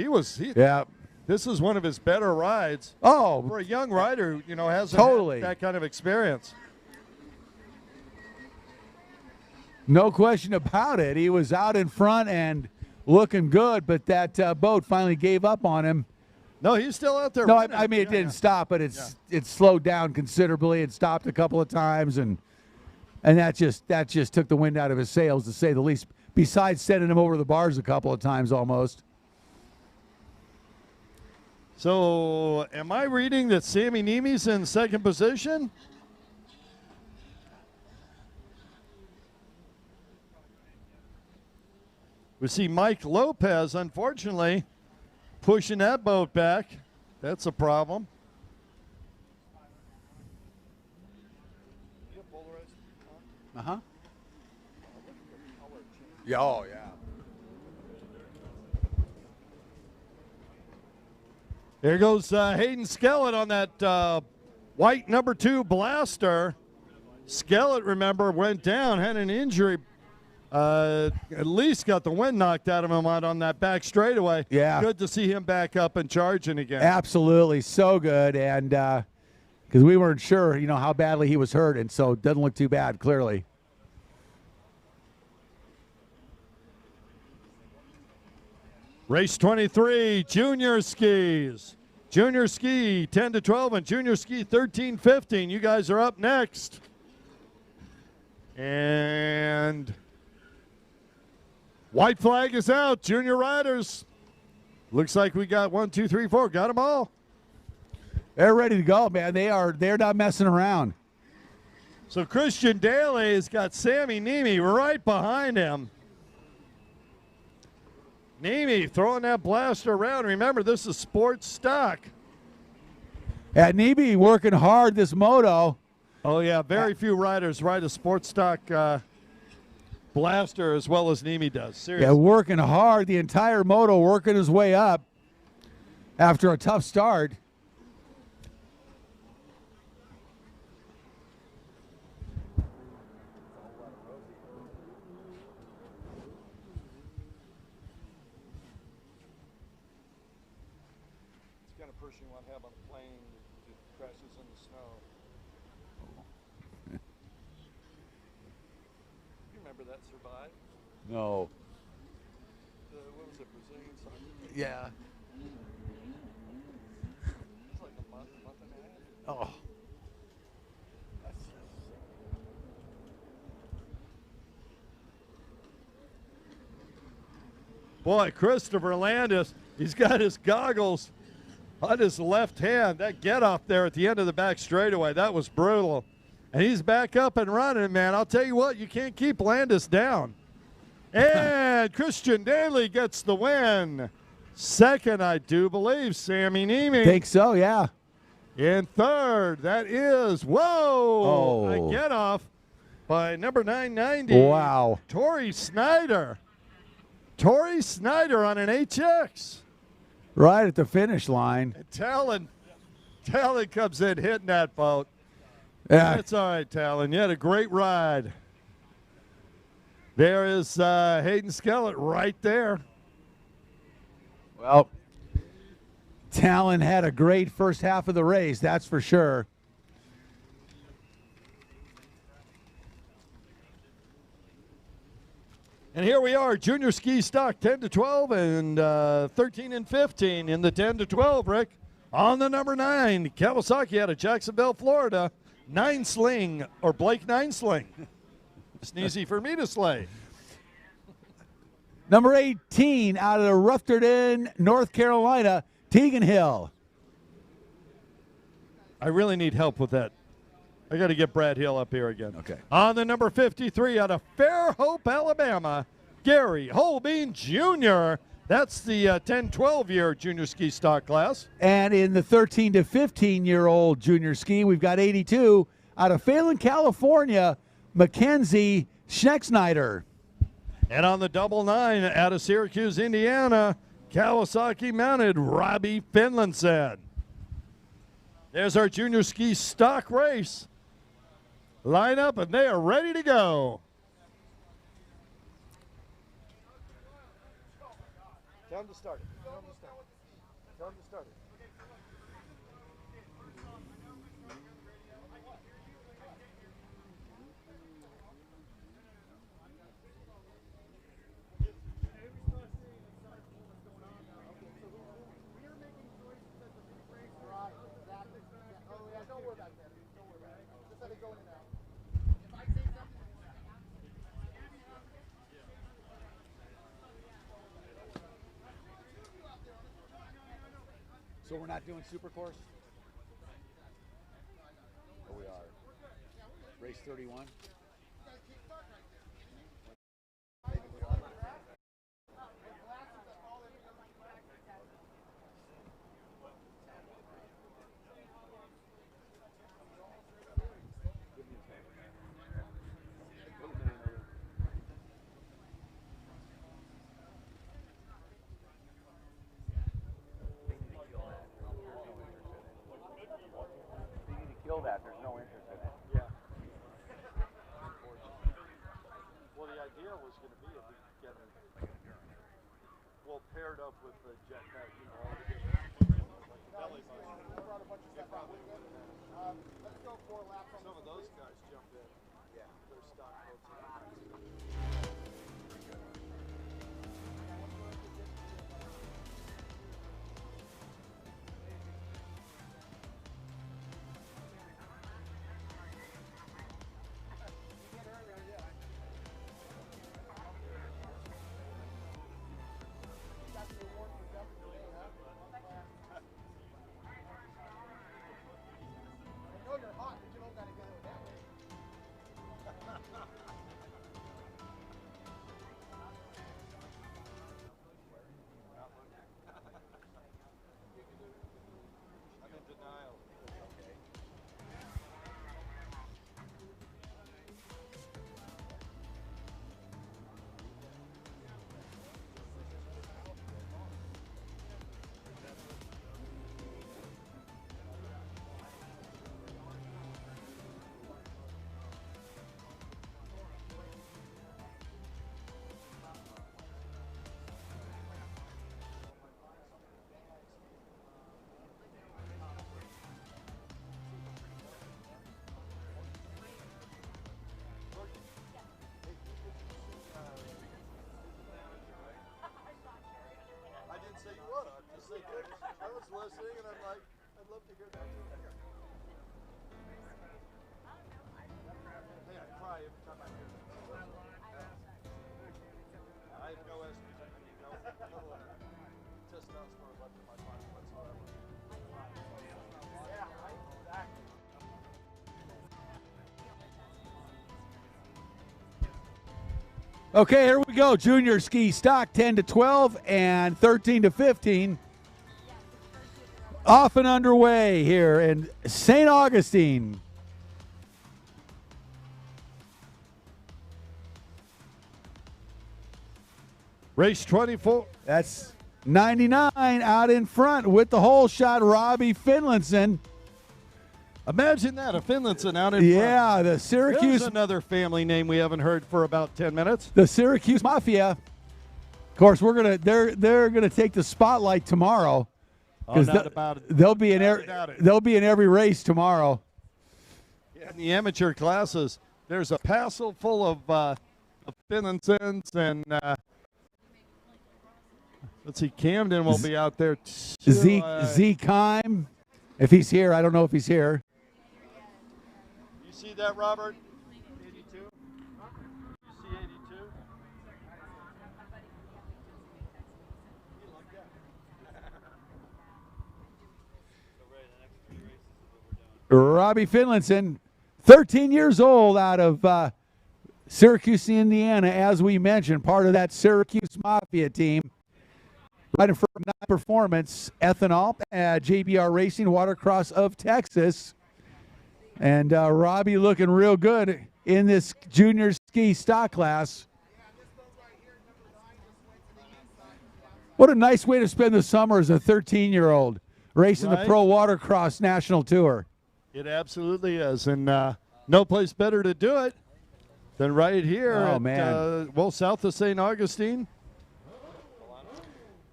this is one of his better rides. Oh, for a young rider who, hasn't had that kind of experience. No question about it. He was out in front and looking good, but that boat finally gave up on him. No, he's still out there. No, I mean, it didn't stop, but it slowed down considerably. It stopped a couple of times, and that just took the wind out of his sails, to say the least, besides sending him over the bars a couple of times almost. So, am I reading that Sammy Niemi's in second position? We see Mike Lopez, unfortunately, pushing that boat back. That's a problem. Uh-huh. Yeah, oh, yeah. There goes Hayden Skellett on that white number 2 Blaster. Skellett, remember, went down, had an injury. At least got the wind knocked out of him out on that back straightaway. Yeah. Good to see him back up and charging again. Absolutely, so good. And because we weren't sure, how badly he was hurt, and so it doesn't look too bad, clearly. Race 23, junior skis. Junior ski 10 to 12 and junior ski 13-15. You guys are up next. And white flag is out. Junior riders. Looks like we got 1, 2, 3, 4. Got them all. They're ready to go, man. They're not messing around. So Christian Daly has got Sammy Niemi right behind him. Niemi throwing that blaster around. Remember, this is sports stock. And Niemi working hard this moto. Oh, yeah. Very few riders ride a sports stock blaster as well as Niemi does. Seriously. Yeah, working hard the entire moto, working his way up after a tough start. It's kind of person you want to have on a plane that crashes in the snow. You remember that survived? No. What was it, Brazilian soccer? Yeah. It's like a month and a half. Oh. Boy, Christopher Landis, he's got his goggles on his left hand. That get off there at the end of the back straightaway, that was brutal. And he's back up and running, man. I'll tell you what, you can't keep Landis down. And Christian Daly gets the win. Second, I do believe, Sammy Niemi. Think so, yeah. In third, that is, whoa, Oh. a get off by number 990. Wow. Tori Snyder. Tori Snyder on an HX. Right at the finish line. And Talon comes in hitting that boat. Yeah. That's all right, Talon. You had a great ride. There is Hayden Skellett right there. Well, Talon had a great first half of the race, that's for sure. And here we are, junior ski stock 10 to 12 and 13 and 15 in the 10 to 12, Rick. On the number 9, Kawasaki out of Jacksonville, Florida. 9 Sling, or Blake 9 Sling. It's easy for me to slay. Number 18 out of Rutherford, North Carolina, Tegan Hill. I really need help with that. I got to get Brad Hill up here again. Okay. On the number 53 out of Fairhope, Alabama, Gary Holbein Jr. That's the 10-12 year junior ski stock class. And in the 13 to 15-year-old junior ski, we've got 82 out of Phelan, California, Mackenzie Schnecksnyder. And on the 99 out of Syracuse, Indiana, Kawasaki mounted Robbie Finlandson. There's our junior ski stock race lineup, and they are ready to go. Tell them to start it. Tell them to start it. Tell them to start it. So we're not doing super course? Or we are? Race 31? That there's no interest in it. Yeah. Well, the idea was going to be if we could get them paired up with the jetpack, you know, all the different belly buttons. Let's go 4 laps. Some of those guys jump in. Yeah. They're stock boats. I was listening and I'm like, I'd love to hear that too. Hey, I cry every time I hear that. I have no estrogen, no testosterone left in my body whatsoever. Yeah, right, exactly. Okay, here we go. Junior ski stock 10 to 12 and 13 to 15. Off and underway here in St. Augustine. Race 24. That's 99 out in front with the hole shot, Robbie Finlandson. Imagine that, a Finlandson out in front. Yeah, the Syracuse. There's another family name we haven't heard for about 10 minutes. The Syracuse Mafia. Of course, they're gonna take the spotlight tomorrow. Oh, They'll be in every race tomorrow. Yeah, in the amateur classes, there's a passel full of Finlandsons, and let's see, Camden will be out there too. Z Kime, if he's here. I don't know if he's here. You see that, Robert? 82? You see 82? Robbie Finlandson, 13 years old, out of Syracuse, Indiana, as we mentioned, part of that Syracuse Mafia team. Riding for Performance, Ethanol, JBR Racing, Watercross of Texas. And Robbie looking real good. in this junior ski stock class. What a nice way to spend the summer as a 13-year-old racing the Pro Watercross National Tour. It absolutely is, and no place better to do it than right here at, south of St. Augustine.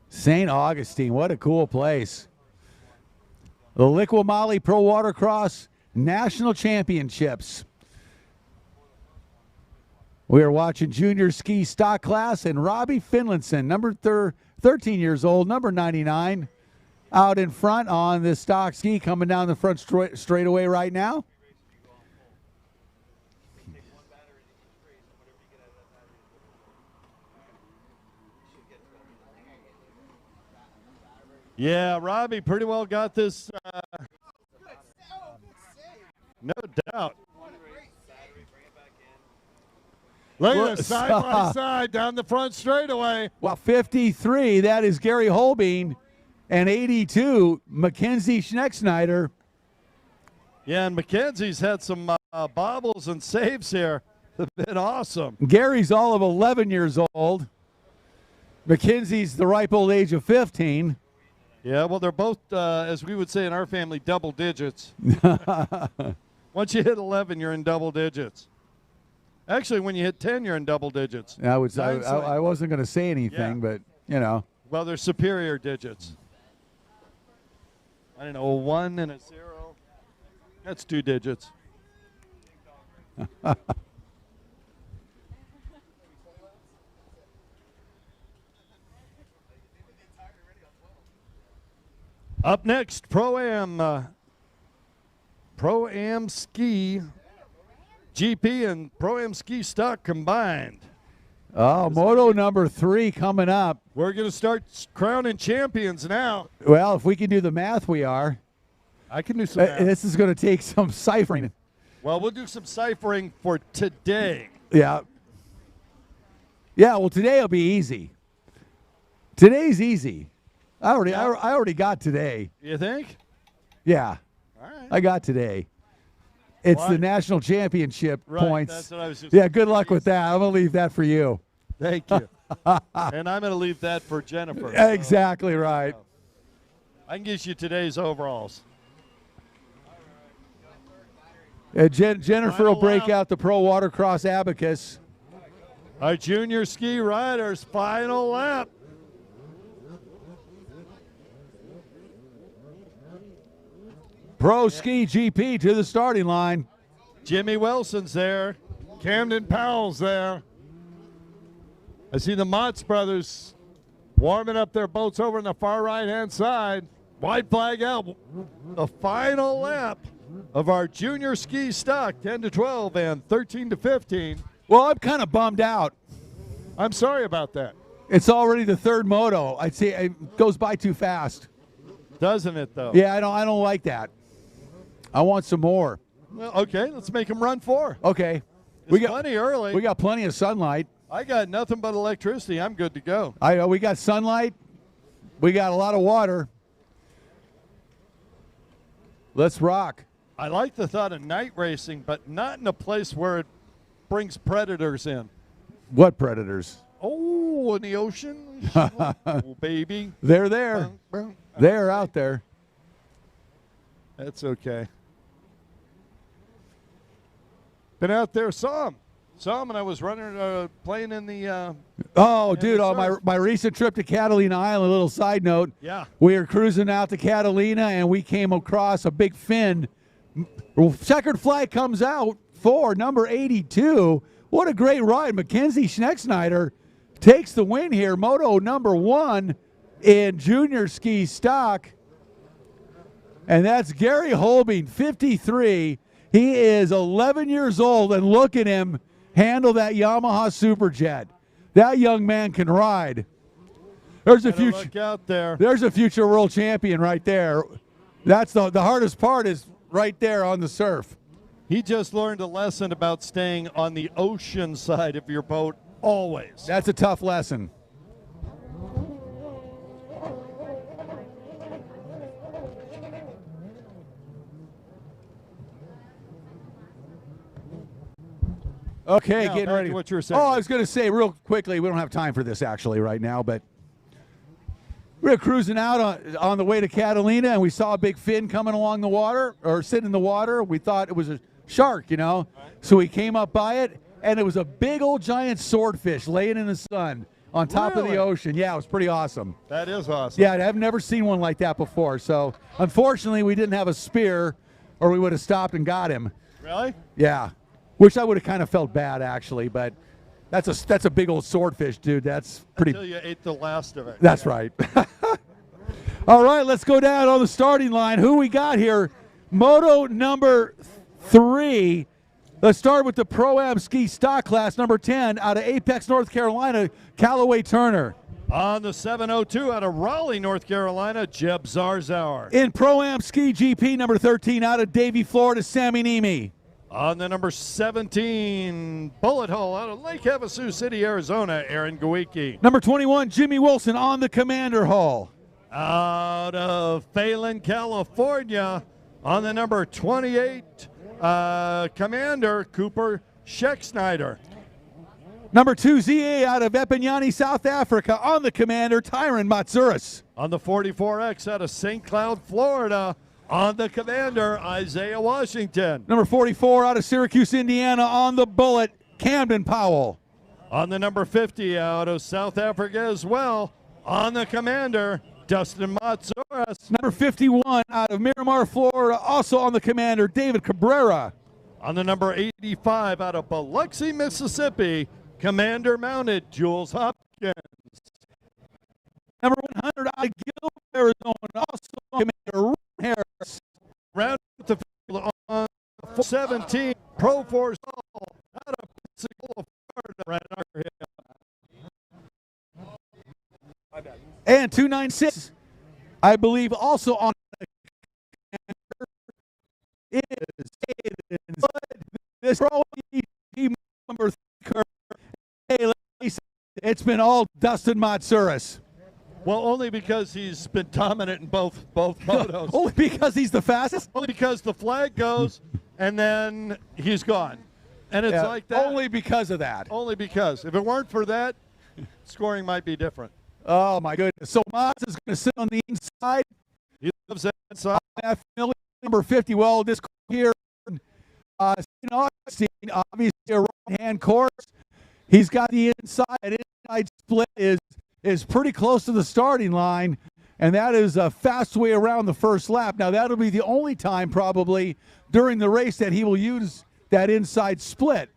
St. Augustine, what a cool place. The Liqui-Moly Pro Watercross National Championships. We are watching junior ski stock class, and Robbie Finlinson, number 13 years old, number 99, out in front on this stock ski, coming down the front straightaway right now. Yeah, Robbie pretty well got this. No doubt. Look at this side by side down the front straightaway. Well, 53, that is Gary Holbein, and 82, Mackenzie Schnecksnyder. Yeah, and Mackenzie's had some bobbles and saves here. They've been awesome. Gary's all of 11 years old. Mackenzie's the ripe old age of 15. Yeah, well, they're both, as we would say in our family, double digits. Once you hit 11, you're in double digits. Actually, when you hit 10, you're in double digits. I wasn't going to say anything, but, you know. Well, they're superior digits. I don't know, a 1 and a 0. That's 2 digits. Up next, Pro-Am Ski GP and Pro-Am Ski Stock combined. Oh, Moto number 3 coming up. We're going to start crowning champions now. Well, if we can do the math, we are. I can do some math. This is going to take some ciphering. Well, we'll do some ciphering for today. Yeah. Yeah, well, today will be easy. Today's easy. I already got today. You think? Yeah. All right. I got today. It's the national championship points. That's what I was just good luck with that. I'm going to leave that for you. Thank you. And I'm going to leave that for Jennifer. Exactly right. I can get you today's overalls. Jennifer will break out the Pro Watercross abacus. Our junior ski riders' final lap. Pro Ski GP to the starting line. Jimmy Wilson's there. Camden Powell's there. I see the Motts brothers warming up their boats over on the far right-hand side. White flag out. The final lap of our junior ski stock, 10 to 12 and 13 to 15. Well, I'm kind of bummed out. I'm sorry about that. It's already the third moto. I'd say it goes by too fast. Doesn't it, though? Yeah, I don't like that. I want some more. Well, okay, let's make them run 4. Okay. We got plenty early. We got plenty of sunlight. I got nothing but electricity. I'm good to go. We got sunlight. We got a lot of water. Let's rock. I like the thought of night racing, but not in a place where it brings predators in. What predators? Oh, in the ocean? Oh, baby. They're there. They're out there. That's okay. Been out there, saw him and I was running, playing in the. My recent trip to Catalina Island. A little side note. Yeah. We were cruising out to Catalina and we came across a big fin. Checkered flag comes out for number 82. What a great ride! Mackenzie Schnecksnyder takes the win here. Moto number 1 in junior ski stock. And that's Gary Holbein, 53. He is 11 years old, and look at him handle that Yamaha Superjet. That young man can ride. There's a future. Look out there. There's a future world champion right there. That's the hardest part is right there on the surf. He just learned a lesson about staying on the ocean side of your boat always. That's a tough lesson. Okay, Now, getting back ready. to what you were saying. Oh, I was going to say real quickly, we don't have time for this actually right now, but we were cruising out on the way to Catalina, and we saw a big fin coming along the water, or sitting in the water. We thought it was a shark, you know. So we came up by it, and it was a big old giant swordfish laying in the sun on top of the Really? ocean. Yeah, it was pretty awesome. That is awesome. Yeah, I've never seen one like that before. So unfortunately, we didn't have a spear, or we would have stopped and got him. Really? Yeah, which I would have kind of felt bad actually, but that's a big old swordfish, dude. That's pretty. Until you ate the last of it. That's right. All right, let's go down on the starting line. Who we got here? Moto number 3. Let's start with the Pro-Am Ski Stock Class, number 10, out of Apex, North Carolina, Callaway Turner. On the 702 out of Raleigh, North Carolina, Jeb Zarzauer. In Pro-Am Ski GP, number 13, out of Davie, Florida, Sammy Niemi. On the number 17 bullet hole out of Lake Havasu City, Arizona, Aaron Gawicki. Number 21, Jimmy Wilson on the Commander Hull. Out of Phelan, California, on the number 28, Commander Cooper Schecksnyder. Number 2, ZA out of Epinyani, South Africa, on the Commander, Tyron Matsuris. On the 44X out of St. Cloud, Florida, on the Commander, Isaiah Washington. Number 44 out of Syracuse, Indiana, on the Bullet, Camden Powell. On the number 50 out of South Africa as well, on the Commander, Dustin Matsuris. Number 51 out of Miramar, Florida, also on the Commander, David Cabrera. On the number 85 out of Biloxi, Mississippi, Commander mounted, Jules Hopkins. Number 100 out of Gilbert, Arizona, also Commander Ron Harris. Round the field on 17, Pro Force out of Pensacola, Florida, right under him. And 296, I believe, also on the is this Pro number 3. Hey, it's been all Dustin Matsuris. Well, only because he's been dominant in both motos. Only because he's the fastest? Only because the flag goes and then he's gone. And it's like that. Only because of that. Only because. If it weren't for that, scoring might be different. Oh, my goodness. So Maz is going to sit on the inside. He lives inside. Number 50. Well, this here, Augustine, obviously a right-hand course. He's got the inside split is pretty close to the starting line, and that is a fast way around the first lap. Now, that'll be the only time probably during the race that he will use that inside split,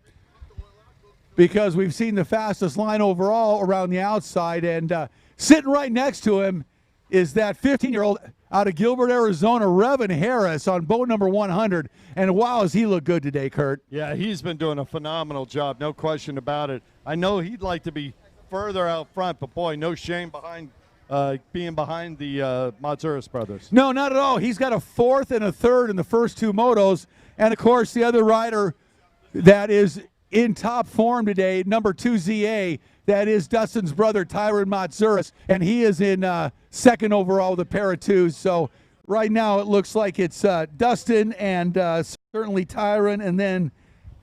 because we've seen the fastest line overall around the outside, and sitting right next to him is that 15-year-old out of Gilbert, Arizona, Revin Harris on boat number 100. And wow, has he looked good today, Kurt. Yeah, he's been doing a phenomenal job, no question about it. I know he'd like to be further out front, but boy, no shame behind being behind the Matsuris brothers. No, not at all. He's got a 4th and a 3rd in the first 2 motos. And, of course, the other rider that is in top form today, number 2 ZA, that is Dustin's brother, Tyron Matsuris, and he is in 2nd overall with a pair of 2s. So right now it looks like it's Dustin and certainly Tyron, and then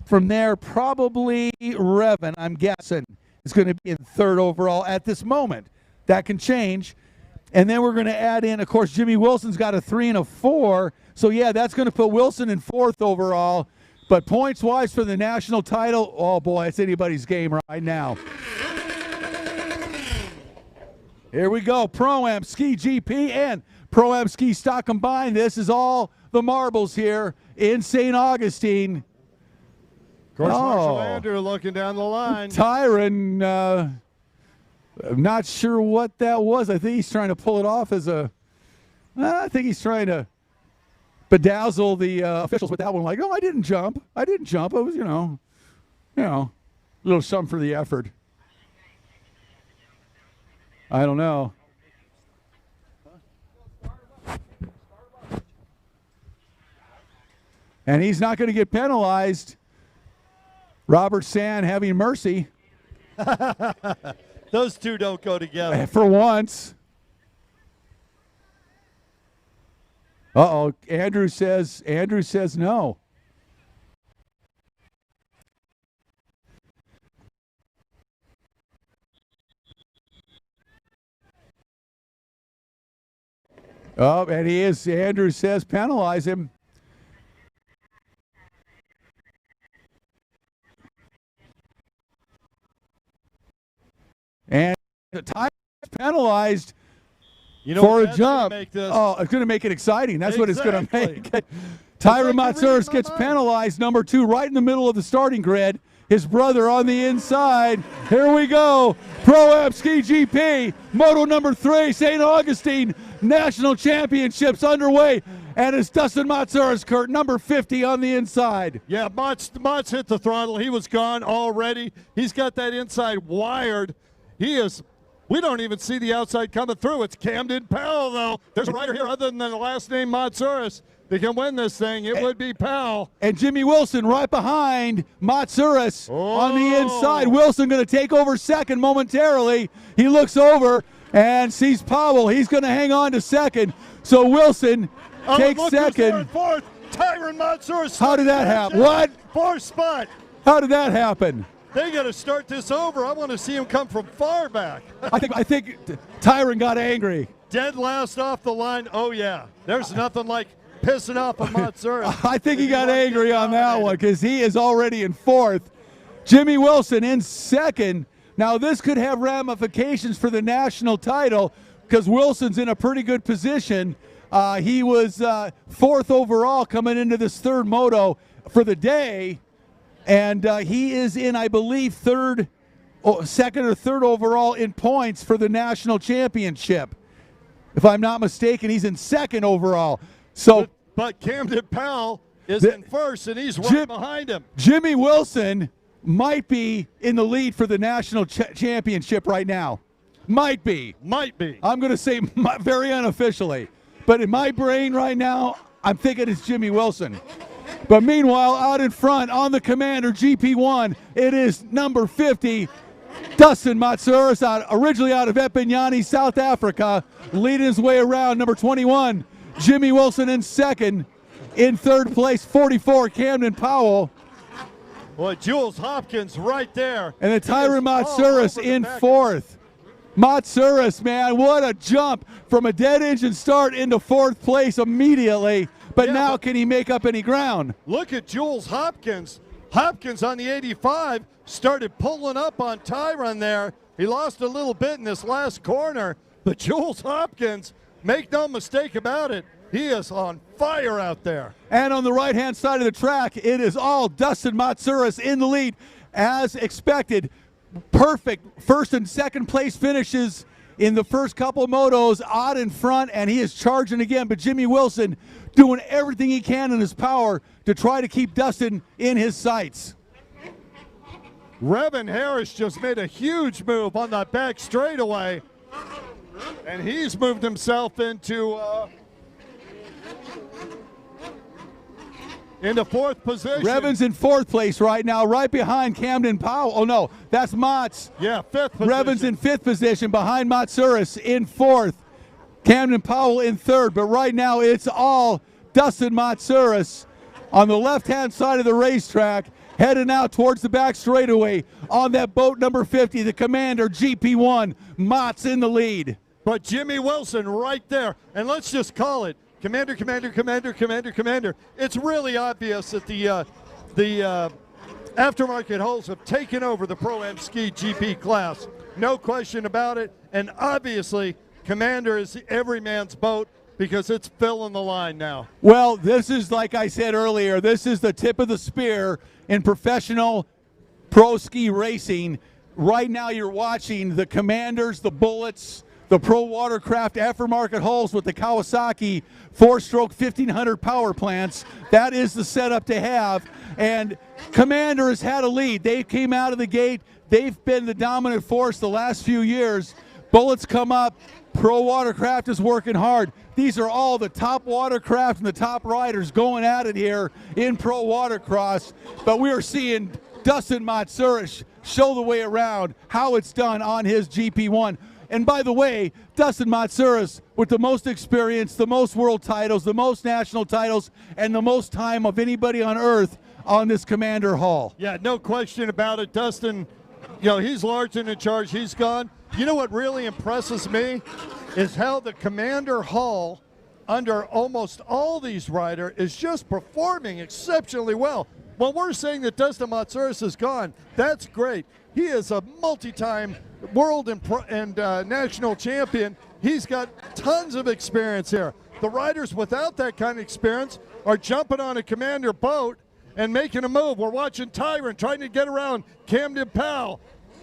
from there probably Revin, I'm guessing, is going to be in 3rd overall at this moment. That can change. And then we're going to add in, of course, Jimmy Wilson's got a 3 and a 4. So, yeah, that's going to put Wilson in 4th overall. But points-wise for the national title, oh, boy, it's anybody's game right now. Here we go, Pro-Am Ski GP and Pro-Am Ski Stock combined. This is all the marbles here in St. Augustine. Of course, Marshall Andrew looking down the line. Tyron, I'm not sure what that was. I think he's trying to pull it off as a, I think he's trying to bedazzle the officials with that one. Like, oh, I didn't jump. I was, you know, a little something for the effort. I don't know. And he's not going to get penalized. Robert Sand having mercy. Those two don't go together. For once. Uh-oh. Andrew says no. Oh, and he is. Andrew says penalize him. And the time penalized for a jump. Oh, it's going to make it exciting. That's what it's going to make. Tyron Matsuris gets penalized, number 2, right in the middle of the starting grid. His brother on the inside. Here we go. Pro-Am Ski GP, Moto number 3, St. Augustine National Championships underway. And it's Dustin Matsuris, Kurt, number 50 on the inside. Yeah, Mats hit the throttle. He was gone already. He's got that inside wired. He is, we don't even see the outside coming through. It's Camden Powell, though. There's a rider here other than the last name Matsuris. They can win this thing. It would be Powell. And Jimmy Wilson right behind Matsuris on the inside. Wilson going to take over second momentarily. He looks over and sees Powell. He's going to hang on to second. So Wilson takes second. Fourth. Tyron Matsuris. How did that happen? What? Fourth spot. How did that happen? They got to start this over. I want to see him come from far back. I think Tyron got angry. Dead last off the line. Oh, yeah. There's nothing like pissing off a Matsuris. I think he got angry on that one because he is already in fourth. Jimmy Wilson in second. Now, this could have ramifications for the national title because Wilson's in a pretty good position. He was fourth overall coming into this third moto for the day. And he is in, I believe, second or third overall in points for the national championship. If I'm not mistaken, he's in second overall. So, but Camden Powell is in first, and he's right behind him. Jimmy Wilson might be in the lead for the national championship right now. Might be. Might be. I'm going to say very unofficially. But in my brain right now, I'm thinking it's Jimmy Wilson. But meanwhile, out in front on the Commander GP1, it is number 50, Dustin Matsuris, originally out of Epinyani, South Africa, leading his way around. Number 21, Jimmy Wilson in second. In third place, 44, Camden Powell. Boy, Jules Hopkins right there. And then Tyron Matsuris in fourth. Matsuris, man, what a jump from a dead engine start into fourth place immediately. But now can he make up any ground? Look at Jules Hopkins. Hopkins on the 85 started pulling up on Tyron there. He lost a little bit in this last corner. But Jules Hopkins, make no mistake about it, he is on fire out there. And on the right-hand side of the track, it is all Dustin Matsuris in the lead. As expected, perfect first and second place finishes in the first couple of motos, out in front, and he is charging again. But Jimmy Wilson doing everything he can in his power to try to keep Dustin in his sights. Revin Harris just made a huge move on that back straightaway, and he's moved himself into fourth position. Revin's in fourth place right now, right behind Camden Powell. Oh, no, that's Mats. Yeah, fifth position. Revin's in fifth position behind Matsuris in fourth. Camden Powell in third, but right now it's all Dustin Matsuris on the left-hand side of the racetrack, heading out towards the back straightaway on that boat number 50, the Commander GP1. Mats in the lead. But Jimmy Wilson right there, and let's just call it Commander, Commander, Commander, Commander, Commander. It's really obvious that the aftermarket holes have taken over the Pro-Am Ski GP class. No question about it, and obviously Commander is every man's boat because it's filling the line now. Well, this is, like I said earlier, this is the tip of the spear in professional pro ski racing. Right now you're watching the Commanders, the Bullets, the Pro Watercraft aftermarket hulls with the Kawasaki 4-stroke 1500 power plants. That is the setup to have. And Commander has had a lead. They came out of the gate. They've been the dominant force the last few years. Bullets come up. Pro Watercraft is working hard. These are all the top watercraft and the top riders going at it here in Pro Watercross. But we are seeing Dustin Matsuris show the way around how it's done on his GP1. And by the way, Dustin Matsuris with the most experience, the most world titles, the most national titles, and the most time of anybody on earth on this Commander Hall. Yeah, no question about it. Dustin, you know, he's large and in charge. He's gone. You know what really impresses me is how the Commander Hall under almost all these riders is just performing exceptionally well. When we're saying that Dustin Matsouras is gone, that's great. He is a multi-time world and national champion. He's got tons of experience here. The riders without that kind of experience are jumping on a commander boat and making a move. We're watching Tyron trying to get around Camden Powell.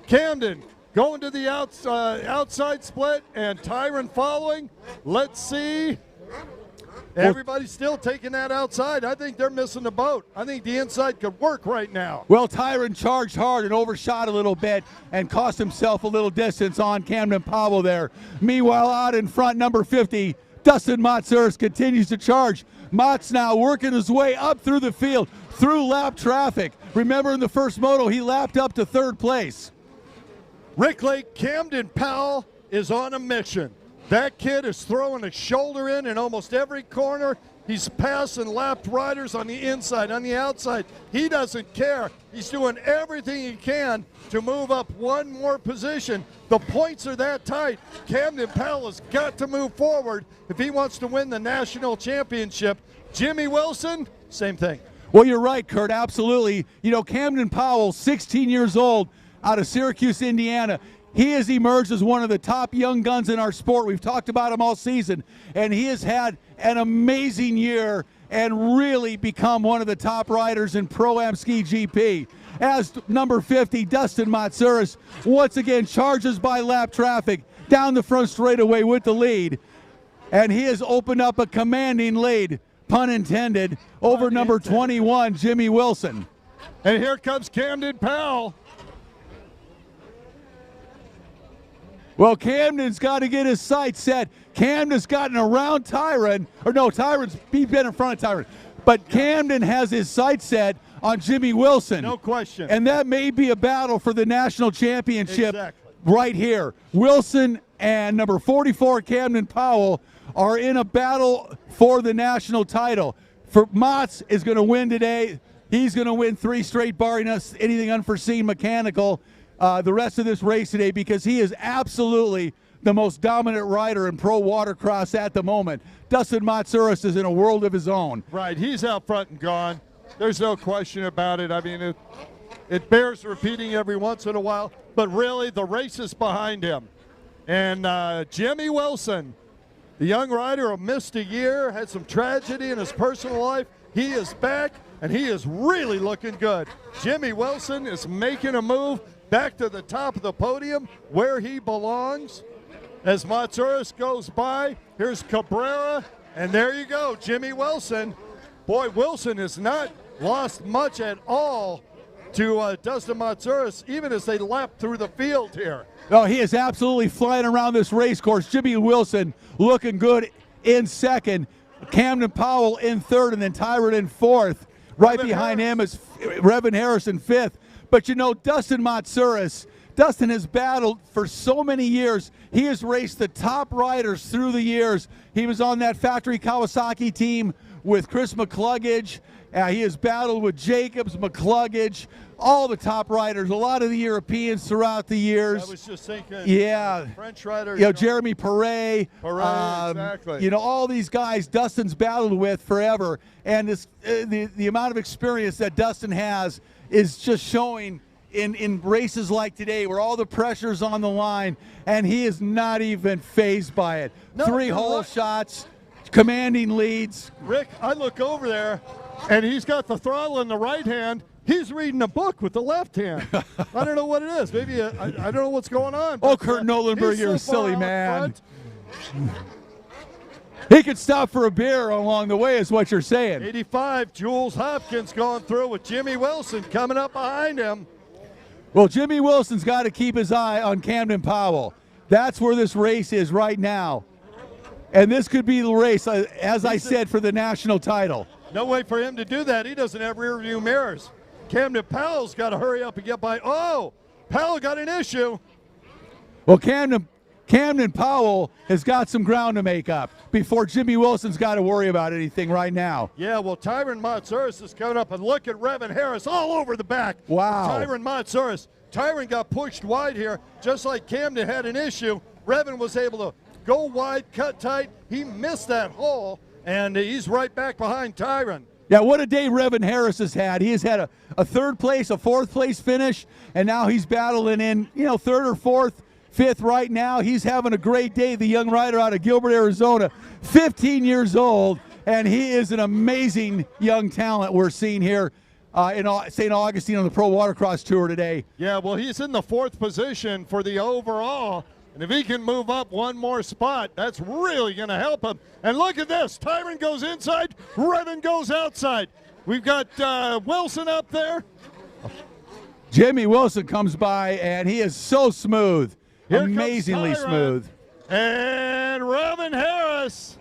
Camden going to the outside split, and Tyron following. Let's see. Everybody's still taking that outside. I think they're missing the boat. I think the inside could work right now. Well, Tyron charged hard and overshot a little bit and cost himself a little distance on Camden Powell there. Meanwhile, out in front, number 50, Dustin Matsouras continues to charge. Mats now working his way up through the field, through lap traffic. Remember in the first moto, he lapped up to 3rd place. Rick Lake, Camden Powell is on a mission. That kid is throwing a shoulder in almost every corner. He's passing lapped riders on the inside, on the outside. He doesn't care. He's doing everything he can to move up one more position. The points are that tight. Camden Powell has got to move forward if he wants to win the national championship. Jimmy Wilson, same thing. Well, you're right, Kurt, absolutely. You know, Camden Powell, 16 years old, out of Syracuse, Indiana. He has emerged as one of the top young guns in our sport. We've talked about him all season, and he has had an amazing year and really become one of the top riders in Pro-Am Ski GP. As number 50, Dustin Matsouras, once again charges by lap traffic down the front straightaway with the lead, and he has opened up a commanding lead, pun intended, over number 21, Jimmy Wilson. And here comes Camden Powell. Well, Camden's got to get his sights set. Camden's gotten around Tyron. Or no, he's been in front of Tyron. But Camden has his sights set on Jimmy Wilson. No question. And that may be a battle for the national championship right here. Wilson and number 44, Camden Powell, are in a battle for the national title. For Mats is going to win today. He's going to win 3 straight, barring anything unforeseen mechanical. The rest of this race today, because he is absolutely the most dominant rider in pro watercross at the moment. Dustin Matsouras is in a world of his own. Right, he's out front and gone. There's no question about it. I mean, it bears repeating every once in a while, but really the race is behind him. And Jimmy Wilson, the young rider who missed a year, had some tragedy in his personal life, he is back, and he is really looking good. Jimmy Wilson is making a move back to the top of the podium where he belongs. As Matsouras goes by, here's Cabrera, and there you go, Jimmy Wilson. Boy, Wilson has not lost much at all to Dustin Matsouras, even as they lap through the field here. Oh, he is absolutely flying around this race course. Jimmy Wilson looking good in second. Camden Powell in third, and then Tyron in fourth. Right behind him is Revan Harris in fifth. But you know, Dustin Matsouras, Dustin has battled for so many years. He has raced the top riders through the years. He was on that factory Kawasaki team with Chris McCluggage. He has battled with Jacobs, McCluggage, all the top riders, a lot of the Europeans throughout the years. I was just thinking, yeah, French riders. You know, Jeremy Perret. Exactly. You know, all these guys Dustin's battled with forever. And this, the amount of experience that Dustin has is just showing in races like today where all the pressure's on the line, and he is not even fazed by it. No, 3 hole shots, commanding leads. Rick, I look over there, and he's got the throttle in the right hand. He's reading a book with the left hand. I don't know what it is. Maybe I don't know what's going on. Oh, Kurt Nolenberg, you're a so far silly out man. front. He could stop for a beer along the way is what you're saying. 85, Jules Hopkins going through with Jimmy Wilson coming up behind him. Well, Jimmy Wilson's got to keep his eye on Camden Powell. That's where this race is right now. And this could be the race, as I said, for the national title. No way for him to do that. He doesn't have rear view mirrors. Camden Powell's got to hurry up and get by. Oh, Powell got an issue. Well, Camden Powell has got some ground to make up before Jimmy Wilson's got to worry about anything right now. Yeah, well, Tyron Matsouras is coming up, and look at Revan Harris all over the back. Wow. Tyron Matsouras. Tyron got pushed wide here, just like Camden had an issue. Revan was able to go wide, cut tight. He missed that hole, and he's right back behind Tyron. Yeah, what a day Revan Harris has had. He has had a third place, a fourth place finish, and now he's battling in, third or fourth, fifth right now. He's having a great day, the young rider out of Gilbert, Arizona, 15 years old, and he is an amazing young talent we're seeing here in St. Augustine on the Pro Watercross Tour today. Yeah, well, he's in the 4th position for the overall, and if he can move up one more spot, that's really going to help him. And look at this. Tyron goes inside, Revan goes outside. We've got Wilson up there. Jimmy Wilson comes by, and he is so smooth, Here amazingly comes Tyron. smooth. And Revan Harris.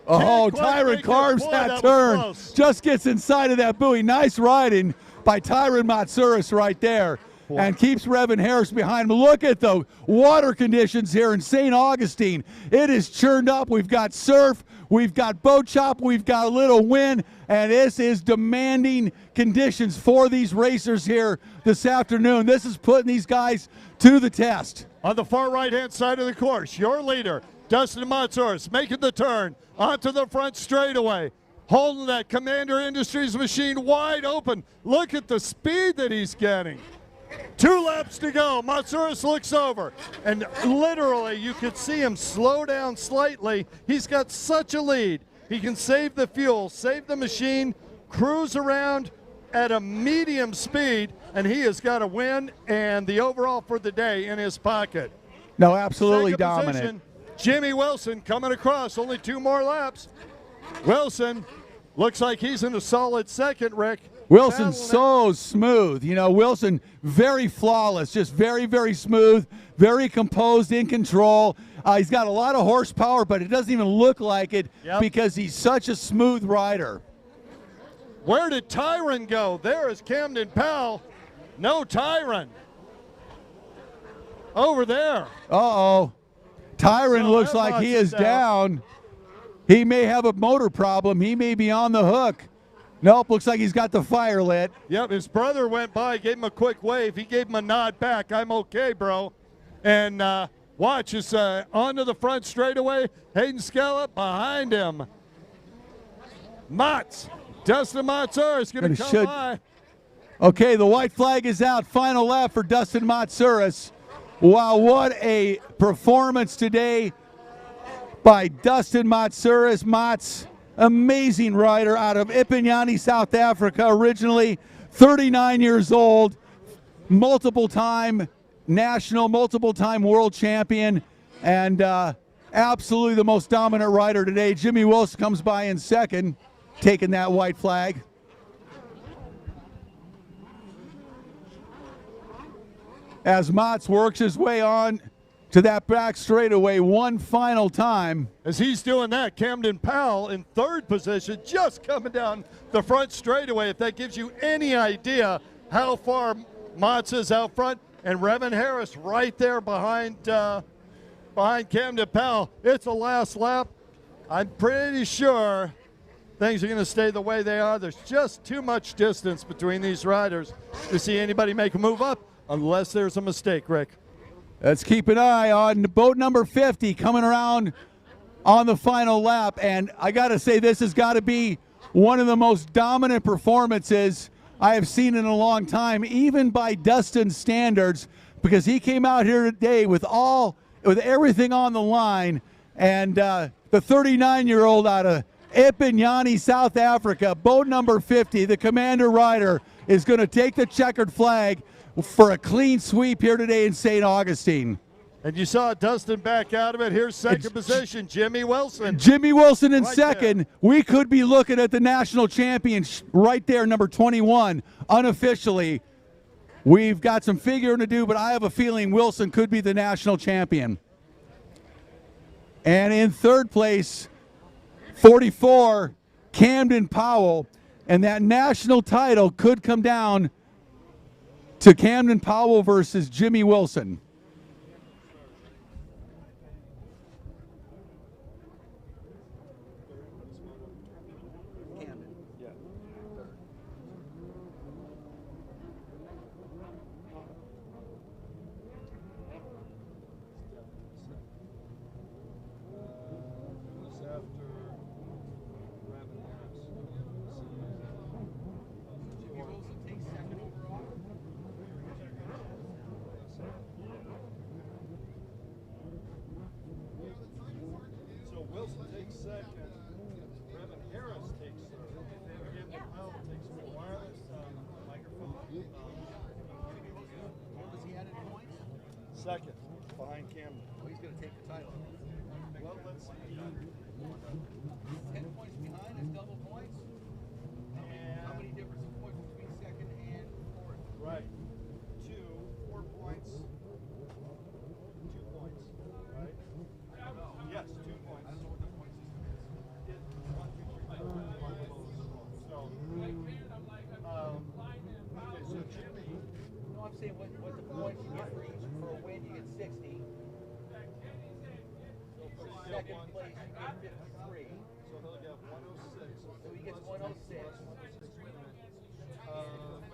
Oh, Can't quite Tyron make carves it. Boy, that was turn. close. Just gets inside of that buoy. Nice riding by Tyron Matsouras right there. And keeps Revan Harris behind him. Look at the water conditions here in St. Augustine. It is churned up. We've got surf, we've got boat chop, we've got a little wind, and this is demanding conditions for these racers here this afternoon. This is putting these guys to the test. On the far right-hand side of the course, your leader, Dustin Matsouras, making the turn onto the front straightaway, holding that Commander Industries machine wide open. Look at the speed that he's getting. 2 laps to go. Matsouras looks over, and literally you could see him slow down slightly. He's got such a lead. He can save the fuel, save the machine, cruise around at a medium speed, and he has got a win and the overall for the day in his pocket. No, absolutely Second dominant. position, Jimmy Wilson coming across, only 2 more laps. Wilson looks like he's in a solid second, Rick. Wilson's so smooth. Wilson very flawless, just very, very smooth, very composed, in control. He's got a lot of horsepower, but it doesn't even look like it because he's such a smooth rider. Where did Tyron go? There is Camden Powell. No Tyron. Over there. Uh-oh. Tyron So looks that like he is box is down. He may have a motor problem. He may be on the hook. Nope, looks like he's got the fire lit. Yep, his brother went by, gave him a quick wave. He gave him a nod back. I'm okay, bro. And watch, it's onto the front straightaway. Hayden Scallop behind him. Dustin Matsouras is going to come by. Okay, the white flag is out. Final lap for Dustin Matsouras. Wow, what a performance today by Dustin Matsouras. Mats, amazing rider out of Ipinyani, South Africa originally, 39 years old, multiple-time national, multiple-time world champion, and absolutely the most dominant rider today. Jimmy Wilson comes by in second, taking that white flag. As Mats works his way on to that back straightaway one final time. As he's doing that, Camden Powell in 3rd position, just coming down the front straightaway, if that gives you any idea how far Mats is out front. And Revan Harris right there behind Camden Powell. It's the last lap. I'm pretty sure things are going to stay the way they are. There's just too much distance between these riders to see anybody make a move up unless there's a mistake, Rick. Let's keep an eye on boat number 50 coming around on the final lap. And I got to say, this has got to be one of the most dominant performances I have seen in a long time, even by Dustin's standards, because he came out here today with everything on the line. And the 39-year-old out of Ipinyani, South Africa, boat number 50, the commander rider, is going to take the checkered flag for a clean sweep here today in St. Augustine. And you saw Dustin back out of it. Here's second position, Jimmy Wilson. Jimmy Wilson in right second. there. We could be looking at the national champion right there, number 21, unofficially. We've got some figuring to do, but I have a feeling Wilson could be the national champion. And in 3rd place, 44, Camden Powell. And that national title could come down to Camden Powell versus Jimmy Wilson. Wilson takes second. Revan Harris takes third. Jimmy Powell takes fourth. Wireless microphone. What was he at in points? Second, behind Camden. Oh, he's going to take the title. Well, let's see. 10 points behind is double points. How many difference in points between second and fourth? Right. 4 points. 2 points. Right? Yes, 2 points. I don't know what the point system is. It's 1, 2, 3, 4. So, okay, so Jimmy. No, I'm saying what the points you get for each. For a win, you get 60. So for second place, you get 53. So he'll get 106. So he gets 106.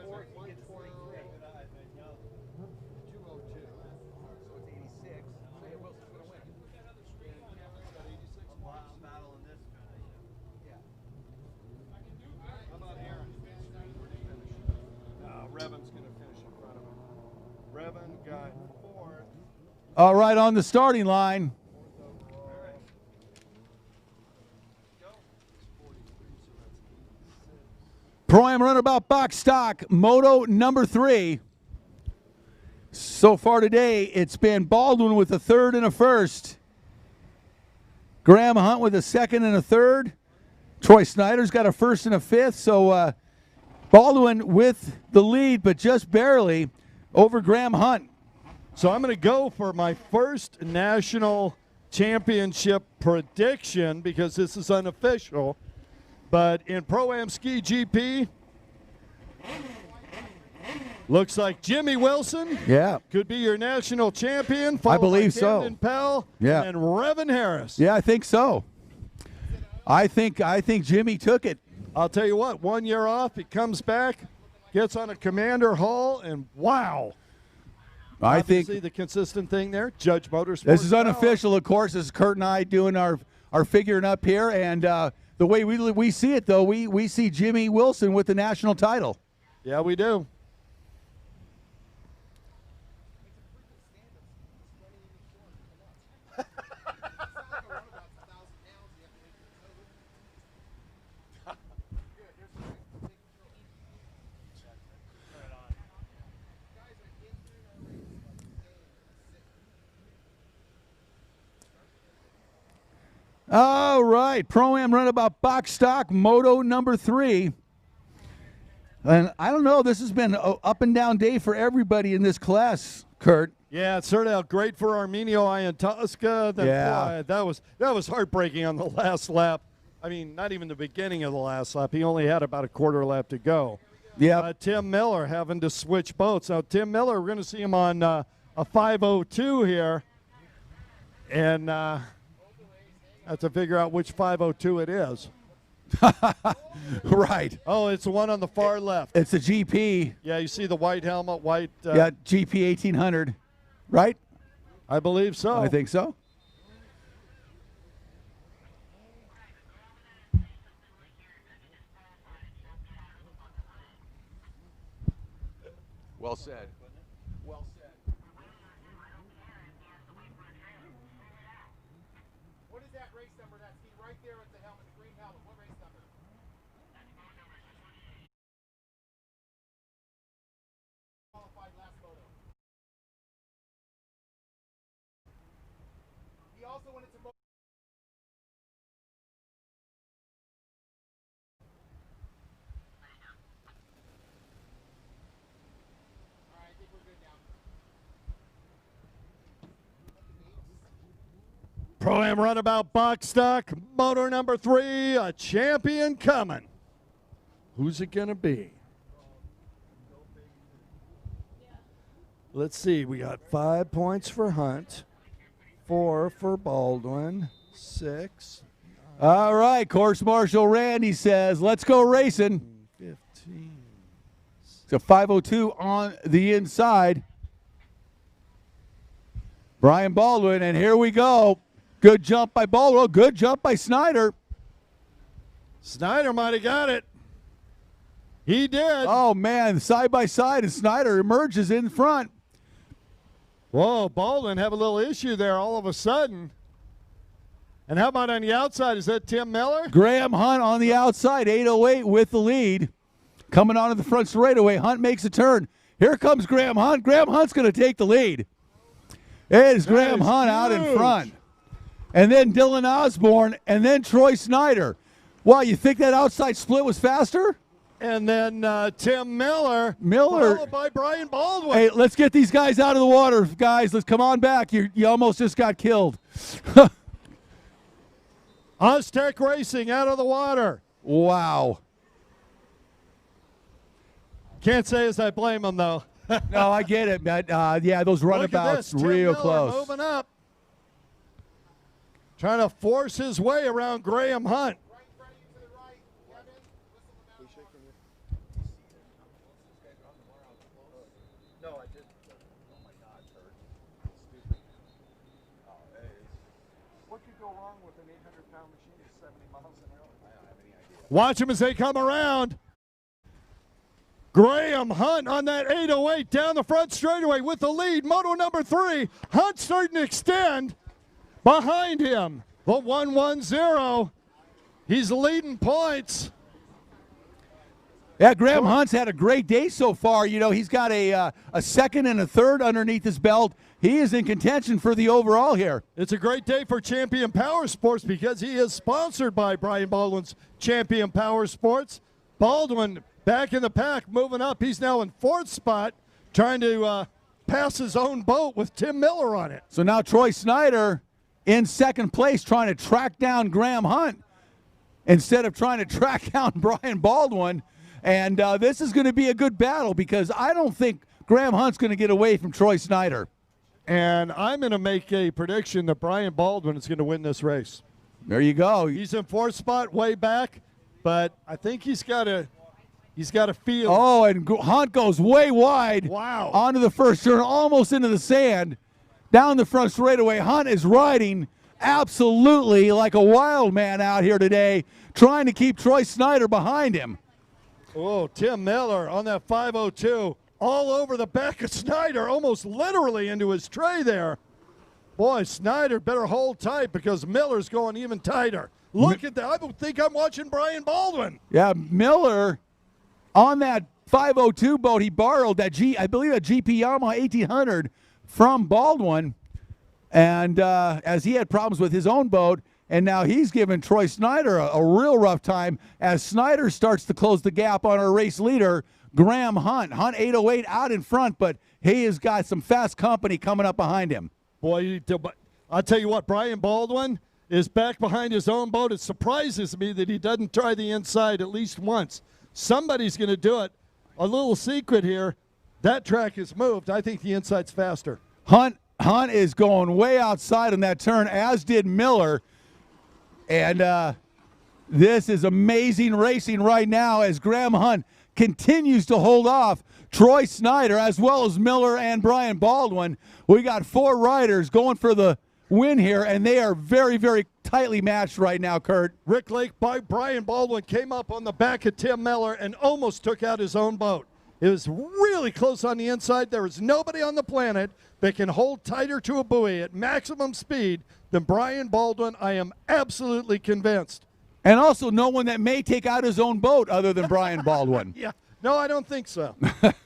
Fourth, he gets 43. 202. So it's 86. So yeah, Wilson's going to win. Got 86 points. Battle in this guy. Yeah. How about Aaron? Revan's going to finish in front of him. Revan got 4th. All right, on the starting line. Pro-Am Runabout Box Stock, Moto number 3. So far today, it's been Baldwin with a third and a first. Graham Hunt with a second and a third. Troy Snyder's got a first and a fifth. So Baldwin with the lead, but just barely over Graham Hunt. So I'm going to go for my first national championship prediction because this is unofficial. But in Pro-Am Ski GP, looks like Jimmy Wilson could be your national champion. I believe so. Camden Pell and Revan Harris. Yeah, I think so. I think Jimmy took it. I'll tell you what, 1 year off, he comes back, gets on a Commander Hull, and wow. I Obviously, think the consistent thing there, Judge Motorsports. This is unofficial, of course. This is Kurt and I doing our figuring up here. And the way we see it, though, we see Jimmy Wilson with the national title. Yeah, we do. All right, Pro-Am Runabout Box Stock, Moto number 3. And I don't know, this has been an up and down day for everybody in this class, Kurt. Yeah, it started out great for Arminio Iantosca. Yeah. Boy, that was heartbreaking on the last lap. I mean, not even the beginning of the last lap. He only had about a quarter lap to go. Yeah. Tim Miller having to switch boats. Now, Tim Miller, we're going to see him on a 502 here. And have to figure out which 502 it is. Right. Oh, it's the one on the far left. It's a GP. Yeah, you see the white helmet, white. Yeah, GP 1800, right? I believe so. I think so. Well said. Well said. What is that race number? That's right there at the helmet, the green helmet. What race number? Qualified last photo. He also went into Pro-Am Runabout Box Stock, motor number 3, a champion coming. Who's it going to be? Let's see. We got 5 points for Hunt, 4 for Baldwin, 6. All right, Course Marshal Randy says, let's go racing. 15. So 502 on the inside. Brian Baldwin, and here we go. Good jump by Baldwin. Good jump by Snyder. Snyder might have got it. He did. Oh, man, side by side, and Snyder emerges in front. Whoa, Baldwin have a little issue there all of a sudden. And how about on the outside? Is that Tim Miller? Graham Hunt on the outside, 808 with the lead. Coming onto the front straightaway, Hunt makes a turn. Here comes Graham Hunt. Graham Hunt's going to take the lead. It is Graham Hunt out in front. And then Dylan Osborne, and then Troy Snyder. Wow, you think that outside split was faster? And then Tim Miller. Followed by Brian Baldwin. Hey, let's get these guys out of the water, guys. Let's come on back. You almost just got killed. Aztec Racing out of the water. Wow. Can't say as I blame them, though. No, I get it, man. Yeah, those runabouts real close. Moving up. Trying to force his way around Graham Hunt. Watch them as they come around. Graham Hunt on that 808 down the front straightaway with the lead. Moto number 3. Hunt starting to extend behind him. The 110. He's leading points. Yeah, Graham Hunt's had a great day so far. You know, he's got a second and a third underneath his belt. He is in contention for the overall here. It's a great day for Champion Power Sports because he is sponsored by Brian Baldwin's Champion Power Sports. Baldwin back in the pack, moving up. He's now in 4th spot, trying to pass his own boat with Tim Miller on it. So now Troy Snyder in 2nd place, trying to track down Graham Hunt instead of trying to track down Brian Baldwin. And this is going to be a good battle because I don't think Graham Hunt's going to get away from Troy Snyder. And I'm going to make a prediction that Brian Baldwin is going to win this race. There you go. He's in 4th spot, way back, but I think he's got a feel. Oh, and Hunt goes way wide. Wow. Onto the first turn, almost into the sand. Down the front straightaway, Hunt is riding absolutely like a wild man out here today, trying to keep Troy Snyder behind him. Oh, Tim Miller on that 502. All over the back of Snyder, almost literally into his tray there. Boy, Snyder better hold tight because Miller's going even tighter. Look at that. I think I'm watching Brian Baldwin. Yeah, Miller on that 502 boat, he borrowed that I believe a GP Yamaha 1800 from Baldwin. And as he had problems with his own boat, and now he's giving Troy Snyder a real rough time as Snyder starts to close the gap on our race leader, Graham Hunt. Hunt 808 out in front, but he has got some fast company coming up behind him. Boy, I'll tell you what, Brian Baldwin is back behind his own boat. It surprises me that he doesn't try the inside at least once. Somebody's going to do it. A little secret here, that track has moved. I think the inside's faster. Hunt is going way outside on that turn, as did Miller. And this is amazing racing right now as Graham Hunt continues to hold off Troy Snyder as well as Miller and Brian Baldwin. We got 4 riders going for the win here, and they are very, very tightly matched right now, Kurt. Rick Lake by Brian Baldwin came up on the back of Tim Miller and almost took out his own boat. It was really close on the inside. There is nobody on the planet that can hold tighter to a buoy at maximum speed than Brian Baldwin. I am absolutely convinced. And also no one that may take out his own boat other than Brian Baldwin. Yeah. No, I don't think so.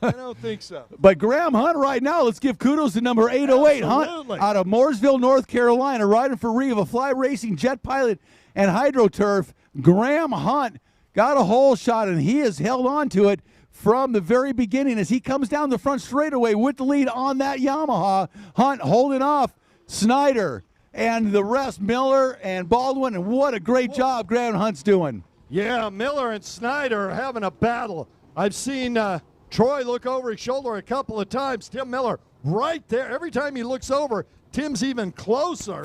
I don't think so. But Graham Hunt right now, let's give kudos to number 808. Absolutely. Hunt out of Mooresville, North Carolina, riding for Riva Fly Racing, Jet Pilot, and HydroTurf. Graham Hunt got a hole shot, and he has held on to it from the very beginning as he comes down the front straightaway with the lead on that Yamaha. Hunt holding off Snyder and the rest, Miller and Baldwin, and what a great job Graham Hunt's doing. Yeah, Miller and Snyder are having a battle. I've seen Troy look over his shoulder a couple of times. Tim Miller right there. Every time he looks over, Tim's even closer.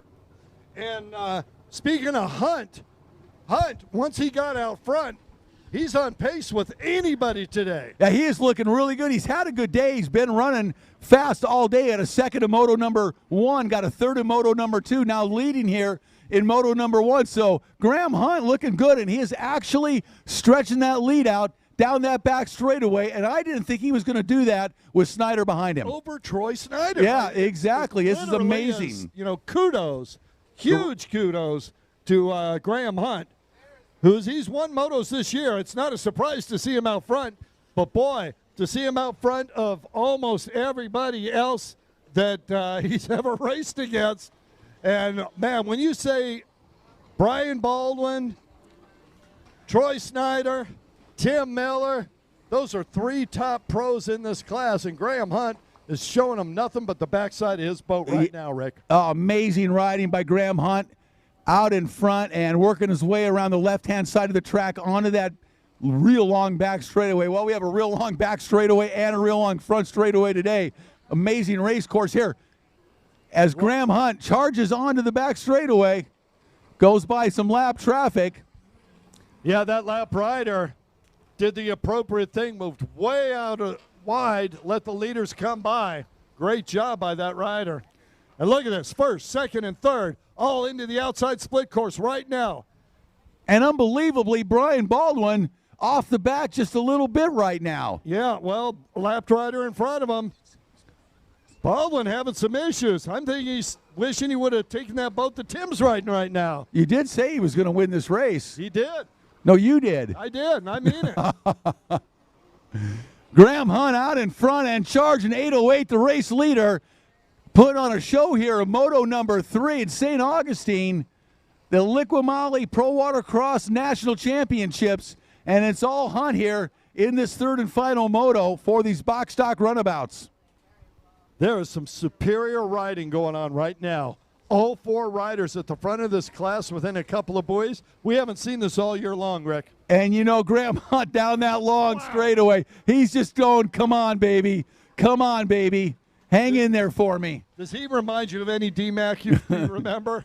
And speaking of Hunt, once he got out front, he's on pace with anybody today. Yeah, he is looking really good. He's had a good day. He's been running fast all day. At a second in Moto number 1, got a third in Moto number 2, now leading here in Moto number 1. So Graham Hunt looking good, and he is actually stretching that lead out down that back straightaway, and I didn't think he was going to do that with Snyder behind him. Over Troy Snyder. Yeah, exactly. This is amazing. Kudos, huge kudos to Graham Hunt, he's won motos this year. It's not a surprise to see him out front, but boy, to see him out front of almost everybody else that he's ever raced against. And, man, when you say Brian Baldwin, Troy Snyder, Tim Miller, those are 3 top pros in this class, and Graham Hunt is showing them nothing but the backside of his boat right now, Rick. Oh, amazing riding by Graham Hunt out in front and working his way around the left-hand side of the track onto that real long back straightaway. Well, we have a real long back straightaway and a real long front straightaway today. Amazing race course here. As Graham Hunt charges onto the back straightaway, goes by some lap traffic. Yeah, that lap rider did the appropriate thing, moved way out wide, let the leaders come by. Great job by that rider. And look at this, first, second, and third, all into the outside split course right now. And unbelievably, Brian Baldwin off the back just a little bit right now. Yeah, well, lap rider in front of him. Baldwin having some issues. I'm thinking he's wishing he would have taken that boat to Tim's riding right now. You did say he was going to win this race. He did. No, you did. I did, and I mean it. Graham Hunt out in front and charging 808, the race leader. Put on a show here, a moto number 3 in St. Augustine, the Liqui Pro Watercross National Championships, and it's all Hunt here in this third and final moto for these box stock runabouts. There is some superior riding going on right now. All 4 riders at the front of this class within a couple of buoys. We haven't seen this all year long, Rick. And you know, Graham Hunt down that long straightaway, he's just going, come on, baby. Come on, baby. Hang in there for me. Does he remind you of any D-Mac you remember?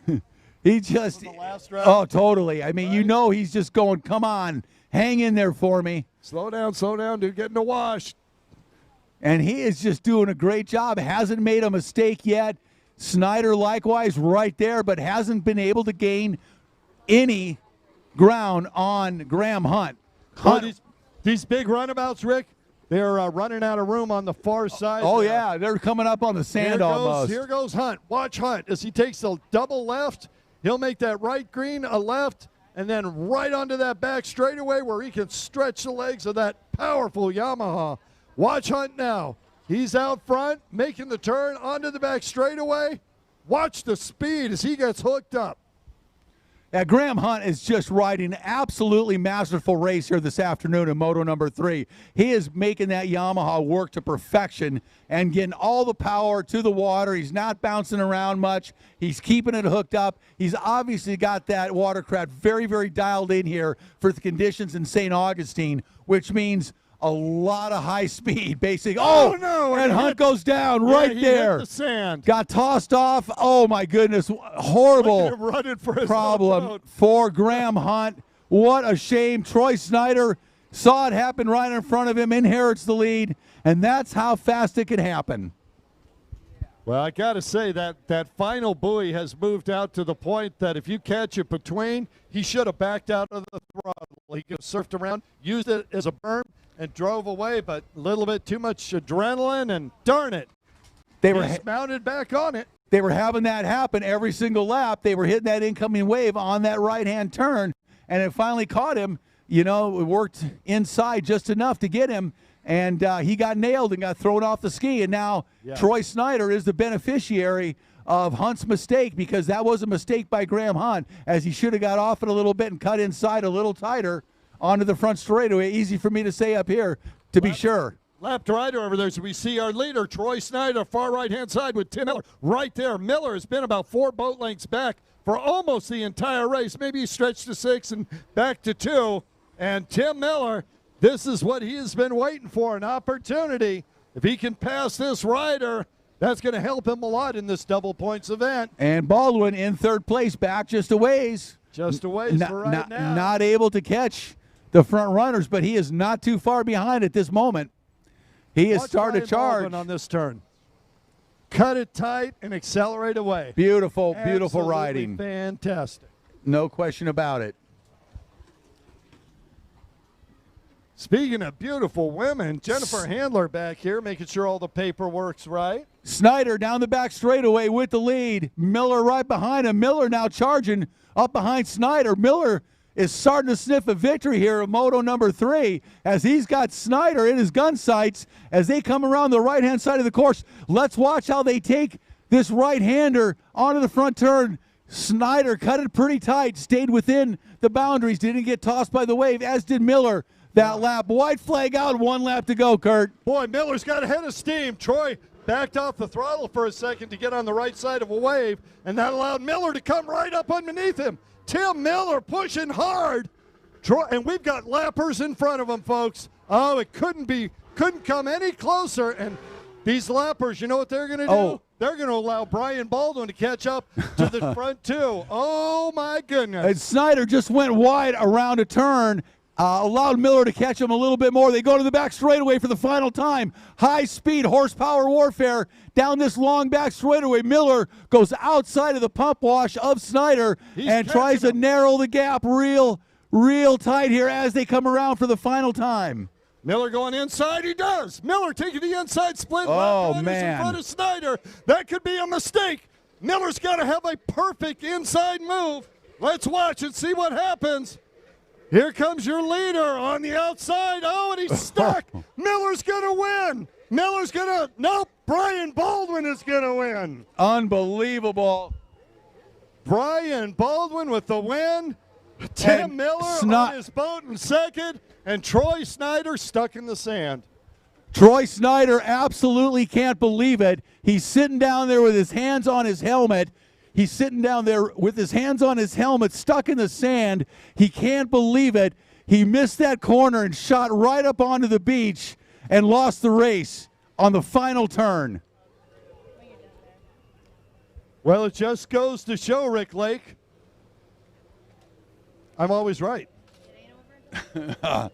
He just, oh, totally. I mean, you know he's just going, come on, hang in there for me. Slow down, dude, get in the wash. And he is just doing a great job. Hasn't made a mistake yet. Snyder likewise right there, but hasn't been able to gain any ground on Graham Hunt. These big runabouts, Rick, they're running out of room on the far side. Oh, yeah, they're coming up on the sand almost. Here goes Hunt. Watch Hunt as he takes a double left. He'll make that right green, a left, and then right onto that back straightaway where he can stretch the legs of that powerful Yamaha. Watch Hunt now. He's out front, making the turn onto the back straightaway. Watch the speed as he gets hooked up. Yeah, Graham Hunt is just riding an absolutely masterful race here this afternoon in moto number 3. He is making that Yamaha work to perfection and getting all the power to the water. He's not bouncing around much. He's keeping it hooked up. He's obviously got that watercraft very, very dialed in here for the conditions in St. Augustine, which means a lot of high speed, basically. Oh, no! And Hunt goes down right there. Hit the sand. Got tossed off. Oh, my goodness. Horrible running for his problem for Graham Hunt. What a shame. Troy Snyder saw it happen right in front of him, inherits the lead, and that's how fast it can happen. Well, I got to say that final buoy has moved out to the point that if you catch it between, he should have backed out of the throttle. He could have surfed around, used it as a berm, and drove away, but a little bit too much adrenaline, and darn it, he's mounted back on it. They were having that happen every single lap. They were hitting that incoming wave on that right-hand turn, and it finally caught him. You know, it worked inside just enough to get him, and he got nailed and got thrown off the ski, and now Troy Snyder is the beneficiary of Hunt's mistake, because that was a mistake by Graham Hunt, as he should have got off it a little bit and cut inside a little tighter onto the front straightaway. Easy for me to say up here, to be sure. Lap rider over there, so we see our leader, Troy Snyder, far right-hand side with Tim Miller right there. Miller has been about 4 boat lengths back for almost the entire race. Maybe he stretched to 6 and back to 2. And Tim Miller, this is what he has been waiting for, an opportunity. If he can pass this rider, that's going to help him a lot in this double points event. And Baldwin in 3rd place, back just a ways. Just a ways for right now. Not able to catch the front runners, but he is not too far behind at this moment. He has started to charge on this turn. Cut it tight and accelerate away. Beautiful, Absolutely beautiful riding. Fantastic. No question about it. Speaking of beautiful women, Jennifer Handler back here making sure all the paperwork's right. Snyder down the back straightaway with the lead. Miller right behind him. Miller now charging up behind Snyder. Miller is starting to sniff a victory here in moto number 3 as he's got Snyder in his gun sights as they come around the right-hand side of the course. Let's watch how they take this right-hander onto the front turn. Snyder cut it pretty tight, stayed within the boundaries, didn't get tossed by the wave, as did Miller that lap. White flag out, 1 lap to go, Kurt. Boy, Miller's got a head of steam. Troy backed off the throttle for a second to get on the right side of a wave, and that allowed Miller to come right up underneath him. Tim Miller pushing hard. Troy, and we've got lappers in front of him, folks. Oh, it couldn't come any closer. And these lappers, you know what they're going to do? Oh. They're going to allow Brian Baldwin to catch up to the front two. Oh, my goodness. And Snyder just went wide around a turn, allowed Miller to catch him a little bit more. They go to the back straightaway for the final time. High-speed horsepower warfare down this long back straightaway. Miller goes outside of the pump wash of Snyder and tries to narrow the gap real tight here as they come around for the final time. Miller going inside, he does. Miller taking the inside split. Oh, in man. front of Snyder. That could be a mistake. Miller's got to have a perfect inside move. Let's watch and see what happens. Here comes your leader on the outside. Oh, and he's stuck. Miller's going to win. Miller's going to, nope, Brian Baldwin is going to win. Unbelievable. Brian Baldwin with the win. Tim Miller on his boat in second. And Troy Snyder stuck in the sand. Troy Snyder absolutely can't believe it. He's sitting down there with his hands on his helmet. He's sitting down there with his hands on his helmet, stuck in the sand. He can't believe it. He missed that corner and shot right up onto the beach and lost the race on the final turn. Well, it just goes to show, Rick Lake, I'm always right. Wait a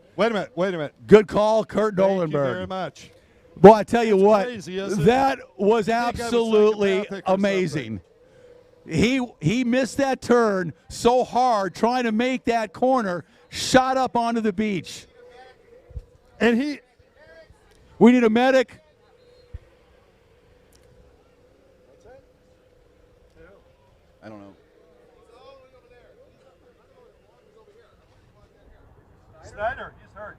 minute. Good call, Kurt Dolenberg. Thank you very much. Boy, I tell you what, crazy, isn't it? that was I think I was absolutely psychopathic or amazing. He missed that turn so hard trying to make that corner, shot up onto the beach. And we need a medic. I don't know. Snyder, he's hurt.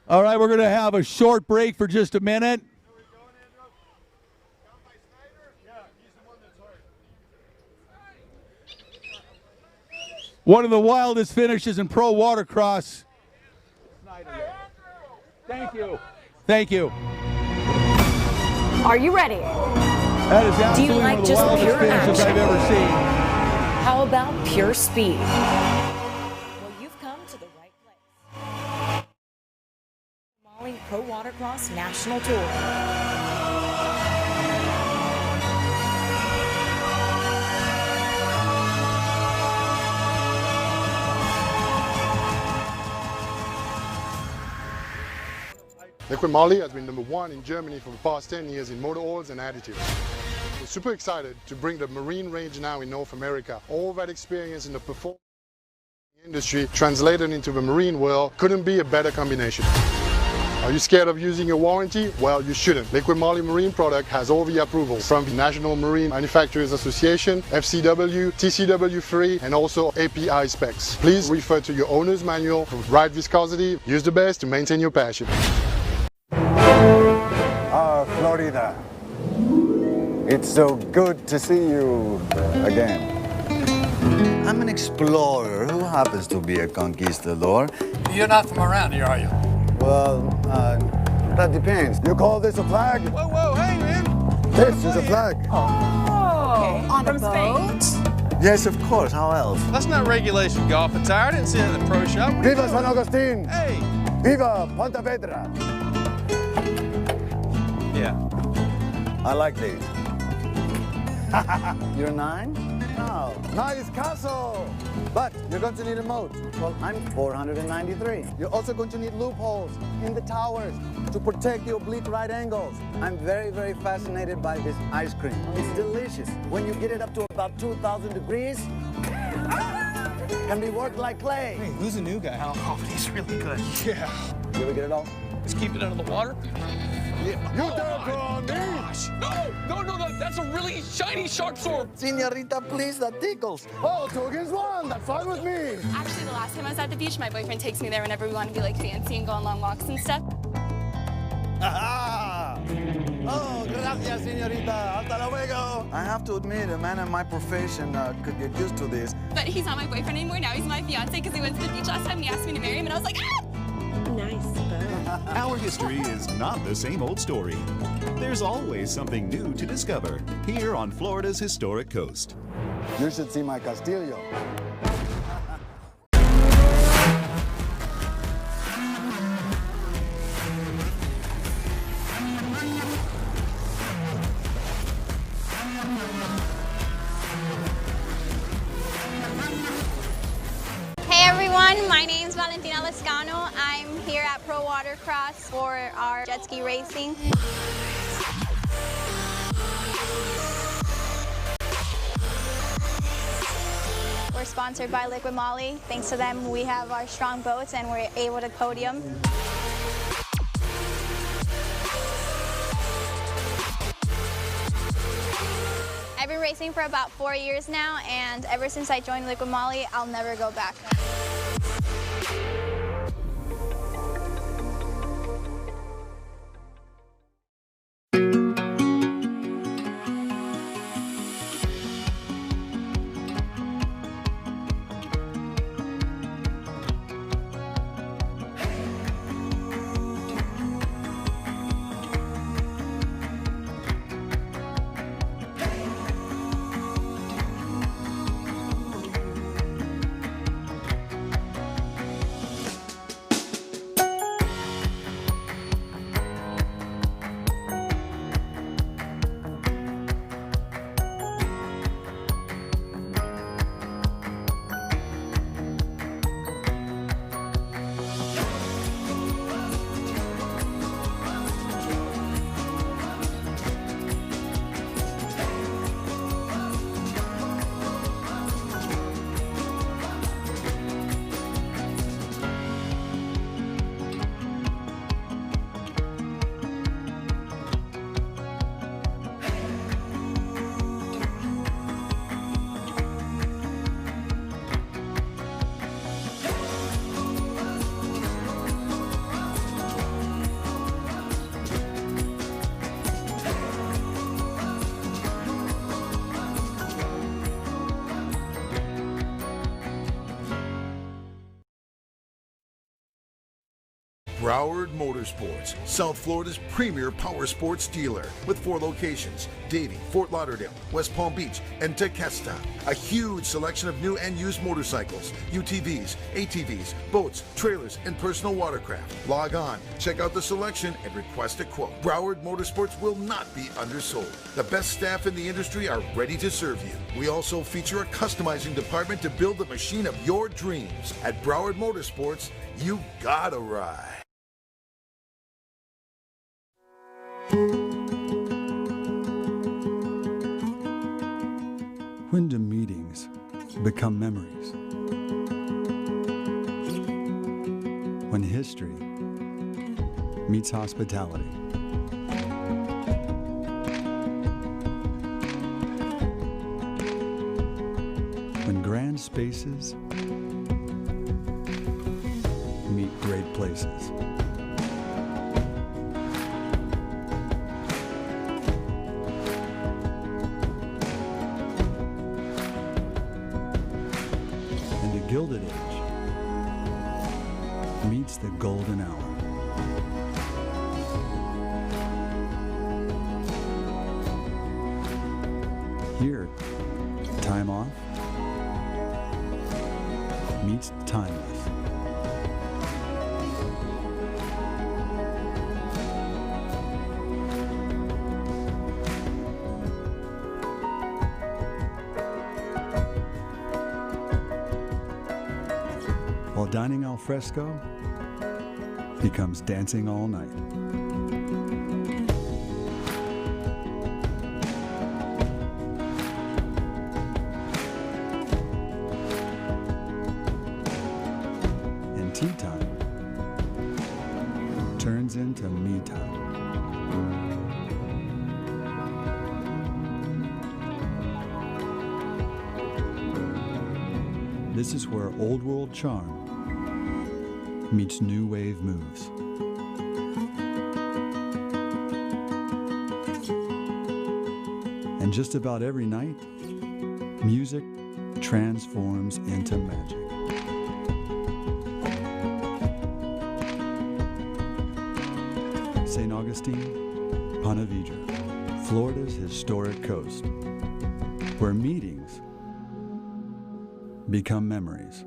All right, we're going to have a short break for just a minute. One of the wildest finishes in pro watercross. Thank you. Thank you. Are you ready? That is absolutely one of the wildest finishes I've ever seen. How about pure speed? Well, you've come to the right place. Molly Pro Watercross National Tour. Liquid Moly has been #1 in Germany for the past 10 years in motor oils and additives. We're super excited to bring the marine range now in North America. All that experience in the performance industry translated into the marine world couldn't be a better combination. Are you scared of using a warranty? Well, you shouldn't. Liquid Moly Marine product has all the approvals from the National Marine Manufacturers Association, FCW, TCW3, and also API specs. Please refer to your owner's manual for right viscosity. Use the best to maintain your passion. Florida. It's so good to see you again. I'm an explorer who happens to be a conquistador. You're not from around here, are you? Well, that depends. You call this a flag? Whoa, hey, man. This is a flag. Oh, on a boat? Yes, of course. How else? That's not regulation golf attire. I didn't see it in the pro shop. Viva San Augustine! Hey! Viva Ponte Vedra! Yeah. I like these. You're 9? No. Nice castle! But you're going to need a moat. Well, I'm 493. You're also going to need loopholes in the towers to protect the oblique right angles. I'm very, very fascinated by this ice cream. It's delicious. When you get it up to about 2,000 degrees, can be worked like clay. Hey, who's the new guy? Oh, he's really good. Yeah. You ever get it all? Just keep it out of the water. Yeah. You don't throw on me! No, that's a really shiny sharp sword. Senorita, please, that tickles. Oh, 2 against 1, that's fine with me. Actually, the last time I was at the beach, my boyfriend takes me there whenever we want to be like fancy and go on long walks and stuff. Aha! Oh, gracias, senorita. Hasta luego. I have to admit, a man in my profession could get used to this. But he's not my boyfriend anymore. Now he's my fiance because he went to the beach last time and he asked me to marry him, and I was like, ah! Nice. Our history is not the same old story. There's always something new to discover here on Florida's historic coast. You should see my Castillo. Hey everyone, my name's Valentina Lescano. I'm here at Pro Watercross for our jet ski racing. We're sponsored by Liquid Moly. Thanks to them, we have our strong boats and we're able to podium. I've been racing for about 4 years now, and ever since I joined Liquid Moly, I'll never go back. Broward Motorsports, South Florida's premier power sports dealer, with 4 locations: Davie, Fort Lauderdale, West Palm Beach, and Tequesta. A huge selection of new and used motorcycles, UTVs, ATVs, boats, trailers, and personal watercraft. Log on, check out the selection, and request a quote. Broward Motorsports will not be undersold. The best staff in the industry are ready to serve you. We also feature a customizing department to build the machine of your dreams. At Broward Motorsports, you gotta ride. When do meetings become memories? When history meets hospitality. When grand spaces meet great places. Gilded Age meets the golden hour. Here, time off meets timeless. While dining al fresco becomes dancing all night. And tea time turns This is where old world charm meets new wave moves. And just about every night, music transforms into magic. St. Augustine, Panama, Florida's historic coast, where meetings become memories.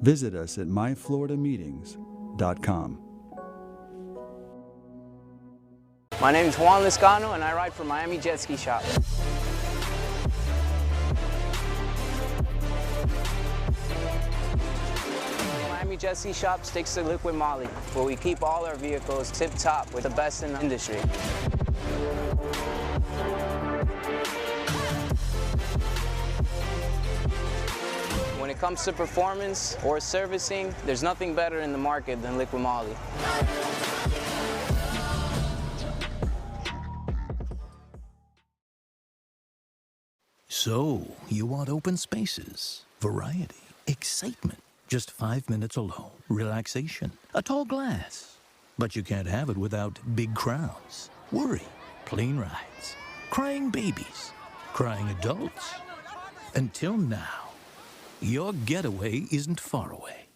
Visit us at myfloridameetings.com. My name is Juan Liscano, and I ride for Miami Jet Ski Shop. Miami Jet Ski Shop sticks to liquid moly, where we keep all our vehicles tip-top with the best in the industry. When it comes to performance or servicing, there's nothing better in the market than liquid moly. So, you want open spaces, variety, excitement, just 5 minutes alone, relaxation, a tall glass. But you can't have it without big crowds, worry, plane rides, crying babies, crying adults. Until now, your getaway isn't far away.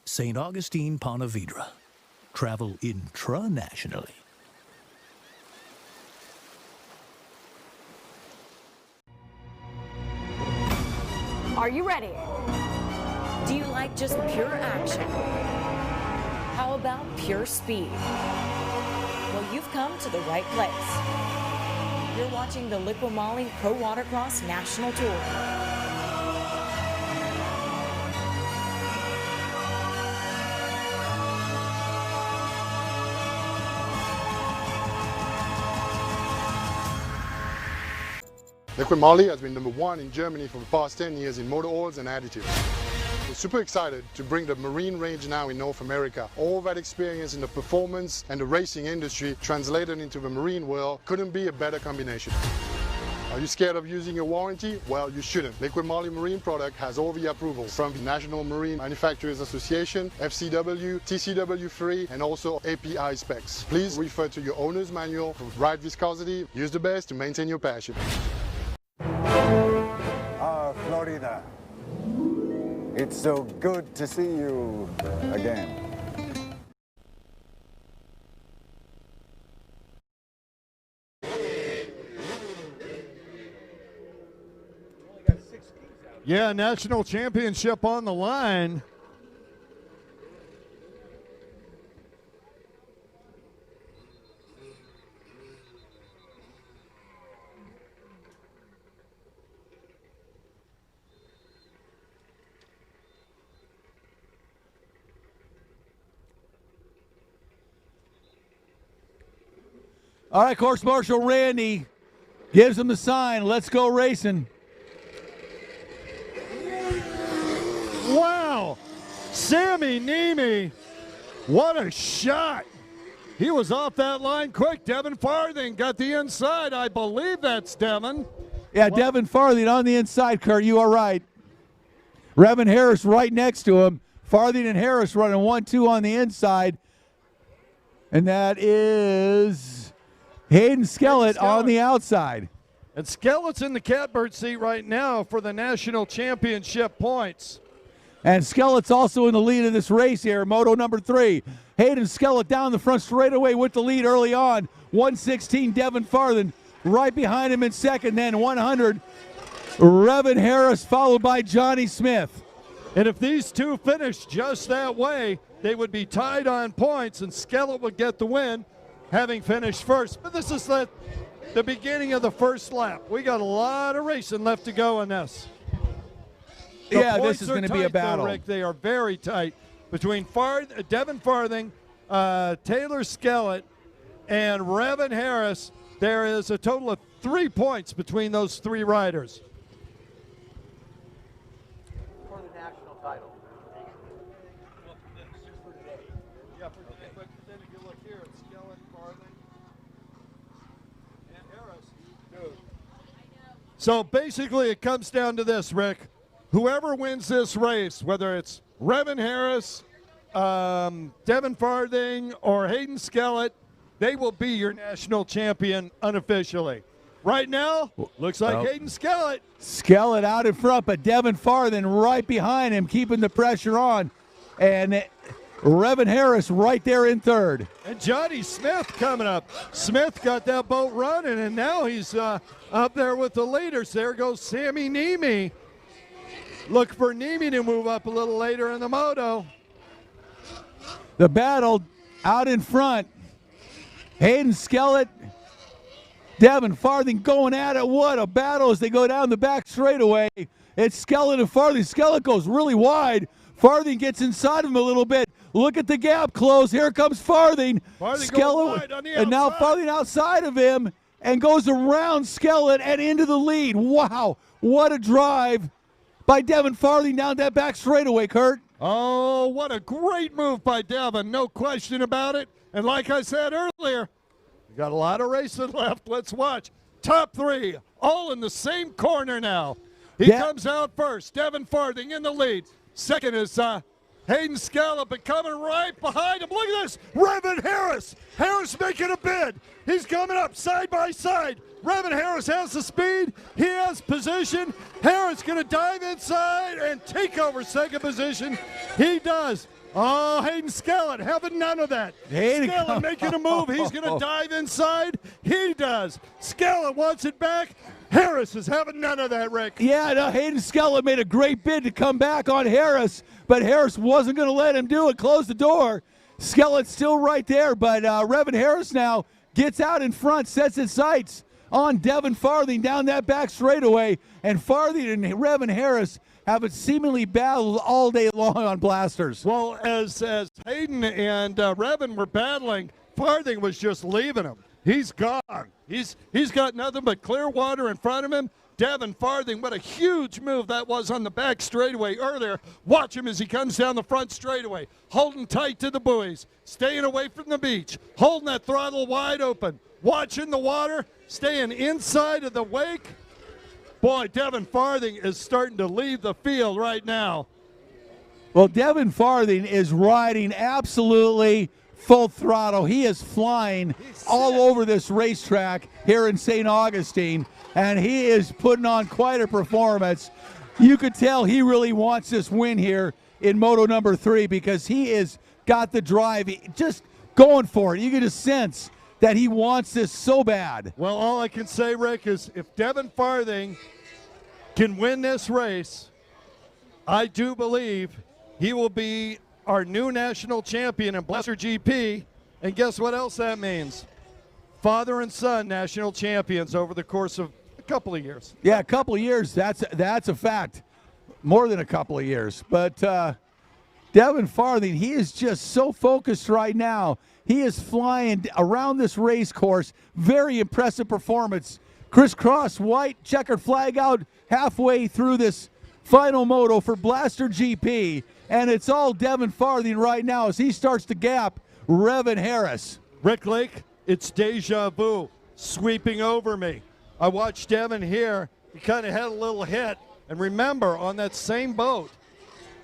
St. Augustine, Ponte Vedra. Travel intra-nationally. Are you ready? Do you like just pure action? How about pure speed? Well, you've come to the right place. You're watching the Liqui Moly Pro Watercross National Tour. Liqui Moly has been #1 in Germany for the past 10 years in motor oils and additives. We're super excited to bring the marine range now in North America. All that experience in the performance and the racing industry translated into the marine world couldn't be a better combination. Are you scared of using your warranty? Well, you shouldn't. Liqui Moly Marine product has all the approvals from the National Marine Manufacturers Association, FCW, TCW3, and also API specs. Please refer to your owner's manual for ride viscosity. Use the best to maintain your passion. Florida. It's so good to see you again. Yeah, national championship on the line. All right, Course Marshal Randy gives him the sign. Let's go racing. Wow, Sammy Niemi, what a shot. He was off that line quick. Devin Farthing got the inside. I believe that's Devin. Yeah, Devin Farthing on the inside, Kurt. You are right. Revin Harris right next to him. Farthing and Harris running 1-2 on the inside. And that is Hayden Skellett on the outside. And Skellett's in the catbird seat right now for the national championship points. And Skellett's also in the lead of this race here, moto number 3. Hayden Skellett down the front straightaway with the lead early on. 116, Devin Farthing right behind him in second. Then 100, Revin Harris followed by Johnny Smith. And if these two finish just that way, they would be tied on points, and Skellett would get the win, having finished first. But this is the beginning of the first lap. We got a lot of racing left to go in this. Yeah, this is going to be a battle. Though, Rick. They are very tight between Devin Farthing, Taylor Skellett, and Revin Harris. There is a total of 3 points between those 3 riders. For the national title. Yeah, but then if you look here, it's Skellett, Farthing, and Harris. So basically it comes down to this, Rick. whoever wins this race, whether it's Revan Harris, Devin Farthing, or Hayden Skellett, they will be your national champion unofficially. Right now, looks like Hayden Skellett. Skellett out in front, but Devin Farthing right behind him, keeping the pressure on. And Revan Harris right there in third. And Johnny Smith coming up. Smith got that boat running, and now he's up there with the leaders. There goes Sammy Niemi. Look for Niemi to move up a little later in the moto. The battle out in front. Hayden Skellett, Devin Farthing going at it. What a battle as they go down the back straightaway. It's Skellett and Farthing. Skellett goes really wide. Farthing gets inside of him a little bit. Look at the gap close. Here comes Farthing. Skellett on the and now Farthing outside of him and goes around Skellett and into the lead. Wow, what a drive by Devin Farthing down that back straightaway, Kurt. Oh, what a great move by Devin. No question about it. And like I said earlier, we got a lot of racing left. Let's watch. Top three, all in the same corner now. He comes out first. Devin Farthing in the lead. Second is Hayden Skellett, but coming right behind him. Look at this. Revan Harris. Harris making a bid. He's coming up side by side. Revan Harris has the speed. He has position. Harris going to dive inside and take over second position. He does. Oh, Hayden Skellett having none of that. Skellett making a move. He's going to dive inside. He does. Skellett wants it back. Harris is having none of that, Rick. Yeah, no, Hayden Skellett made a great bid to come back on Harris, but Harris wasn't going to let him do it. Close the door. Skellett's still right there, but Revan Harris now gets out in front, sets his sights on Devin Farthing down that back straightaway, and Farthing and Revan Harris have it seemingly battled all day long on blasters. Well, as Hayden and Revan were battling, Farthing was just leaving him. He's gone. He's got nothing but clear water in front of him. Devin Farthing, what a huge move that was on the back straightaway earlier. Watch him as he comes down the front straightaway, holding tight to the buoys, staying away from the beach, holding that throttle wide open, watching the water, staying inside of the wake. Boy, Devin Farthing is starting to leave the field right now. Well, Devin Farthing is riding absolutely full throttle. He is flying all over this racetrack here in St. Augustine, and he is putting on quite a performance. You could tell he really wants this win here in Moto number 3 because he has got the drive, just going for it. You can just sense that he wants this so bad. Well, all I can say, Rick, is if Devin Farthing can win this race, I do believe he will be our new national champion in Broward GP. And guess what else that means? Father and son national champions over the course of a couple of years. Yeah, a couple of years. That's a fact. More than a couple of years. But Devin Farthing, he is just so focused right now. He is flying around this race course. Very impressive performance. Crisscross white checkered flag out halfway through this final moto for Blaster GP. And it's all Devin Farthing right now as he starts to gap Revan Harris. Rick Lake, it's deja vu sweeping over me. I watched Devin here. He kind of had a little hit. And remember, on that same boat,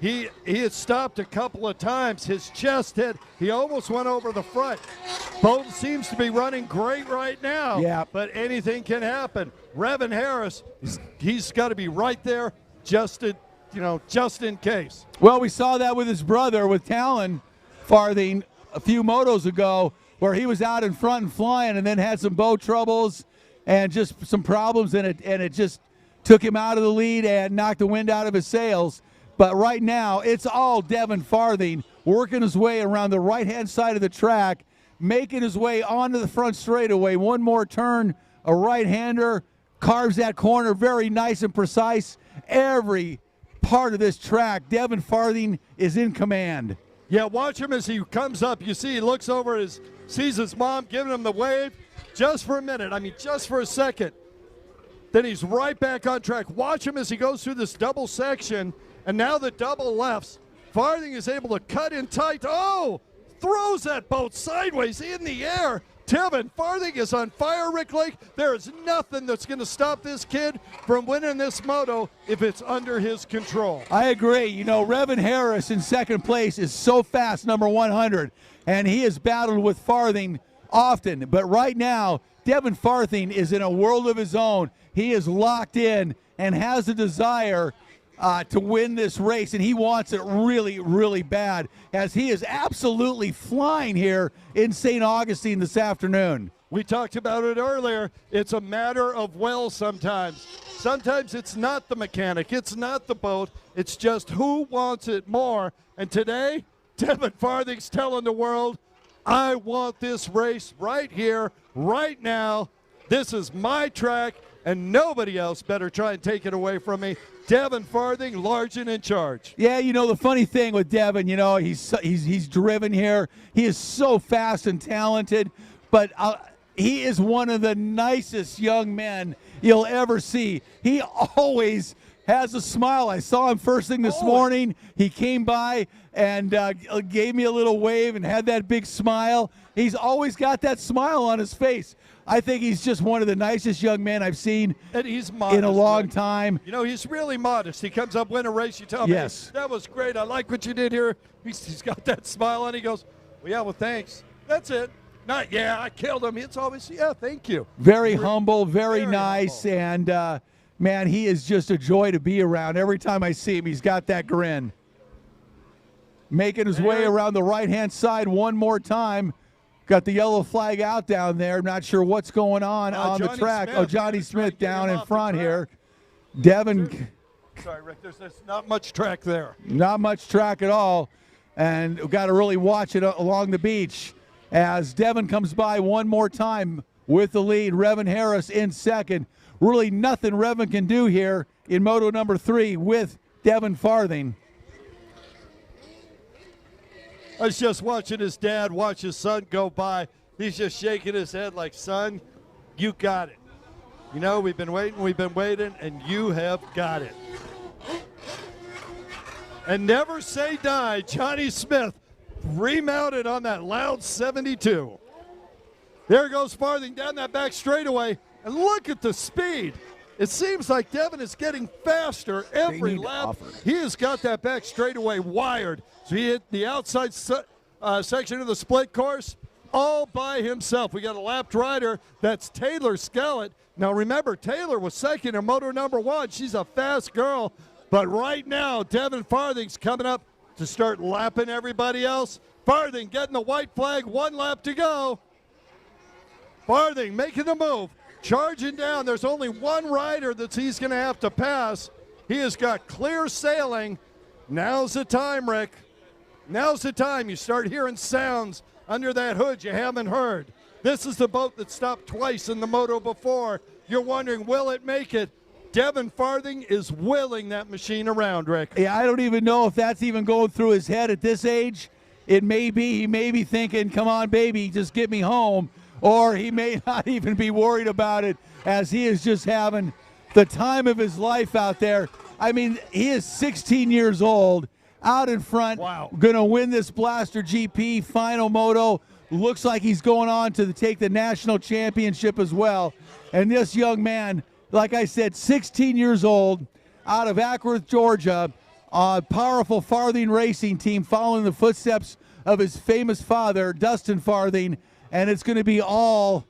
he had stopped a couple of times. His chest hit. He almost went over the front. Boat seems to be running great right now. Yeah. But anything can happen. Revan Harris, he's got to be right there just in case. Well, we saw that with his brother, with Talon Farthing, a few motos ago, where he was out in front and flying and then had some boat troubles and just some problems, and it just took him out of the lead and knocked the wind out of his sails. But right now, it's all Devin Farthing working his way around the right-hand side of the track, making his way onto the front straightaway. One more turn, a right-hander, carves that corner very nice and precise. Every part of this track, Devin Farthing is in command. Yeah, watch him as he comes up. You see he looks over, sees his mom giving him the wave just for a minute. I mean, just for a second. Then he's right back on track. Watch him as he goes through this double section. And now the double lefts. Farthing is able to cut in tight. Oh, throws that boat sideways in the air. Devin Farthing is on fire, Rick Lake. There is nothing that's going to stop this kid from winning this moto if it's under his control. I agree. You know, Revan Harris in second place is so fast, number 100, and he has battled with Farthing often. But right now, Devin Farthing is in a world of his own. He is locked in and has a desire to win this race, and he wants it really, really bad, as he is absolutely flying here in St. Augustine this afternoon. We talked about it earlier. It's a matter of will sometimes. Sometimes it's not the mechanic, it's not the boat, it's just who wants it more. And today, Devin Farthing's telling the world, I want this race right here, right now. This is my track, and nobody else better try and take it away from me. Devin Farthing, large and in charge. Yeah, you know, the funny thing with Devin, you know, he's driven here. He is so fast and talented, but he is one of the nicest young men you'll ever see. He always has a smile. I saw him first thing this morning. He came by and gave me a little wave and had that big smile. He's always got that smile on his face. I think he's just one of the nicest young men I've seen and he's modest, in a long time. You know, he's really modest. He comes up, win a race, you tell him, yes, hey, that was great. I like what you did here. He's got that smile on. He goes, well, yeah, well, thanks. That's it. Not, yeah, I killed him. It's always, yeah, thank you. Very humble, very nice, humble. And, man, he is just a joy to be around. Every time I see him, he's got that grin. Making his way around the right-hand side one more time. Got the yellow flag out down there. Not sure what's going on the track. Smith. Oh, Johnny Smith down in front here. Devin. Sorry, Rick, there's not much track there. Not much track at all. And we've got to really watch it along the beach as Devin comes by one more time with the lead. Revan Harris in second. Really nothing Revan can do here in moto number 3 with Devin Farthing. I was just watching his dad watch his son go by. He's just shaking his head like, son, you got it. You know, we've been waiting, and you have got it. And never say die, Johnny Smith remounted on that loud 72. There goes Farthing down that back straightaway, and look at the speed. It seems like Devin is getting faster every lap. He has got that back straightaway wired. So he hit the outside section of the split course all by himself. We got a lapped rider. That's Taylor Skellett. Now remember, Taylor was second in moto number 1. She's a fast girl. But right now, Devin Farthing's coming up to start lapping everybody else. Farthing getting the white flag, 1 lap to go. Farthing making the move. Charging down. There's only one rider that he's going to have to pass. He has got clear sailing. Now's the time, Rick. Now's the time. You start hearing sounds under that hood you haven't heard. This is the boat that stopped twice in the moto before. You're wondering, will it make it? Devin Farthing is willing that machine around, Rick. Yeah, I don't even know if that's even going through his head at this age. It may be. He may be thinking, come on, baby, just get me home. Or he may not even be worried about it, as he is just having the time of his life out there. I mean, he is 16 years old, out in front, going to win this Blaster GP final moto. Looks like he's going on to take the national championship as well. And this young man, like I said, 16 years old, out of Ackworth, Georgia, a powerful Farthing racing team following the footsteps of his famous father, Dustin Farthing. And it is going to be all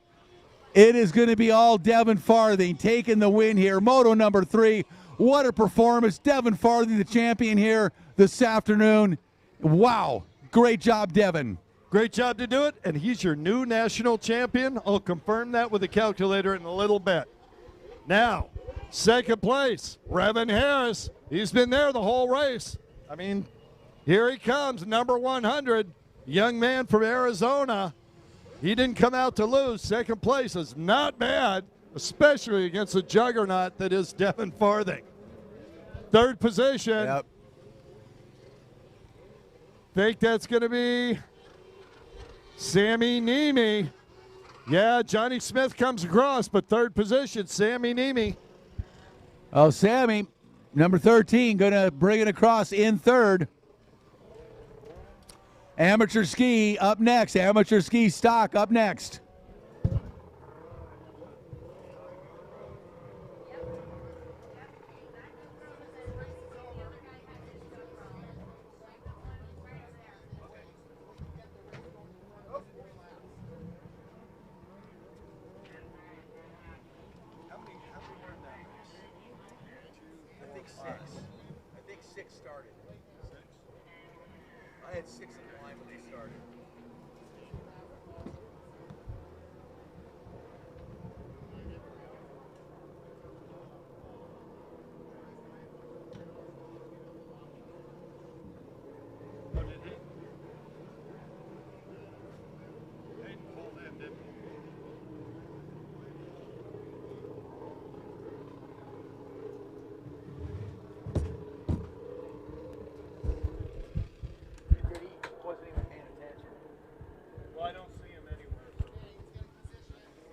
Devin Farthing taking the win here. Moto number 3. What a performance. Devin Farthing, the champion here this afternoon. Wow. Great job, Devin. Great job to do it, and he's your new national champion. I'll confirm that with a calculator in a little bit. Now, second place, Revan Harris. He's been there the whole race. I mean, here he comes, number 100, young man from Arizona. He didn't come out to lose. Second place is not bad, especially against the juggernaut that is Devin Farthing. Third position. Yep. Think that's going to be Sammy Niemi. Yeah, Johnny Smith comes across, but third position, Sammy Niemi. Oh, Sammy, number 13, going to bring it across in third. Amateur ski up next. Amateur ski stock up next. I had 6 in the line when they started.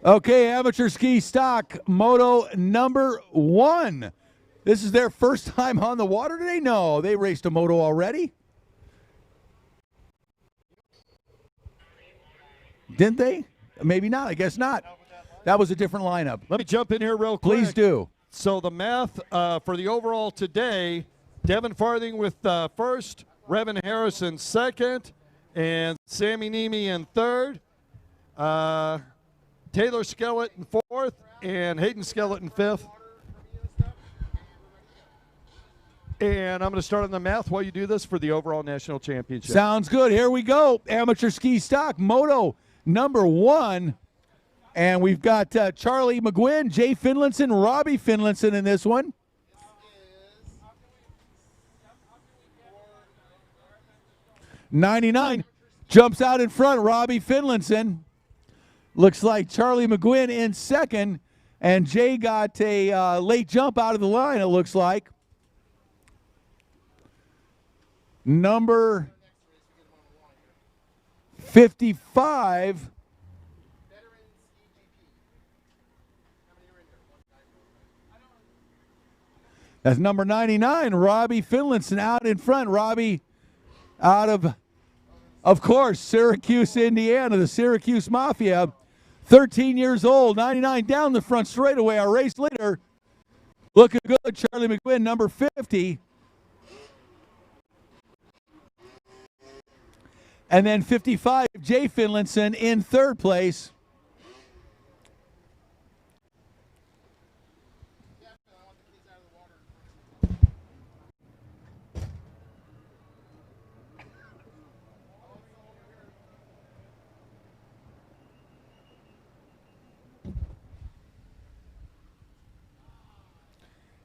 Okay, amateur ski stock, moto number 1. This is their first time on the water today? No, they raced a moto already. Didn't they? Maybe not. I guess not. That was a different lineup. Let me jump in here real quick. Please do. So the math for the overall today, Devin Farthing with first, Revan Harrison second, and Sammy Nemi in third. Taylor Skellett in fourth, and Hayden Skellett in fifth. And I'm going to start on the math while you do this for the overall national championship. Sounds good. Here we go. Amateur ski stock, moto number 1. And we've got Charlie McGuinn, Jay Finlinson, Robbie Finlinson in this one. '99 jumps out in front, Robbie Finlinson. Looks like Charlie McGuinn in second, and Jay got a late jump out of the line, it looks like. Number 55. That's number 99, Robbie Finlinson out in front. Robbie out of course, Syracuse, Indiana, the Syracuse Mafia. 13 years old, 99 down the front straightaway. Our race leader looking good, Charlie McGuinn, number 50. And then 55, Jay Finlinson in third place.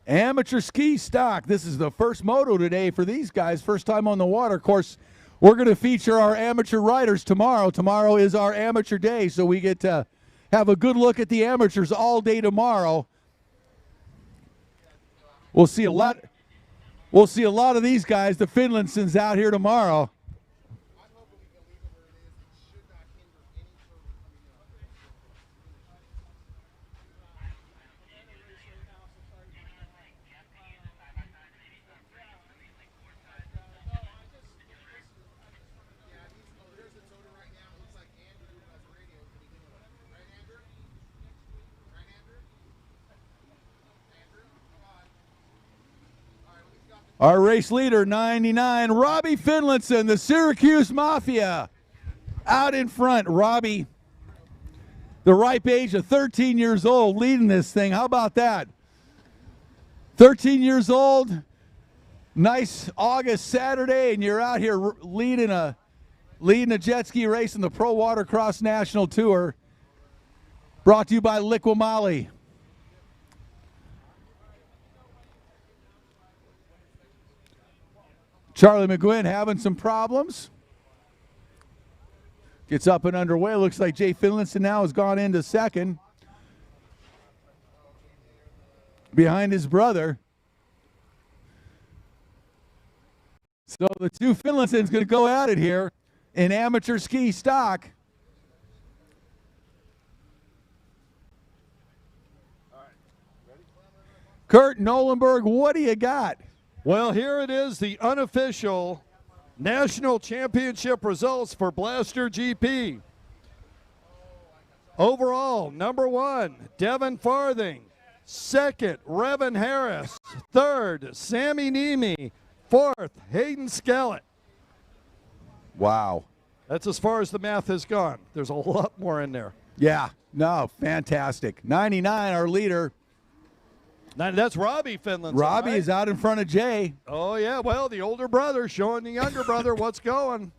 Amateur ski stock. This is the first moto today for these guys. First time on the water. Of course, we're going to feature our amateur riders tomorrow. Tomorrow is our amateur day, so we get to have a good look at the amateurs all day tomorrow. We'll see a lot. We'll see a lot of these guys, the Finlinsons, out here tomorrow. Our race leader, 99, Robbie Finlinson, the Syracuse Mafia, out in front. Robbie, the ripe age of 13 years old, leading this thing. How about that? 13 years old, nice August Saturday, and you're out here leading a jet ski race in the Pro Watercross National Tour. Brought to you by Liqui-Moly. Charlie McGuinn having some problems. Gets up and underway. Looks like Jay Finlinson now has gone into second. Behind his brother. So the two Finlinsons going to go at it here in amateur ski stock. Kurt Nolenberg, what do you got? Well, here it is, the unofficial national championship results for Blaster GP. Overall, number 1, Devin Farthing. Second, Revan Harris. Third, Sammy Nemi. Fourth, Hayden Skellett. Wow. That's as far as the math has gone. There's a lot more in there. Yeah, no, fantastic. 99, our leader. That's Robbie Finland. Robbie is out in front of Jay. Oh, yeah. Well, the older brother showing the younger brother what's going.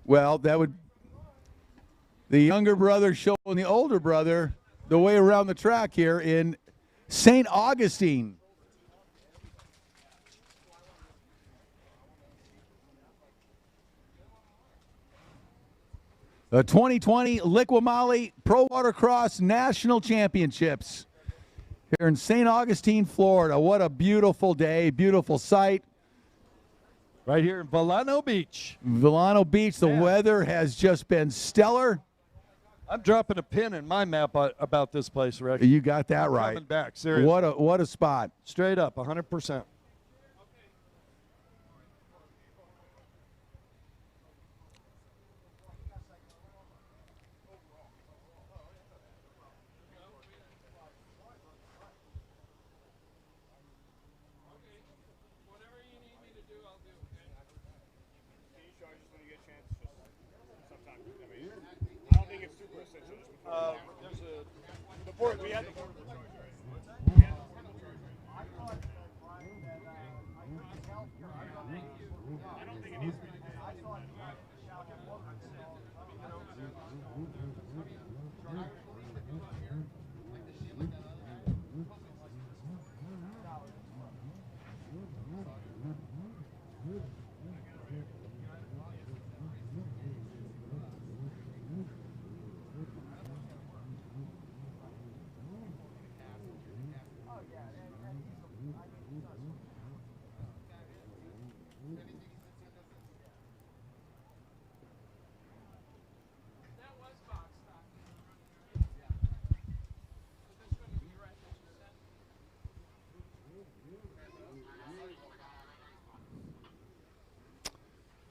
Well, that would the younger brother showing the older brother the way around the track here in St. Augustine. The 2020 Liqui-Moly Pro Watercross National Championships here in St. Augustine, Florida. What a beautiful day, beautiful sight. Right here in Volano Beach. Volano Beach, the weather has just been stellar. I'm dropping a pin in my map about this place, Rick. You got that right. Coming back, seriously. What a spot. Straight up, 100%. Before we had the board. I don't think it needs to be.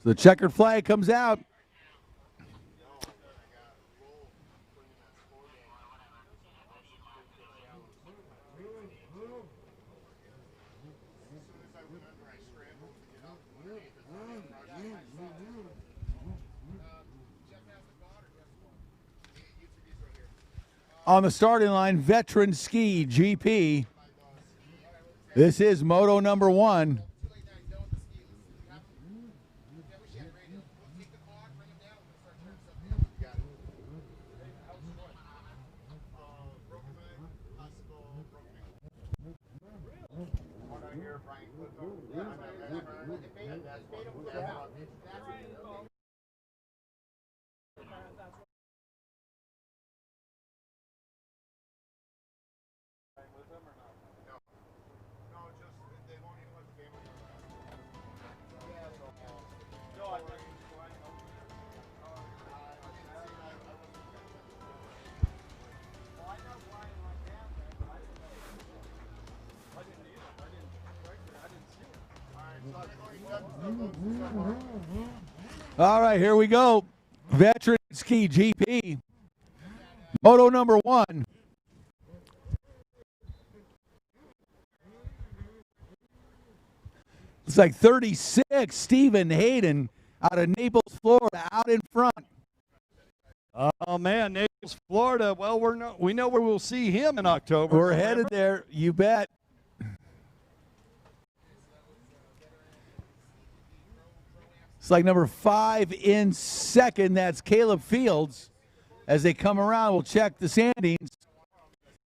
The checkered flag comes out. On the starting line, Veteran Ski GP. This is moto number 1. All right, here we go. Veteran Ski GP. Moto number 1. It's like 36. Stephen Hayden out of Naples, Florida, out in front. Oh, man, Naples, Florida. Well, we know where we'll see him in October. We're headed there, you bet. It's like number 5 in second. That's Caleb Fields. As they come around, we'll check the standings.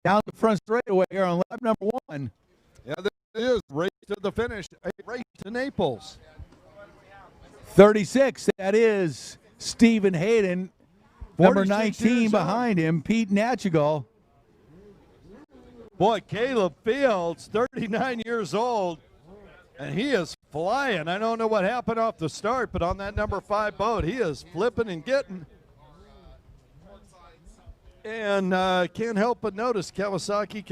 Down the front straightaway here on lap number 1. Yeah, there it is. Race to the finish. A race to Naples. 36, that is Stephen Hayden. Number 19 behind him, Pete Natchigal. Boy, Caleb Fields, 39 years old, and he is flying. I don't know what happened off the start, but on that number 5 boat, he is flipping and getting. And can't help but notice Kawasaki.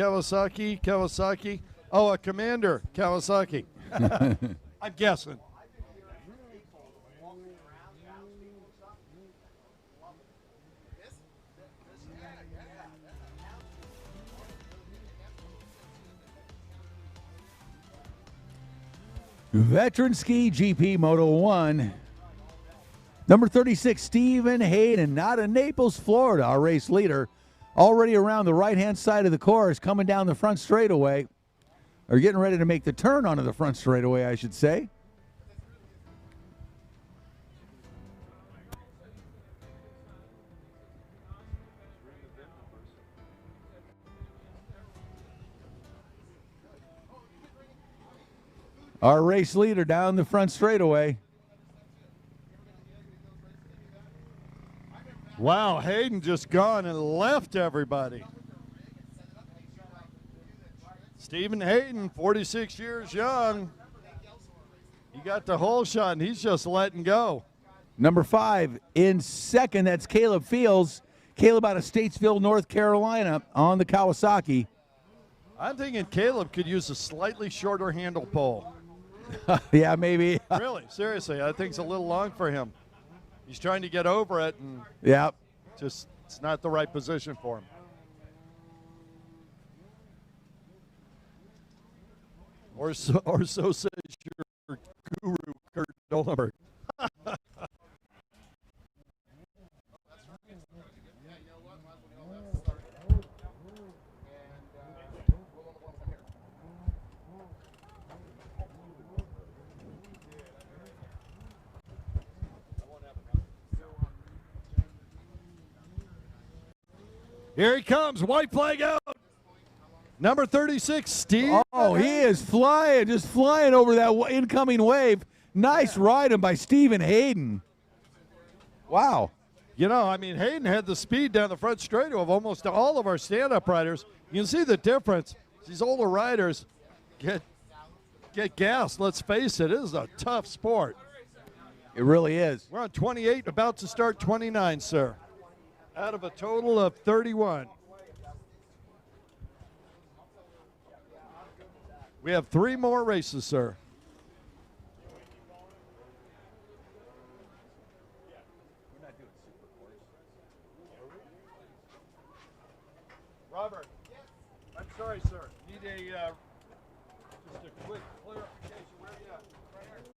Oh, a Commander Kawasaki. I'm guessing. Veteran Ski GP Moto 1. Number 36, Stephen Hayden, out of Naples, Florida, our race leader. already around the right-hand side of the course, coming down the front straightaway, or getting ready to make the turn onto the front straightaway, I should say. Our race leader down the front straightaway. Wow, Hayden just gone and left everybody. Stephen Hayden, 46 years young. He got the whole shot, and he's just letting go. Number 5 in second, that's Caleb Fields. Caleb out of Statesville, North Carolina on the Kawasaki. I'm thinking Caleb could use a slightly shorter handle pole. Yeah, maybe. Really, seriously, I think it's a little long for him. He's trying to get over it, and yeah, just it's not the right position for him. Or so says your guru, Kurt Dolenberg. Here he comes, white flag out. Number 36, Steve. Oh, he is flying, just flying over that incoming wave. Nice riding by Stephen Hayden. Wow. You know, I mean, Hayden had the speed down the front straightaway of almost all of our stand-up riders. You can see the difference. These older riders get gassed. Let's face it, it is a tough sport. It really is. We're on 28, about to start 29, sir. Out of a total of 31. We have 3 more races, sir. Robert, I'm sorry, sir. Need a just a quick clarification. Where are you at? Right here.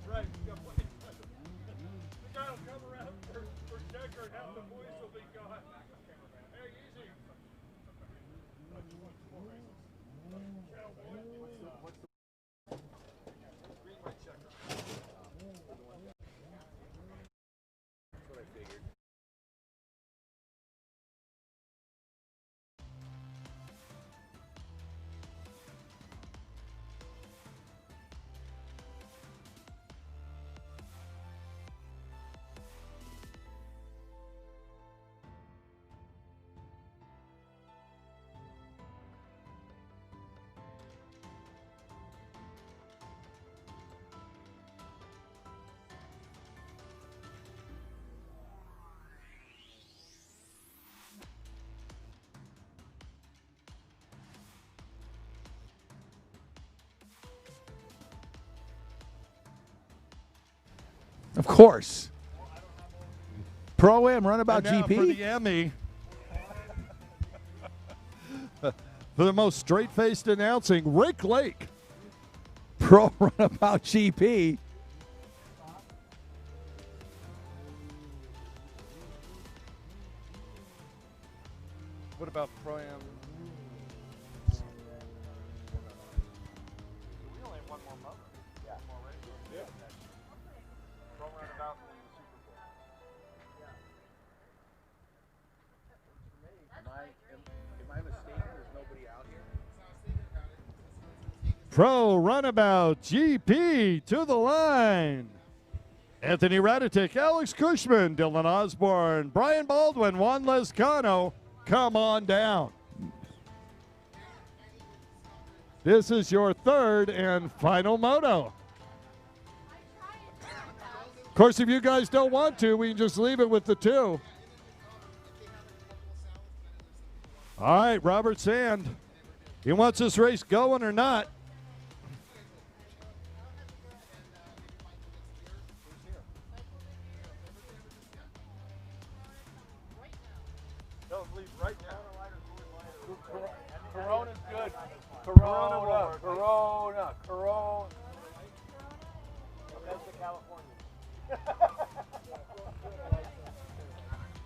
Right, we got plenty of time. The guy will come around for Decker and half the boys will be gone. Hey, easy. Green, white checker. That's what I figured. Of course. Pro-Am Runabout And now GP. for the Emmy. For the most straight-faced announcing, Rick Lake. Pro Runabout GP. What about Pro-Am? We only have one more month. Yeah. One more race. Yeah. Pro Runabout and then the Super Bowl. Am I mistaken? There's nobody out here? Pro Runabout GP to the line. Anthony Raditic, Alex Cushman, Dylan Osborne, Brian Baldwin, Juan Lescano, come on down. This is your third and final moto. Of course, if you guys don't want to, we can just leave it with the 2. All right, Robert Sand. He wants this race going or not. Don't leave right now. Corona's good. Corona. That's the California.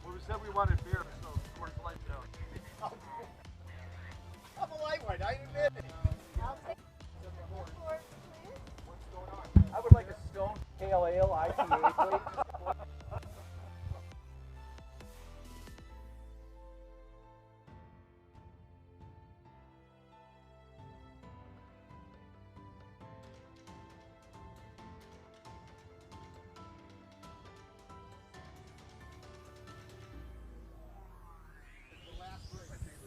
Well, we said we wanted beer, so Coors Light down. I'm a lightweight. I admit it. I would like a Stone Pale Ale IPA, please.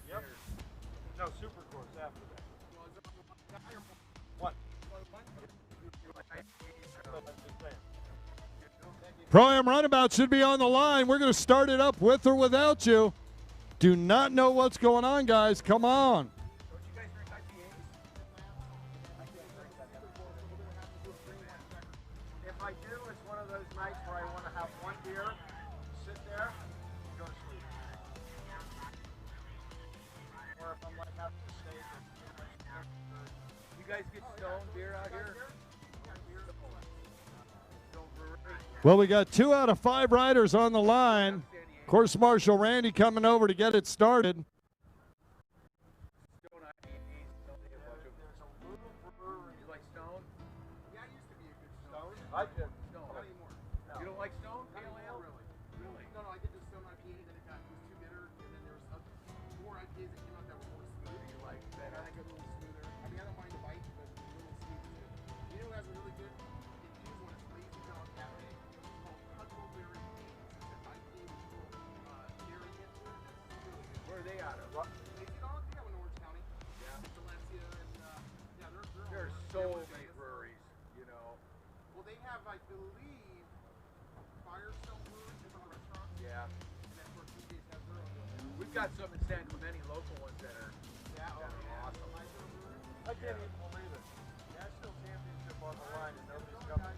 Yep. No, super course after that. One. Pro-Am Runabout should be on the line. We're going to start it up with or without you. Do not know what's going on, guys. Come on. If I do, it's one of those nights where I want to have one beer, sit there, and go to sleep. Or if I'm like out to the stage. You guys get Stone beer out here? Well, we got 2 out of 5 riders on the line. Course Marshal Randy coming over to get it started. I did. Not anymore. You don't like Stone Pale Ale? Really? No, I did the Stone IPA, then it was too bitter, and then there was more IPAs that came out that were more smooth. You like that? I like a little smoother. I mean, I don't mind the bite, but a little smooth too. You know who has a really good infused one? It's lazy John Cafe. It's called Huckleberry Kings. It's an IPA with a little dairy into it. It's really good. Where are they out of? Lazy John? They have in Orange County. Yeah. Valencia and yeah, There's so many breweries, you know. Well, they have, I believe, Firestone Brewery, different restaurants. Yeah. And that's where TJ's has their own. We've got some in San Clemente, local ones that are awesome. I can't even believe it. National championship on the line and nobody's coming.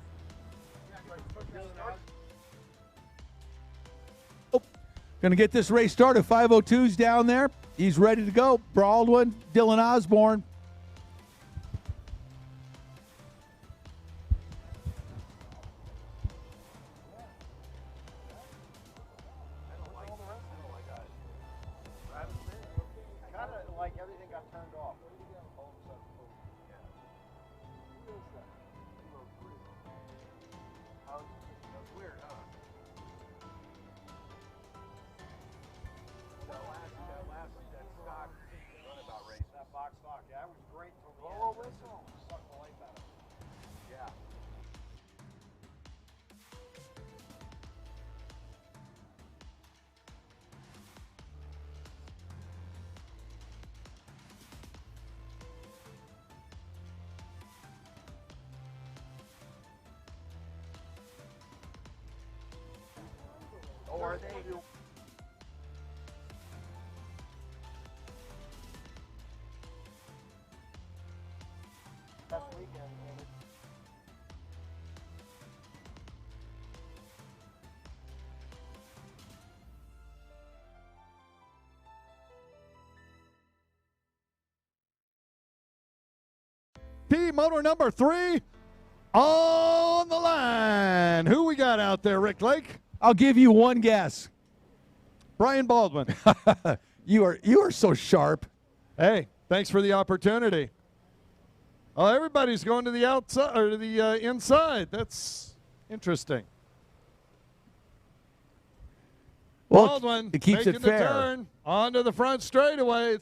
Going to get this race started. 502's down there. He's ready to go. Baldwin, Dylan Osborne. Kind of like everything got turned off. All of a sudden, boom. Yeah. Who is that? 203. That's weird, huh? That stock runabout race. That box stock, yeah, it was great till the end. Whistle. Sucked the life out of it. Yeah. Oh, are they? Best weekend. P motor number 3 on the line. Who we got out there, Rick Lake? I'll give you one guess. Brian Baldwin. You are so sharp. Hey, thanks for the opportunity. Oh, everybody's going to the outside or to the inside. That's interesting. Well, Baldwin it keeps making it the fair. turn onto the front straightaway.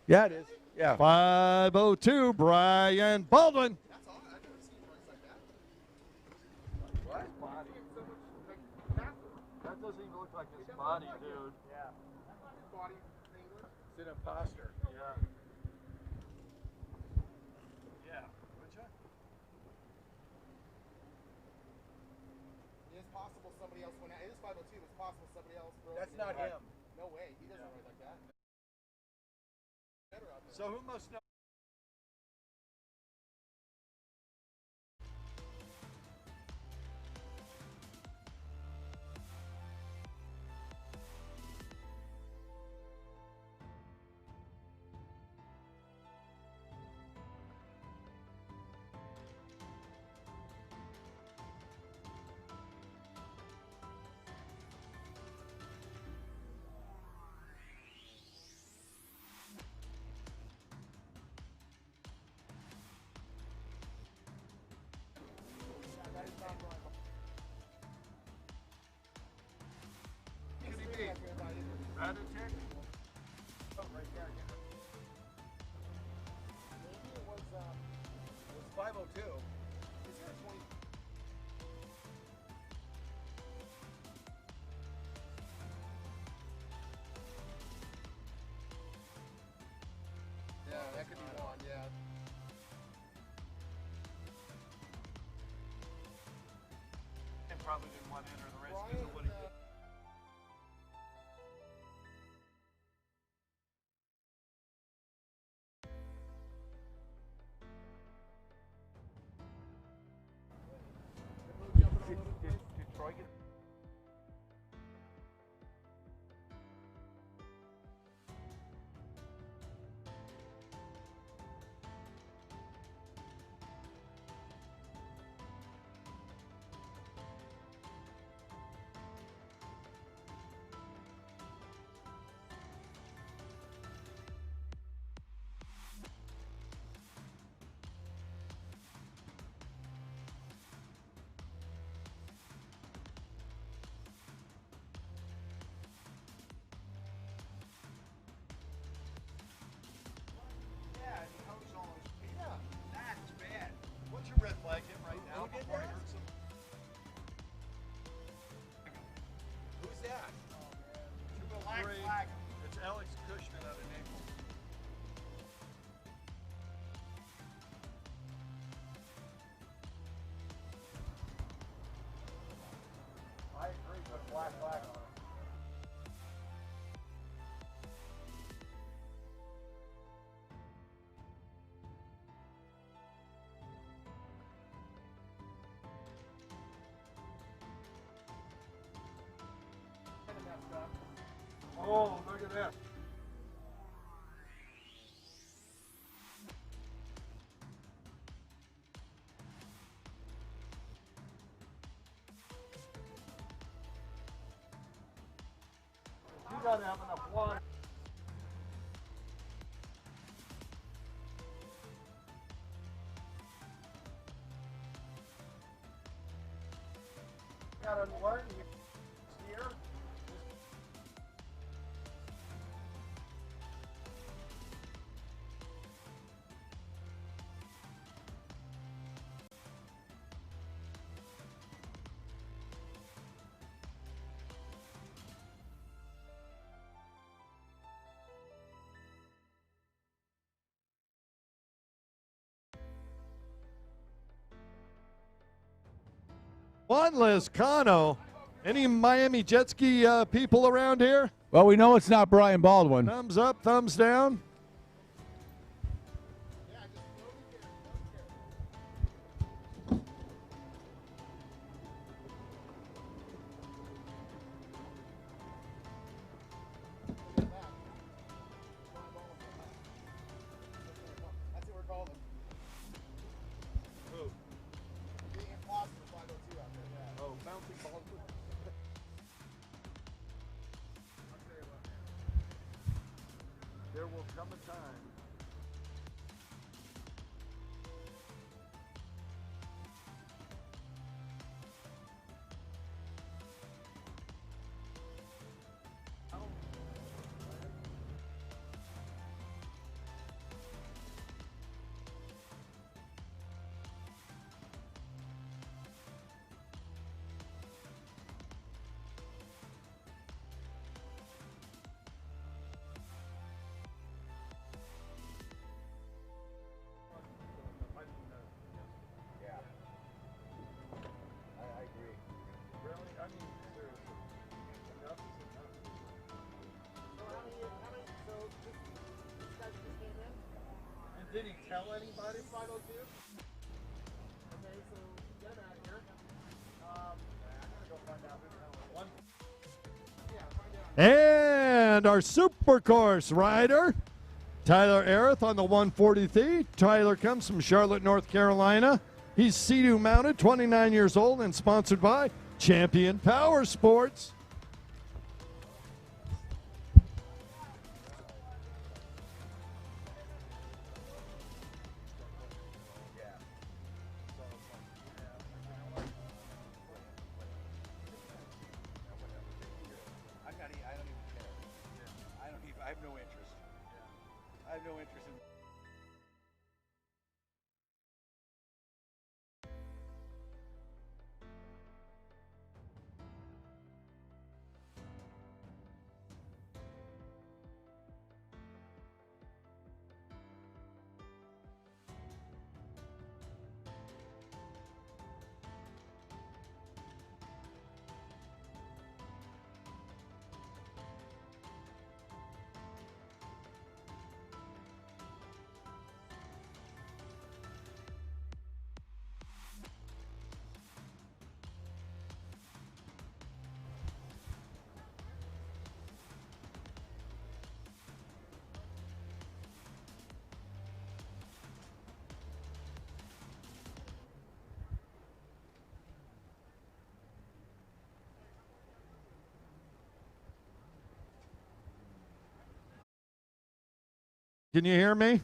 Yeah, it is. Yeah. 502, Brian Baldwin. What? Body. That doesn't even look like his body, dude. Yeah. Body. It's an imposter. Yeah. Yeah. Would you? possible somebody else broke. That's not him. No way. He doesn't ride like that. Better out there. So who must know? Maybe it was 502. Is there a 20? Yeah, that could be one, yeah. And probably didn't want to enter the race because of what he did. Did Troy get? Red flag him right now before he hurts him. Who's that? Black flag. It's Alex Cushman out of Naples. I agree with black flag on it. Oh, look at that. You gotta have enough water. Gotta learn here. Juan Lescano. Any Miami jet ski people around here? Well, we know it's not Brian Baldwin. Thumbs up, thumbs down. That's what we're calling them. Who? Being impossible 502 out there, yeah. Oh, bouncing balls. There will come a time. Did he tell anybody? 502? Okay, so get him out of here. I'm gonna go find out who won. Yeah, find out. And our Supercourse rider, Tyler Arith on the 143. Tyler comes from Charlotte, North Carolina. He's Sea-Doo mounted, 29 years old, and sponsored by Champion Power Sports. I have no interest. I have no interest in. Can you hear me?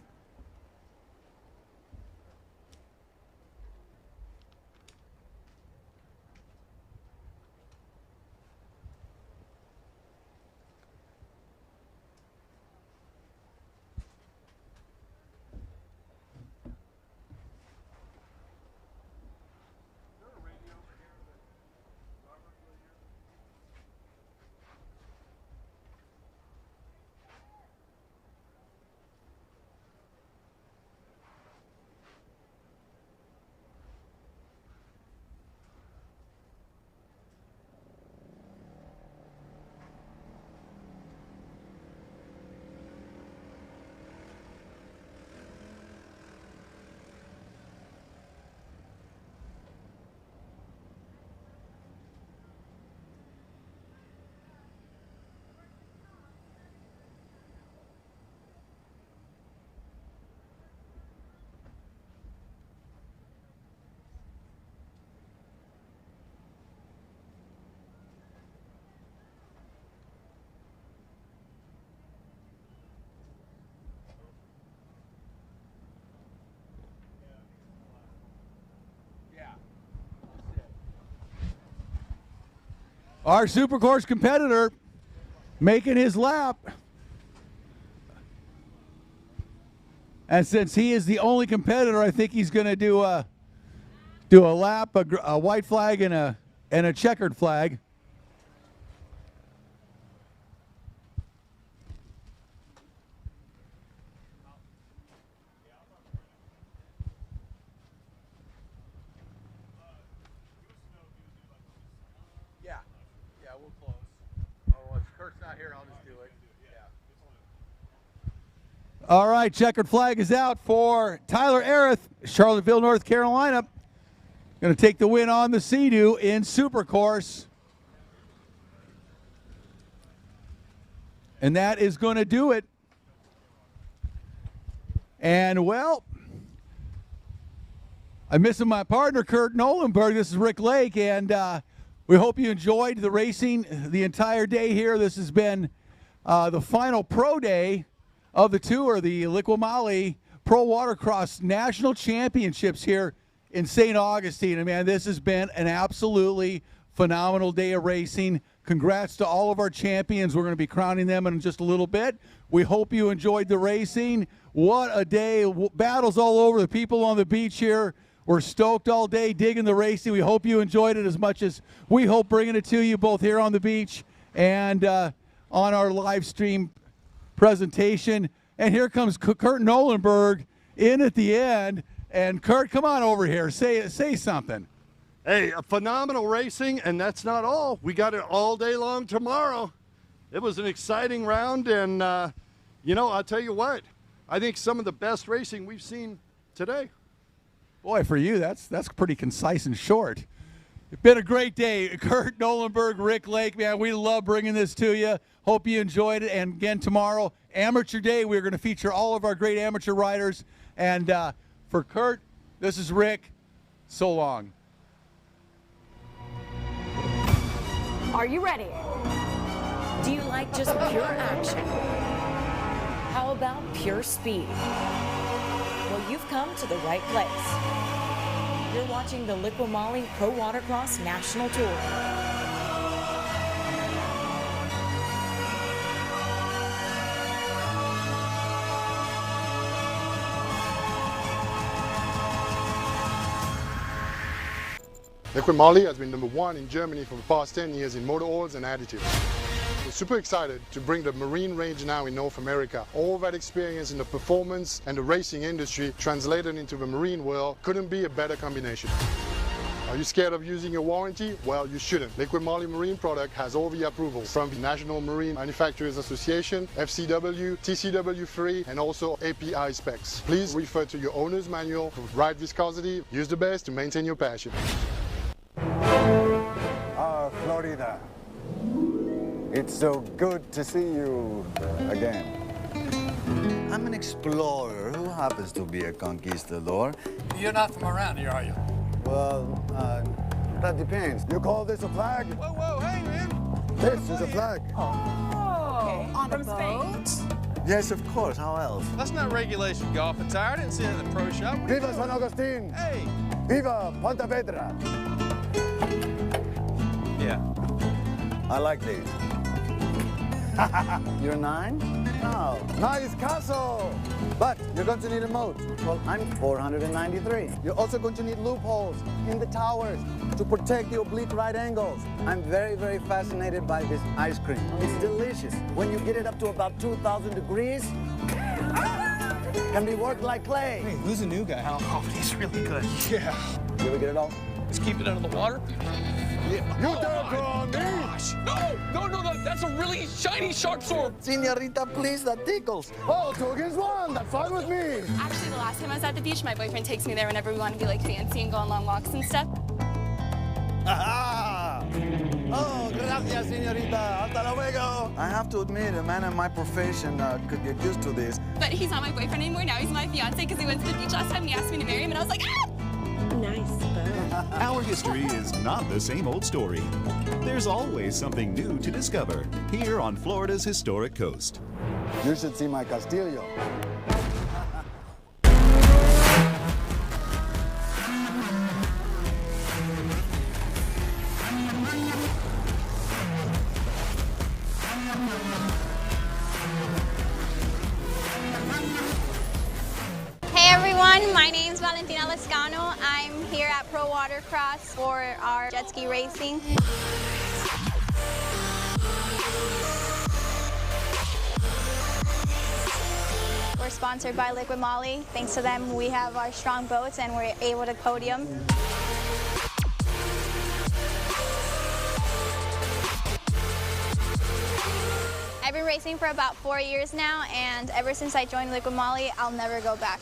Our Supercourse competitor making his lap. And since he is the only competitor, I think he's going to do a lap, a white flag and a checkered flag. Yeah, we'll close. Oh, if Kurt's not here, I'll just do it. Yeah. All right, checkered flag is out for Tyler Arith, Charlottesville, North Carolina. Going to take the win on the Sea-Doo in Supercourse. And that is going to do it. And, well, I'm missing my partner, Kurt Nolenberg. This is Rick Lake, and we hope you enjoyed the racing the entire day here. This has been the final pro day of the tour, the Liqui Pro Watercross National Championships here in St. Augustine. And, man, this has been an absolutely phenomenal day of racing. Congrats to all of our champions. We're going to be crowning them in just a little bit. We hope you enjoyed the racing. What a day. Battles all over. The people on the beach here were stoked all day digging the racing. We hope you enjoyed it as much as we hope bringing it to you both here on the beach and on our live stream presentation. And here comes Kurt Nolenberg in at the end. And Kurt, come on over here. Say something. Hey, a phenomenal racing, and that's not all. We got it all day long tomorrow. It was an exciting round, and, you know, I'll tell you what. I think, some of the best racing we've seen today. Boy, for you, that's pretty concise and short. It's been a great day. Kurt Nolenberg, Rick Lake, man, we love bringing this to you. Hope you enjoyed it. And again, tomorrow, Amateur Day, we're going to feature all of our great amateur riders. And for Kurt, this is Rick. So long. Are you ready? Do you like just pure action? How about pure speed? Well, you've come to the right place. You're watching the Liqui Moly Pro Watercross National Tour. Liqui Moly has been #1 in Germany for the past 10 years in motor oils and additives. We're super excited to bring the marine range now in North America. All that experience in the performance and the racing industry translated into the marine world couldn't be a better combination. Are you scared of using your warranty? Well, you shouldn't. Liqui Moly Marine product has all the approvals from the National Marine Manufacturers Association, FCW, TCW3, and also API specs. Please refer to your owner's manual for ride viscosity. Use the best to maintain your passion. Florida. It's so good to see you again. I'm an explorer who happens to be a conquistador. You're not from around here, are you? Well, that depends. You call this a flag? Whoa, whoa, hey, man. This is a flag. Oh, on a boat? Yes, of course. How else? That's not regulation golf attire. I didn't see it in the pro shop. Viva San Augustine! Hey! Viva Pontevedra! Yeah. I like these. You're 9? No. Nice castle! But you're going to need a moat. Well, I'm 493. You're also going to need loopholes in the towers to protect the oblique right angles. I'm very, very fascinated by this ice cream. It's delicious. When you get it up to about 2,000 degrees, can be worked like clay. Hey, who's the new guy? Oh, he's really good. Yeah. You ever get it all? Let's keep it under the water. Yeah. You don't go on me! No, that's a really shiny sharp sword. Senorita, please, that tickles. Oh, 2 against 1, that's fine with me. Actually, the last time I was at the beach, my boyfriend takes me there whenever we want to be like fancy and go on long walks and stuff. Ah! Oh, gracias, senorita. Hasta luego. I have to admit, a man in my profession could get used to this. But he's not my boyfriend anymore. Now he's my fiance because he went to the beach last time and he asked me to marry him and I was like, ah! Nice boat. Our history is not the same old story. There's always something new to discover here on Florida's historic coast. You should see my Castillo. Hey everyone, my name's Valentina Lescano. I'm here at Pro Watercross for our jet ski racing. We're sponsored by Liqui Moly. Thanks to them, we have our strong boats and we're able to podium. I've been racing for about 4 years now, and ever since I joined Liqui Moly, I'll never go back.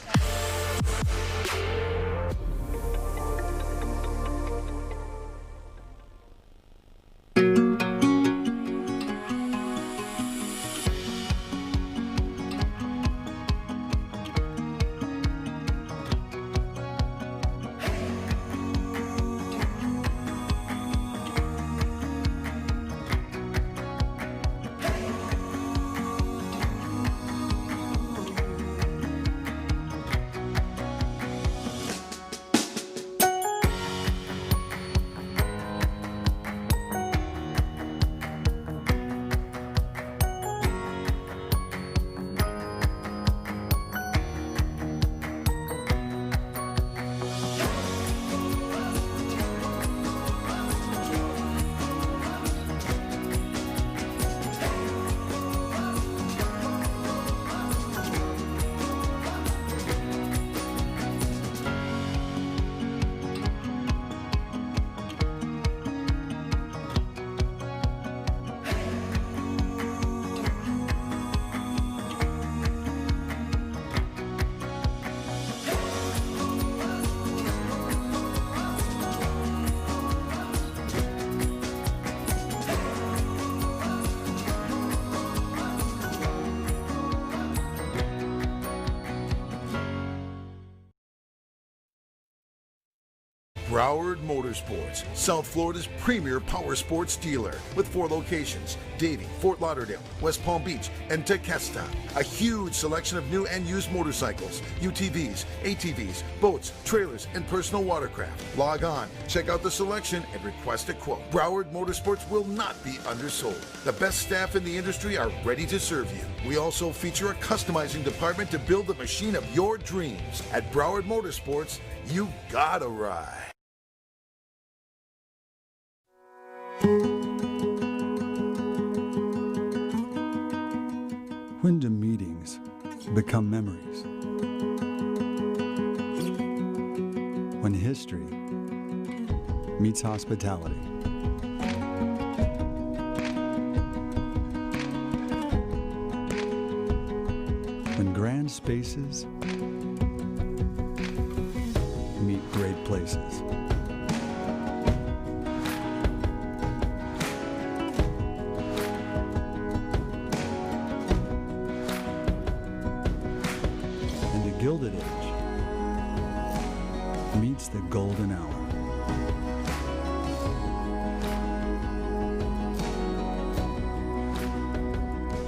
Broward Motorsports, South Florida's premier power sports dealer with 4 locations: Davie, Fort Lauderdale, West Palm Beach, and Tequesta. A huge selection of new and used motorcycles, UTVs, ATVs, boats, trailers, and personal watercraft. Log on, check out the selection, and request a quote. Broward Motorsports will not be undersold. The best staff in the industry are ready to serve you. We also feature a customizing department to build the machine of your dreams. At Broward Motorsports, you gotta ride. When do meetings become memories? When history meets hospitality. When grand spaces meet great places. Gilded Age meets the golden hour.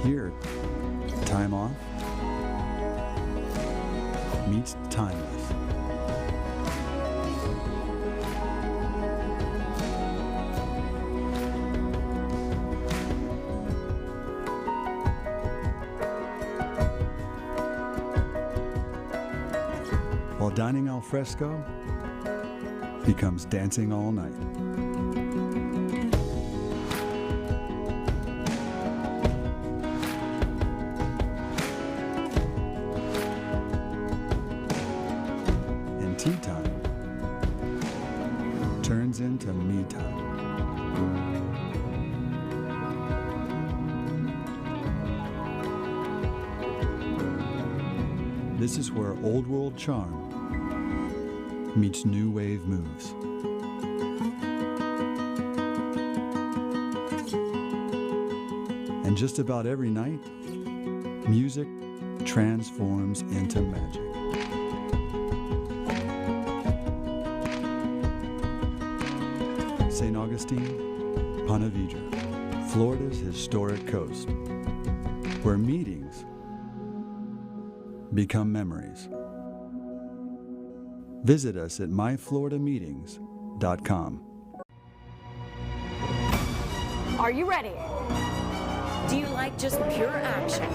Here, time off meets timeless. While dining al fresco becomes dancing all night. And tea time turns into me time. This is where old world charm meets new wave moves. And just about every night, music transforms into magic. St. Augustine, Ponte Vedra, Florida's historic coast, where meetings become memories. Visit us at myfloridameetings.com. Are you ready? Do you like just pure action?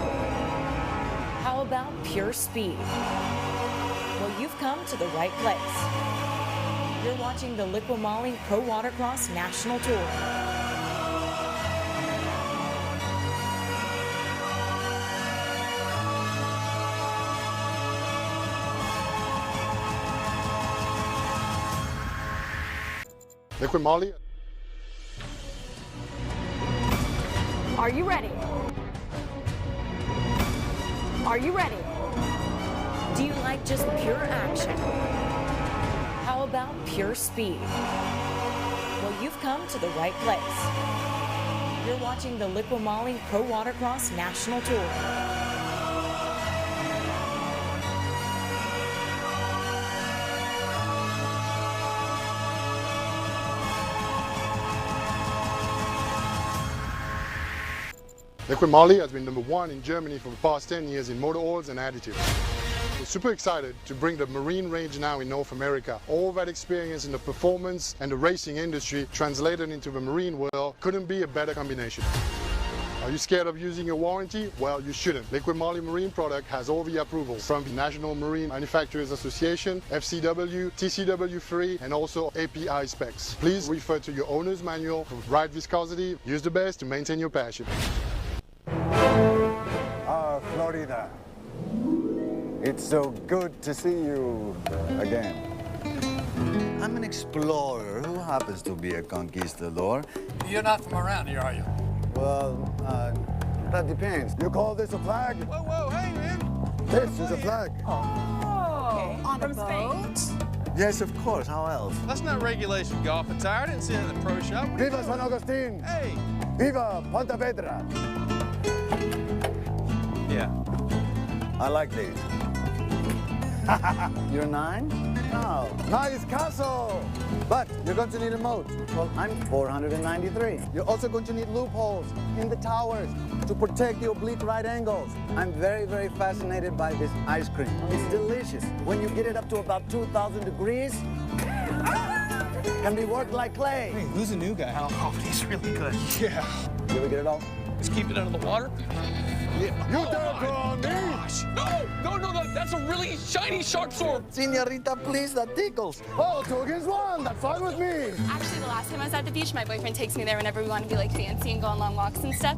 How about pure speed? Well, you've come to the right place. You're watching the Liqui-Moly Pro Watercross National Tour. Liqui-Moly. Are you ready? Are you ready? Do you like just pure action? How about pure speed? Well, you've come to the right place. You're watching the Liqui-Moly Pro Watercross National Tour. Liqui-Moly has been #1 in Germany for the past 10 years in motor oils and additives. We're super excited to bring the marine range now in North America. All that experience in the performance and the racing industry translated into the marine world couldn't be a better combination. Are you scared of using your warranty? Well, you shouldn't. Liqui-Moly Marine product has all the approvals from the National Marine Manufacturers Association, FCW, TCW3, and also API specs. Please refer to your owner's manual for right viscosity. Use the best to maintain your passion. Florida. It's so good to see you again. I'm an explorer who happens to be a conquistador. You're not from around here, are you? Well, that depends. You call this a flag? Whoa, whoa, hey, man. This is a flag. Oh, on a boat? Yes, of course. How else? That's not regulation golf attire. I didn't see it in the pro shop. Viva San Augustine! Hey! Viva Ponte Vedra! Yeah. I like these. You're 9? No. Nice castle! But you're going to need a moat. Well, I'm 493. You're also going to need loopholes in the towers to protect the oblique right angles. I'm very, very fascinated by this ice cream. It's delicious. When you get it up to about 2,000 degrees, can be worked like clay. Hey, who's the new guy? Oh, he's really good. Yeah. Did we get it all? Just keep it under the water. Yeah. You don't go on me! No, that's a really shiny sharp sword. Senorita, please, that tickles. Oh, 2 against 1, that's fine with me. Actually, the last time I was at the beach, my boyfriend takes me there whenever we want to be like fancy and go on long walks and stuff.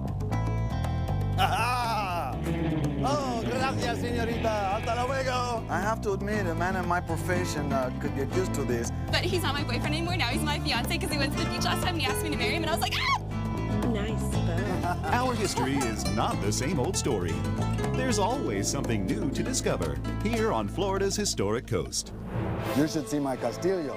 Aha! Oh, gracias, senorita. Hasta luego. I have to admit, a man in my profession could get used to this. But he's not my boyfriend anymore. Now he's my fiance because he went to the beach last time and he asked me to marry him, and I was like, ah! Nice bow. Our history is not the same old story. There's always something new to discover here on Florida's historic coast. You should see my castillo.